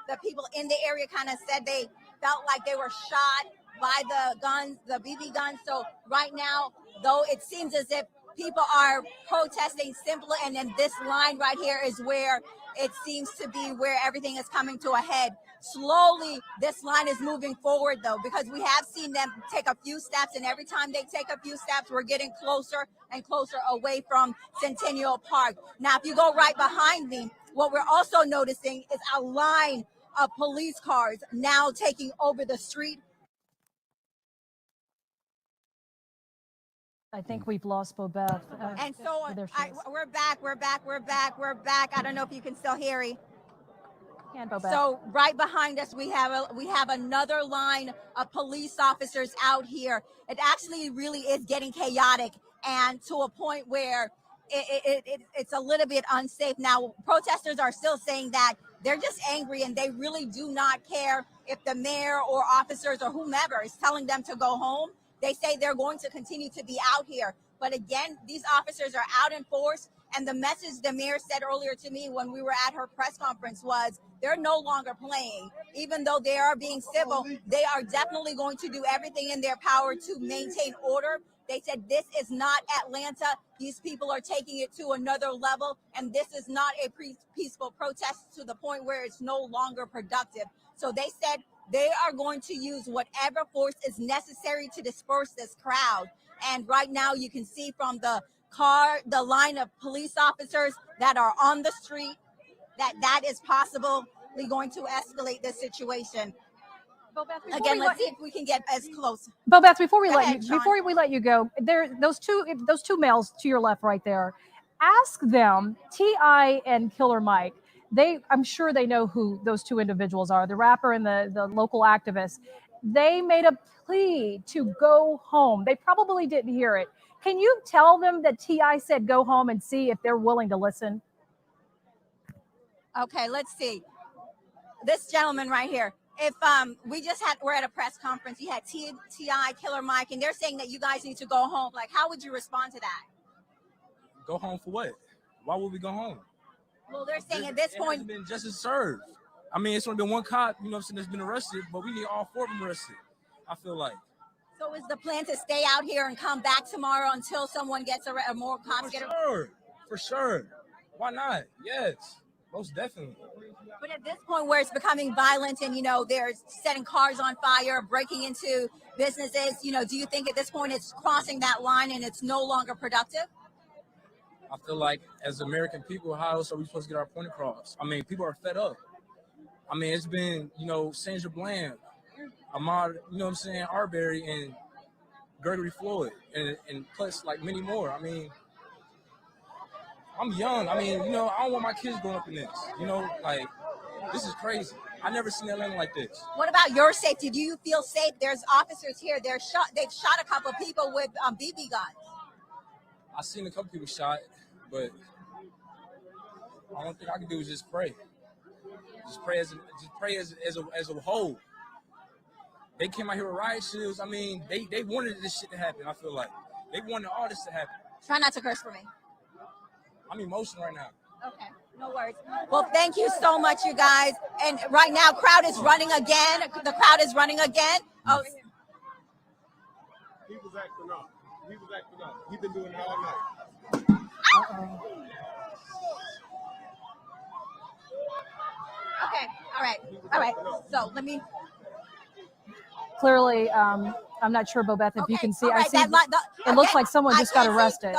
the people in the area kind of said they felt like they were shot by the guns, the BB guns. So right now, though, it seems as if people are protesting simply, and then this line right here is where it seems to be where everything is coming to a head. Slowly, this line is moving forward, though, because we have seen them take a few steps, and every time they take a few steps, we're getting closer and closer away from Centennial Park. Now, if you go right behind me, what we're also noticing is a line of police cars now taking over the street. I think we've lost Bobeth. And so we're back. I don't know if you can still hear me. So right behind us, we have another line of police officers out here. It actually really is getting chaotic, and to a point where it's a little bit unsafe. Now, protesters are still saying that they're just angry, and they really do not care if the mayor or officers or whomever is telling them to go home. They say they're going to continue to be out here. But again, these officers are out in force. And the message the mayor said earlier to me when we were at her press conference was they're no longer playing. Even though they are being civil, they are definitely going to do everything in their power to maintain order. They said this is not Atlanta. These people are taking it to another level. And this is not a peaceful protest to the point where it's no longer productive. So they said they are going to use whatever force is necessary to disperse this crowd. And right now you can see from the line of police officers that are on the street, that is possibly going to escalate this situation. Again, let's see if we can get as close. Bobeth, before we let you go, those two males to your left right there, ask them, T.I. and Killer Mike. I'm sure they know who those two individuals are, the rapper and the local activist. They made a plea to go home. They probably didn't hear it. Can you tell them that T.I. said go home and see if they're willing to listen? Okay, let's see. This gentleman right here. If we're at a press conference, you had T.I., Killer Mike, and they're saying that you guys need to go home. Like, how would you respond to that? Go home for what? Why would we go home? Well, they're saying at this point, been justice served. I mean, it's only been one cop, that's been arrested, but we need all four of them arrested. I feel like. So is the plan to stay out here and come back tomorrow until someone gets more cops get arrested? For sure. Why not? Yes, most definitely. But at this point where it's becoming violent and, they're setting cars on fire, breaking into businesses, do you think at this point it's crossing that line and it's no longer productive? I feel like as American people, how else are we supposed to get our point across? I mean, people are fed up. I mean, it's been, Sandra Bland, Ahmaud, Arbery, and Floyd, and plus like many more. I mean, I'm young. I mean, I don't want my kids growing up in this. This is crazy. I never seen Atlanta like this. What about your safety? Do you feel safe? There's officers here. They've shot a couple of people with BB guns. I seen a couple people shot, but all I think I can do is just pray. Just pray as a whole. They came out here with riot shields. I mean, they wanted this shit to happen. I feel like they wanted all this to happen. Try not to curse for me. I'm emotional right now. Okay, no worries. Well, thank you so much, you guys. And right now, crowd is running again. The crowd is running again. Oh. He was acting up. He's been doing it all night. Okay, all right. So let me. Clearly, I'm not sure, Bobeth, if you can see. Right, it looks like someone just got arrested.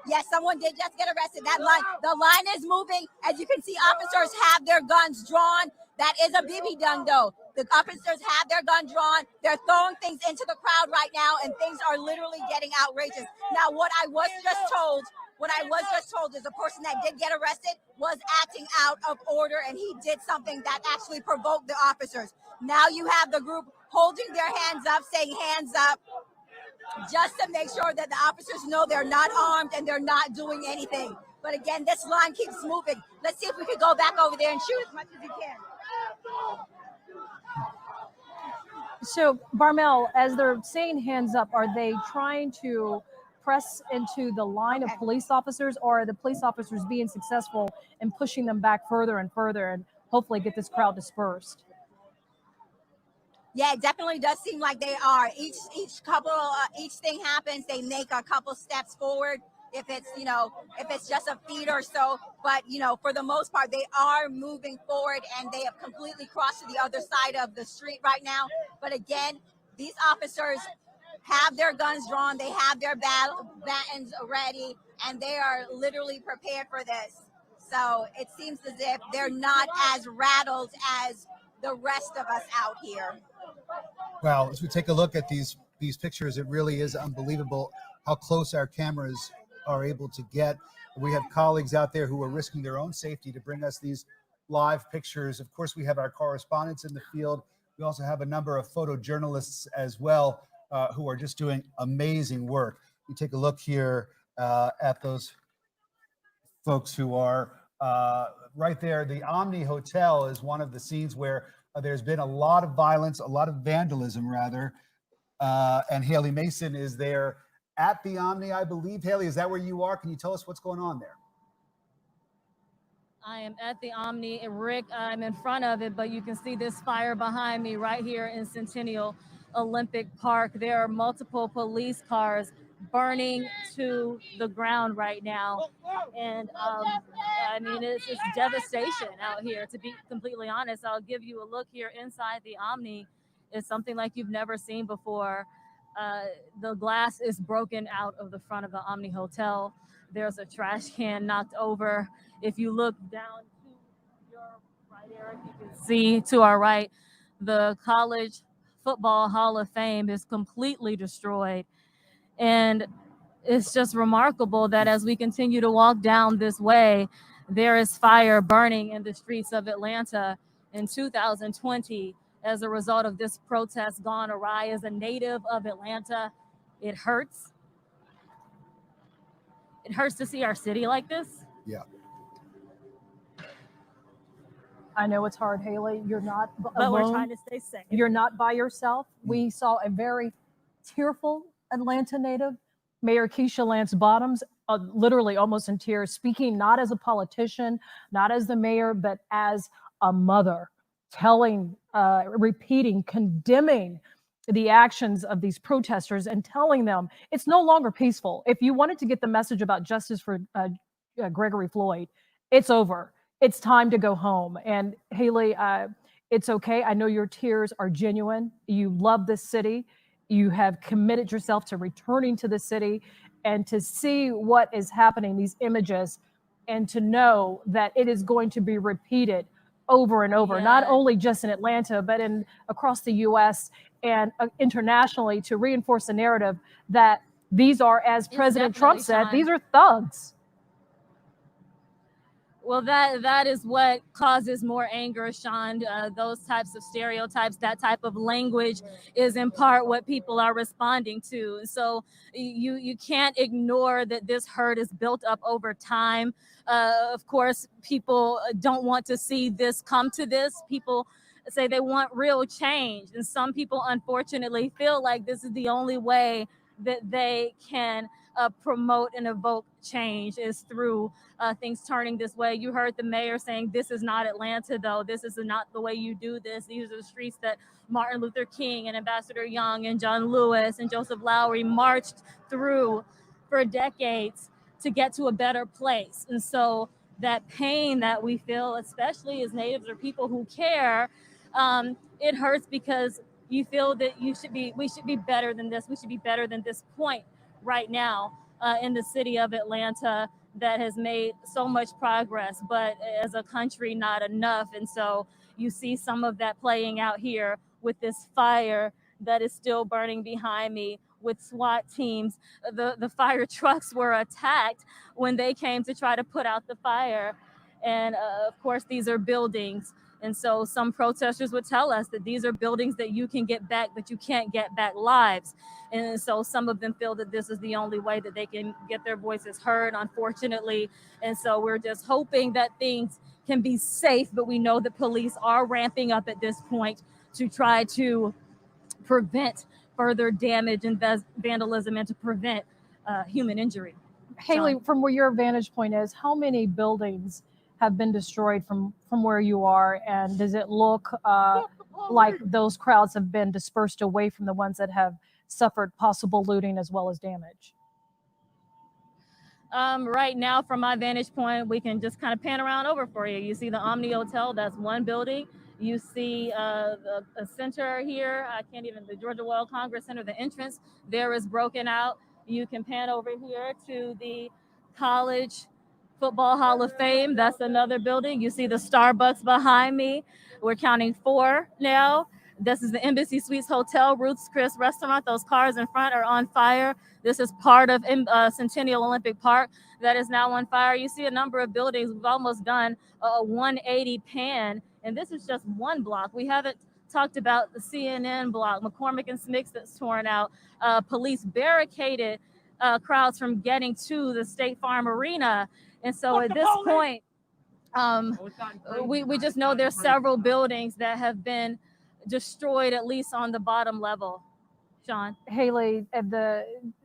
Yes, someone did just get arrested. That line, the line is moving. As you can see, officers have their guns drawn. That is a BB gun, though. The officers have their gun drawn. They're throwing things into the crowd right now, and things are literally getting outrageous. Now, what I was just told is the person that did get arrested was acting out of order, and he did something that actually provoked the officers. Now you have the group holding their hands up, saying hands up, just to make sure that the officers know they're not armed and they're not doing anything. But again, this line keeps moving. Let's see if we could go back over there and shoot as much as we can. So, Barmel, as they're saying hands up, are they trying to press into the line of police officers, or are the police officers being successful in pushing them back further and further and hopefully get this crowd dispersed? Yeah, it definitely does seem like they are. Each thing happens, they make a couple steps forward. If it's just a feet or so, but for the most part, they are moving forward, and they have completely crossed to the other side of the street right now. But again, these officers have their guns drawn, they have their batons ready, and they are literally prepared for this. So it seems as if they're not as rattled as the rest of us out here. Well, as we take a look at these pictures, it really is unbelievable how close our cameras are able to get. We have colleagues out there who are risking their own safety to bring us these live pictures. Of course, we have our correspondents in the field. We also have a number of photojournalists as well who are just doing amazing work. You take a look here at those folks who are right there. The Omni Hotel is one of the scenes where there's been a lot of violence, a lot of vandalism, rather. And Haley Mason is there at the Omni, I believe. Haley, is that where you are? Can you tell us what's going on there? I am at the Omni. Rick, I'm in front of it, but you can see this fire behind me right here in Centennial Olympic Park. There are multiple police cars burning to the ground right now. And I mean, it's devastation out here, to be completely honest. I'll give you a look here inside the Omni. It's something like you've never seen before. The glass is broken out of the front of the Omni Hotel. There's a trash can knocked over. If you look down to your right, Eric, you can see to our right, the College Football Hall of Fame is completely destroyed. And it's just remarkable that as we continue to walk down this way, there is fire burning in the streets of Atlanta in 2020 as a result of this protest gone awry. As a native of Atlanta, it hurts. It hurts to see our city like this. Yeah. I know it's hard, Haley. You're not But alone. we're trying to stay safe. You're not by yourself. We saw a very tearful Atlanta native, Mayor Keisha Lance Bottoms, literally almost in tears, speaking not as a politician, not as the mayor, but as a mother, telling, repeating, condemning the actions of these protesters and telling them it's no longer peaceful. If you wanted to get the message about justice for Gregory Floyd, it's over. It's time to go home. And Haley, it's okay. I know your tears are genuine. You love this city. You have committed yourself to returning to the city and to see what is happening, these images, and to know that it is going to be repeated over and over, not only just in Atlanta, but across the U.S. and internationally, to reinforce the narrative that these are, as President Trump said, these are thugs. Well, that is what causes more anger, Sean. Those types of stereotypes, that type of language is in part what people are responding to. So you can't ignore that this hurt is built up over time. Of course, people don't want to see this come to this. People say they want real change. And some people, unfortunately, feel like this is the only way that they can promote and evoke change is through things turning this way. You heard the mayor saying, this is not Atlanta, though. This is not the way you do this. These are the streets that Martin Luther King and Ambassador Young and John Lewis and Joseph Lowery marched through for decades to get to a better place. And so that pain that we feel, especially as natives or people who care, it hurts because you feel that we should be better than this. We should be better than this point right now. in the city of Atlanta that has made so much progress, but as a country, not enough. And so you see some of that playing out here with this fire that is still burning behind me with SWAT teams. The fire trucks were attacked when they came to try to put out the fire. And of course, these are buildings. And so some protesters would tell us that these are buildings that you can get back, but you can't get back lives. And so some of them feel that this is the only way that they can get their voices heard, unfortunately. And so we're just hoping that things can be safe, but we know that police are ramping up at this point to try to prevent further damage and vandalism and to prevent human injury. Haley, Sean? from where your vantage point is, how many buildings have been destroyed from where you are? And does it look like those crowds have been dispersed away from the ones that have suffered possible looting as well as damage? Right now, from my vantage point, we can just kind of pan around over for you. You see the Omni Hotel, that's one building. You see the center here, the Georgia World Congress Center, the entrance there is broken out. You can pan over here to the College Football Hall of Fame. That's another building. You see the Starbucks behind me. We're counting 4 now. This is the Embassy Suites Hotel, Ruth's Chris Restaurant. Those cars in front are on fire. This is part of Centennial Olympic Park that is now on fire. You see a number of buildings. We've almost done a 180 pan, and this is just one block. We haven't talked about the CNN block, McCormick and Smith's that's torn out. Police barricaded crowds from getting to the State Farm Arena. And so at this point, we just know there's several buildings that have been destroyed, at least on the bottom level. Sean? Haley,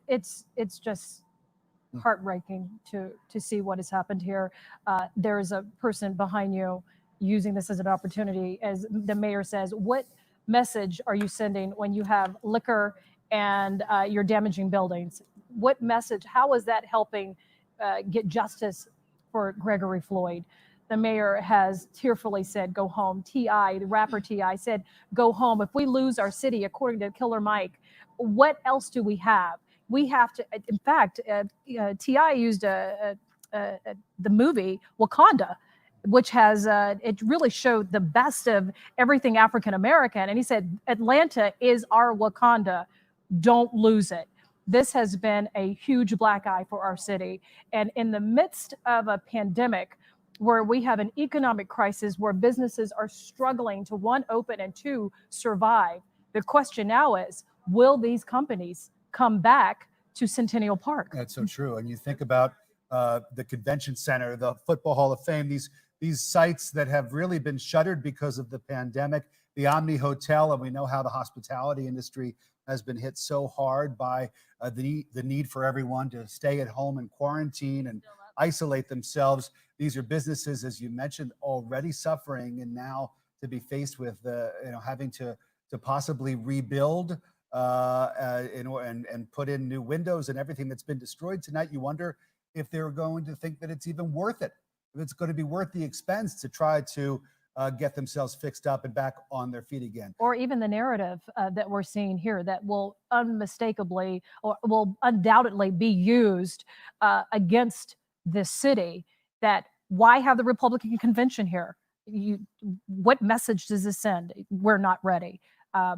it's just heartbreaking to see what has happened here. There is a person behind you using this as an opportunity. As the mayor says, what message are you sending when you have liquor and you're damaging buildings? What message, how is that helping get justice for Gregory Floyd? The mayor has tearfully said, go home. T.I., the rapper T.I. said, go home. If we lose our city, according to Killer Mike, what else do we have? We have to, in fact, T.I. used the movie Wakanda, which has, it really showed the best of everything African-American. And he said, Atlanta is our Wakanda. Don't lose it. This has been a huge black eye for our city. And in the midst of a pandemic, where we have an economic crisis, where businesses are struggling to, 1, open, and 2, survive, the question now is, will these companies come back to Centennial Park? That's so true. And you think about the convention center, the Football Hall of Fame, these sites that have really been shuttered because of the pandemic, the Omni Hotel, and we know how the hospitality industry has been hit so hard by the need for everyone to stay at home and quarantine and isolate themselves. These are businesses, as you mentioned, already suffering, and now to be faced with having to possibly rebuild and put in new windows and everything that's been destroyed tonight. You wonder if they're going to think that it's even worth it, if it's going to be worth the expense to try to get themselves fixed up and back on their feet again. Or even the narrative that we're seeing here that will unmistakably or will undoubtedly be used against this city, that why have the Republican convention here? What message does this send? We're not ready.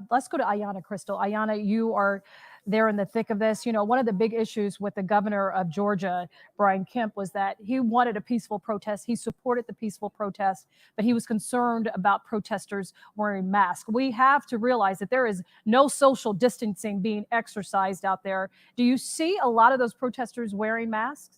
Let's go to Ayanna Crystal. Ayanna, you are there in the thick of this. You know, one of the big issues with the governor of Georgia, Brian Kemp, was that he wanted a peaceful protest. He supported the peaceful protest, but he was concerned about protesters wearing masks. We have to realize that there is no social distancing being exercised out there. Do you see a lot of those protesters wearing masks?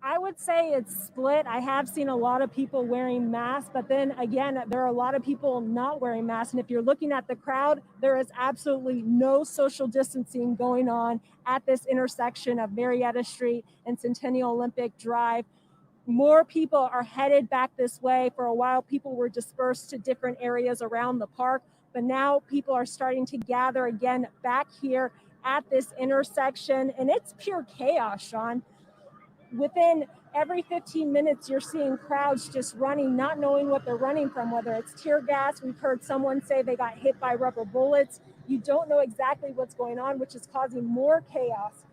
I would say it's split. I have seen a lot of people wearing masks, but then again, there are a lot of people not wearing masks. And if you're looking at the crowd, there is absolutely no social distancing going on at this intersection of Marietta Street and Centennial Olympic Drive. More people are headed back this way. For a while, people were dispersed to different areas around the park, but now people are starting to gather again back here at this intersection, and it's pure chaos, Sean. Within every 15 minutes, you're seeing crowds just running, not knowing what they're running from, whether it's tear gas. We've heard someone say they got hit by rubber bullets. You don't know exactly what's going on, which is causing more chaos.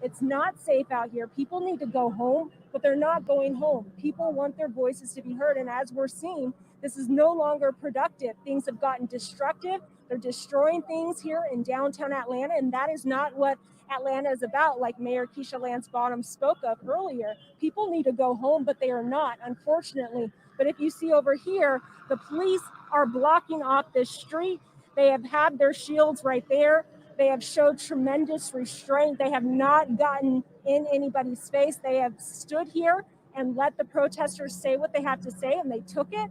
It's not safe out here. People need to go home, but they're not going home. People want their voices to be heard. And as we're seeing, this is no longer productive. Things have gotten destructive. They're destroying things here in downtown Atlanta. And that is not what Atlanta is about, like Mayor Keisha Lance Bottom spoke of earlier. People need to go home, but they are not, unfortunately. But if you see over here, the police are blocking off this street. They have had their shields right there. They have showed tremendous restraint. They have not gotten in anybody's face. They have stood here and let the protesters say what they have to say, and they took it,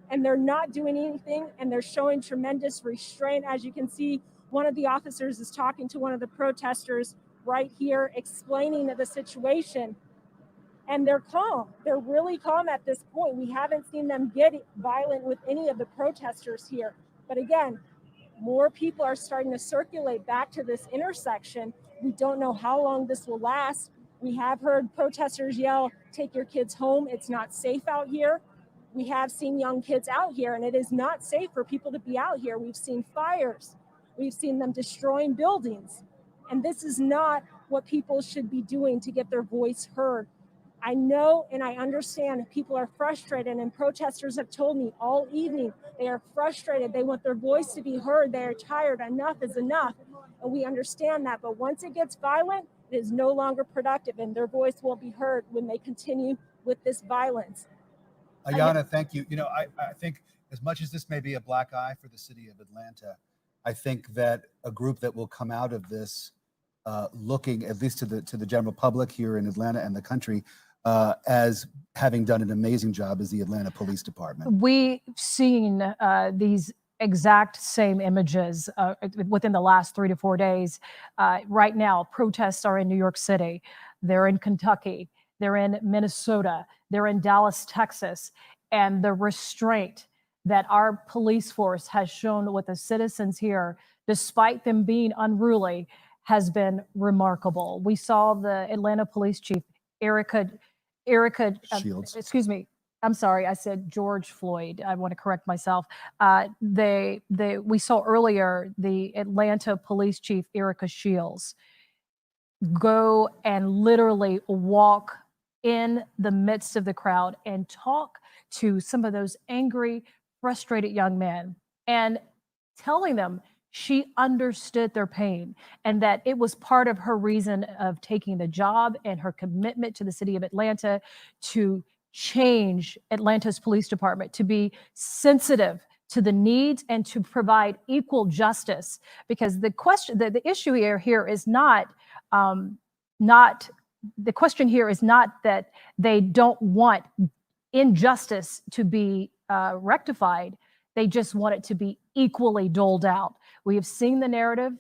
and they're not doing anything, and they're showing tremendous restraint. As you can see, one of the officers is talking to one of the protesters right here, explaining the situation, and they're calm. They're really calm at this point. We haven't seen them get violent with any of the protesters here. But again, more people are starting to circulate back to this intersection. We don't know how long this will last. We have heard protesters yell, "Take your kids home. It's not safe out here." We have seen young kids out here, and it is not safe for people to be out here. We've seen fires. We've seen them destroying buildings. And this is not what people should be doing to get their voice heard. I know and I understand people are frustrated, and protesters have told me all evening they are frustrated. They want their voice to be heard. They are tired. Enough is enough. And we understand that. But once it gets violent, it is no longer productive, and their voice won't be heard when they continue with this violence. Ayanna, thank you. You know, I think as much as this may be a black eye for the city of Atlanta, I think that a group that will come out of this looking, at least to the general public here in Atlanta and the country, as having done an amazing job is the Atlanta Police Department. We've seen these exact same images within the last 3 to 4 days. Right now, protests are in New York City. They're in Kentucky. They're in Minnesota. They're in Dallas, Texas. And the restraint that our police force has shown with the citizens here, despite them being unruly, has been remarkable. We saw the Atlanta Police Chief, Erica Shields. Excuse me. I'm sorry, I said George Floyd. I want to correct myself. We saw earlier the Atlanta Police Chief, Erica Shields, go and literally walk in the midst of the crowd and talk to some of those angry, frustrated young men and telling them she understood their pain and that it was part of her reason of taking the job and her commitment to the city of Atlanta to change Atlanta's police department, to be sensitive to the needs and to provide equal justice. Because the issue here is not the question here is not that they don't want injustice to be rectified. They just want it to be equally doled out. We have seen the narrative.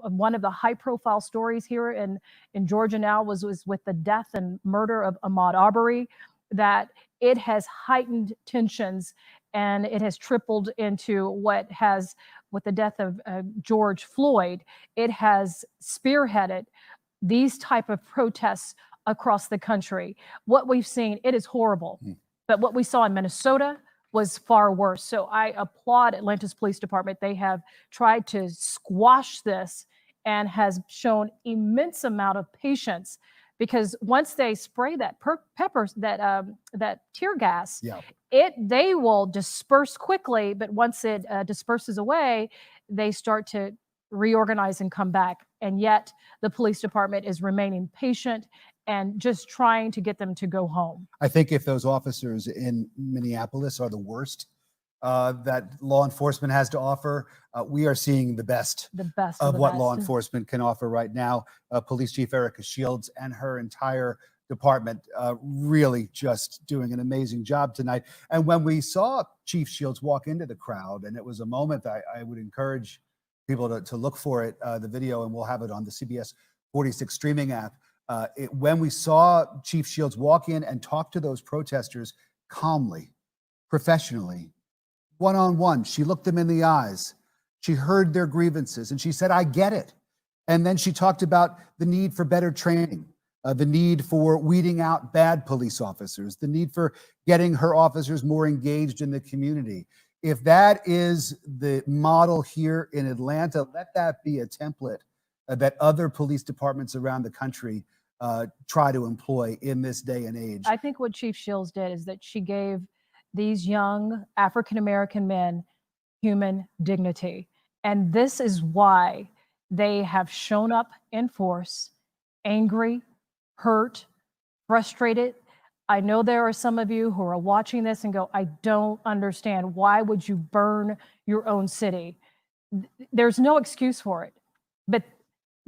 One of the high-profile stories here in Georgia now was with the death and murder of Ahmaud Arbery, that it has heightened tensions and it has tripled into with the death of George Floyd. It has spearheaded these type of protests across the country. What we've seen, it is horrible. But what we saw in Minnesota was far worse. So I applaud Atlanta's police department. They have tried to squash this and has shown immense amount of patience, because once they spray that that tear gas, they will disperse quickly. But once it disperses away, they start to reorganize and come back. And yet the police department is remaining patient and just trying to get them to go home. I think if those officers in Minneapolis are the worst that law enforcement has to offer, we are seeing the best of what law enforcement can offer right now. Police Chief Erica Shields and her entire department really just doing an amazing job tonight. And when we saw Chief Shields walk into the crowd, and it was a moment, I would encourage people to look for it, the video, and we'll have it on the CBS 46 streaming app. When we saw Chief Shields walk in and talk to those protesters calmly, professionally, one-on-one, she looked them in the eyes. She heard their grievances and she said, "I get it." And then she talked about the need for better training, the need for weeding out bad police officers, the need for getting her officers more engaged in the community. if that is the model here in Atlanta, let that be a template that other police departments around the country try to employ in this day and age. I think what Chief Shields did is that she gave these young African-American men human dignity. And this is why they have shown up in force, angry, hurt, frustrated. I know there are some of you who are watching this and go, I don't understand. Why would you burn your own city? There's no excuse for it. But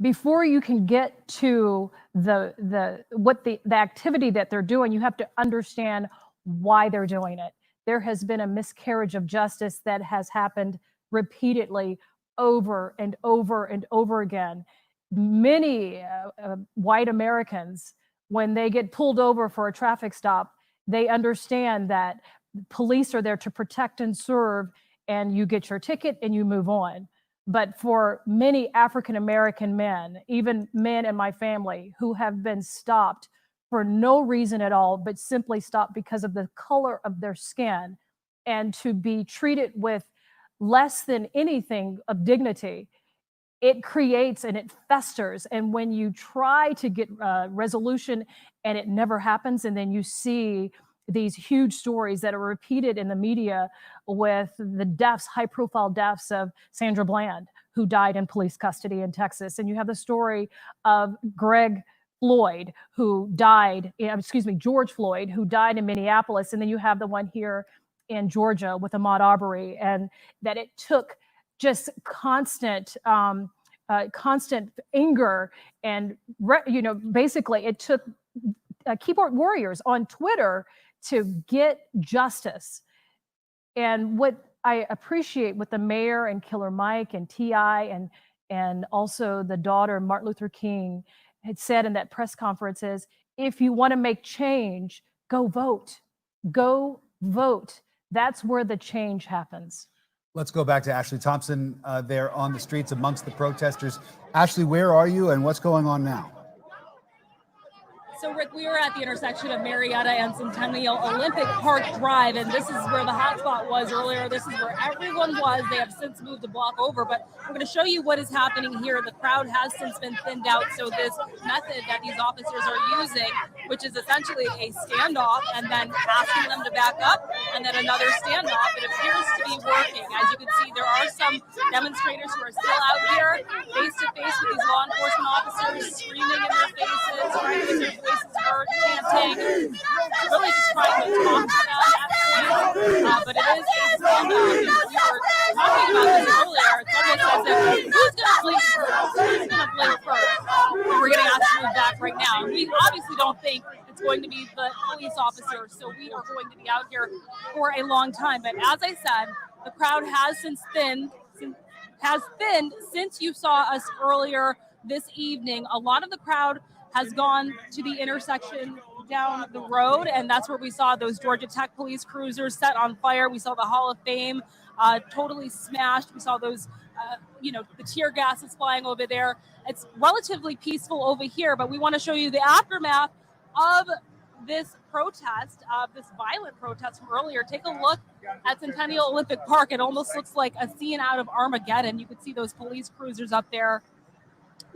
before you can get to the activity that they're doing, you have to understand why they're doing it. There has been a miscarriage of justice that has happened repeatedly over and over and over again. Many white Americans, when they get pulled over for a traffic stop, they understand that police are there to protect and serve, and you get your ticket and you move on. But for many African-American men, even men in my family, who have been stopped for no reason at all, but simply stopped because of the color of their skin, and to be treated with less than anything of dignity, it creates and it festers. And when you try to get resolution and it never happens, and then you see these huge stories that are repeated in the media with the deaths, high-profile deaths of Sandra Bland, who died in police custody in Texas. And you have the story of Floyd, who died, George Floyd, who died in Minneapolis. And then you have the one here in Georgia with Ahmaud Arbery, and that it took just constant anger and, basically it took keyboard warriors on Twitter to get justice. And what I appreciate with the mayor and Killer Mike and T.I. and also the daughter, Martin Luther King, had said in that press conference is, if you want to make change, go vote. Go vote. That's where the change happens. Let's go back to Ashley Thompson there on the streets amongst the protesters. Ashley, where are you and what's going on now? So, Rick, we are at the intersection of Marietta and Centennial Olympic Park Drive, and this is where the hotspot was earlier. This is where everyone was. They have since moved a block over, but we're going to show you what is happening here. The crowd has since been thinned out, so this method that these officers are using, which is essentially a standoff and then asking them to back up, and then another standoff, it appears to be working. As you can see, there are some demonstrators who are still out here face-to-face with these law enforcement officers, screaming in their faces, trying to get their voices heard, chanting, really just trying to talk to them. But it is a standoff. We were talking about this earlier. It's almost as if, who's going to blink first? Who's going to blink first? We're getting asked to move back right now. And we obviously don't think it's going to be the police officer, so we are going to be out here for a long time. But as I said, the crowd has thinned since you saw us earlier this evening. A lot of the crowd has gone to the intersection down the road, and that's where we saw those Georgia Tech police cruisers set on fire. We saw the Hall of Fame totally smashed. We saw those, the tear gas is flying over there. It's relatively peaceful over here, but we want to show you the aftermath of this protest, this violent protest from earlier. Take a look at Centennial Olympic Park. It almost looks like a scene out of Armageddon. You can see those police cruisers up there.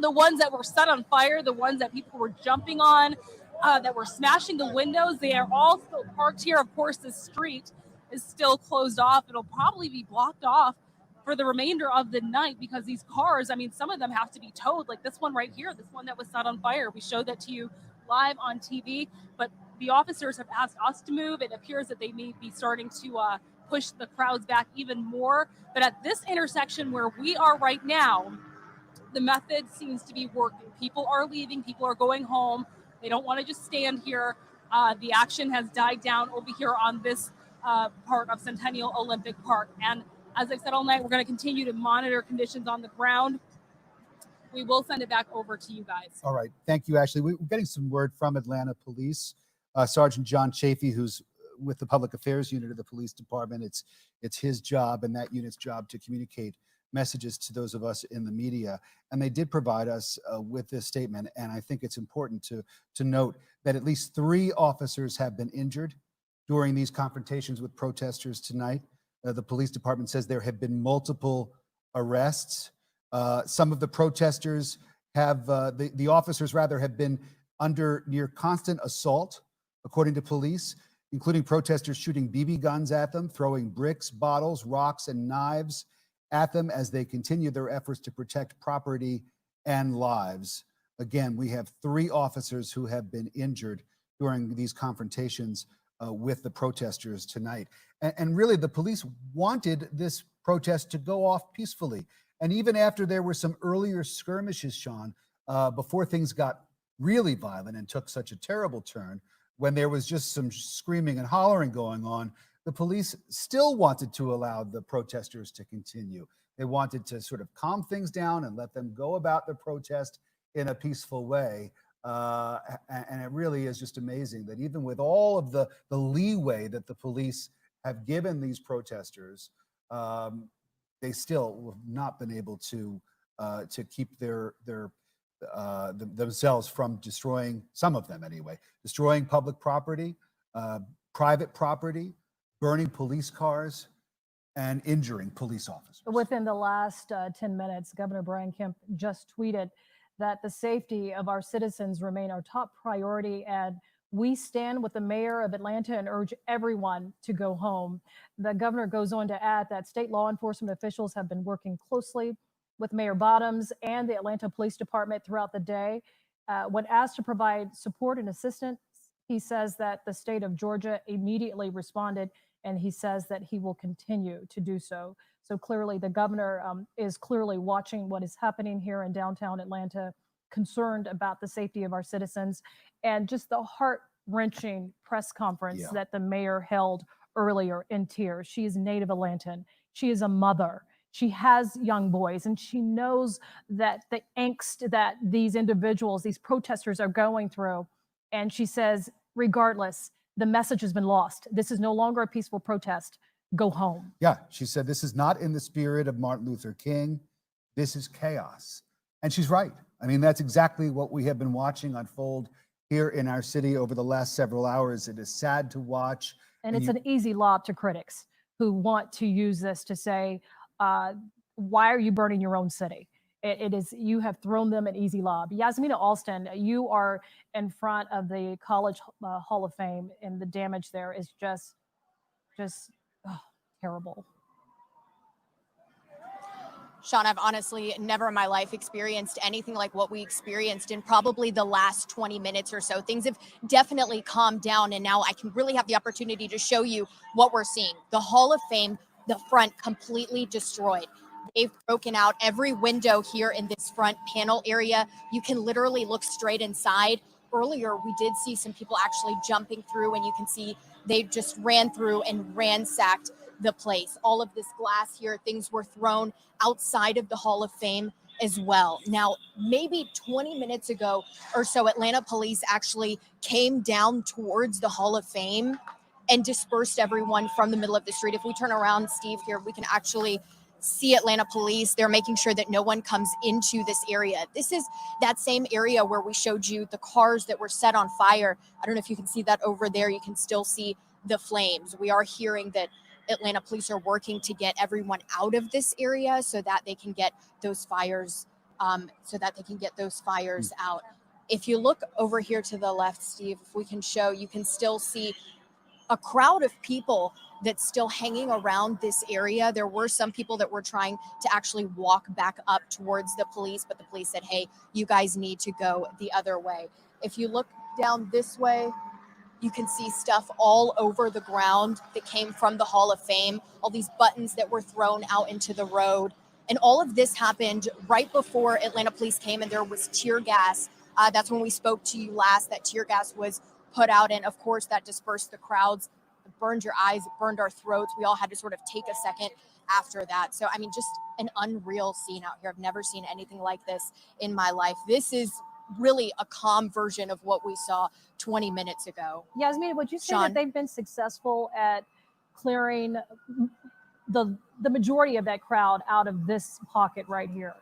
The ones that were set on fire, the ones that people were jumping on, that were smashing the windows, they are all still parked here. Of course, the street is still closed off. It'll probably be blocked off for the remainder of the night because these cars, some of them have to be towed, like this one right here, this one that was set on fire. We showed that to you live on TV, but the officers have asked us to move. It appears that they may be starting to push the crowds back even more. But at this intersection where we are right now, the method seems to be working. People are leaving. People are going home. They don't want to just stand here. The action has died down over here on this part of Centennial Olympic Park. And as I said all night, we're going to continue to monitor conditions on the ground. We will send it back over to you guys. All right. Thank you, Ashley. We're getting some word from Atlanta Police. Sergeant John Chafee, who's with the Public Affairs Unit of the Police Department. It's his job and that unit's job to communicate messages to those of us in the media. And they did provide us with this statement. And I think it's important to note that at least 3 officers have been injured during these confrontations with protesters tonight. The police department says there have been multiple arrests. Some of the protesters have, the officers rather, have been under near constant assault, according to police, including protesters shooting BB guns at them, throwing bricks, bottles, rocks, and knives at them as they continue their efforts to protect property and lives. Again, we have 3 officers who have been injured during these confrontations with the protesters tonight. And really, the police wanted this protest to go off peacefully. And even after there were some earlier skirmishes, Sean, before things got really violent and took such a terrible turn, when there was just some screaming and hollering going on, the police still wanted to allow the protesters to continue. They wanted to sort of calm things down and let them go about the protest in a peaceful way. And it really is just amazing that even with all of the leeway that the police have given these protesters, they still have not been able to keep themselves from destroying, some of them anyway, destroying public property, private property, burning police cars, and injuring police officers. Within the last 10 minutes, Governor Brian Kemp just tweeted that the safety of our citizens remain our top priority, and we stand with the mayor of Atlanta and urge everyone to go home. The governor goes on to add that state law enforcement officials have been working closely with Mayor Bottoms and the Atlanta Police Department throughout the day. When asked to provide support and assistance, he says that the state of Georgia immediately responded, and he says that he will continue to do so. So clearly the governor is clearly watching what is happening here in downtown Atlanta, concerned about the safety of our citizens, and just the heart-wrenching press conference that the mayor held earlier in tears. She is native Atlantan. She is a mother. She has young boys, and she knows that the angst that these individuals, these protesters are going through. And she says, regardless, the message has been lost. This is no longer a peaceful protest. Go home. Yeah, she said, this is not in the spirit of Martin Luther King. This is chaos. And she's right. I mean, that's exactly what we have been watching unfold here in our city over the last several hours. It is sad to watch. And it's an easy lob to critics who want to use this to say, why are you burning your own city? It is, you have thrown them an easy lob. Yasmina Alston, you are in front of the College Hall of Fame, and the damage there is just terrible. Sean, I've honestly never in my life experienced anything like what we experienced in probably the last 20 minutes or so. Things have definitely calmed down, and now I can really have the opportunity to show you what we're seeing. The Hall of Fame, the front completely destroyed. They've broken out every window here in this front panel area. You can literally look straight inside. Earlier, we did see some people actually jumping through, and you can see they just ran through and ransacked the place. All of this glass here, things were thrown outside of the Hall of Fame as well. Now, maybe 20 minutes ago or so, Atlanta police actually came down towards the Hall of Fame and dispersed everyone from the middle of the street. If we turn around, Steve, here, we can actually see Atlanta police. They're making sure that no one comes into this area. This is that same area where we showed you the cars that were set on fire. I don't know if you can see that over there. You can still see the flames. We are hearing that Atlanta police are working to get everyone out of this area so that they can get those fires, out. If you look over here to the left, Steve, if we can show, you can still see a crowd of people that's still hanging around this area. There were some people that were trying to actually walk back up towards the police, but the police said, hey, you guys need to go the other way. If you look down this way, you can see stuff all over the ground that came from the Hall of Fame, all these buttons that were thrown out into the road. And all of this happened right before Atlanta police came, and there was tear gas. That's when we spoke to you last, that tear gas was put out. And of course, that dispersed the crowds. It burned your eyes, it burned our throats. We all had to sort of take a second after that. So, I mean, just an unreal scene out here. I've never seen anything like this in my life. This is really a calm version of what we saw 20 minutes ago. Yasmina, would you say Sean? that they've been successful at clearing the majority of that crowd out of this pocket right here?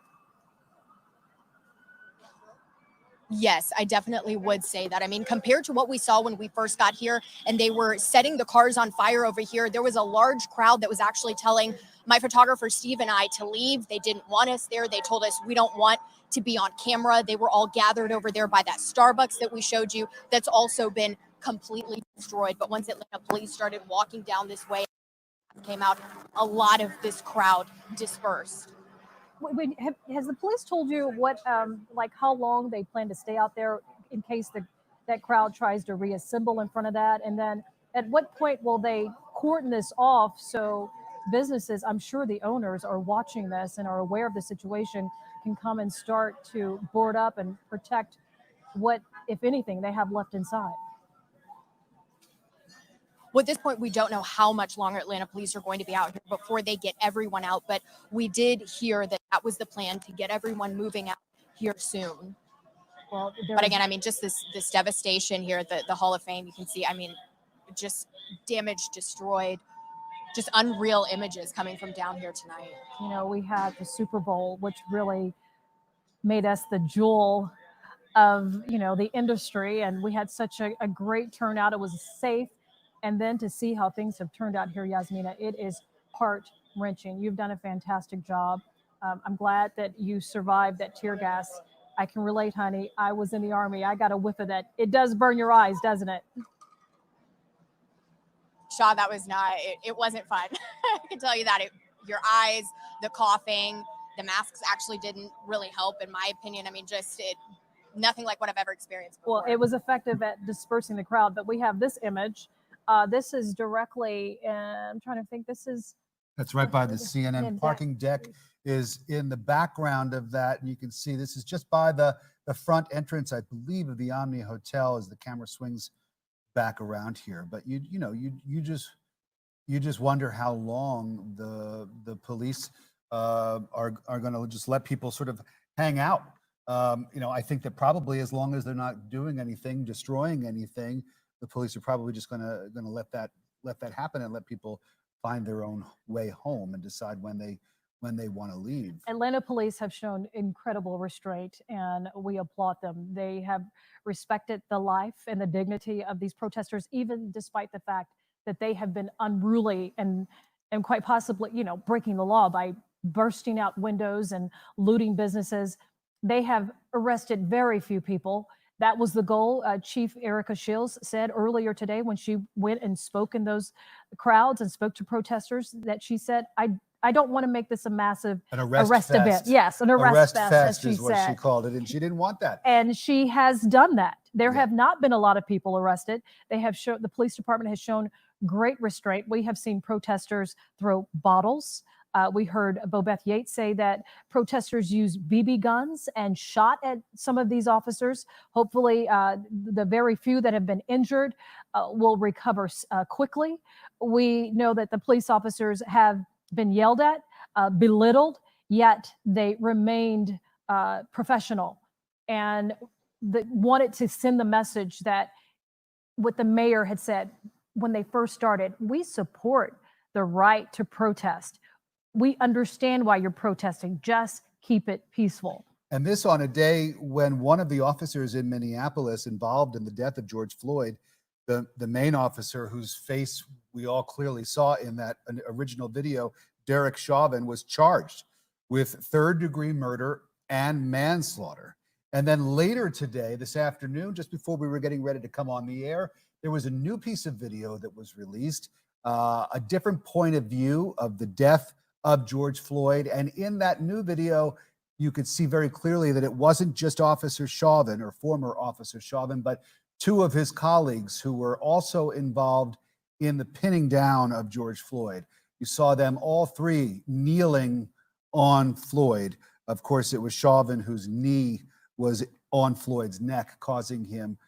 Yes, I definitely would say that. I mean, compared to what we saw when we first got here and they were setting the cars on fire over here, there was a large crowd that was actually telling my photographer Steve and I to leave. They didn't want us there. They told us we don't want to be on camera. They were all gathered over there by that Starbucks that we showed you that's also been completely destroyed. But once Atlanta police started walking down this way, came out, a lot of this crowd dispersed. Has the police told you what, like how long they plan to stay out there in case that crowd tries to reassemble in front of that? And then at what point will they cordon this off so businesses, I'm sure the owners are watching this and are aware of the situation, can come and start to board up and protect what, if anything, they have left inside? Well, at this point, we don't know how much longer Atlanta police are going to be out here before they get everyone out. But we did hear that that was the plan, to get everyone moving out here soon. Well, but again, I mean, just this devastation here at the Hall of Fame, you can see, I mean, just damage, destroyed, just unreal images coming from down here tonight. You know, we had the Super Bowl, which really made us the jewel of, you know, the industry. And we had such a great turnout. It was safe. And then to see how things have turned out here, Yasmina, it is heart-wrenching. You've done a fantastic job. I'm glad that you survived that tear gas. I can relate, honey. I was in the Army. I got a whiff of that. It does burn your eyes, doesn't it? Shaw, that was not, it wasn't fun. I can tell you that. Your eyes, the coughing, the masks actually didn't really help, in my opinion. I mean, just nothing like what I've ever experienced before. Well, it was effective at dispersing the crowd, but we have this image. This is directly, I'm trying to think, that's right by the CNN parking deck is in the background of that. And you can see this is just by the front entrance, I believe, of the Omni Hotel as the camera swings back around here. But you just wonder how long the police are going to just let people sort of hang out. You know, I think that probably as long as they're not doing anything, destroying anything, the police are probably just going to let that happen and let people find their own way home and decide when they want to leave. Atlanta police have shown incredible restraint, and we applaud them. They have respected the life and the dignity of these protesters, even despite the fact that they have been unruly and quite possibly, you know, breaking the law by bursting out windows and looting businesses. They have arrested very few people. That was the goal. Chief Erica Shields said earlier today when she went and spoke in those crowds and spoke to protesters that she said, I don't want to make this a massive arrest event. Yes, an arrest fest, as she is what said. She called it, and she didn't want that. And she has done that. There have not been a lot of people arrested. They have shown, the police department has shown great restraint. We have seen protesters throw bottles. We heard Bobeth Yates say that protesters used BB guns and shot at some of these officers. Hopefully, the very few that have been injured will recover quickly. We know that the police officers have been yelled at, belittled, yet they remained professional and wanted to send the message that what the mayor had said when they first started: we support the right to protest. We understand why you're protesting. Just keep it peaceful. And this on a day when one of the officers in Minneapolis involved in the death of George Floyd, the main officer whose face we all clearly saw in that original video, Derek Chauvin, was charged with third-degree murder and manslaughter. And then later today, this afternoon, just before we were getting ready to come on the air, there was a new piece of video that was released, a different point of view of the death of George Floyd. And in that new video, you could see very clearly that it wasn't just Officer Chauvin or former Officer Chauvin, but two of his colleagues who were also involved in the pinning down of George Floyd. You saw them all three kneeling on Floyd. Of course, it was Chauvin whose knee was on Floyd's neck, causing him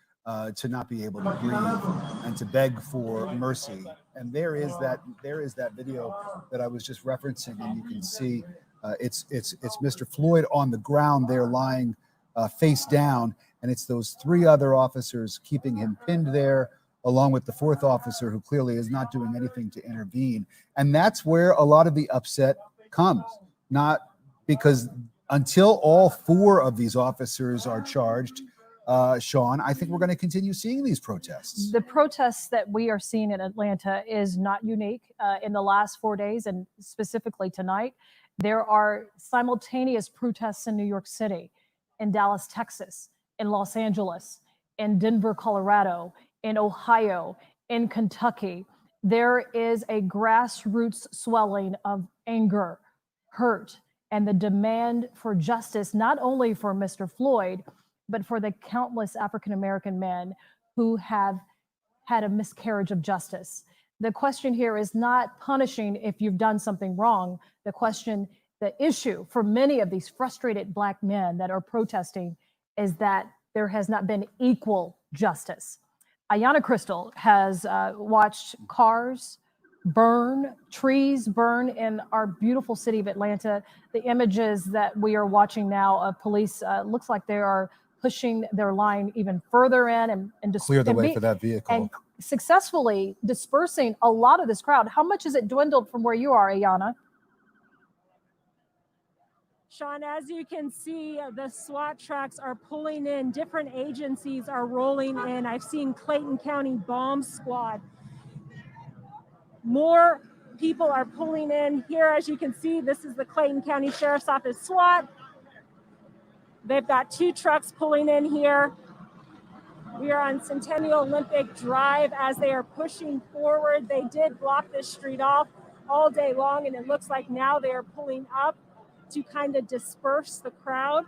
to not be able to breathe and to beg for mercy. And there is that video that I was just referencing, and you can see it's Mr. Floyd on the ground there, lying face down, and it's those three other officers keeping him pinned there, along with the fourth officer who clearly is not doing anything to intervene. And that's where a lot of the upset comes, not because until all four of these officers are charged, Sean, I think we're going to continue seeing these protests. The protests that we are seeing in Atlanta is not unique. In the last 4 days, and specifically tonight, there are simultaneous protests in New York City, in Dallas, Texas, in Los Angeles, in Denver, Colorado, in Ohio, in Kentucky. There is a grassroots swelling of anger, hurt, and the demand for justice, not only for Mr. Floyd, but for the countless African-American men who have had a miscarriage of justice. The question here is not punishing if you've done something wrong. The issue for many of these frustrated Black men that are protesting is that there has not been equal justice. Ayanna Crystal has watched cars burn, trees burn in our beautiful city of Atlanta. The images that we are watching now of police looks like they are pushing their line even further in and Clear the way for that vehicle. And successfully dispersing a lot of this crowd. How much has it dwindled from where you are, Ayanna? Sean, as you can see, the SWAT trucks are pulling in. Different agencies are rolling in. I've seen Clayton County Bomb Squad. More people are pulling in here. As you can see, this is the Clayton County Sheriff's Office SWAT. They've got 2 trucks pulling in here. We are on Centennial Olympic Drive as they are pushing forward. They did block this street off all day long, and it looks like now they are pulling up to kind of disperse the crowd.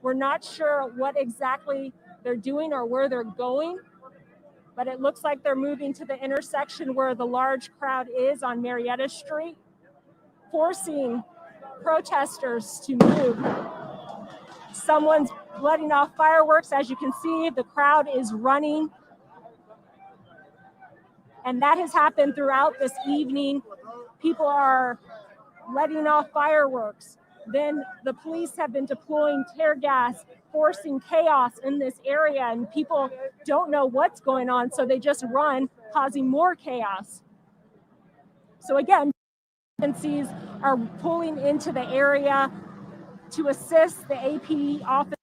We're not sure what exactly they're doing or where they're going, but it looks like they're moving to the intersection where the large crowd is on Marietta Street, forcing protesters to move. Someone's letting off fireworks. As you can see, the crowd is running. And that has happened throughout this evening. People are letting off fireworks. Then the police have been deploying tear gas, forcing chaos in this area, and people don't know what's going on, so they just run, causing more chaos. So again, agencies are pulling into the area to assist the AP office.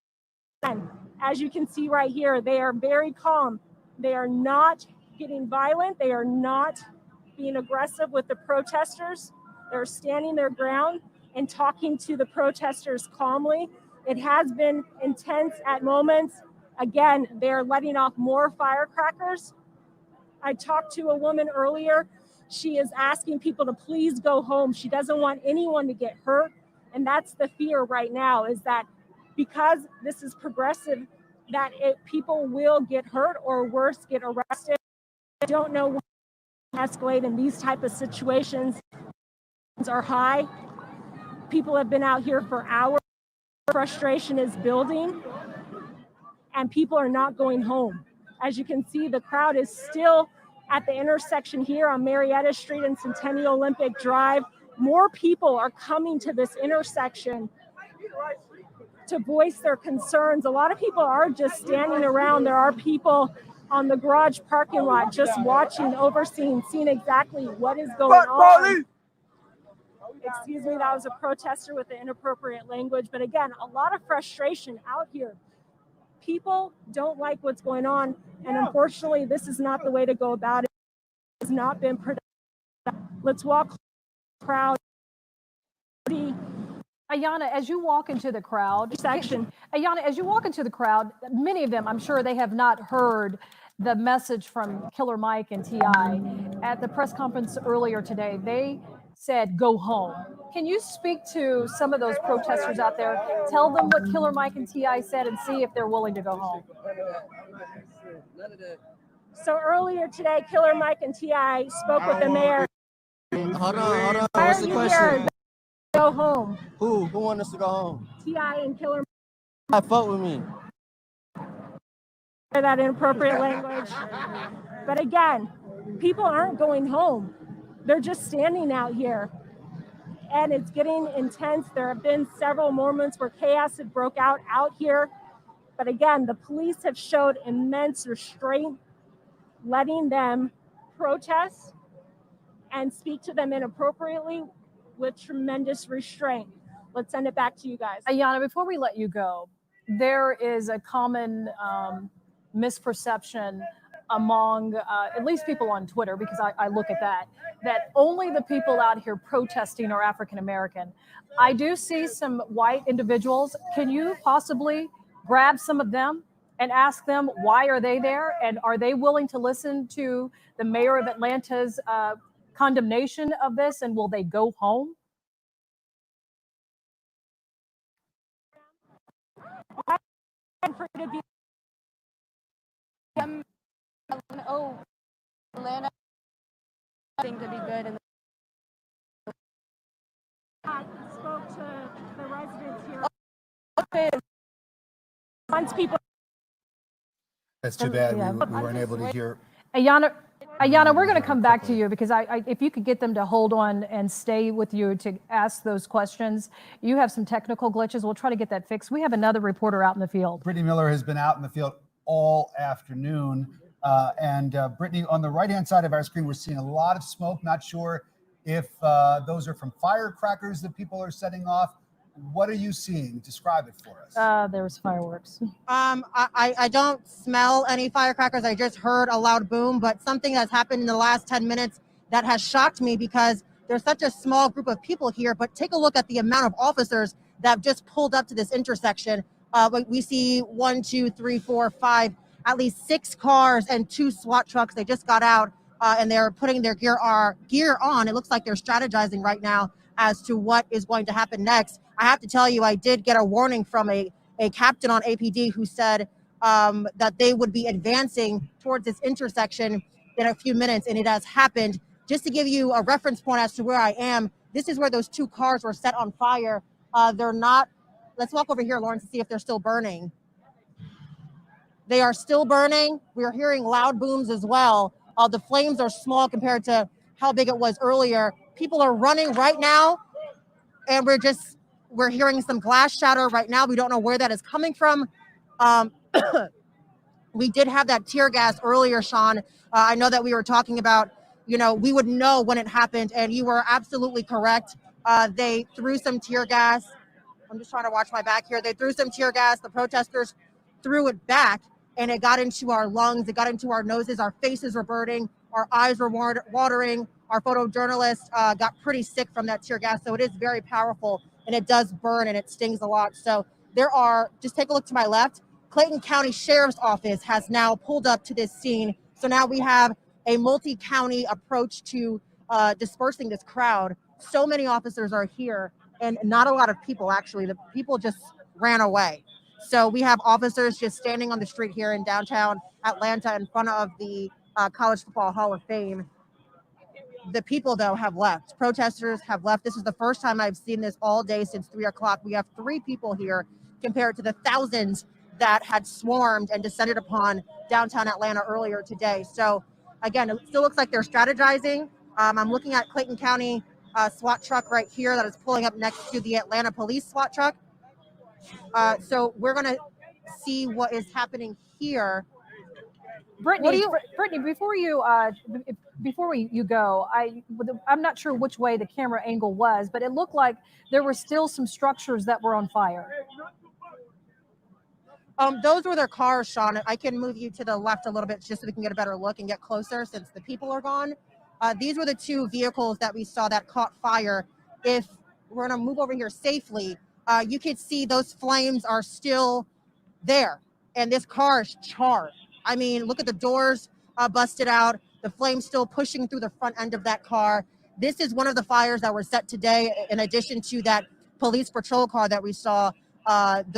And as you can see right here, they are very calm. They are not getting violent. They are not being aggressive with the protesters. They're standing their ground and talking to the protesters calmly. It has been intense at moments. Again, they're letting off more firecrackers. I talked to a woman earlier. She is asking people to please go home. She doesn't want anyone to get hurt. And that's the fear right now, is that because this is progressive, that people will get hurt or worse, get arrested. I don't know what will escalate in these type of situations. Are high. People have been out here for hours. Frustration is building, and people are not going home. As you can see, the crowd is still at the intersection here on Marietta Street and Centennial Olympic Drive. More people are coming to this intersection to voice their concerns. A lot of people are just standing around. There are people on the garage parking lot just watching, overseeing, seeing exactly what is going on. Excuse me, that was a protester with the inappropriate language. But again, a lot of frustration out here. People don't like what's going on. And unfortunately, this is not the way to go about it. It has not been productive. Let's walk the crowd. Ayanna, as you walk into the crowd, Ayanna, as you walk into the crowd, many of them, I'm sure they have not heard the message from Killer Mike and T.I. At the press conference earlier today, they said, go home. Can you speak to some of those protesters out there? Tell them what Killer Mike and T.I. said and see if they're willing to go home. So earlier today, Killer Mike and T.I. spoke with the mayor. Hold on. Why What's are the you question? here? Go home. Who want us to go home? T.I. and Killer Mike. Fuck with me. That inappropriate language. But again, people aren't going home. They're just standing out here. And it's getting intense. There have been several moments where chaos had broke out here. But again, the police have showed immense restraint, letting them protest and speak to them inappropriately with tremendous restraint. Let's send it back to you guys. Ayanna, before we let you go, there is a common misperception among at least people on Twitter, because I look at that only the people out here protesting are African American. I do see some white individuals. Can you possibly grab some of them and ask them why are they there, and are they willing to listen to the mayor of Atlanta's condemnation of this, and will they go home? For you to be oh, Atlanta thing to be good. And I spoke to the residents here. Okay. Once people. That's too bad. We weren't able to hear. Ayana, we're going to come back to you, because if you could get them to hold on and stay with you to ask those questions. You have some technical glitches. We'll try to get that fixed. We have another reporter out in the field. Brittany Miller has been out in the field all afternoon. Brittany, on the right-hand side of our screen, we're seeing a lot of smoke. Not sure if those are from firecrackers that people are setting off. What are you seeing? Describe it for us. There's fireworks. I don't smell any firecrackers. I just heard a loud boom, but something has happened in the last 10 minutes that has shocked me, because there's such a small group of people here. But take a look at the amount of officers that have just pulled up to this intersection. We see 1, 2, 3, 4, 5, at least 6 cars and 2 SWAT trucks. They just got out and they're putting their gear on. It looks like they're strategizing right now as to what is going to happen next. I have to tell you, I did get a warning from a captain on APD who said that they would be advancing towards this intersection in a few minutes, and it has happened. Just to give you a reference point as to where I am, this is where those 2 cars were set on fire. They're not, let's walk over here, Lawrence, to see if they're still burning. They are still burning. We're hearing loud booms as well. The flames are small compared to how big it was earlier. People are running right now, and we're hearing some glass shatter right now. We don't know where that is coming from. We did have that tear gas earlier, Sean. I know that we were talking about, we would know when it happened, and you were absolutely correct. They threw some tear gas. I'm just trying to watch my back here. They threw some tear gas. The protesters threw it back, and it got into our lungs. It got into our noses. Our faces were burning. Our eyes were watering. Our photojournalist got pretty sick from that tear gas. So it is very powerful, and it does burn, and it stings a lot. So just take a look to my left. Clayton County Sheriff's Office has now pulled up to this scene. So now we have a multi-county approach to dispersing this crowd. So many officers are here, and not a lot of people, actually. The people just ran away. So we have officers just standing on the street here in downtown Atlanta in front of the College Football Hall of Fame. The people, though, have left. Protesters have left. This is the first time I've seen this all day since 3 o'clock. We have 3 people here compared to the thousands that had swarmed and descended upon downtown Atlanta earlier today. So, again, it still looks like they're strategizing. I'm looking at Clayton County SWAT truck right here that is pulling up next to the Atlanta Police SWAT truck. So we're going to see what is happening here. Brittany, before you go, I'm not sure which way the camera angle was, but it looked like there were still some structures that were on fire. Those were their cars, Sean. I can move you to the left a little bit just so we can get a better look and get closer since the people are gone. These were the 2 vehicles that we saw that caught fire. If we're going to move over here safely, you can see those flames are still there, and this car is charred. I mean, look at the doors busted out, the flames still pushing through the front end of that car. This is one of the fires that were set today, in addition to that police patrol car that we saw.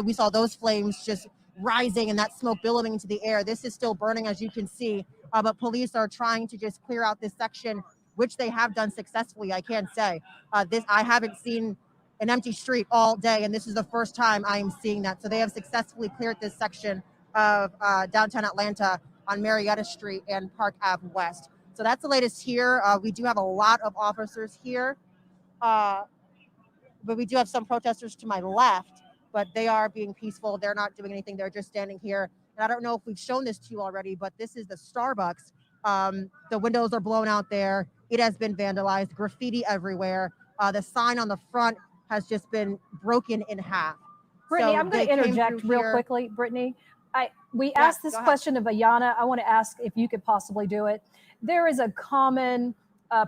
We saw those flames just rising and that smoke billowing into the air. This is still burning, as you can see, but police are trying to just clear out this section, which they have done successfully, I can say. I haven't seen an empty street all day, and this is the first time I am seeing that. So they have successfully cleared this section of downtown Atlanta on Marietta Street and Park Ave West. So that's the latest here. We do have a lot of officers here, but we do have some protesters to my left, but they are being peaceful. They're not doing anything. They're just standing here. And I don't know if we've shown this to you already, but this is the Starbucks. The windows are blown out there. It has been vandalized, graffiti everywhere. The sign on the front has just been broken in half. Brittany, So I'm going they to came interject through real here. quickly. Brittany, we Yeah, asked this go ahead. question of Ayanna. I want to ask if you could possibly do it. There is a common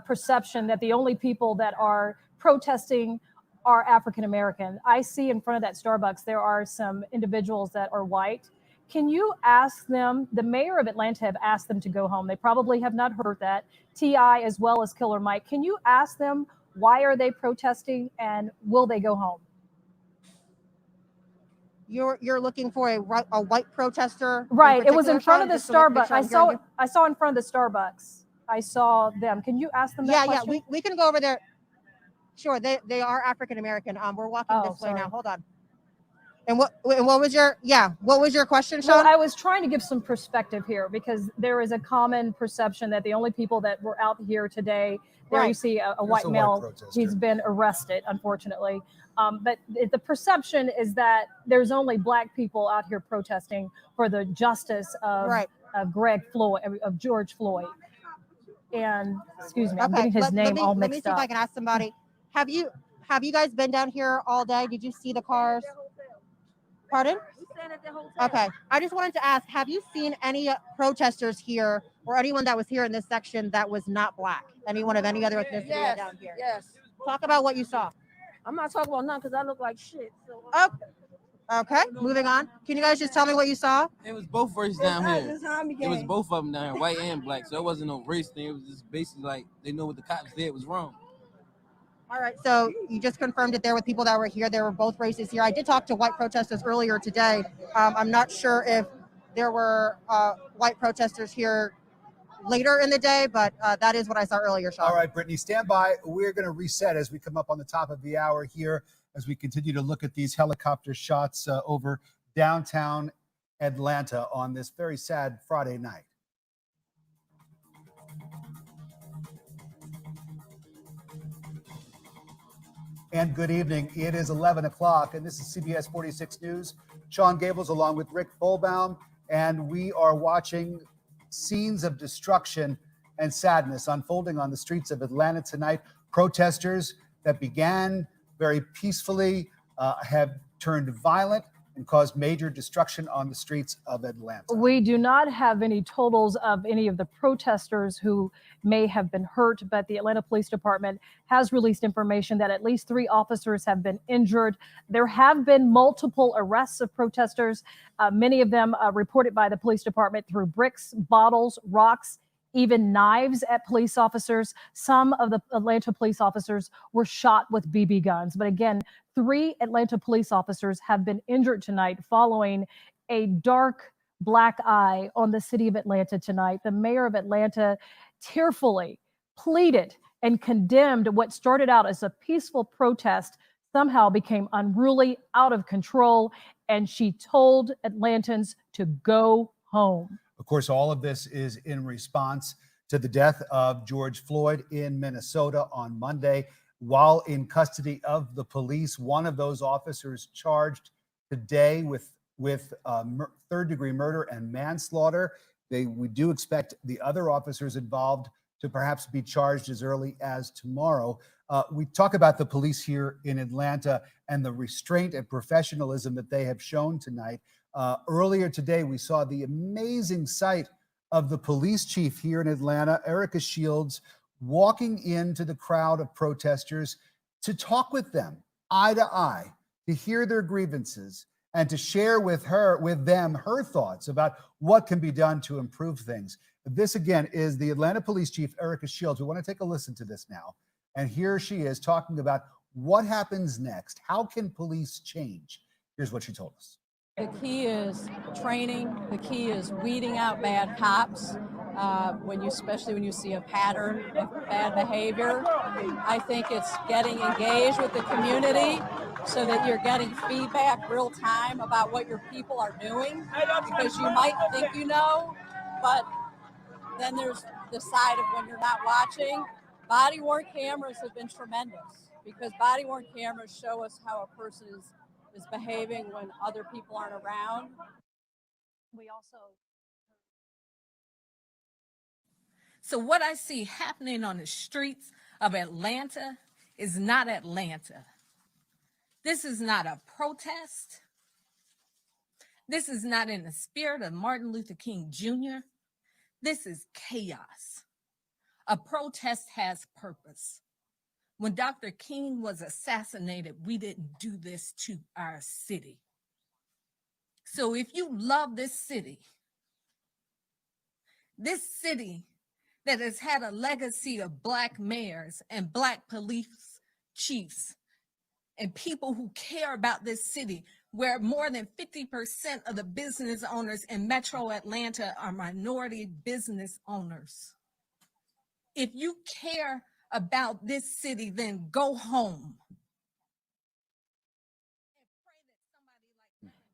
perception that the only people that are protesting are African American. I see in front of that Starbucks there are some individuals that are white. Can you ask them? The mayor of Atlanta have asked them to go home. They probably have not heard that. T.I. as well as Killer Mike. Can you ask them why are they protesting and will they go home? You're looking for a white protester, Right. It was in front of the Starbucks. Sure I saw in front of the Starbucks. I saw them. Can you ask them that question? Yeah. We can go over there. Sure, they are African American. We're walking this way sorry. now. Hold on. And what was your question, Sean? Well, I was trying to give some perspective here because there is a common perception that the only people that were out here today, there you see a white male, he's been arrested, unfortunately. But the perception is that there's only black people out here protesting for the justice of of George Floyd. And excuse me, I'm getting his name all mixed up. Let me see if I can ask somebody. Have you guys been down here all day? Did you see the cars? Pardon? Okay. I just wanted to ask, have you seen any protesters here or anyone that was here in this section that was not black? Anyone of any other ethnicity down here? Yes. Talk about what you saw. I'm not talking about none because I look like shit. So. Okay, moving on. Can you guys just tell me what you saw? It was both races down here. It was both of them down here, white and black. So it wasn't no race thing. It was just basically like they know what the cops did was wrong. All right, so you just confirmed it there with people that were here. There were both races here. I did talk to white protesters earlier today. I'm not sure if there were white protesters here later in the day, but that is what I saw earlier, Sean. All right, Brittany, stand by. We're going to reset as we come up on the top of the hour here as we continue to look at these helicopter shots over downtown Atlanta on this very sad Friday night. And good evening. It is 11 o'clock, and this is CBS 46 News. Sean Gables along with Rick Folbaum, and we are watching scenes of destruction and sadness unfolding on the streets of Atlanta tonight. Protesters that began very peacefully have turned violent and caused major destruction on the streets of Atlanta. We do not have any totals of any of the protesters who may have been hurt, but the Atlanta Police Department has released information that at least 3 officers have been injured. There have been multiple arrests of protesters, many of them reported by the police department through bricks, bottles, rocks, even knives at police officers. Some of the Atlanta police officers were shot with BB guns. But again, 3 Atlanta police officers have been injured tonight following a dark black eye on the city of Atlanta tonight. The mayor of Atlanta tearfully pleaded and condemned what started out as a peaceful protest somehow became unruly, out of control, and she told Atlantans to go home. Of course, all of this is in response to the death of George Floyd in Minnesota on Monday. While in custody of the police, one of those officers charged today with third-degree murder and manslaughter. We do expect the other officers involved to perhaps be charged as early as tomorrow. We talk about the police here in Atlanta and the restraint and professionalism that they have shown tonight. Earlier today, we saw the amazing sight of the police chief here in Atlanta, Erica Shields, walking into the crowd of protesters to talk with them eye to eye, to hear their grievances, and to share with them her thoughts about what can be done to improve things. This, again, is the Atlanta Police Chief, Erica Shields. We want to take a listen to this now. And here she is talking about what happens next. How can police change? Here's what she told us. The key is training. The key is weeding out bad cops. Especially when you see a pattern of bad behavior, I think it's getting engaged with the community so that you're getting feedback real time about what your people are doing, because you might think you know, but then there's the side of when you're not watching. Body-worn cameras have been tremendous because body-worn cameras show us how a person is behaving when other people aren't around. So what I see happening on the streets of Atlanta is not Atlanta. This is not a protest. This is not in the spirit of Martin Luther King Jr. This is chaos. A protest has purpose. When Dr. King was assassinated, we didn't do this to our city. So if you love this city that has had a legacy of Black mayors and Black police chiefs and people who care about this city, where more than 50% of the business owners in Metro Atlanta are minority business owners. If you care about this city, then go home.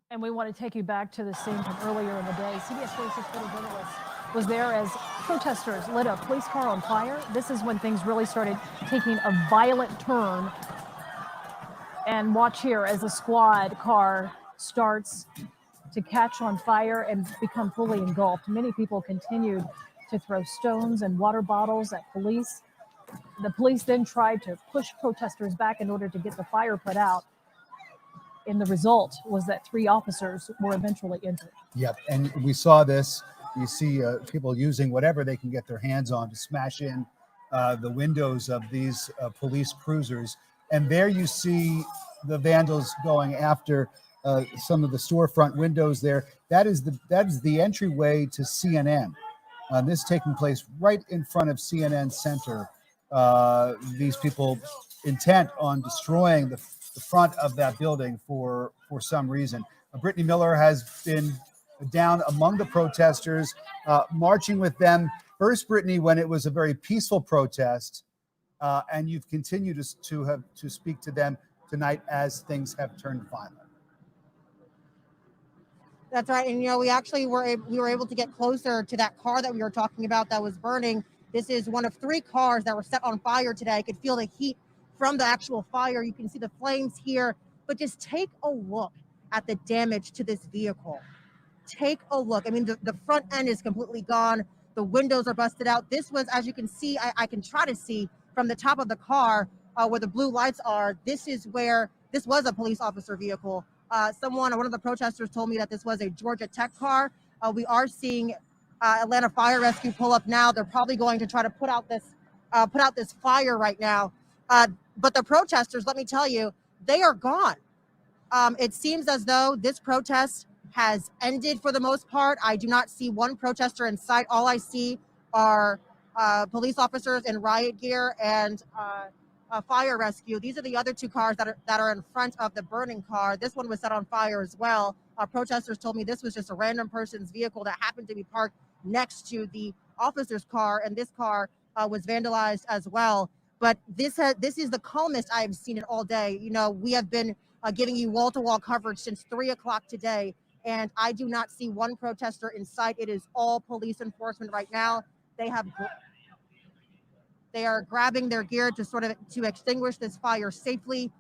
And we want to take you back to the scene from earlier in the day. CBS 46 photojournalist was there as protesters lit a police car on fire. This is when things really started taking a violent turn. And watch here as the squad car starts to catch on fire and become fully engulfed. Many people continued to throw stones and water bottles at police. The police then tried to push protesters back in order to get the fire put out. And the result was that 3 officers were eventually injured. Yep, and we saw this. You see people using whatever they can get their hands on to smash in the windows of these police cruisers. And there you see the vandals going after some of the storefront windows there. That is the entryway to CNN. This taking place right in front of CNN Center. These people intent on destroying the front of that building for some reason. Brittany Miller has been down among the protesters, marching with them. First, Brittany, when it was a very peaceful protest, and you've continued to speak to them tonight as things have turned violent. That's right. And, we were able to get closer to that car that we were talking about that was burning. This is one of 3 cars that were set on fire today. I could feel the heat from the actual fire. You can see the flames here, but just take a look at the damage to this vehicle. Take a look. I mean, the front end is completely gone. The windows are busted out. This was, as you can see, I can try to see from the top of the car where the blue lights are. This was a police officer vehicle. One of the protesters told me that this was a Georgia Tech car. We are seeing Atlanta Fire Rescue pull up now. They're probably going to try to put out this fire right now. But the protesters, let me tell you, they are gone. It seems as though this protest has ended for the most part. I do not see one protester in sight. All I see are police officers in riot gear and fire rescue. These are the other 2 cars that are in front of the burning car. This one was set on fire as well. Protesters told me this was just a random person's vehicle that happened to be parked next to the officer's car, and this car was vandalized as well. But this is the calmest I have seen it all day. We have been giving you wall-to-wall coverage since 3 o'clock today, and I do not see one protester in sight. It is all police enforcement right now. They are grabbing their gear to extinguish this fire safely.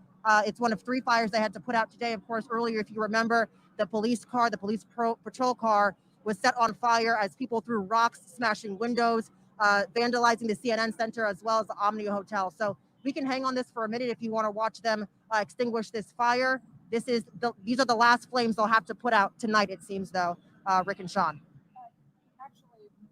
It's one of 3 fires they had to put out today. Of course, earlier, if you remember, the police patrol car was set on fire as people threw rocks, smashing windows, vandalizing the CNN Center as well as the Omni Hotel. So we can hang on this for a minute if you want to watch them extinguish this fire. These are the last flames they'll have to put out tonight, it seems, though, Rick and Sean.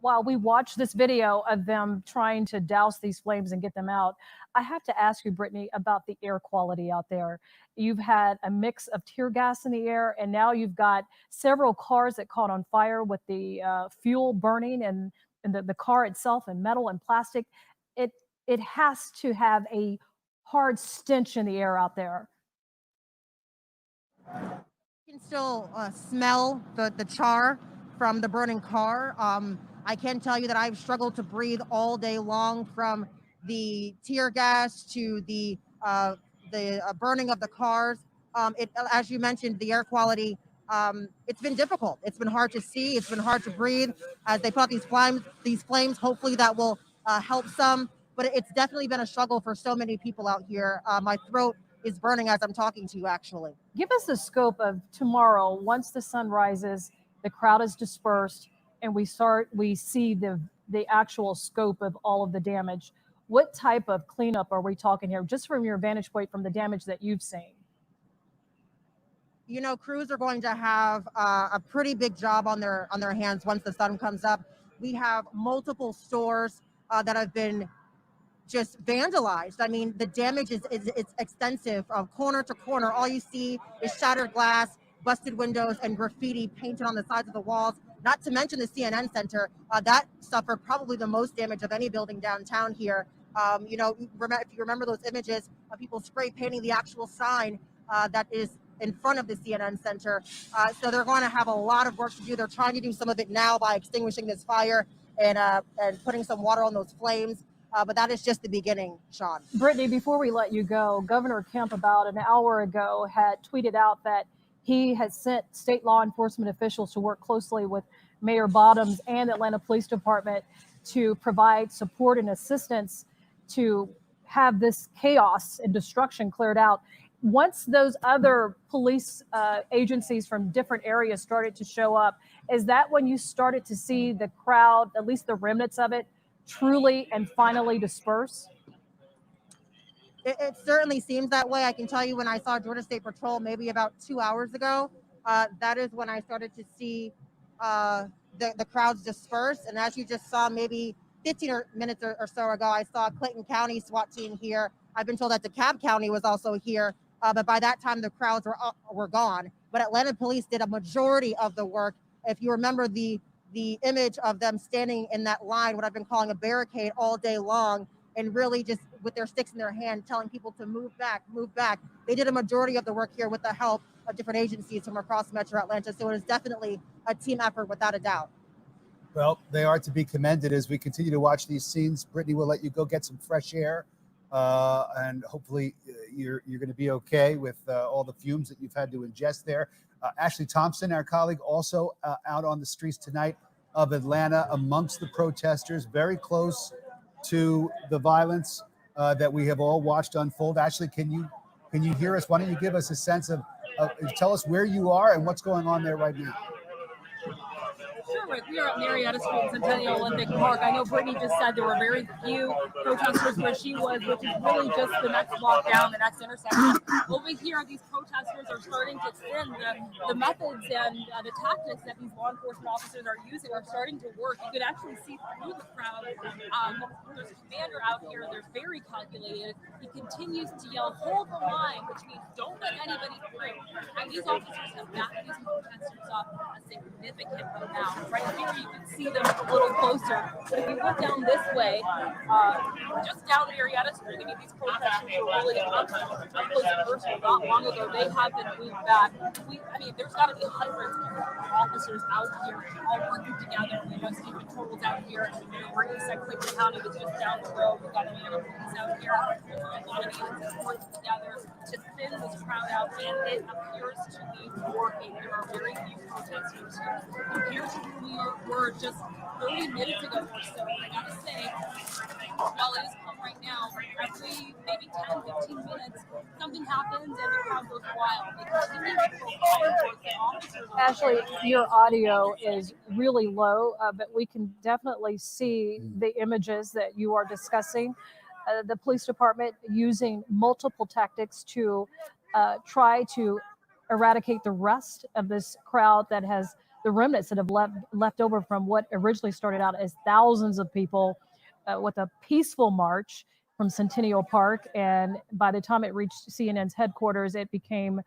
While we watch this video of them trying to douse these flames and get them out, I have to ask you, Brittany, about the air quality out there. You've had a mix of tear gas in the air, and now you've got several cars that caught on fire with the fuel burning and the car itself and metal and plastic. It has to have a hard stench in the air out there. You can still smell the char from the burning car. I can tell you that I've struggled to breathe all day long, from the tear gas to the burning of the cars. As you mentioned, the air quality, it's been difficult. It's been hard to see. It's been hard to breathe as they put out these flames. Hopefully that will help some, but it's definitely been a struggle for so many people out here. My throat is burning as I'm talking to you, actually. Give us the scope of tomorrow. Once the sun rises, the crowd is dispersed, and we see the actual scope of all of the damage. What type of cleanup are we talking here, just from your vantage point, from the damage that you've seen? you know, crews are going to have a pretty big job on their hands once the sun comes up. We have multiple stores that have been just vandalized. I mean, the damage is it's extensive from corner to corner. All you see is shattered glass, busted windows, and graffiti painted on the sides of the walls. Not to mention the CNN Center that suffered probably the most damage of any building downtown here. You know, if you remember those images of people spray painting the actual sign that is in front of the CNN Center. So they're going to have a lot of work to do. They're trying to do some of it now by extinguishing this fire and putting some water on those flames. But that is just the beginning, Sean. Brittany, before we let you go, Governor Kemp about an hour ago had tweeted out that he has sent state law enforcement officials to work closely with Mayor Bottoms and Atlanta Police Department to provide support and assistance to have this chaos and destruction cleared out. Once those other police agencies from different areas started to show up, is that when you started to see the crowd, at least the remnants of it, truly and finally disperse? It certainly seems that way. I can tell you when I saw Georgia State Patrol maybe about 2 hours ago, that is when I started to see the crowds disperse. And as you just saw maybe 15 minutes or so ago, I saw Clayton County SWAT team here. I've been told that DeKalb County was also here, but by that time the crowds were gone. But Atlanta Police did a majority of the work. If you remember the image of them standing in that line, what I've been calling a barricade all day long, and really just with their sticks in their hand, telling people to move back, move back. They did a majority of the work here with the help of different agencies from across Metro Atlanta. So it is definitely a team effort without a doubt. Well, they are to be commended as we continue to watch these scenes. Brittany, we'll let you go get some fresh air, and hopefully you're going to be okay with all the fumes that you've had to ingest there. Ashley Thompson, our colleague, also out on the streets tonight of Atlanta amongst the protesters, very close to the violence that we have all watched unfold. Ashley, can you hear us? Why don't you give us a sense of tell us where you are and what's going on there right now? Sure, Rick. We are at Marietta Street in Centennial Olympic Park. I know Brittany just said there were very few protesters where she was, which is really just the next block down, the next intersection. Over here, these protesters are starting to extend the methods and the tactics that these law enforcement officers are using are starting to work. You could actually see through the crowd. There's a commander out here. They're very calculated. He continues to yell, "Hold the line," which means don't let anybody through. And these officers have backed these protesters up a significant amount. Right here, you can see them a little closer. But if you look down this way, just down Marietta Street, I mean, these protesters are really up close and personal. Not long ago, they have been moved back. I mean, there's got to be hundreds of officers out here all working together. We know State Patrol's out here. We're in Clayton County, was just down the road. We've got Atlanta Police out here. There's a lot of agencies working together to thin this crowd out, and it appears to be working. There are very few protesters here. Compared to where we were just 30 minutes ago or so, I gotta say, while it is calm right now, every maybe 10, 15 minutes, something happens and the crowd goes wild. They continue to throw fireworks at officers. Ashley, your audio is really low, but we can definitely see the images that you are discussing. The police department using multiple tactics to try to eradicate the rest of this crowd that has the remnants that have left over from what originally started out as thousands of people with a peaceful march from Centennial Park. And by the time it reached CNN's headquarters, it became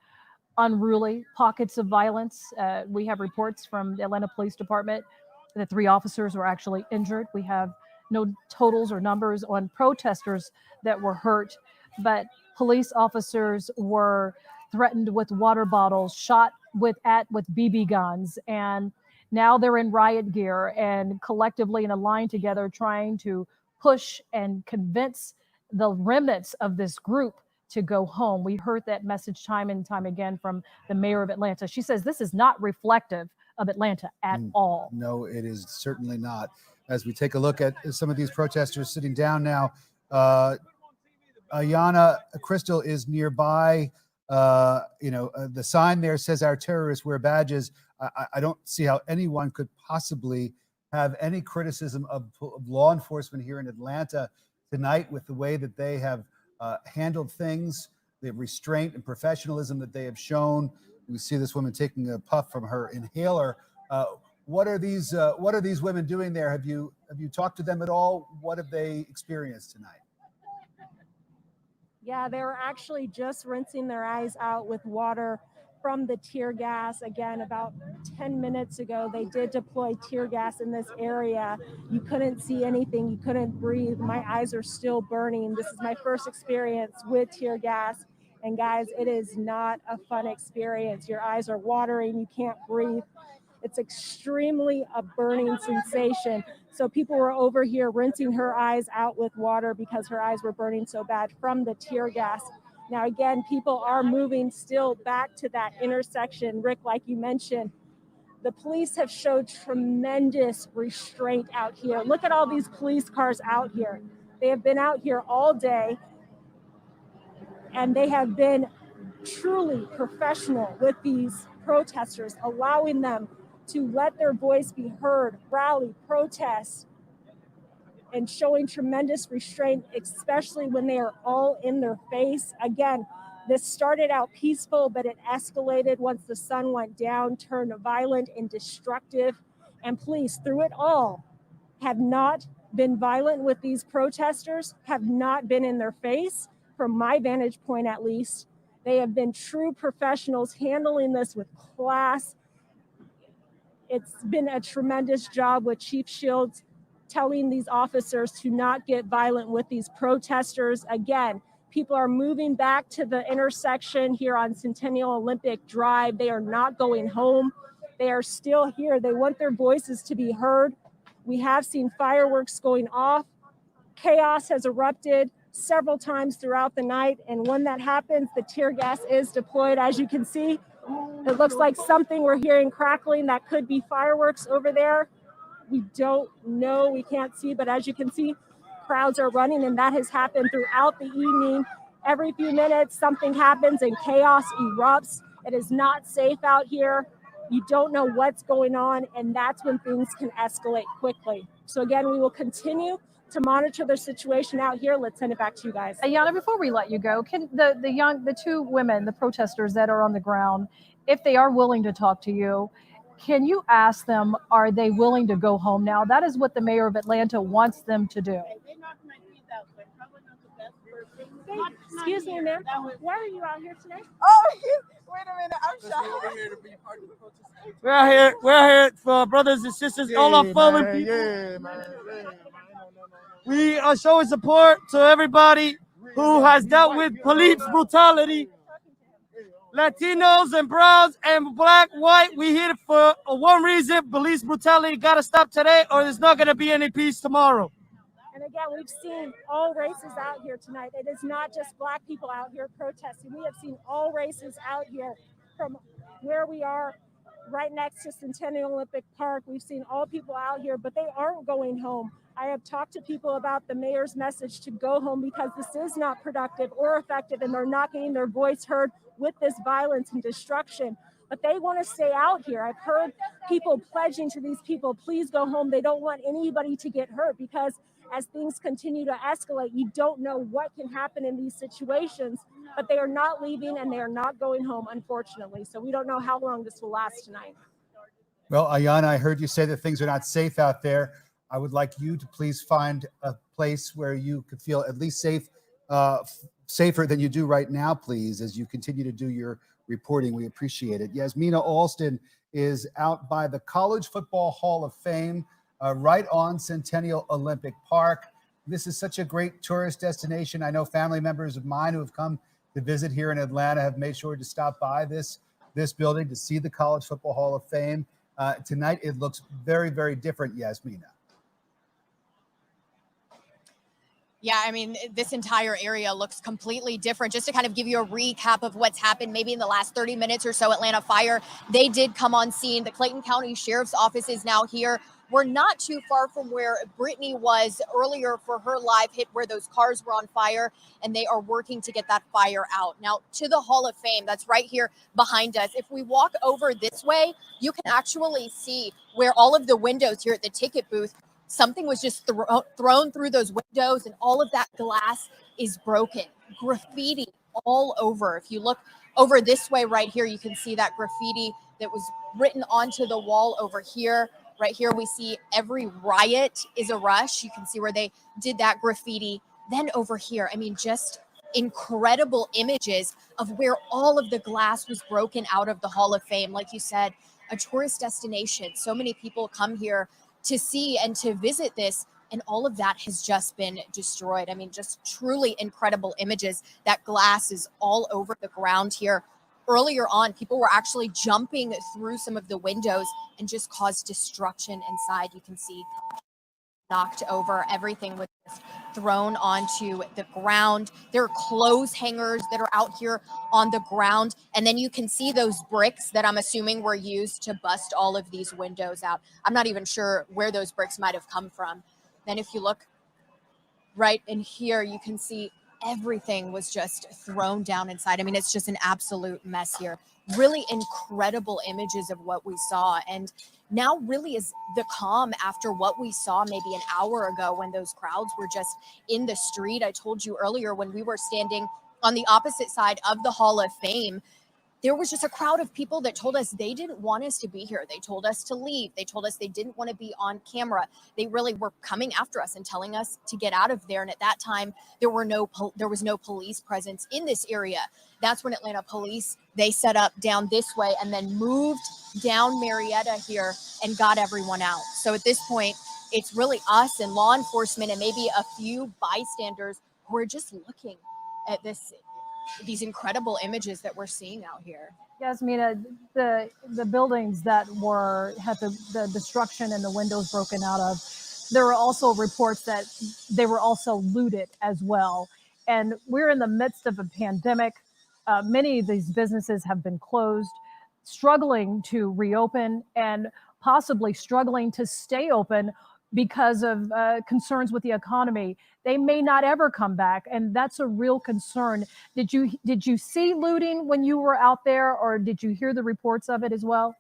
unruly, pockets of violence. We have reports from the Atlanta Police Department that 3 officers were actually injured. We have no totals or numbers on protesters that were hurt, but police officers were threatened with water bottles, shot with BB guns, and now they're in riot gear and collectively in a line together trying to push and convince the remnants of this group to go home. We heard that message time and time again from the mayor of Atlanta. She says this is not reflective of Atlanta at all. No, it is certainly not. As we take a look at some of these protesters sitting down now, Ayanna Crystal is nearby. The sign there says our terrorists wear badges. I don't see how anyone could possibly have any criticism of law enforcement here in Atlanta tonight with the way that they have handled things, the restraint and professionalism that they have shown. We see this woman taking a puff from her inhaler. What are these women doing there? Have you talked to them at all? What have they experienced tonight? Yeah, they were actually just rinsing their eyes out with water from the tear gas. Again, about 10 minutes ago, they did deploy tear gas in this area. You couldn't see anything. You couldn't breathe. My eyes are still burning. This is my first experience with tear gas. And guys, it is not a fun experience. Your eyes are watering. You can't breathe. It's extremely a burning sensation. So people were over here rinsing her eyes out with water because her eyes were burning so bad from the tear gas. Now, again, people are moving still back to that intersection. Rick, like you mentioned, the police have showed tremendous restraint out here. Look at all these police cars out here. They have been out here all day, and they have been truly professional with these protesters, allowing them to let their voice be heard, rally, protest, and showing tremendous restraint, especially when they are all in their face. Again, this started out peaceful, but it escalated once the sun went down, turned violent and destructive. And police, through it all, have not been violent with these protesters, have not been in their face, from my vantage point at least. They have been true professionals handling this with class. It's been a tremendous job with Chief Shields telling these officers to not get violent with these protesters. Again, people are moving back to the intersection here on Centennial Olympic Drive. They are not going home. They are still here. They want their voices to be heard. We have seen fireworks going off. Chaos has erupted several times throughout the night. And when that happens, the tear gas is deployed. As you can see, it looks like something we're hearing crackling. That could be fireworks over there. We don't know, we can't see, but as you can see, crowds are running, and that has happened throughout the evening. Every few minutes, something happens and chaos erupts. It is not safe out here. You don't know what's going on, and that's when things can escalate quickly. So again, we will continue to monitor the situation out here. Let's send it back to you guys. Ayana, before we let you go, can the two women, the protesters that are on the ground, if they are willing to talk to you, can you ask them, are they willing to go home now? That is what the mayor of Atlanta wants them to do. Excuse me, ma'am. Why are you out here today? Oh, wait a minute. I'm shy. We're out here for brothers and sisters, all our fallen people. Yeah, man. We are showing support to everybody who has dealt with police brutality. Latinos and browns and black, white, we here for one reason: police brutality got to stop today, or there's not going to be any peace tomorrow. And again, we've seen all races out here tonight. It is not just black people out here protesting. We have seen all races out here from where we are right next to Centennial Olympic Park. We've seen all people out here, but they aren't going home. I have talked to people about the mayor's message to go home because this is not productive or effective, and they're not getting their voice heard with this violence and destruction. But they want to stay out here. I've heard people pledging to these people, please go home. They don't want anybody to get hurt because as things continue to escalate, you don't know what can happen in these situations, but they are not leaving and they are not going home, unfortunately. So we don't know how long this will last tonight. Well, Ayana, I heard you say that things are not safe out there. I would like you to please find a place where you could feel at least safe, safer than you do right now, please, as you continue to do your reporting. We appreciate it. Yasmina Alston is out by the College Football Hall of Fame, right on Centennial Olympic Park. This is such a great tourist destination. I know family members of mine who have come to visit here in Atlanta have made sure to stop by this building to see the College Football Hall of Fame. Tonight, it looks very, very different, Yasmina. Yeah, I mean, this entire area looks completely different. Just to kind of give you a recap of what's happened maybe in the last 30 minutes or so, Atlanta Fire, they did come on scene. The Clayton County Sheriff's Office is now here. We're not too far from where Brittany was earlier for her live hit where those cars were on fire, and they are working to get that fire out. Now, to the Hall of Fame, that's right here behind us. If we walk over this way, you can actually see where all of the windows here at the ticket booth, something was just thrown through those windows, and all of that glass is broken. Graffiti all over. If you look Over this way right here, you can see that graffiti that was written onto the wall over here. Right here, we see every riot is a rush. You can see where they did that graffiti. Then over here, I mean, just incredible images of where all of the glass was broken out of the Hall of Fame. Like you said, a tourist destination. So many people come here to see and to visit this, and all of that has just been destroyed. I mean, just truly incredible images. That glass is all over the ground here. Earlier on, people were actually jumping through some of the windows and just caused destruction inside. You can see knocked over, everything was just thrown onto the ground. There are clothes hangers that are out here on the ground. And then you can see those bricks that I'm assuming were used to bust all of these windows out. I'm not even sure where those bricks might have come from. Then if you look right in here, you can see everything was just thrown down inside. I mean, it's just an absolute mess here. Really incredible images of what we saw. And now really is the calm after what we saw maybe an hour ago when those crowds were just in the street. I told you earlier when we were standing on the opposite side of the Hall of Fame, there was just a crowd of people that told us they didn't want us to be here. They told us to leave. They told us they didn't want to be on camera. They really were coming after us and telling us to get out of there. And at that time, there was no police presence in this area. That's when Atlanta police, they set up down this way and then moved down Marietta here and got everyone out. So at this point, it's really us and law enforcement and maybe a few bystanders who are just looking at these incredible images that we're seeing out here. Yasmina, the buildings that had the destruction and the windows broken out of, there were also reports that they were also looted as well. And we're in the midst of a pandemic. Many of these businesses have been closed, struggling to reopen and possibly struggling to stay open because of concerns with the economy. They may not ever come back, and that's a real concern. Did you see looting when you were out there, or did you hear the reports of it as well?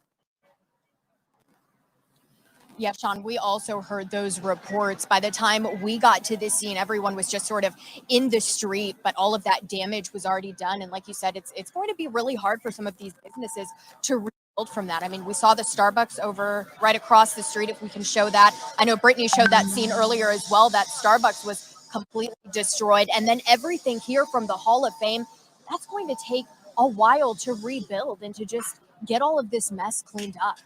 Yeah, Sean, we also heard those reports. By the time we got to the scene, everyone was just sort of in the street, but all of that damage was already done. And like you said, it's going to be really hard for some of these businesses to rebuild from that. I mean, we saw the Starbucks over right across the street, if we can show that. I know Brittany showed that scene earlier as well. That Starbucks was completely destroyed. And then everything here from the Hall of Fame, that's going to take a while to rebuild and to just get all of this mess cleaned up.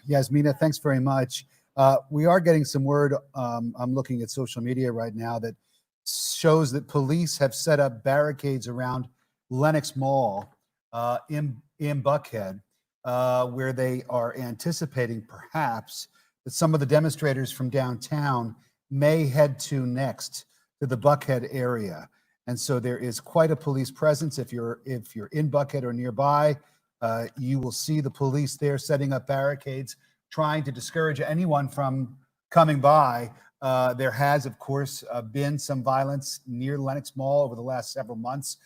Yasmina, thanks very much. We are getting some word. I'm looking at social media right now that shows that police have set up barricades around Lenox Mall in Buckhead, where they are anticipating perhaps that some of the demonstrators from downtown may head to next to the Buckhead area. And so there is quite a police presence. If you're in Buckhead or nearby, you will see the police there setting up barricades, trying to discourage anyone from coming by. There has, of course, been some violence near Lenox Mall over the last several months,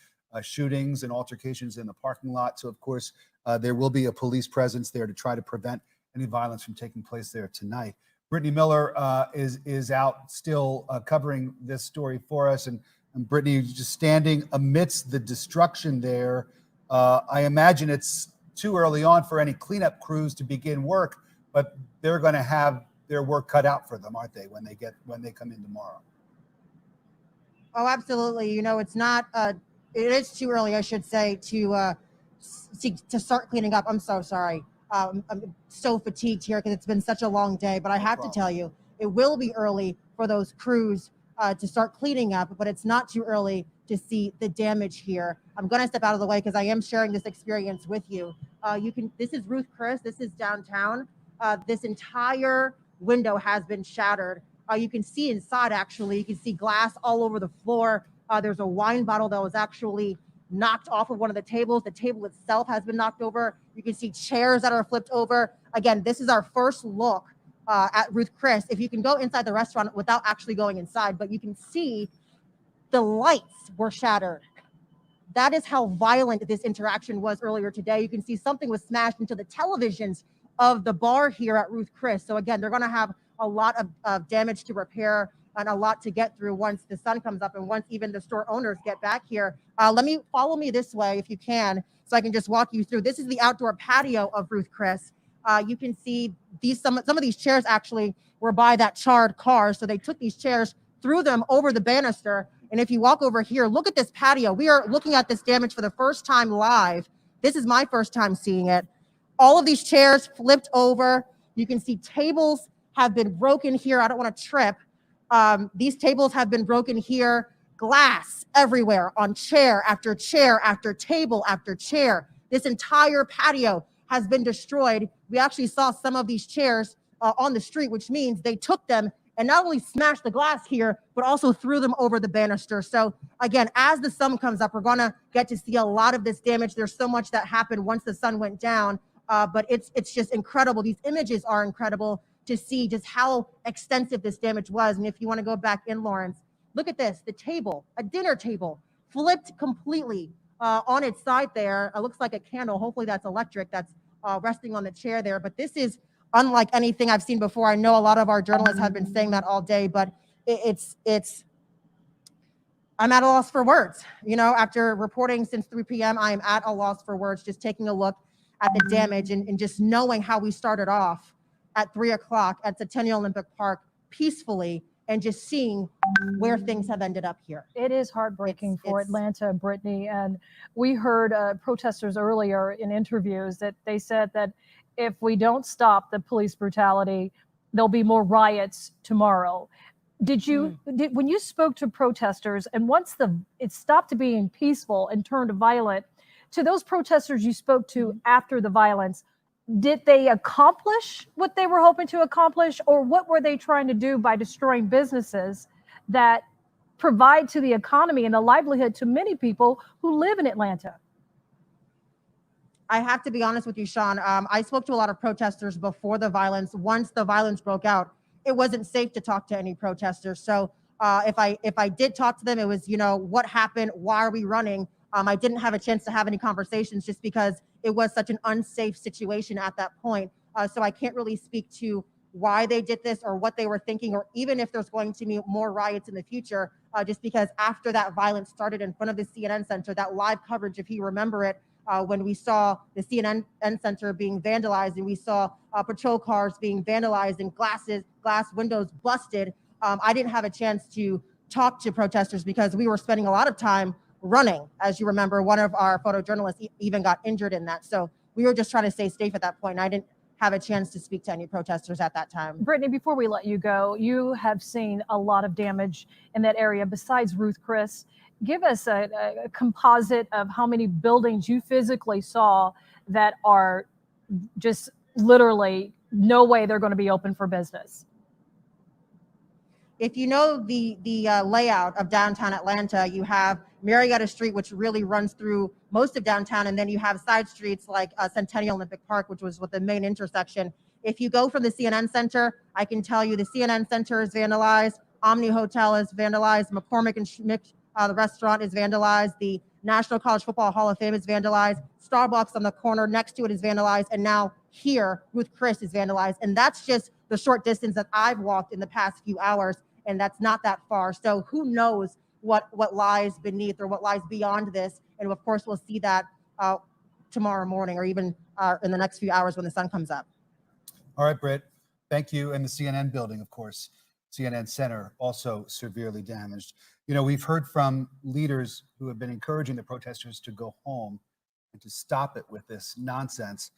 shootings and altercations in the parking lot. So, of course, there will be a police presence there to try to prevent any violence from taking place there tonight. Brittany Miller is out still covering this story for us. And Brittany, just standing amidst the destruction there. I imagine it's too early on for any cleanup crews to begin work, but they're going to have their work cut out for them, aren't they, when they come in tomorrow? Oh, absolutely. You know, it's not. It is too early, I should say, to start cleaning up. I'm so sorry. I'm so fatigued here because it's been such a long day. But I have to tell you, it will be early for those crews to start cleaning up. But it's not too early to see the damage here. I'm going to step out of the way because I am sharing this experience with you. This is Ruth Chris. This is downtown. This entire window has been shattered. You can see inside, actually. You can see glass all over the floor. There's a wine bottle that was actually knocked off of one of the tables. The table itself has been knocked over. You can see chairs that are flipped over. Again, this is our first look at Ruth Chris. If you can go inside the restaurant without actually going inside, but you can see the lights were shattered. That is how violent this interaction was earlier today. You can see something was smashed into the televisions of the bar here at Ruth Chris. So again, they're going to have a lot of damage to repair. and a lot to get through once the sun comes up and once even the store owners get back here. Follow me this way if you can, so I can just walk you through. This is the outdoor patio of Ruth Chris. You can see some of these chairs actually were by that charred car. So they took these chairs, threw them over the banister. And if you walk over here, look at this patio. We are looking at this damage for the first time live. This is my first time seeing it. All of these chairs flipped over. You can see tables have been broken here. I don't want to trip. These tables have been broken here. Glass everywhere on chair after chair after table after chair. This entire patio has been destroyed. We actually saw some of these chairs on the street, which means they took them and not only smashed the glass here, but also threw them over the banister. So again, as the sun comes up, we're gonna get to see a lot of this damage. There's so much that happened once the sun went down, but it's just incredible. These images are incredible to see just how extensive this damage was. And if you wanna go back in, Lawrence, look at this, the table, a dinner table, flipped completely on its side there. It looks like a candle. Hopefully that's electric, that's resting on the chair there. But this is unlike anything I've seen before. I know a lot of our journalists have been saying that all day, but I'm at a loss for words. You know, after reporting since 3 p.m., I am at a loss for words, just taking a look at the damage and just knowing how we started off at 3 o'clock at Centennial Olympic Park peacefully and just seeing where things have ended up here. It is heartbreaking for Atlanta, Brittany. And we heard protesters earlier in interviews that they said that if we don't stop the police brutality, there'll be more riots tomorrow. When you spoke to protesters and once it stopped being peaceful and turned violent, to those protesters you spoke to after the violence, did they accomplish what they were hoping to accomplish, or what were they trying to do by destroying businesses that provide to the economy and the livelihood to many people who live in Atlanta? I have to be honest with you, Sean. I spoke to a lot of protesters before the violence. Once the violence broke out, it wasn't safe to talk to any protesters. So if I did talk to them, it was, you know, what happened? Why are we running? I didn't have a chance to have any conversations just because it was such an unsafe situation at that point. So I can't really speak to why they did this or what they were thinking, or even if there's going to be more riots in the future, just because after that violence started in front of the CNN Center, that live coverage, if you remember it, when we saw the CNN Center being vandalized and we saw patrol cars being vandalized and glass windows busted, I didn't have a chance to talk to protesters because we were spending a lot of time running. As you remember, one of our photojournalists even got injured in that. So we were just trying to stay safe at that point. And I didn't have a chance to speak to any protesters at that time. Brittany, before we let you go, you have seen a lot of damage in that area besides Ruth Chris. Give us a composite of how many buildings you physically saw that are just literally no way they're going to be open for business. If you know the layout of downtown Atlanta, you have Marietta Street, which really runs through most of downtown, and then you have side streets like Centennial Olympic Park, which was with the main intersection. If you go from the CNN Center, I can tell you the CNN Center is vandalized, Omni Hotel is vandalized, McCormick and Schmick, the restaurant is vandalized, the National College Football Hall of Fame is vandalized, Starbucks on the corner next to it is vandalized, and now here, Ruth Chris is vandalized. And that's just the short distance that I've walked in the past few hours, and that's not that far. So who knows what lies beneath or what lies beyond this. And of course, we'll see that tomorrow morning or even in the next few hours when the sun comes up. All right, Britt, thank you. And the CNN building, of course, CNN Center, also severely damaged. You know, we've heard from leaders who have been encouraging the protesters to go home and to stop it with this nonsense.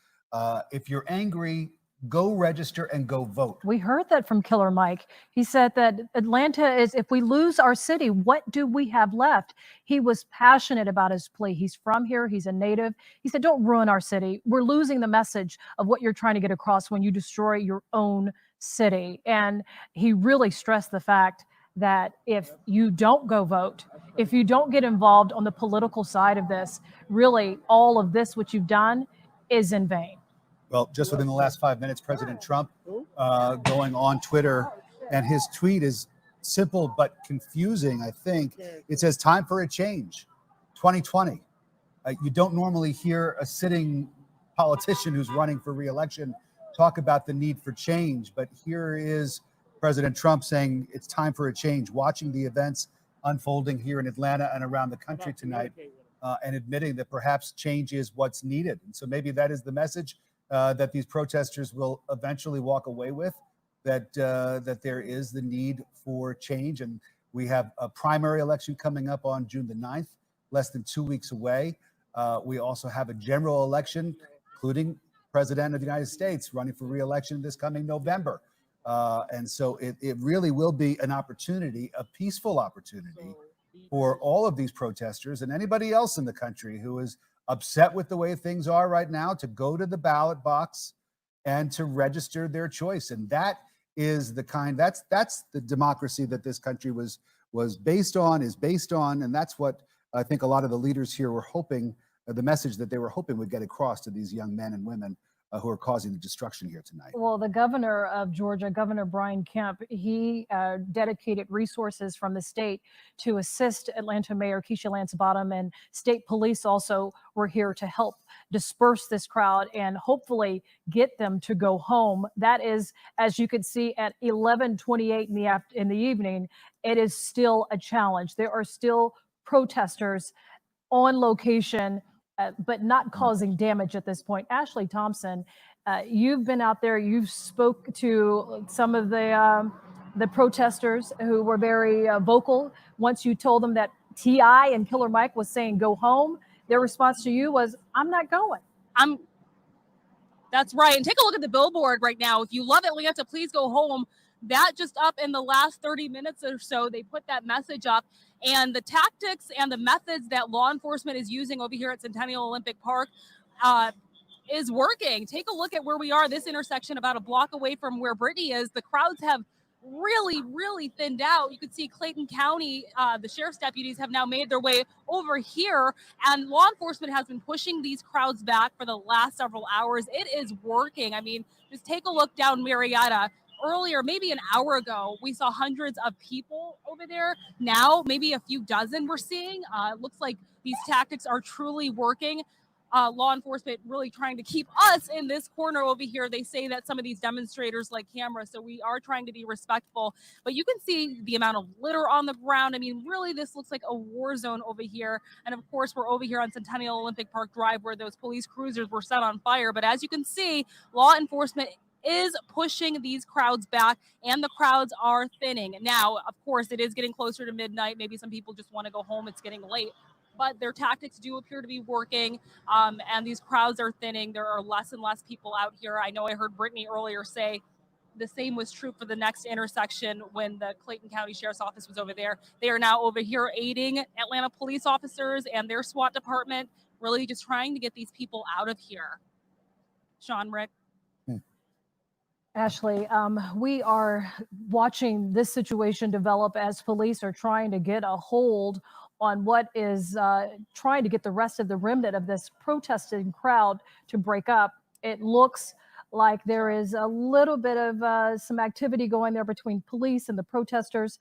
If you're angry, go register and go vote. We heard that from Killer Mike. He said that Atlanta is, if we lose our city, what do we have left? He was passionate about his plea. He's from here. He's a native. He said, don't ruin our city. We're losing the message of what you're trying to get across when you destroy your own city. And he really stressed the fact that if you don't go vote, if you don't get involved on the political side of this, really all of this, what you've done, is in vain. Well, just within the last 5 minutes, President Trump going on Twitter, and his tweet is simple but confusing, I think. It says, time for a change, 2020. You don't normally hear a sitting politician who's running for re-election talk about the need for change, but here is President Trump saying it's time for a change, watching the events unfolding here in Atlanta and around the country tonight, and admitting that perhaps change is what's needed. And so maybe that is the message that these protesters will eventually walk away with, that there is the need for change. And we have a primary election coming up on June the 9th, less than 2 weeks away. We also have a general election, including President of the United States running for re-election this coming November. And so it really will be an opportunity, a peaceful opportunity for all of these protesters and anybody else in the country who is upset with the way things are right now to go to the ballot box and to register their choice. And that is the kind, that's the democracy that this country was based on, is based on. And that's what I think a lot of the leaders here were hoping, the message that they were hoping would get across to these young men and women who are causing the destruction here tonight. Well, the governor of Georgia, Governor Brian Kemp, he dedicated resources from the state to assist Atlanta Mayor Keisha Lance Bottom, and state police also were here to help disperse this crowd and hopefully get them to go home. That is, as you could see, at 11:28 in the evening, it is still a challenge. There are still protesters on location, but not causing damage at this point. Ashley Thompson, you've been out there. You've spoke to some of the protesters who were very vocal. Once you told them that T.I. and Killer Mike was saying go home, their response to you was, "I'm not going." That's right. And take a look at the billboard right now. If you love Atlanta, please go home. That just up in the last 30 minutes or so, they put that message up. And the tactics and the methods that law enforcement is using over here at Centennial Olympic Park is working. Take a look at where we are, this intersection about a block away from where Brittany is. The crowds have really thinned out. You can see Clayton County, the sheriff's deputies have now made their way over here, and law enforcement has been pushing these crowds back for the last several hours. It is working. I mean, just take a look down Marietta. Earlier, maybe an hour ago, we saw hundreds of people over there. Now, maybe a few dozen we're seeing. It looks like these tactics are truly working. Law enforcement really trying to keep us in this corner over here. They say that some of these demonstrators like cameras, so we are trying to be respectful. But you can see the amount of litter on the ground. I mean, really, this looks like a war zone over here. And of course, we're over here on Centennial Olympic Park Drive where those police cruisers were set on fire. But as you can see, law enforcement is pushing these crowds back, and the crowds are thinning. Now, of course, it is getting closer to midnight. Maybe some people just want to go home. It's getting late. But their tactics do appear to be working, and these crowds are thinning. There are less and less people out here. I know I heard Brittany earlier say the same was true for the next intersection when the Clayton County Sheriff's Office was over there. They are now over here aiding Atlanta police officers and their SWAT department, really just trying to get these people out of here. Sean, Rick? Ashley, we are watching this situation develop as police are trying to get a hold on what is trying to get the rest of the remnant of this protesting crowd to break up. It looks like there is a little bit of some activity going there between police and the protesters.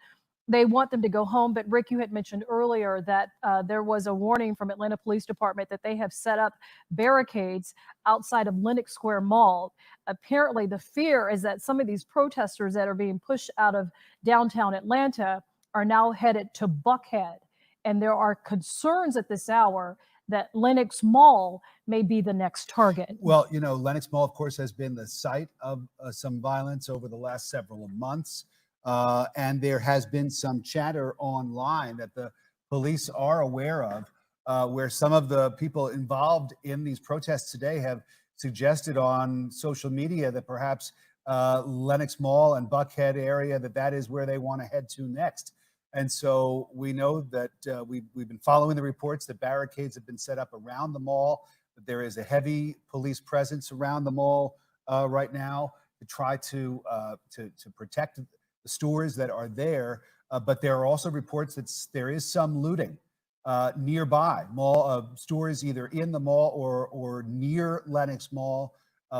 They want them to go home. But Rick, you had mentioned earlier that there was a warning from Atlanta Police Department that they have set up barricades outside of Lenox Square Mall. Apparently, the fear is that some of these protesters that are being pushed out of downtown Atlanta are now headed to Buckhead. And there are concerns at this hour that Lenox Mall may be the next target. Well, you know, Lenox Mall, of course, has been the site of some violence over the last several months. And there has been some chatter online that the police are aware of, where some of the people involved in these protests today have suggested on social media that perhaps Lenox Mall and Buckhead area, that is where they want to head to next. And so we know that we've been following the reports that barricades have been set up around the mall, that there is a heavy police presence around the mall right now to try to protect the stores that are there. But there are also reports that there is some looting nearby mall stores, either in the mall or near Lenox Mall,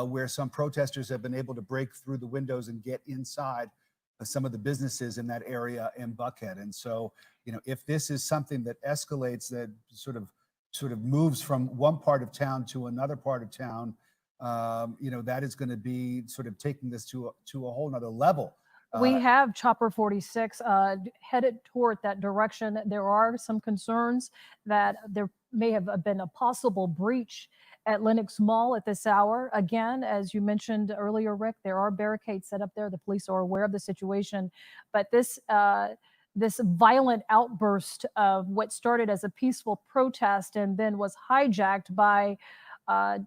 where some protesters have been able to break through the windows and get inside some of the businesses in that area in Buckhead. And so, you know, if this is something that escalates, that sort of moves from one part of town to another part of town, you know, that is going to be sort of taking this to a whole nother level We have Chopper 46 headed toward that direction. There are some concerns that there may have been a possible breach at Lenox Mall at this hour. Again, as you mentioned earlier, Rick, there are barricades set up there. The police are aware of the situation, but this violent outburst of what started as a peaceful protest and then was hijacked by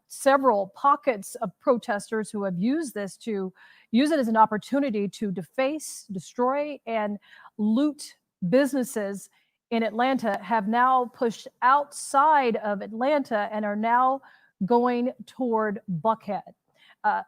several pockets of protesters who have used it as an opportunity to deface, destroy, and loot businesses in Atlanta, have now pushed outside of Atlanta and are now going toward Buckhead.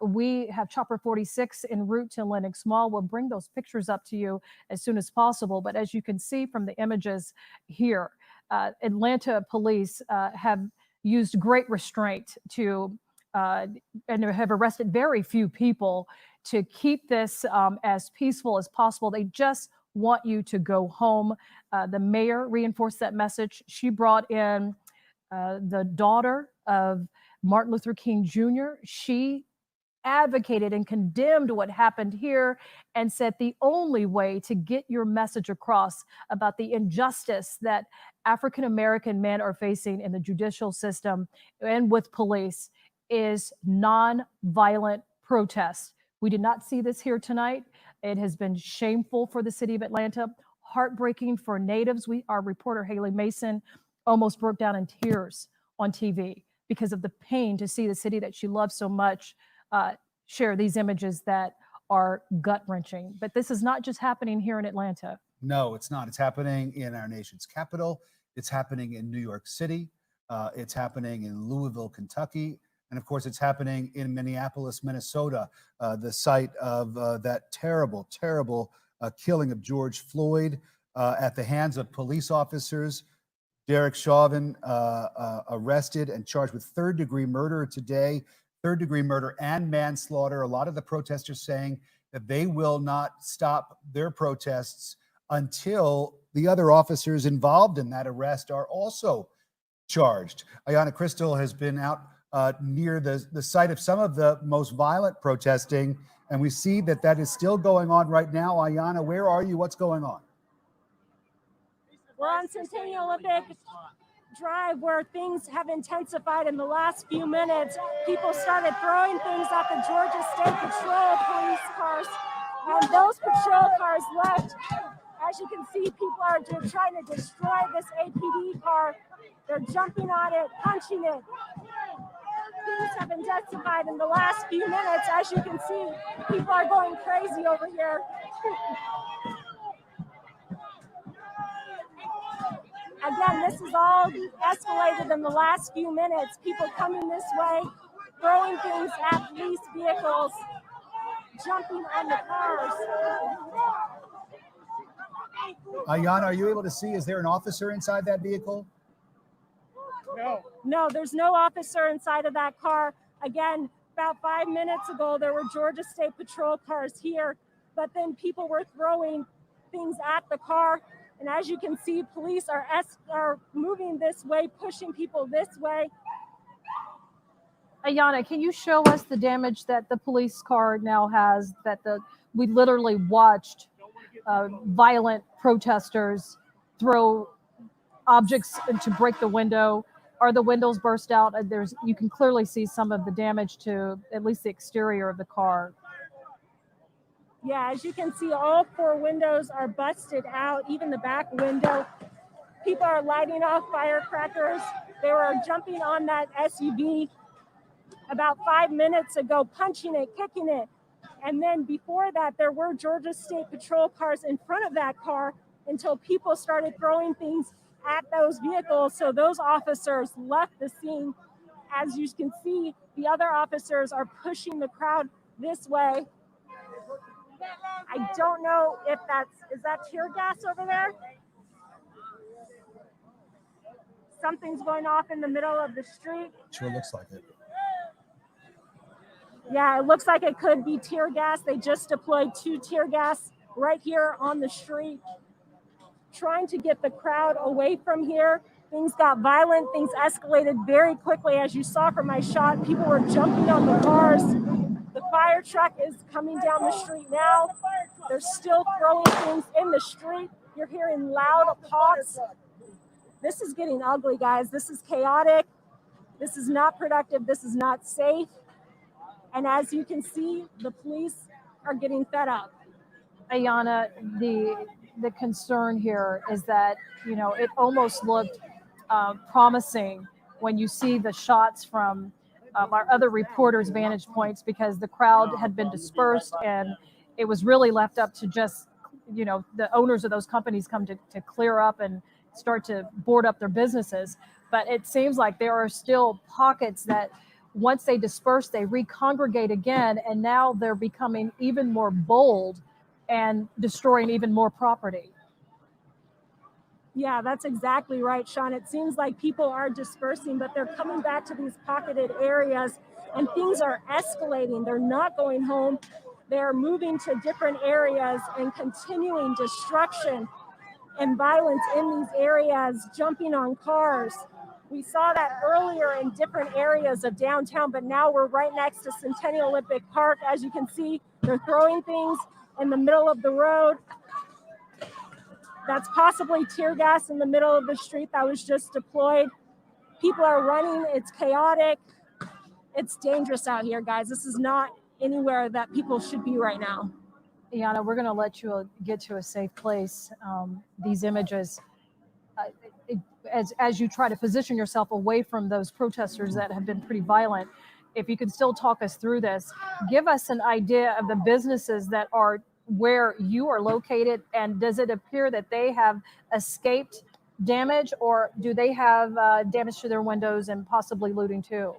We have Chopper 46 en route to Lenox Mall. We'll bring those pictures up to you as soon as possible. But as you can see from the images here, Atlanta police have used great restraint to and have arrested very few people to keep this as peaceful as possible. They just want you to go home. The mayor reinforced that message. She brought in the daughter of Martin Luther King Jr. She advocated and condemned what happened here and said the only way to get your message across about the injustice that African-American men are facing in the judicial system and with police is non-violent protest. We did not see this here tonight. It has been shameful for the city of Atlanta, heartbreaking for natives. Our reporter Haley Mason almost broke down in tears on TV because of the pain to see the city that she loves so much share these images that are gut-wrenching. But this is not just happening here in Atlanta. No, it's not. It's happening in our nation's capital. It's happening in New York City. It's happening in Louisville, Kentucky. And of course, it's happening in Minneapolis, Minnesota, the site of that terrible, terrible killing of George Floyd at the hands of police officers. Derek Chauvin arrested and charged with third-degree murder today, third-degree murder and manslaughter. A lot of the protesters saying that they will not stop their protests until the other officers involved in that arrest are also charged. Ayanna Crystal has been out near the site of some of the most violent protesting, and we see that that is still going on right now. Ayanna, where are you? What's going on? We're on Centennial Olympic Drive, where things have intensified in the last few minutes. People started throwing things at the Georgia State Patrol police cars, and those patrol cars left. As you can see, people are trying to destroy this APD car. They're jumping on it, punching it. Things have intensified in the last few minutes. As you can see, people are going crazy over here. Again, this is all escalated in the last few minutes. People coming this way, throwing things at police vehicles, jumping on the cars. Ayanna, are you able to see, is there an officer inside that vehicle? No, there's no officer inside of that car. Again, about 5 minutes ago, there were Georgia State Patrol cars here, but then people were throwing things at the car. And as you can see, police are moving this way, pushing people this way. Ayanna, can you show us the damage that the police car now has, that we literally watched violent protesters throw objects to break the window? Are the windows burst out? You can clearly see some of the damage to at least the exterior of the car. Yeah, as you can see, all 4 windows are busted out, even the back window. People are lighting off firecrackers. They were jumping on that SUV about 5 minutes ago, punching it, kicking it. And then before that, there were Georgia State Patrol cars in front of that car until people started throwing things at those vehicles. So those officers left the scene. As you can see, the other officers are pushing the crowd this way. I don't know if is that tear gas over there? Something's going off in the middle of the street. Sure looks like it. Yeah, it looks like it could be tear gas. They just deployed 2 tear gas right here on the street, trying to get the crowd away from here. Things got violent. Things escalated very quickly. As you saw from my shot, people were jumping on the cars. The fire truck is coming down the street now. They're still throwing things in the street. You're hearing loud pops. This is getting ugly, guys. This is chaotic. This is not productive. This is not safe. And as you can see, the police are getting fed up. Ayanna, the concern here is that, you know, it almost looked promising when you see the shots from our other reporters' vantage points, because the crowd had been dispersed and it was really left up to just, you know, the owners of those companies come to clear up and start to board up their businesses. But it seems like there are still pockets that once they disperse, they recongregate again, and now they're becoming even more bold and destroying even more property. Yeah, that's exactly right, Sean. It seems like people are dispersing, but they're coming back to these pocketed areas and things are escalating. They're not going home. They're moving to different areas and continuing destruction and violence in these areas, jumping on cars. We saw that earlier in different areas of downtown, but now we're right next to Centennial Olympic Park. As you can see, they're throwing things in the middle of the road. That's possibly tear gas in the middle of the street that was just deployed. People are running. It's chaotic. It's dangerous out here, guys. This is not anywhere that people should be right now. Ayanna, we're going to let you get to a safe place. These images, as you try to position yourself away from those protesters that have been pretty violent, if you could still talk us through this, give us an idea of the businesses that are where you are located, and does it appear that they have escaped damage, or do they have damage to their windows and possibly looting too?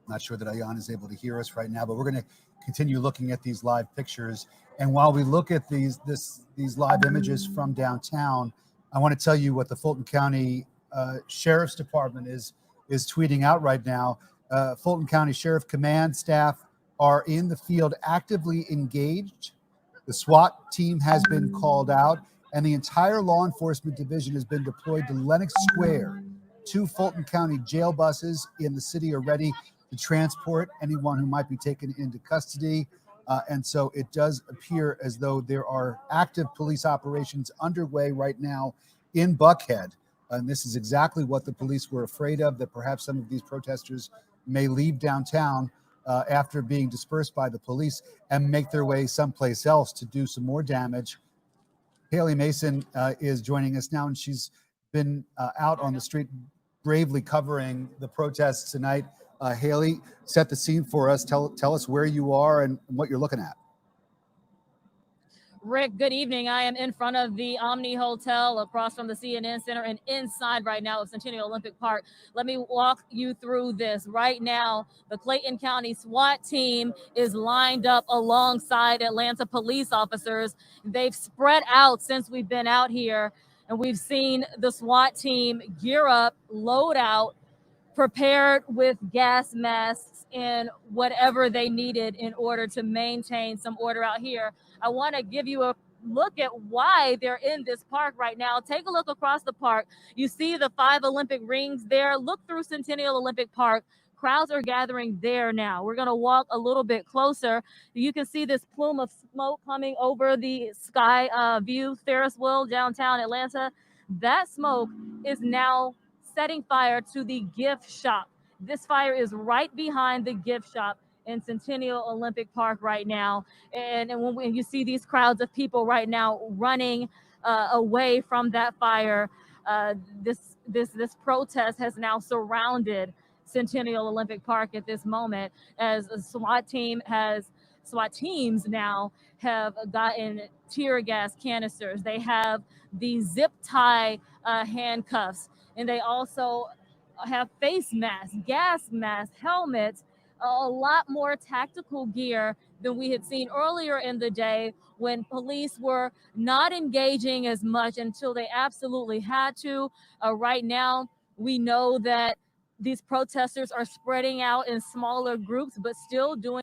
Not sure that Ayanna is able to hear us right now, but we're going to continue looking at these live pictures. And while we look at these live images from downtown, I want to tell you what the Fulton County Sheriff's Department is tweeting out right now. Fulton County Sheriff Command staff are in the field actively engaged. The SWAT team has been called out, and the entire law enforcement division has been deployed to Lenox Square. 2 Fulton County jail buses in the city are ready to transport anyone who might be taken into custody. And so it does appear as though there are active police operations underway right now in Buckhead. And this is exactly what the police were afraid of, that perhaps some of these protesters may leave downtown after being dispersed by the police and make their way someplace else to do some more damage. Haley Mason is joining us now, and she's been out on the street bravely covering the protests tonight. Haley, set the scene for us. Tell us where you are and what you're looking at. Rick, good evening. I am in front of the Omni Hotel across from the CNN Center and inside right now of Centennial Olympic Park. Let me walk you through this. Right now, the Clayton County SWAT team is lined up alongside Atlanta police officers. They've spread out since we've been out here, and we've seen the SWAT team gear up, load out, prepared with gas masks and whatever they needed in order to maintain some order out here. I want to give you a look at why they're in this park right now. Take a look across the park. You see the 5 Olympic rings there. Look through Centennial Olympic Park. Crowds are gathering there now. We're going to walk a little bit closer. You can see this plume of smoke coming over the sky view Ferris wheel downtown Atlanta. That smoke is now setting fire to the gift shop. This fire is right behind the gift shop in Centennial Olympic Park right now. And when you see these crowds of people right now running away from that fire, this protest has now surrounded Centennial Olympic Park at this moment, as a SWAT teams now have gotten tear gas canisters. They have the zip tie handcuffs, and they also have face masks, gas masks, helmets, a lot more tactical gear than we had seen earlier in the day when police were not engaging as much until they absolutely had to. Right now, we know that these protesters are spreading out in smaller groups, but still doing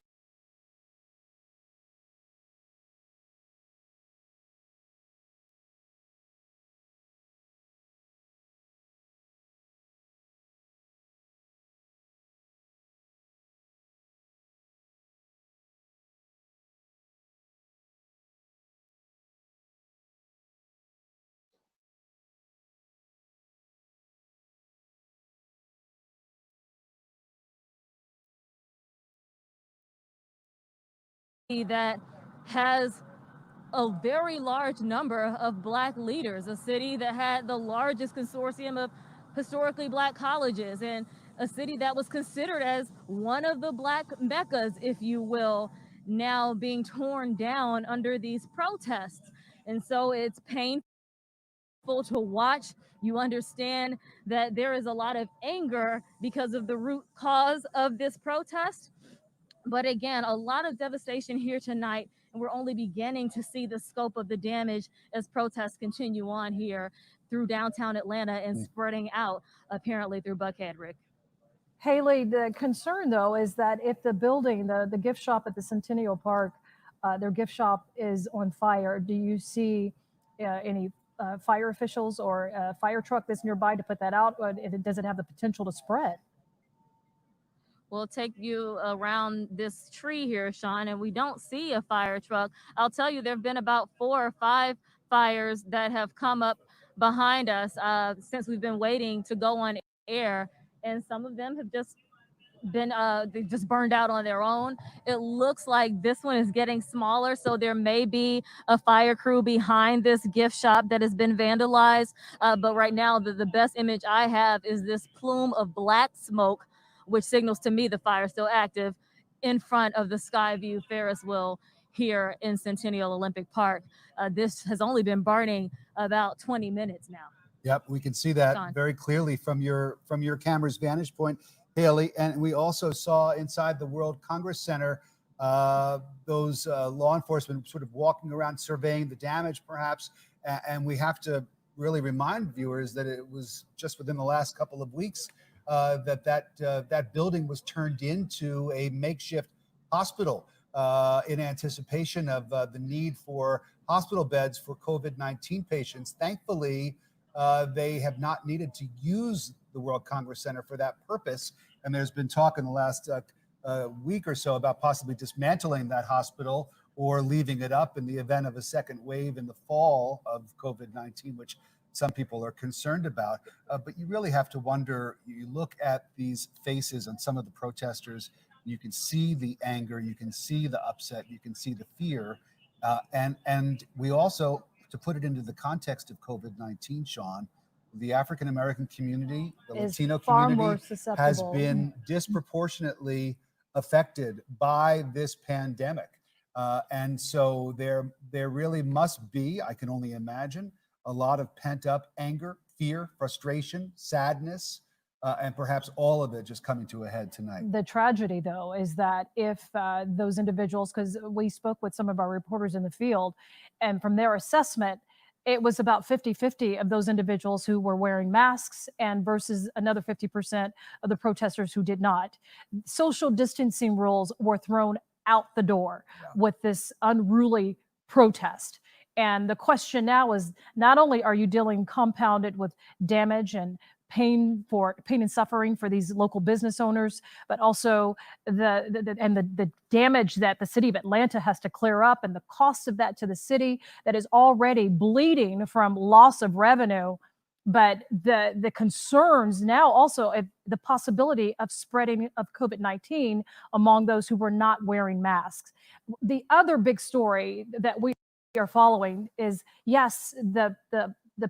that has a very large number of Black leaders, a city that had the largest consortium of historically Black colleges, and a city that was considered as one of the Black meccas, if you will, now being torn down under these protests. And so it's painful to watch. You understand that there is a lot of anger because of the root cause of this protest. But again, a lot of devastation here tonight, and we're only beginning to see the scope of the damage as protests continue on here through downtown Atlanta and spreading out apparently through Buckhead, Rick. Haley, the concern though is that if the building, the gift shop at the Centennial Park, their gift shop is on fire, do you see any fire officials or a fire truck that's nearby to put that out? Or does it have the potential to spread? We'll take you around this tree here, Sean, and we don't see a fire truck. I'll tell you, there have been about 4 or 5 fires that have come up behind us since we've been waiting to go on air, and some of them have just been they just burned out on their own. It looks like this one is getting smaller, so there may be a fire crew behind this gift shop that has been vandalized, but right now the best image I have is this plume of black smoke, which signals to me the fire is still active in front of the Skyview Ferris wheel here in Centennial Olympic Park. This has only been burning about 20 minutes now. Yep, we can see that Sean. very clearly from your camera's vantage point, Haley. And we also saw inside the World Congress Center those law enforcement sort of walking around surveying the damage perhaps. And we have to really remind viewers that it was just within the last couple of weeks that building was turned into a makeshift hospital in anticipation of the need for hospital beds for COVID-19 patients. Thankfully, they have not needed to use the World Congress Center for that purpose. And there's been talk in the last week or so about possibly dismantling that hospital or leaving it up in the event of a second wave in the fall of COVID-19, which some people are concerned about. But you really have to wonder, you look at these faces on some of the protesters, you can see the anger, you can see the upset, you can see the fear. And we also, to put it into the context of COVID-19, Sean, the African-American community, the Latino community has been disproportionately affected by this pandemic. And so there really must be, I can only imagine, a lot of pent-up anger, fear, frustration, sadness, and perhaps all of it just coming to a head tonight. The tragedy, though, is that if those individuals, because we spoke with some of our reporters in the field, and from their assessment, it was about 50-50 of those individuals who were wearing masks and versus another 50% of the protesters who did not. Social distancing rules were thrown out the door with this unruly protest. And the question now is, not only are you dealing compounded with damage and pain and suffering for these local business owners, but also the damage that the city of Atlanta has to clear up and the cost of that to the city that is already bleeding from loss of revenue. But the concerns now also the possibility of spreading of COVID-19 among those who were not wearing masks. The other big story that we are following is, yes, the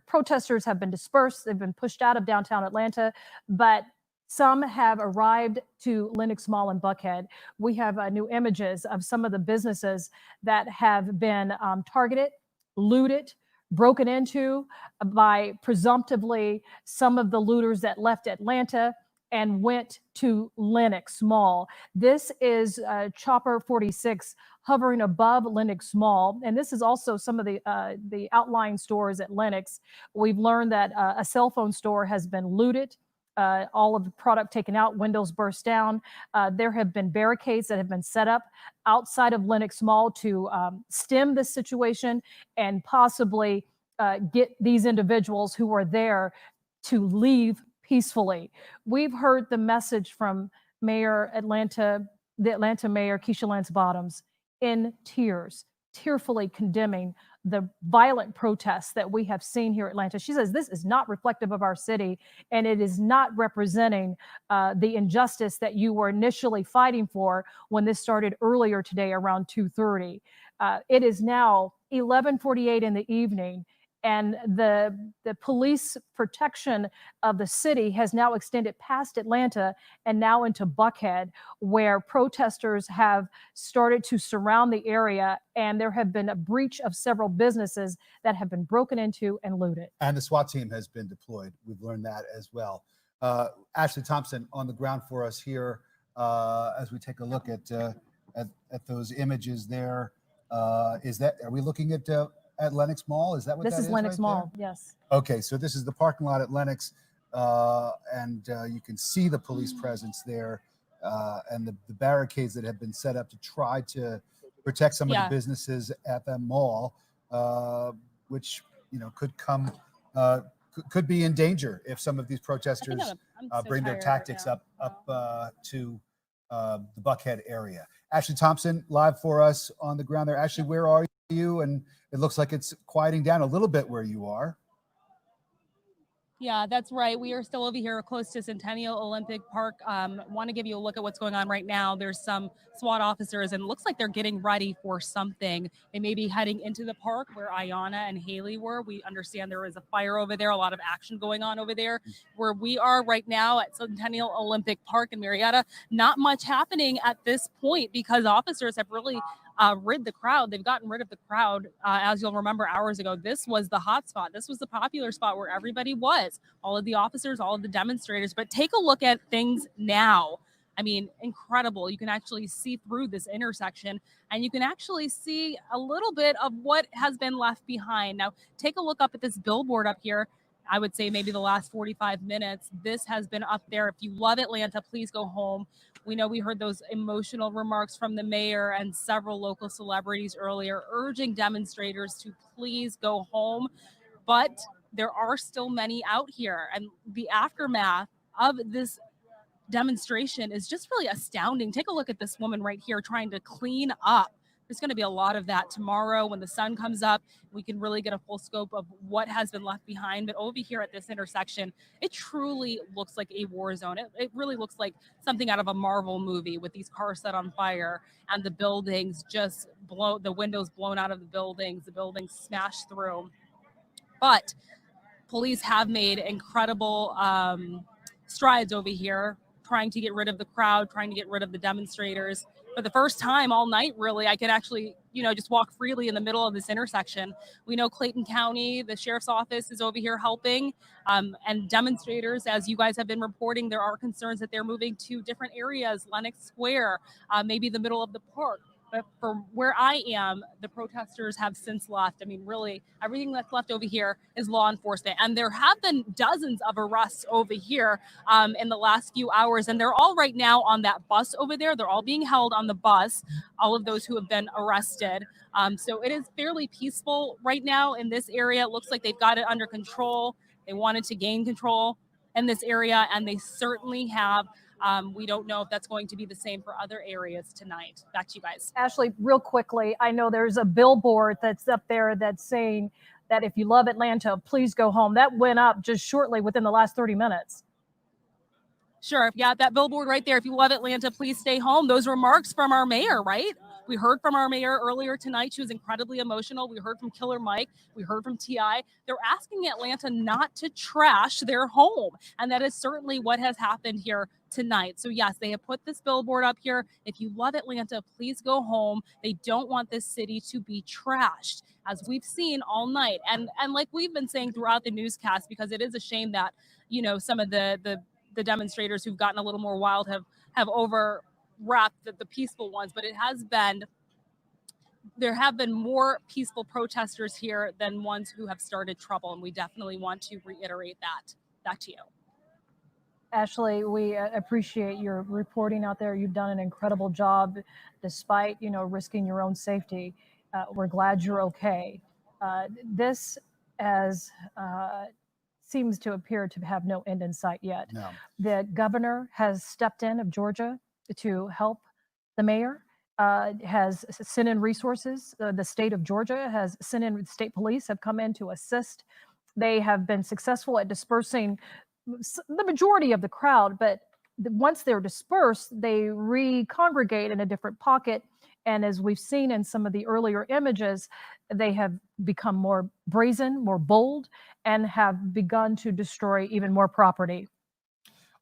protesters have been dispersed, they've been pushed out of downtown Atlanta, but some have arrived to Lenox Mall in Buckhead. We have new images of some of the businesses that have been targeted, looted, broken into by presumptively some of the looters that left Atlanta and went to Lenox Mall. This is Chopper 46 hovering above Lenox Mall. And this is also some of the outlying stores at Lenox. We've learned that a cell phone store has been looted, all of the product taken out, windows burst down. There have been barricades that have been set up outside of Lenox Mall to stem this situation and possibly get these individuals who are there to leave peacefully. We've heard the message from the Atlanta Mayor, Keisha Lance Bottoms, in tears, tearfully condemning the violent protests that we have seen here in Atlanta. She says this is not reflective of our city, and it is not representing the injustice that you were initially fighting for when this started earlier today around 2:30. It is now 11:48 in the evening, and the police protection of the city has now extended past Atlanta and now into Buckhead, where protesters have started to surround the area, and there have been a breach of several businesses that have been broken into and looted. And the SWAT team has been deployed. We've learned that as well. Ashley Thompson on the ground for us here as we take a look at those images there. Are we looking at Lenox Mall? Is that what this is? Lenox right Mall, there? yes. Okay, so this is the parking lot at Lenox, and you can see the police presence there, and the barricades that have been set up to try to protect some of the businesses at the mall, which could come could be in danger if some of these protesters bring their tactics up to the Buckhead area. Ashley Thompson live for us on the ground there. Ashley, where are you? And it looks like it's quieting down a little bit where you are. Yeah, that's right. We are still over here close to Centennial Olympic Park. Want to give you a look at what's going on right now. There's some SWAT officers, and it looks like they're getting ready for something. They may be heading into the park where Ayanna and Haley were. We understand there is a fire over there, a lot of action going on over there. Where we are right now at Centennial Olympic Park in Marietta, not much happening at this point because officers have really rid the crowd. They've gotten rid of the crowd. As you'll remember hours ago, this was the hot spot. This was the popular spot where everybody was, all of the officers, all of the demonstrators. But take a look at things now. I mean, incredible. You can actually see through this intersection, and you can actually see a little bit of what has been left behind. Now, take a look up at this billboard up here. I would say maybe the last 45 minutes. This has been up there. If you love Atlanta, please go home. We know we heard those emotional remarks from the mayor and several local celebrities earlier, urging demonstrators to please go home. But there are still many out here, and the aftermath of this demonstration is just really astounding. Take a look at this woman right here trying to clean up. There's going to be a lot of that tomorrow when the sun comes up. We can really get a full scope of what has been left behind. But over here at this intersection, it truly looks like a war zone. It really looks like something out of a Marvel movie with these cars set on fire and the buildings just the windows blown out of the buildings smashed through. But police have made incredible strides over here, trying to get rid of the crowd, trying to get rid of the demonstrators. For the first time all night, really, I could actually, just walk freely in the middle of this intersection. We know Clayton County, the sheriff's office is over here helping, and demonstrators, as you guys have been reporting, there are concerns that they're moving to different areas, Lenox Square, maybe the middle of the park. But from where I am, the protesters have since left. I mean, really, everything that's left over here is law enforcement. And there have been dozens of arrests over here in the last few hours. And they're all right now on that bus over there. They're all being held on the bus, all of those who have been arrested. So it is fairly peaceful right now in this area. It looks like they've got it under control. They wanted to gain control in this area, and they certainly have. We don't know if that's going to be the same for other areas tonight. Back to you guys. Ashley, real quickly, I know there's a billboard that's up there that's saying that if you love Atlanta, please go home. That went up just shortly within the last 30 minutes. Sure. Yeah, that billboard right there. If you love Atlanta, please stay home. Those remarks from our mayor, right? We heard from our mayor earlier tonight. She was incredibly emotional. We heard from Killer Mike. We heard from T.I. They're asking Atlanta not to trash their home. And that is certainly what has happened here tonight. So yes, they have put this billboard up here. If you love Atlanta, please go home. They don't want this city to be trashed, as we've seen all night. And like we've been saying throughout the newscast, because it is a shame that, some of the demonstrators who've gotten a little more wild have overwrapped the peaceful ones, but there have been more peaceful protesters here than ones who have started trouble, and we definitely want to reiterate that. Back to you. Ashley, we appreciate your reporting out there. You've done an incredible job despite, risking your own safety. We're glad you're okay. This seems to appear to have no end in sight yet. No. The governor has stepped in of Georgia to help the mayor. has sent in resources. The state of Georgia has sent in, state police have come in to assist. They have been successful at dispersing the majority of the crowd, but once they're dispersed, they re-congregate in a different pocket. And as we've seen in some of the earlier images, they have become more brazen, more bold, and have begun to destroy even more property.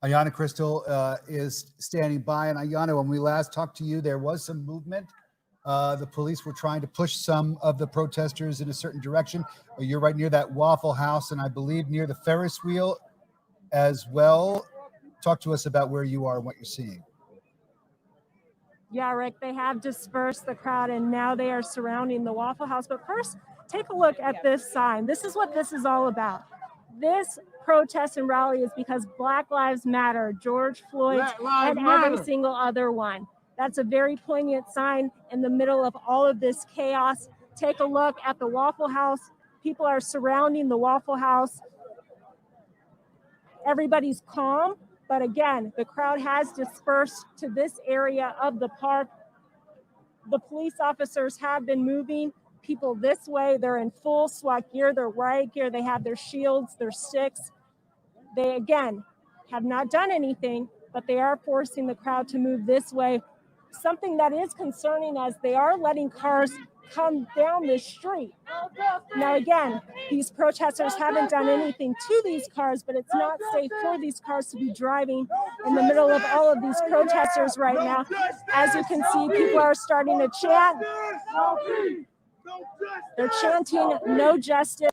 Ayanna Crystal is standing by. And Ayanna, when we last talked to you, there was some movement. The police were trying to push some of the protesters in a certain direction. You're right near that Waffle House, and I believe near the Ferris wheel as well. Talk to us about where you are and what you're seeing. Yeah, Rick, they have dispersed the crowd and now they are surrounding the Waffle House. But first, take a look at this sign. This is what this is all about. This protest and rally is because Black Lives Matter, George Floyd, and every single other one. That's a very poignant sign in the middle of all of this chaos. Take a look at the Waffle House. People are surrounding the Waffle House. Everybody's calm, but again, the crowd has dispersed to this area of the park. The police officers have been moving people this way. They're in full SWAT gear, their riot gear, they have their shields, their sticks. They, again, have not done anything, but they are forcing the crowd to move this way. Something that is concerning as they are letting cars come down the street. Now, again, these protesters haven't done anything to these cars, but it's not safe for these cars to be driving in the middle of all of these protesters right now. As you can see, people are starting to chant. They're chanting, "No justice."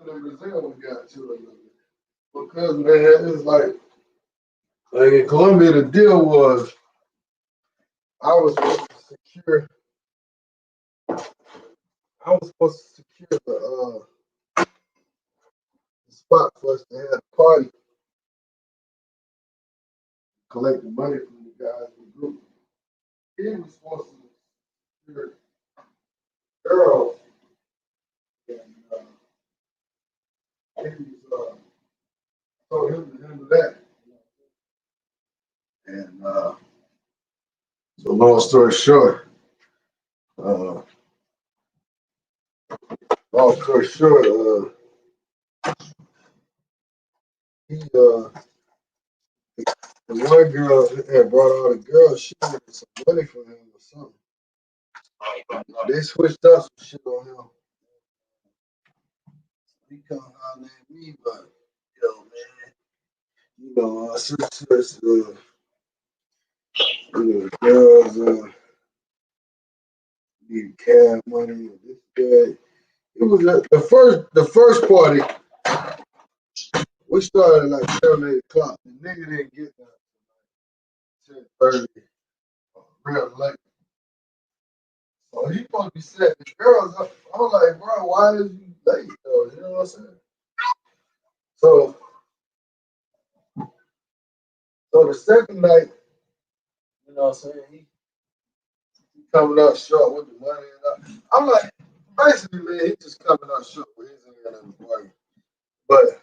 In Brazil, we got to because man, it's like in Colombia, the deal was I was supposed to secure. I was supposed to secure the spot for us to have a party, collect the money from the guys in the group. He was supposed to secure girls, and he was told him to handle that. And so, long story short, long story short, he the one girl had brought all the girls, she wanted some money from him or something. They switched up some shit on him. He come holler at me, but yo, man, you know, the girls need cash money and this, that. It was the first party. We started like 7, 8 o'clock. The nigga didn't get there 10:30, real late. So he supposed to be setting the girls up. I was like, bro, why is you late though? You know what I'm saying? So the second night, you know what I'm saying, he coming up short with the money and I'm like, basically, man, he just coming up short with his end of the party. But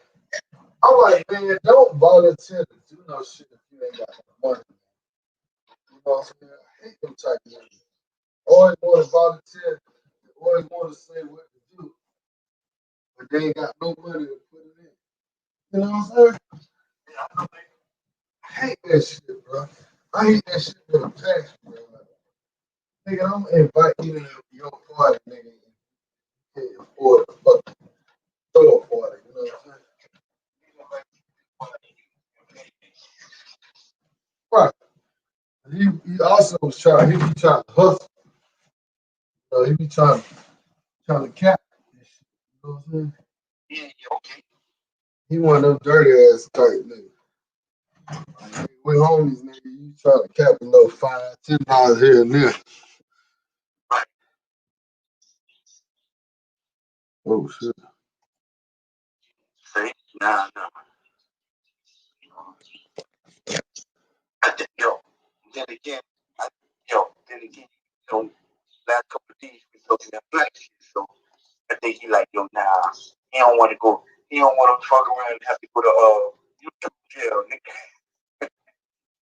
I'm like, man, don't volunteer to do no shit if you ain't got no money. You know what I'm saying? I hate them type of niggas. Always want to volunteer, always want to say what to do, but they ain't got no money to put it in. You know what I'm saying? Yeah, I hate that shit, bro. I hate that shit with a passion, bro. Nigga, I'm gonna invite you to your party, nigga. You can't afford to fucking throw a party, you know what I'm saying? Right. He also was trying, he be trying to hustle. He be trying to cap this shit. You know what I'm saying? Yeah, okay. He one of them dirty ass type niggas. Like, we homies, nigga. You try to cap a little $5, $10 here and there. Right. Oh shit. See? Nah. Then again, last couple of days we looking at black shit. So I think he like, nah, he don't want to go. He don't want to fuck around and have to go to YouTube jail, nigga.